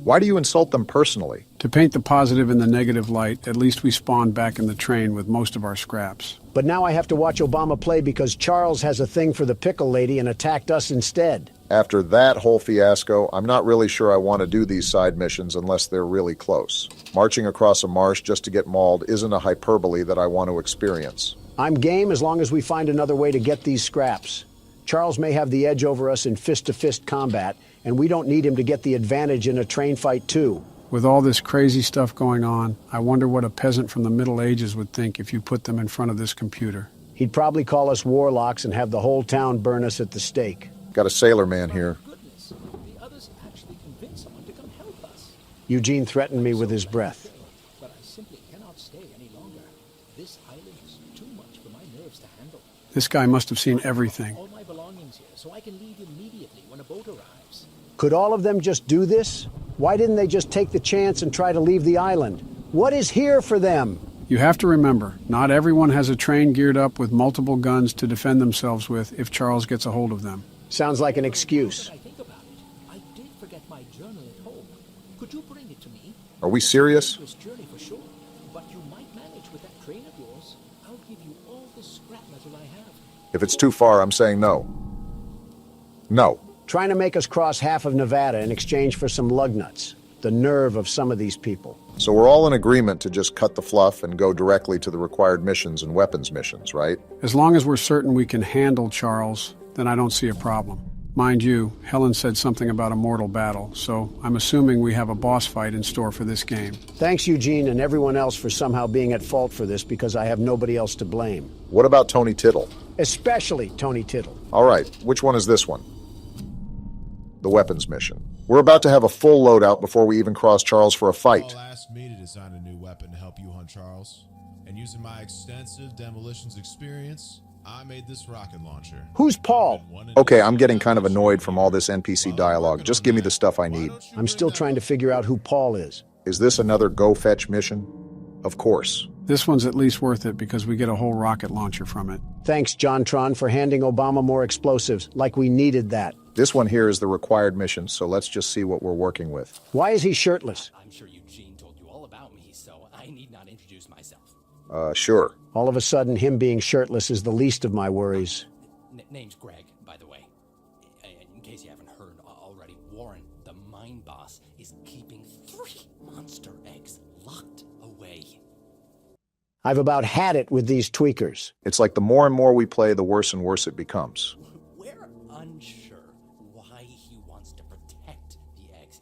Why do you insult them personally? To paint the positive in the negative light, at least we spawned back in the train with most of our scraps. But now I have to watch Obama play because Charles has a thing for the pickle lady and attacked us instead. After that whole fiasco, I'm not really sure I want to do these side missions unless they're really close. Marching across a marsh just to get mauled isn't a hyperbole that I want to experience. I'm game as long as we find another way to get these scraps. Charles may have the edge over us in fist-to-fist combat, and we don't need him to get the advantage in a train fight too. With all this crazy stuff going on, I wonder what a peasant from the Middle Ages would think if you put them in front of this computer. He'd probably call us warlocks and have the whole town burn us at the stake. Got a sailor man here. Goodness, the others actually convinced someone to come help us. Eugene threatened me with his breath. But I simply cannot stay any longer. This island is too much for my nerves to handle. This guy must have seen everything. All my belongings here, so I can leave immediately when a boat arrives. Could all of them just do this? Why didn't they just take the chance and try to leave the island? What is here for them? You have to remember, not everyone has a train geared up with multiple guns to defend themselves with if Charles gets a hold of them. Sounds like an excuse. I think about it. I did forget my journal at home. Could you bring it to me? Are we serious? This journey for sure, but you might manage with that train of yours. I'll give you all the scrap metal I have. If it's too far, I'm saying no. No. Trying to make us cross half of Nevada in exchange for some lug nuts. The nerve of some of these people. So we're all in agreement to just cut the fluff and go directly to the required missions and weapons missions, right? As long as we're certain we can handle Charles, then I don't see a problem. Mind you, Helen said something about a mortal battle, so I'm assuming we have a boss fight in store for this game. Thanks, Eugene, and everyone else for somehow being at fault for this because I have nobody else to blame. What about Tony Tittle? Especially Tony Tittle. All right, which one is this one? The weapons mission. We're about to have a full loadout before we even cross Charles for a fight. Paul asked me to design a new weapon to help you hunt Charles. And using my extensive demolitions experience, I made this rocket launcher. Who's Paul? Okay, I'm getting kind of annoyed from all this NPC dialogue. Just give me the stuff I need. I'm still trying to figure out who Paul is. Is this another go fetch mission? Of course. This one's at least worth it because we get a whole rocket launcher from it. Thanks, John Tron, for handing Obama more explosives, like we needed that. This one here is the required mission, so let's just see what we're working with. Why is he shirtless? I'm sure Eugene told you all about me, so I need not introduce myself. Sure. All of a sudden, him being shirtless is the least of my worries. Name's Greg, by the way. In case you haven't heard already, Warren, the mine boss, is keeping 3 monster eggs locked away. I've about had it with these tweakers. It's like the more and more we play, the worse and worse it becomes. We're unsure why he wants to protect the eggs.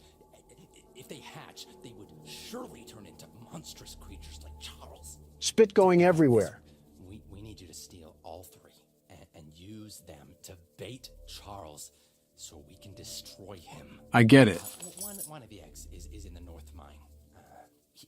If they hatch, they would surely turn into monstrous creatures like Charles. Spit going everywhere. We need you to steal all 3 and use them to bait Charles so we can destroy him. I get it. One of the eggs is in the north mine.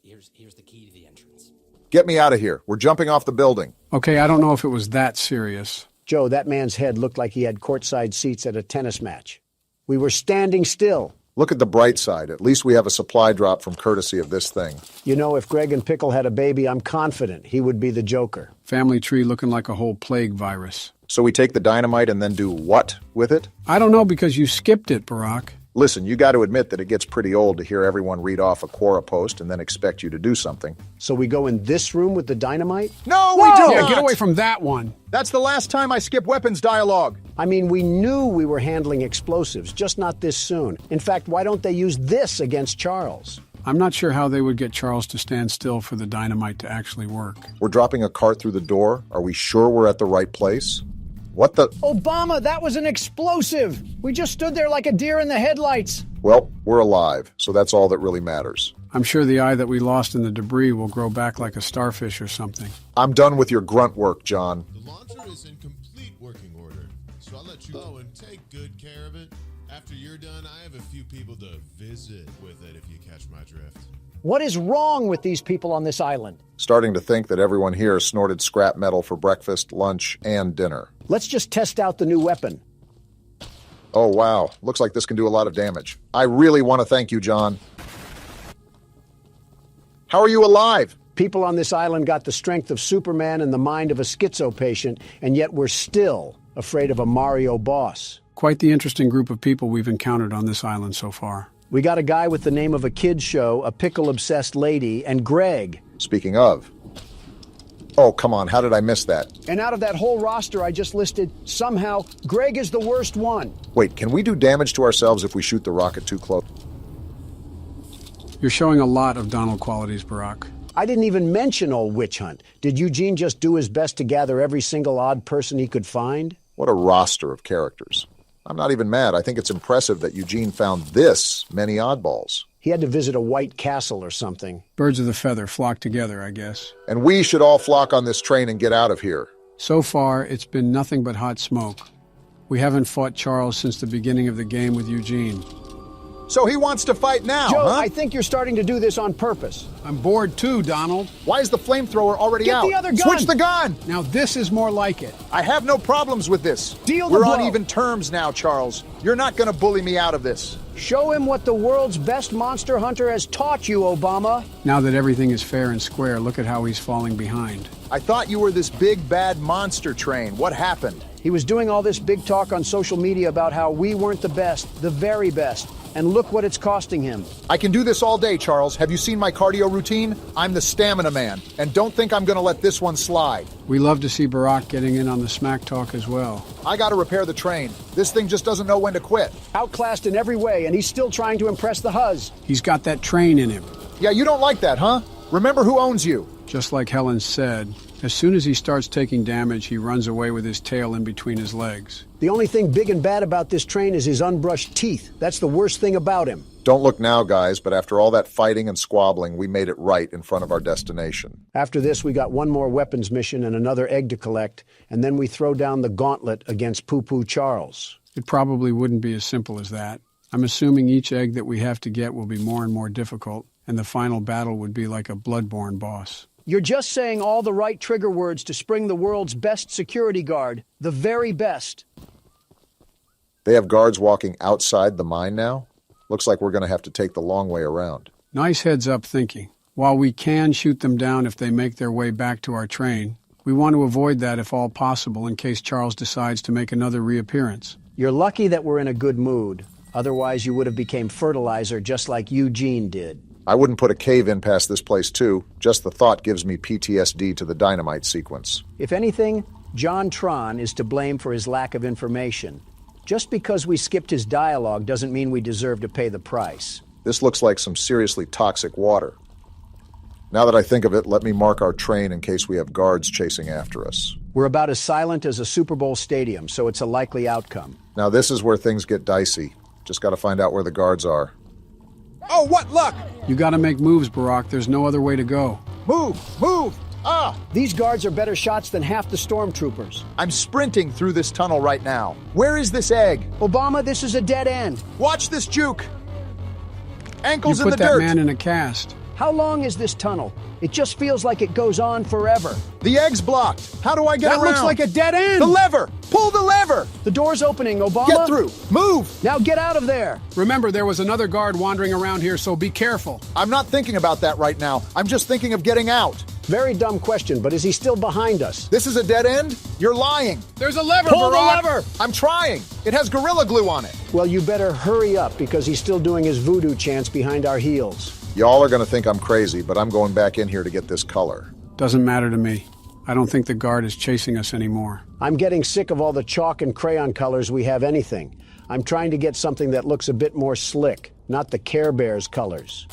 Here's the key to the entrance. Get me out of here. We're jumping off the building. Okay, I don't know if it was that serious. Joe, that man's head looked like he had courtside seats at a tennis match. We were standing still. Look at the bright side. At least we have a supply drop from courtesy of this thing. You know, if Greg and Pickle had a baby, I'm confident he would be the Joker. Family tree looking like a whole plague virus. So we take the dynamite and then do what with it? I don't know because you skipped it, Barack. Listen, you got to admit that it gets pretty old to hear everyone read off a Quora post and then expect you to do something. So we go in this room with the dynamite? No, we don't! Yeah, get away from that one. That's the last time I skip weapons dialogue. I mean, we knew we were handling explosives, just not this soon. In fact, why don't they use this against Charles? I'm not sure how they would get Charles to stand still for the dynamite to actually work. We're dropping a cart through the door. Are we sure we're at the right place? What the? Obama, that was an explosive! We just stood there like a deer in the headlights. Well, we're alive, so that's all that really matters. I'm sure the eye that we lost in the debris will grow back like a starfish or something. I'm done with your grunt work, John. The launcher is in complete working order, so I'll let you go and take good care of it. After you're done, I have a few people to visit with it if you catch my drift. What is wrong with these people on this island? Starting to think that everyone here snorted scrap metal for breakfast, lunch, and dinner. Let's just test out the new weapon. Oh, wow. Looks like this can do a lot of damage. I really want to thank you, John. How are you alive? People on this island got the strength of Superman and the mind of a schizo patient, and yet we're still afraid of a Mario boss. Quite the interesting group of people we've encountered on this island so far. We got a guy with the name of a kid's show, a pickle-obsessed lady, and Greg. Speaking of. Oh, come on, how did I miss that? And out of that whole roster I just listed, somehow, Greg is the worst one. Wait, can we do damage to ourselves if we shoot the rocket too close? You're showing a lot of Donald qualities, Barack. I didn't even mention old Witch Hunt. Did Eugene just do his best to gather every single odd person he could find? What a roster of characters. I'm not even mad. I think it's impressive that Eugene found this many oddballs. He had to visit a white castle or something. Birds of the feather flock together, I guess. And we should all flock on this train and get out of here. So far, it's been nothing but hot smoke. We haven't fought Charles since the beginning of the game with Eugene. So he wants to fight now, Joe, huh? I think you're starting to do this on purpose. I'm bored too, Donald. Why is the flamethrower already out? Get the other gun! Switch the gun! Now this is more like it. I have no problems with this. Deal the We're blow. on even terms now, Charles. You're not gonna bully me out of this. Show him what the world's best monster hunter has taught you, Obama. Now that everything is fair and square, look at how he's falling behind. I thought you were this big, bad monster train. What happened? He was doing all this big talk on social media about how we weren't the best, the very best. And look what it's costing him. I can do this all day, Charles. Have you seen my cardio routine? I'm the stamina man. And don't think I'm gonna let this one slide. We love to see Barack getting in on the smack talk as well. I gotta repair the train. This thing just doesn't know when to quit. Outclassed in every way, and he's still trying to impress the Huz. He's got that train in him. Yeah, you don't like that, huh? Remember who owns you. Just like Helen said, as soon as he starts taking damage, he runs away with his tail in between his legs. The only thing big and bad about this train is his unbrushed teeth. That's the worst thing about him. Don't look now, guys, but after all that fighting and squabbling, we made it right in front of our destination. After this, we got one more weapons mission and another egg to collect, and then we throw down the gauntlet against Poo-Poo Charles. It probably wouldn't be as simple as that. I'm assuming each egg that we have to get will be more and more difficult, and the final battle would be like a bloodborne boss. You're just saying all the right trigger words to spring the world's best security guard, the very best. They have guards walking outside the mine now? Looks like we're going to have to take the long way around. Nice heads-up thinking. While we can shoot them down if they make their way back to our train, we want to avoid that if all possible in case Charles decides to make another reappearance. You're lucky that we're in a good mood. Otherwise, you would have became fertilizer just like Eugene did. I wouldn't put a cave in past this place, too. Just the thought gives me PTSD to the dynamite sequence. If anything, John Tron is to blame for his lack of information. Just because we skipped his dialogue doesn't mean we deserve to pay the price. This looks like some seriously toxic water. Now that I think of it, let me mark our train in case we have guards chasing after us. We're about as silent as a Super Bowl stadium, so it's a likely outcome. Now this is where things get dicey. Just got to find out where the guards are. Oh, what luck! You gotta make moves, Barack. There's no other way to go. Move! Move! Ah! These guards are better shots than half the stormtroopers. I'm sprinting through this tunnel right now. Where is this egg? Obama, this is a dead end. Watch this juke! Ankles You in put the that dirt! man in a cast. How long is this tunnel? It just feels like it goes on forever. The egg's blocked. How do I get around? That looks like a dead end! The lever! Pull the lever! The door's opening, Obama. Get through! Move! Now get out of there! Remember, there was another guard wandering around here, so be careful. I'm not thinking about that right now. I'm just thinking of getting out. Very dumb question, but is he still behind us? This is a dead end? You're lying. There's a lever, Pull Barack. the lever! I'm trying. It has Gorilla Glue on it. Well, you better hurry up because he's still doing his voodoo chants behind our heels. Y'all are going to think I'm crazy, but I'm going back in here to get this color. Doesn't matter to me. I don't think the guard is chasing us anymore. I'm getting sick of all the chalk and crayon colors we have anything. I'm trying to get something that looks a bit more slick, not the Care Bears colors.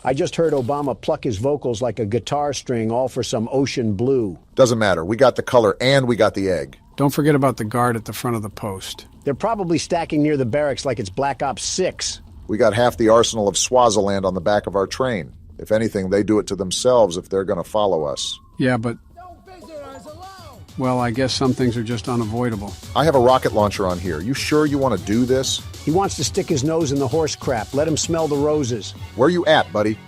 I just heard Obama pluck his vocals like a guitar string, all for some ocean blue. Doesn't matter. We got the color and we got the egg. Don't forget about the guard at the front of the post. They're probably stacking near the barracks like it's Black Ops 6. We got half the arsenal of Swaziland on the back of our train. If anything, they do it to themselves if they're going to follow us. Yeah, but Well, I guess some things are just unavoidable. I have a rocket launcher on here. You sure you want to do this? He wants to stick his nose in the horse crap. Let him smell the roses. Where you at, buddy?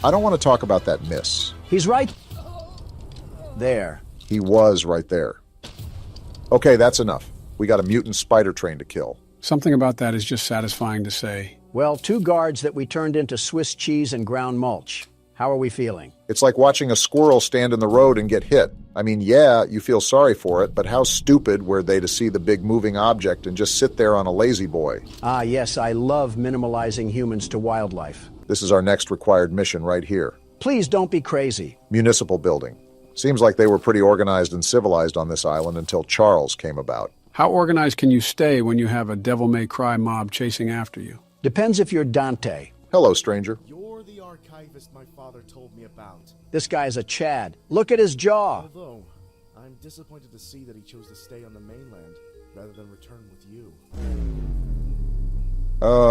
I don't want to talk about that miss. He's right there. He was right there. Okay, that's enough. We got a mutant spider train to kill. Something about that is just satisfying to say. Well, 2 guards that we turned into Swiss cheese and ground mulch. How are we feeling? It's like watching a squirrel stand in the road and get hit. I mean, yeah, you feel sorry for it, but how stupid were they to see the big moving object and just sit there on a lazy boy? Ah, yes, I love minimalizing humans to wildlife. This is our next required mission right here. Please don't be crazy. Municipal building. Seems like they were pretty organized and civilized on this island until Charles came about. How organized can you stay when you have a devil-may-cry mob chasing after you? Depends if you're Dante. Hello, stranger. You're the archivist my father told me about. This guy's a Chad. Look at his jaw. Although, I'm disappointed to see that he chose to stay on the mainland rather than return with you.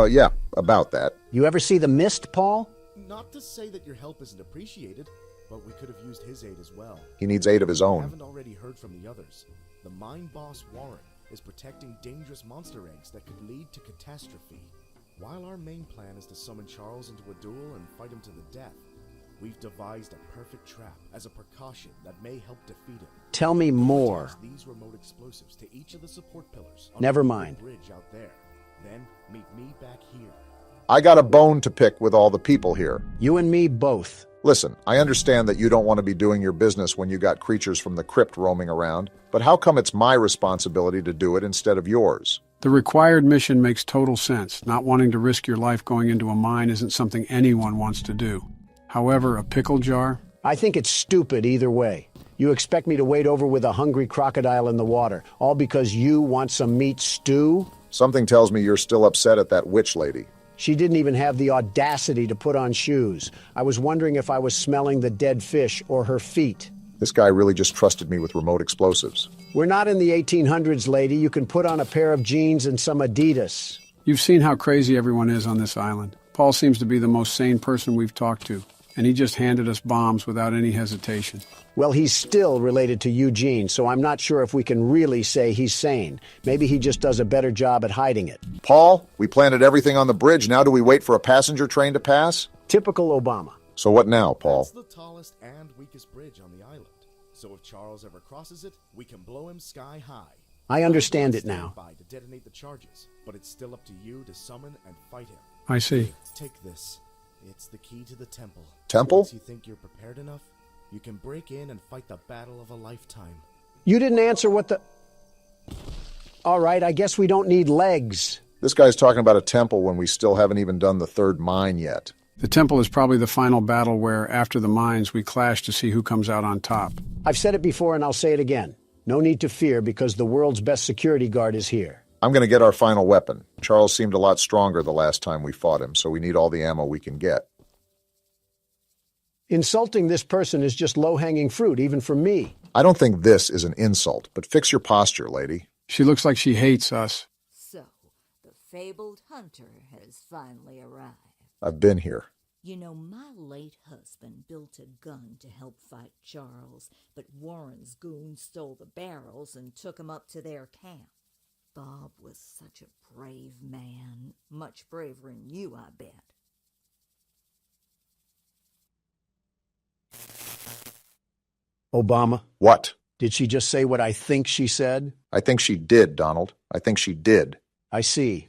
Yeah, about that. You ever see The Mist, Paul? Not to say that your help isn't appreciated, but we could have used his aid as well. He needs aid of his own. I haven't already heard from the others. The mine boss, Warren, is protecting dangerous monster eggs that could lead to catastrophe. While our main plan is to summon Charles into a duel and fight him to the death, we've devised a perfect trap as a precaution that may help defeat him. Tell me more. Attach these remote explosives to each of the support pillars. Never mind. The bridge out there. Then meet me back here. I got a bone to pick with all the people here. You and me both. Listen, I understand that you don't want to be doing your business when you got creatures from the crypt roaming around, but how come it's my responsibility to do it instead of yours? The required mission makes total sense. Not wanting to risk your life going into a mine isn't something anyone wants to do. However, a pickle jar? I think it's stupid either way. You expect me to wade over with a hungry crocodile in the water, all because you want some meat stew? Something tells me you're still upset at that witch lady. She didn't even have the audacity to put on shoes. I was wondering if I was smelling the dead fish or her feet. This guy really just trusted me with remote explosives. We're not in the 1800s, lady. You can put on a pair of jeans and some Adidas. You've seen how crazy everyone is on this island. Paul seems to be the most sane person we've talked to, and he just handed us bombs without any hesitation. Well, he's still related to Eugene, so I'm not sure if we can really say he's sane. Maybe he just does a better job at hiding it. Paul, we planted everything on the bridge. Now do we wait for a passenger train to pass? Typical Obama. So what now, Paul? That's the tallest and weakest bridge on the island. So if Charles ever crosses it, we can blow him sky high. I understand it now. To detonate the charges, but it's still up to you to summon and fight him. I see. Take this. It's the key to the temple. Temple? Once you think you're prepared enough, you can break in and fight the battle of a lifetime. You didn't answer what the... All right, I guess we don't need legs. This guy's talking about a temple when we still haven't even done the third mine yet. The temple is probably the final battle where, after the mines, we clash to see who comes out on top. I've said it before and I'll say it again. No need to fear because the world's best security guard is here. I'm going to get our final weapon. Charles seemed a lot stronger the last time we fought him, so we need all the ammo we can get. Insulting this person is just low-hanging fruit, even for me. I don't think this is an insult, but fix your posture, lady. She looks like she hates us. So, the fabled hunter has finally arrived. I've been here. You know, my late husband built a gun to help fight Charles, but Warren's goons stole the barrels and took him up to their camp. Bob was such a brave man. Much braver than you, I bet. Obama? What? Did she just say what I think she said? I think she did, Donald. I think she did. I see.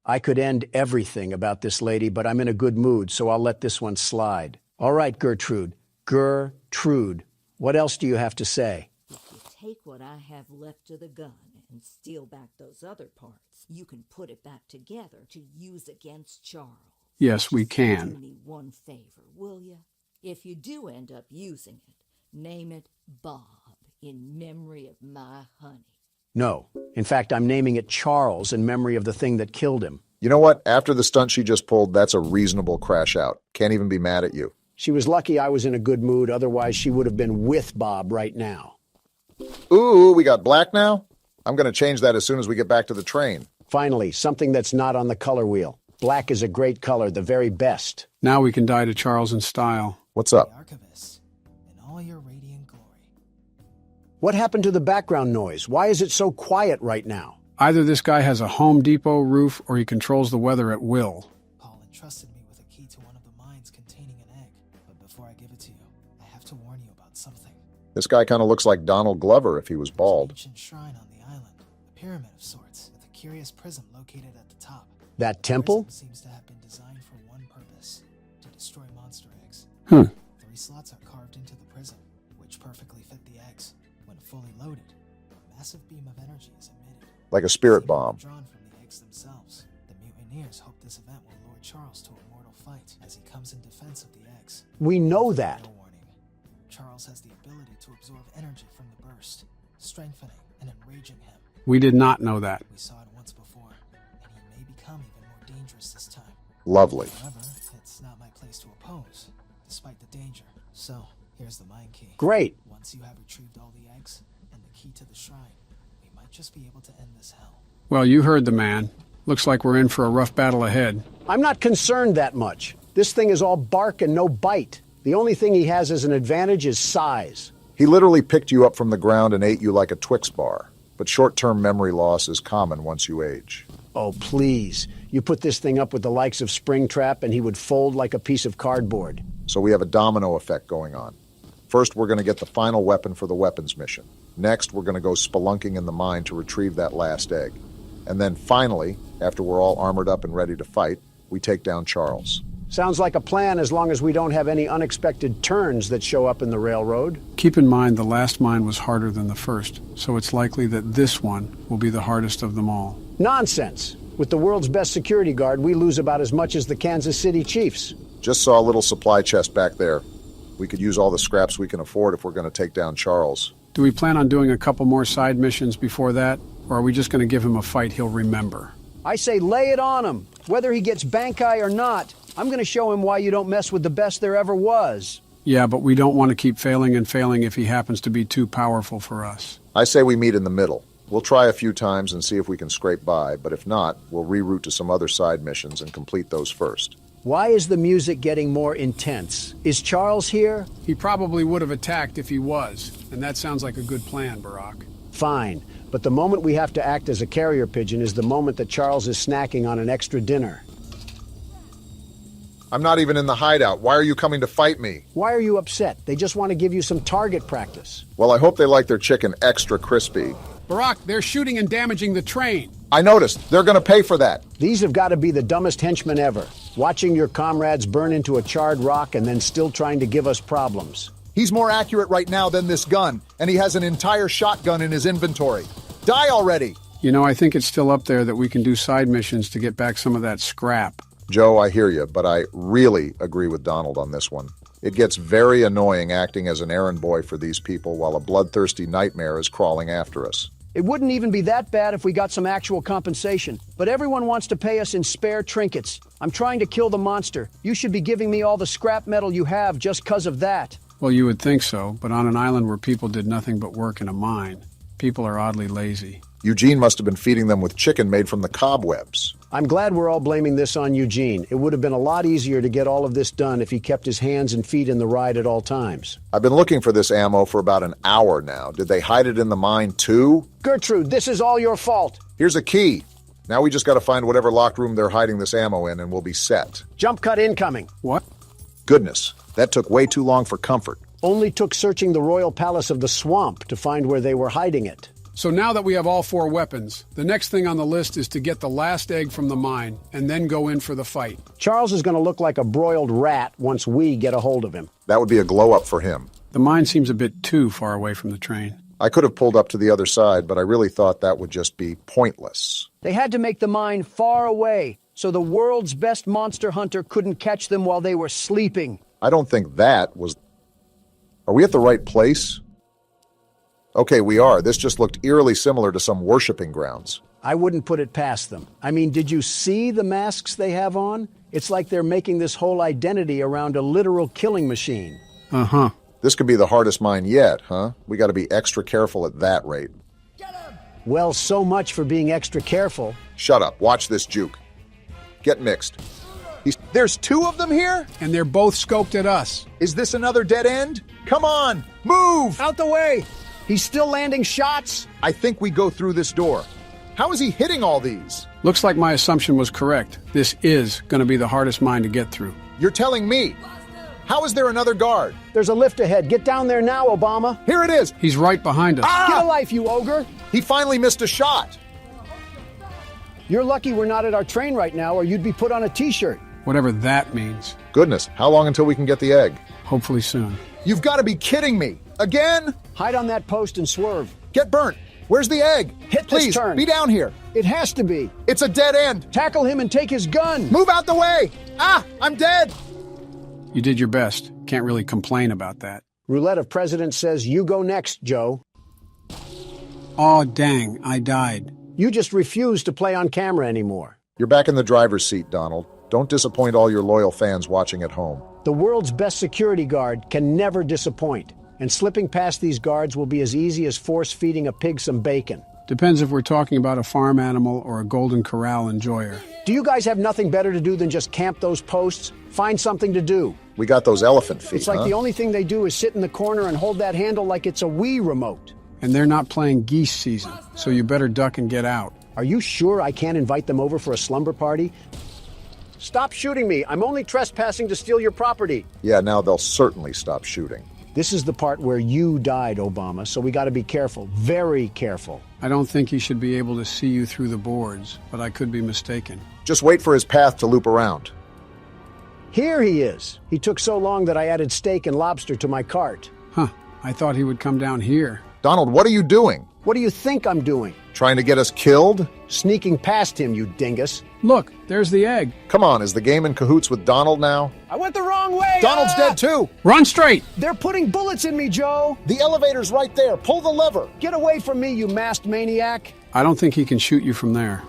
I could end everything about this lady, but I'm in a good mood, so I'll let this one slide. All right, Gertrude. Gertrude. What else do you have to say? If you take what I have left of the gun and steal back those other parts, you can put it back together to use against Charles. Yes, we can. Do me one favor, will you? If you do end up using it, name it Bob, in memory of my honey. No. In fact, I'm naming it Charles in memory of the thing that killed him. You know what? After the stunt she just pulled, that's a reasonable crash out. Can't even be mad at you. She was lucky I was in a good mood, otherwise she would have been with Bob right now. Ooh, we got black now? I'm going to change that as soon as we get back to the train. Finally, something that's not on the color wheel. Black is a great color, the very best. Now we can die to Charles in style. What's up? Archivist, in all your radiant glory, What happened to the background noise? Why is it so quiet right now? Either this guy has a Home Depot roof or he controls the weather at will. Paul entrusted me with a key to one of the mines containing an egg. But before I give it to you, I have to warn you about something. This guy kind of looks like Donald Glover if he was bald. There's an ancient shrine on the island, a pyramid of sorts, with a curious prism located at the top. That temple? The prism seems to have been designed for one purpose, to destroy monster eggs. 3 slots are carved into the prism, which perfectly fit the eggs. When fully loaded, a massive beam of energy is emitted. Like a spirit bomb. Drawn from the eggs themselves. The mutineers hope this event will lure Charles to a mortal fight as he comes in defense of the eggs. We know that. No warning. Charles has the ability to absorb energy from the burst, strengthening and enraging him. We did not know that. We saw it once before, and he may become even more dangerous this time. Lovely. However, it's not my place to oppose, despite the danger. So, here's the mine key. Great. Once you have retrieved all the eggs and the key to the shrine, we might just be able to end this hell. Well, you heard the man. Looks like we're in for a rough battle ahead. I'm not concerned that much. This thing is all bark and no bite. The only thing he has as an advantage is size. He literally picked you up from the ground and ate you like a Twix bar. But short-term memory loss is common once you age. Oh, please. You put this thing up with the likes of Springtrap and he would fold like a piece of cardboard. So we have a domino effect going on. First, we're going to get the final weapon for the weapons mission. Next, we're going to go spelunking in the mine to retrieve that last egg. And then finally, after we're all armored up and ready to fight, we take down Charles. Sounds like a plan as long as we don't have any unexpected turns that show up in the railroad. Keep in mind the last mine was harder than the first, so it's likely that this one will be the hardest of them all. Nonsense. With the world's best security guard, we lose about as much as the Kansas City Chiefs. Just saw a little supply chest back there. We could use all the scraps we can afford if we're going to take down Charles. Do we plan on doing a couple more side missions before that, or are we just going to give him a fight he'll remember? I say lay it on him. Whether he gets Bankai or not, I'm going to show him why you don't mess with the best there ever was. Yeah, but we don't want to keep failing and failing if he happens to be too powerful for us. I say we meet in the middle. We'll try a few times and see if we can scrape by, but if not, we'll reroute to some other side missions and complete those first. Why is the music getting more intense? Is Charles here? He probably would have attacked if he was, and that sounds like a good plan, Barack. Fine, but the moment we have to act as a carrier pigeon is the moment that Charles is snacking on an extra dinner. I'm not even in the hideout. Why are you coming to fight me? Why are you upset? They just want to give you some target practice. Well, I hope they like their chicken extra crispy. Barack, they're shooting and damaging the train. I noticed. They're going to pay for that. These have got to be the dumbest henchmen ever. Watching your comrades burn into a charred rock and then still trying to give us problems. He's more accurate right now than this gun, and he has an entire shotgun in his inventory. Die already! You know, I think it's still up there that we can do side missions to get back some of that scrap. Joe, I hear you, but I really agree with Donald on this one. It gets very annoying acting as an errand boy for these people while a bloodthirsty nightmare is crawling after us. It wouldn't even be that bad if we got some actual compensation, but everyone wants to pay us in spare trinkets. I'm trying to kill the monster. You should be giving me all the scrap metal you have just 'cause of that. Well, you would think so, but on an island where people did nothing but work in a mine, people are oddly lazy. Eugene must have been feeding them with chicken made from the cobwebs. I'm glad we're all blaming this on Eugene. It would have been a lot easier to get all of this done if he kept his hands and feet in the ride at all times. I've been looking for this ammo for about an hour now. Did they hide it in the mine too? Gertrude, this is all your fault. Here's a key. Now we just got to find whatever locked room they're hiding this ammo in and we'll be set. Jump cut incoming. What? Goodness, that took way too long for comfort. Only took searching the royal palace of the swamp to find where they were hiding it. So now that we have all 4 weapons, the next thing on the list is to get the last egg from the mine and then go in for the fight. Charles is going to look like a broiled rat once we get a hold of him. That would be a glow-up for him. The mine seems a bit too far away from the train. I could have pulled up to the other side, but I really thought that would just be pointless. They had to make the mine far away, so the world's best monster hunter couldn't catch them while they were sleeping. I don't think that was... Are we at the right place? Okay, we are. This just looked eerily similar to some worshiping grounds. I wouldn't put it past them. I mean, did you see the masks they have on? It's like they're making this whole identity around a literal killing machine. Uh-huh. This could be the hardest mine yet, huh? We got to be extra careful at that rate. Well, so much for being extra careful. Shut up. Watch this juke. Get mixed. There's 2 of them here? And they're both scoped at us. Is this another dead end? Come on, move! Out the way! He's still landing shots? I think we go through this door. How is he hitting all these? Looks like my assumption was correct. This is going to be the hardest mine to get through. You're telling me? How is there another guard? There's a lift ahead. Get down there now, Obama. Here it is. He's right behind us. Get a life, you ogre. He finally missed a shot. You're lucky we're not at our train right now, or you'd be put on a t-shirt. Whatever that means. Goodness, how long until we can get the egg? Hopefully soon. You've got to be kidding me. Again? Hide on that post and swerve. Get burnt. Where's the egg? Hit Please, this turn. be down here. It has to be. It's a dead end. Tackle him and take his gun. Move out the way. I'm dead. You did your best. Can't really complain about that. Roulette of Presidents says you go next, Joe. Aw, dang, I died. You just refuse to play on camera anymore. You're back in the driver's seat, Donald. Don't disappoint all your loyal fans watching at home. The world's best security guard can never disappoint. And slipping past these guards will be as easy as force-feeding a pig some bacon. Depends if we're talking about a farm animal or a Golden Corral enjoyer. Do you guys have nothing better to do than just camp those posts? Find something to do. We got those elephant feet, It's like the only thing they do is sit in the corner and hold that handle like it's a Wii remote. And they're not playing geese season, so you better duck and get out. Are you sure I can't invite them over for a slumber party? Stop shooting me. I'm only trespassing to steal your property. Yeah, now they'll certainly stop shooting. This is the part where you died, Obama, so we got to be careful, very careful. I don't think he should be able to see you through the boards, but I could be mistaken. Just wait for his path to loop around. Here he is. He took so long that I added steak and lobster to my cart. Huh, I thought he would come down here. Donald, what are you doing? What do you think I'm doing? Trying to get us killed? Sneaking past him, you dingus. Look, there's the egg. Come on, is the game in cahoots with Donald now? I went the wrong way! Donald's dead too! Run straight! They're putting bullets in me, Joe! The elevator's right there. Pull the lever. Get away from me, you masked maniac! I don't think he can shoot you from there.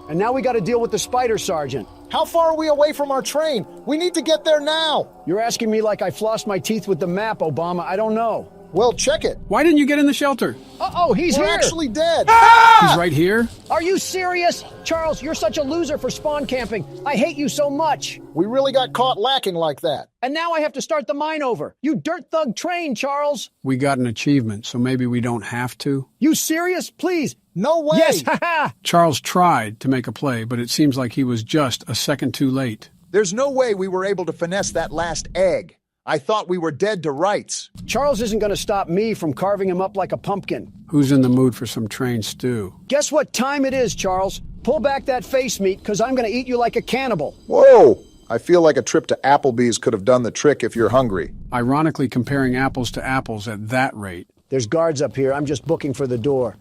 And now we gotta deal with the spider sergeant. How far are we away from our train? We need to get there now! You're asking me like I flossed my teeth with the map, Obama. I don't know. Well, check it. Why didn't you get in the shelter? Uh-oh, he's We're here! actually dead! He's right here? Are you serious? Charles, you're such a loser for spawn camping. I hate you so much. We really got caught lacking like that. And now I have to start the mine over. You dirt thug train, Charles. We got an achievement, so maybe we don't have to. You serious? Please. No way! Yes, haha! Charles tried to make a play, but it seems like he was just a second too late. There's no way we were able to finesse that last egg. I thought we were dead to rights. Charles isn't going to stop me from carving him up like a pumpkin. Who's in the mood for some train stew? Guess what time it is, Charles? Pull back that face meat, because I'm going to eat you like a cannibal. Whoa! I feel like a trip to Applebee's could have done the trick if you're hungry. Ironically, comparing apples to apples at that rate. There's guards up here. I'm just booking for the door.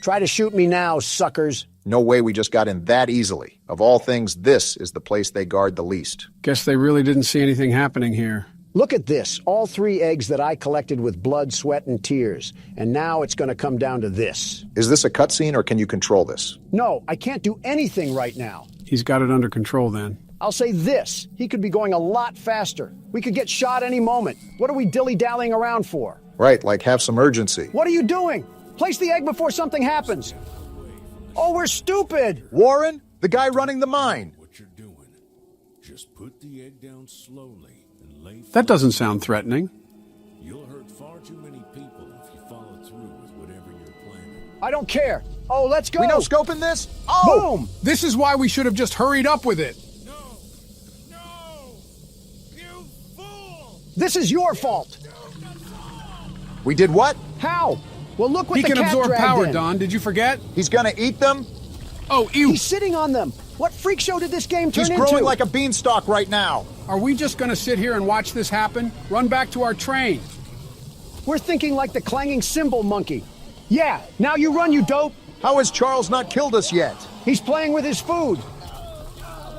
Try to shoot me now, suckers. No way we just got in that easily. Of all things, this is the place they guard the least. Guess they really didn't see anything happening here. Look at this. All 3 eggs that I collected with blood, sweat, and tears. And now it's going to come down to this. Is this a cutscene or can you control this? No, I can't do anything right now. He's got it under control then. I'll say this. He could be going a lot faster. We could get shot any moment. What are we dilly-dallying around for? Right, like have some urgency. What are you doing? Place the egg before something happens. Oh, we're stupid! Warren, the guy running the mine. What you're doing. Just put the egg down slowly and lay. That doesn't sound threatening. You'll hurt far too many people if you follow through with whatever you're planning. I don't care. Oh, let's go. We no scoping this? Oh! Boom! This is why we should have just hurried up with it. No! You fool! This is your fault. We did what? How? Well, look what He the can cat absorb dragged power, in. Don. Did you forget? He's gonna eat them? Oh, ew. He's sitting on them. What freak show did this game turn He's into? growing like a beanstalk right now. Are we just going to sit here and watch this happen? Run back to our train. We're thinking like the clanging cymbal monkey. Yeah, now you run, you dope. How has Charles not killed us yet? He's playing with his food.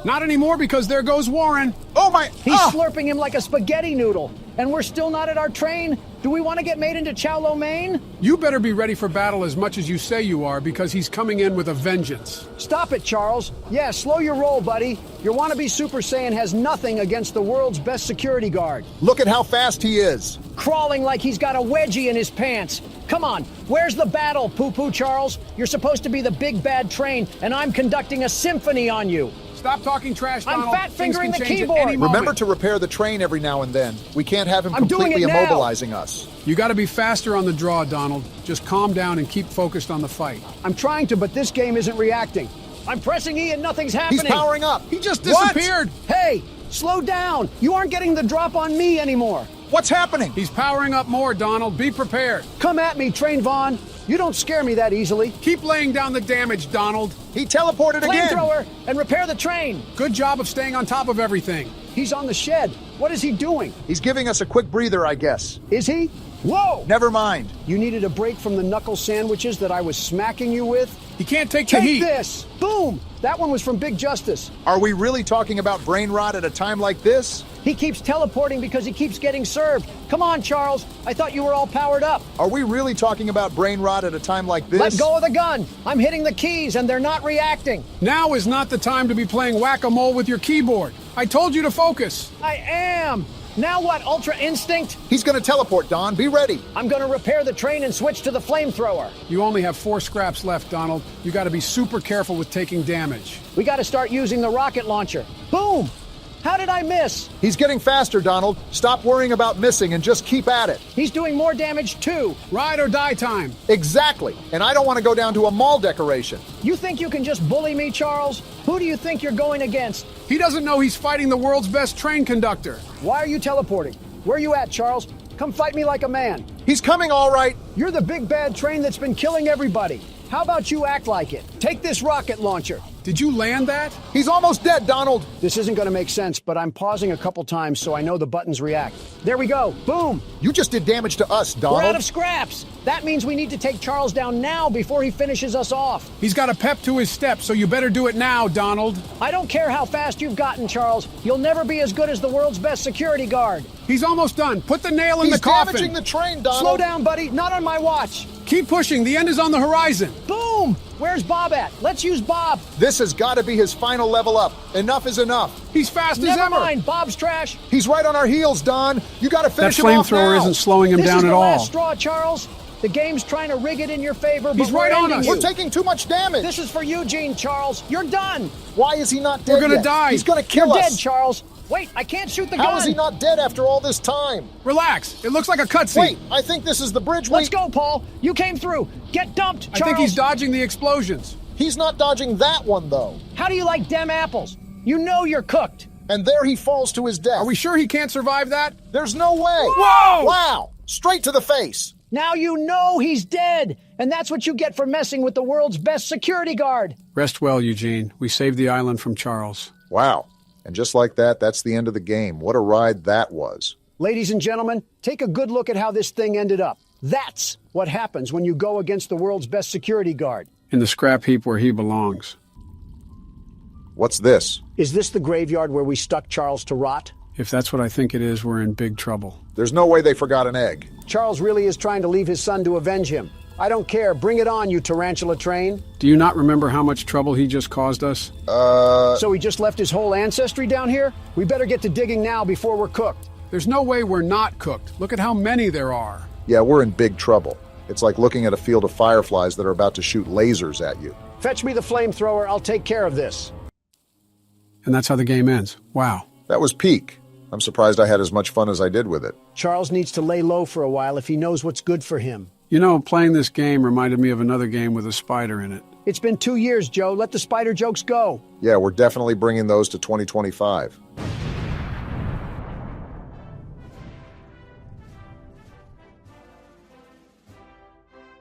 Not anymore because there goes Warren. Oh my... He's slurping him like a spaghetti noodle. And we're still not at our train? Do we want to get made into chow lo mein? You better be ready for battle as much as you say you are because he's coming in with a vengeance. Stop it, Charles. Yeah, slow your roll, buddy. Your wannabe Super Saiyan has nothing against the world's best security guard. Look at how fast he is. Crawling like he's got a wedgie in his pants. Come on, where's the battle, poo-poo Charles? You're supposed to be the big bad train, and I'm conducting a symphony on you. Stop talking trash, I'm Donald. fat Things fingering can the change at keyboard. any moment. Remember to repair the train every now and then. We can't have him I'm doing completely it now. immobilizing us. You got to be faster on the draw, Donald. Just calm down and keep focused on the fight. I'm trying to, but this game isn't reacting. I'm pressing E and nothing's happening. He's powering up. He just What? disappeared. Hey, slow down. You aren't getting the drop on me anymore. What's happening? He's powering up more, Donald. Be prepared. Come at me, Train Vaughn. You don't scare me that easily. Keep laying down the damage, Donald. He teleported again. Flamethrower and repair the train. Good job of staying on top of everything. He's on the shed. What is he doing? He's giving us a quick breather, I guess. Is he? Whoa! Never mind. You needed a break from the knuckle sandwiches that I was smacking you with? He can't take the Take heat. this! Boom! That one was from Big Justice. Are we really talking about brain rot at a time like this? He keeps teleporting because he keeps getting served. Come on, Charles. I thought you were all powered up. Are we really talking about brain rot at a time like this? Let go of the gun. I'm hitting the keys and they're not reacting. Now is not the time to be playing whack-a-mole with your keyboard. I told you to focus. I am. Now what, Ultra Instinct? He's gonna teleport, Don. Be ready. I'm gonna repair the train and switch to the flamethrower. You only have 4 scraps left, Donald. You got to be super careful with taking damage. We gotta start using the rocket launcher. Boom! How did I miss? He's getting faster, Donald. Stop worrying about missing and just keep at it. He's doing more damage too. Ride or die time. Exactly. And I don't want to go down to a mall decoration. You think you can just bully me, Charles? Who do you think you're going against? He doesn't know he's fighting the world's best train conductor. Why are you teleporting? Where you at, Charles? Come fight me like a man. He's coming all right. You're the big bad train that's been killing everybody. How about you act like it? Take this rocket launcher. Did you land that? He's almost dead, Donald. This isn't going to make sense, but I'm pausing a couple times so I know the buttons react. There we go. Boom. You just did damage to us, Donald. We're out of scraps. That means we need to take Charles down now before he finishes us off. He's got a pep to his step, so you better do it now, Donald. I don't care how fast you've gotten, Charles. You'll never be as good as the world's best security guard. He's almost done. Put the nail in He's the coffin. damaging the train, Donald. Slow down, buddy. Not on my watch. Keep pushing. The end is on the horizon. Boom! Where's Bob at? Let's use Bob. This has got to be his final level up. Enough is enough. He's fast as Never ever. mind. Bob's trash. He's right on our heels, Don. You got to That finish him off now. flamethrower isn't slowing him This down is at the all. last straw, Charles. The game's trying to rig it in your favor, but He's right we're on ending us. you. We're taking too much damage. This is for Eugene, Charles. You're done. Why is he not dead We're gonna yet? die. He's gonna kill You're us. dead, Charles. Wait, I can't shoot the gun. How is he not dead after all this time? Relax. It looks like a cutscene. Wait, I think this is the bridge. Let's go, Paul. You came through. Get dumped, Charles. I think he's dodging the explosions. He's not dodging that one, though. How do you like dem apples? You know you're cooked. And there he falls to his death. Are we sure he can't survive that? There's no way. Whoa! Wow! Straight to the face. Now you know he's dead. And that's what you get for messing with the world's best security guard. Rest well, Eugene. We saved the island from Charles. Wow. And just like that, that's the end of the game. What a ride that was. Ladies and gentlemen, take a good look at how this thing ended up. That's what happens when you go against the world's best security guard. In the scrap heap where he belongs. What's this? Is this the graveyard where we stuck Charles to rot? If that's what I think it is, we're in big trouble. There's no way they forgot an egg. Charles really is trying to leave his son to avenge him. I don't care. Bring it on, you tarantula train. Do you not remember how much trouble he just caused us? So he just left his whole ancestry down here? We better get to digging now before we're cooked. There's no way we're not cooked. Look at how many there are. Yeah, we're in big trouble. It's like looking at a field of fireflies that are about to shoot lasers at you. Fetch me the flamethrower. I'll take care of this. And that's how the game ends. Wow. That was peak. I'm surprised I had as much fun as I did with it. Charles needs to lay low for a while if he knows what's good for him. You know, playing this game reminded me of another game with a spider in it. It's been 2 years, Joe. Let the spider jokes go. Yeah, we're definitely bringing those to 2025.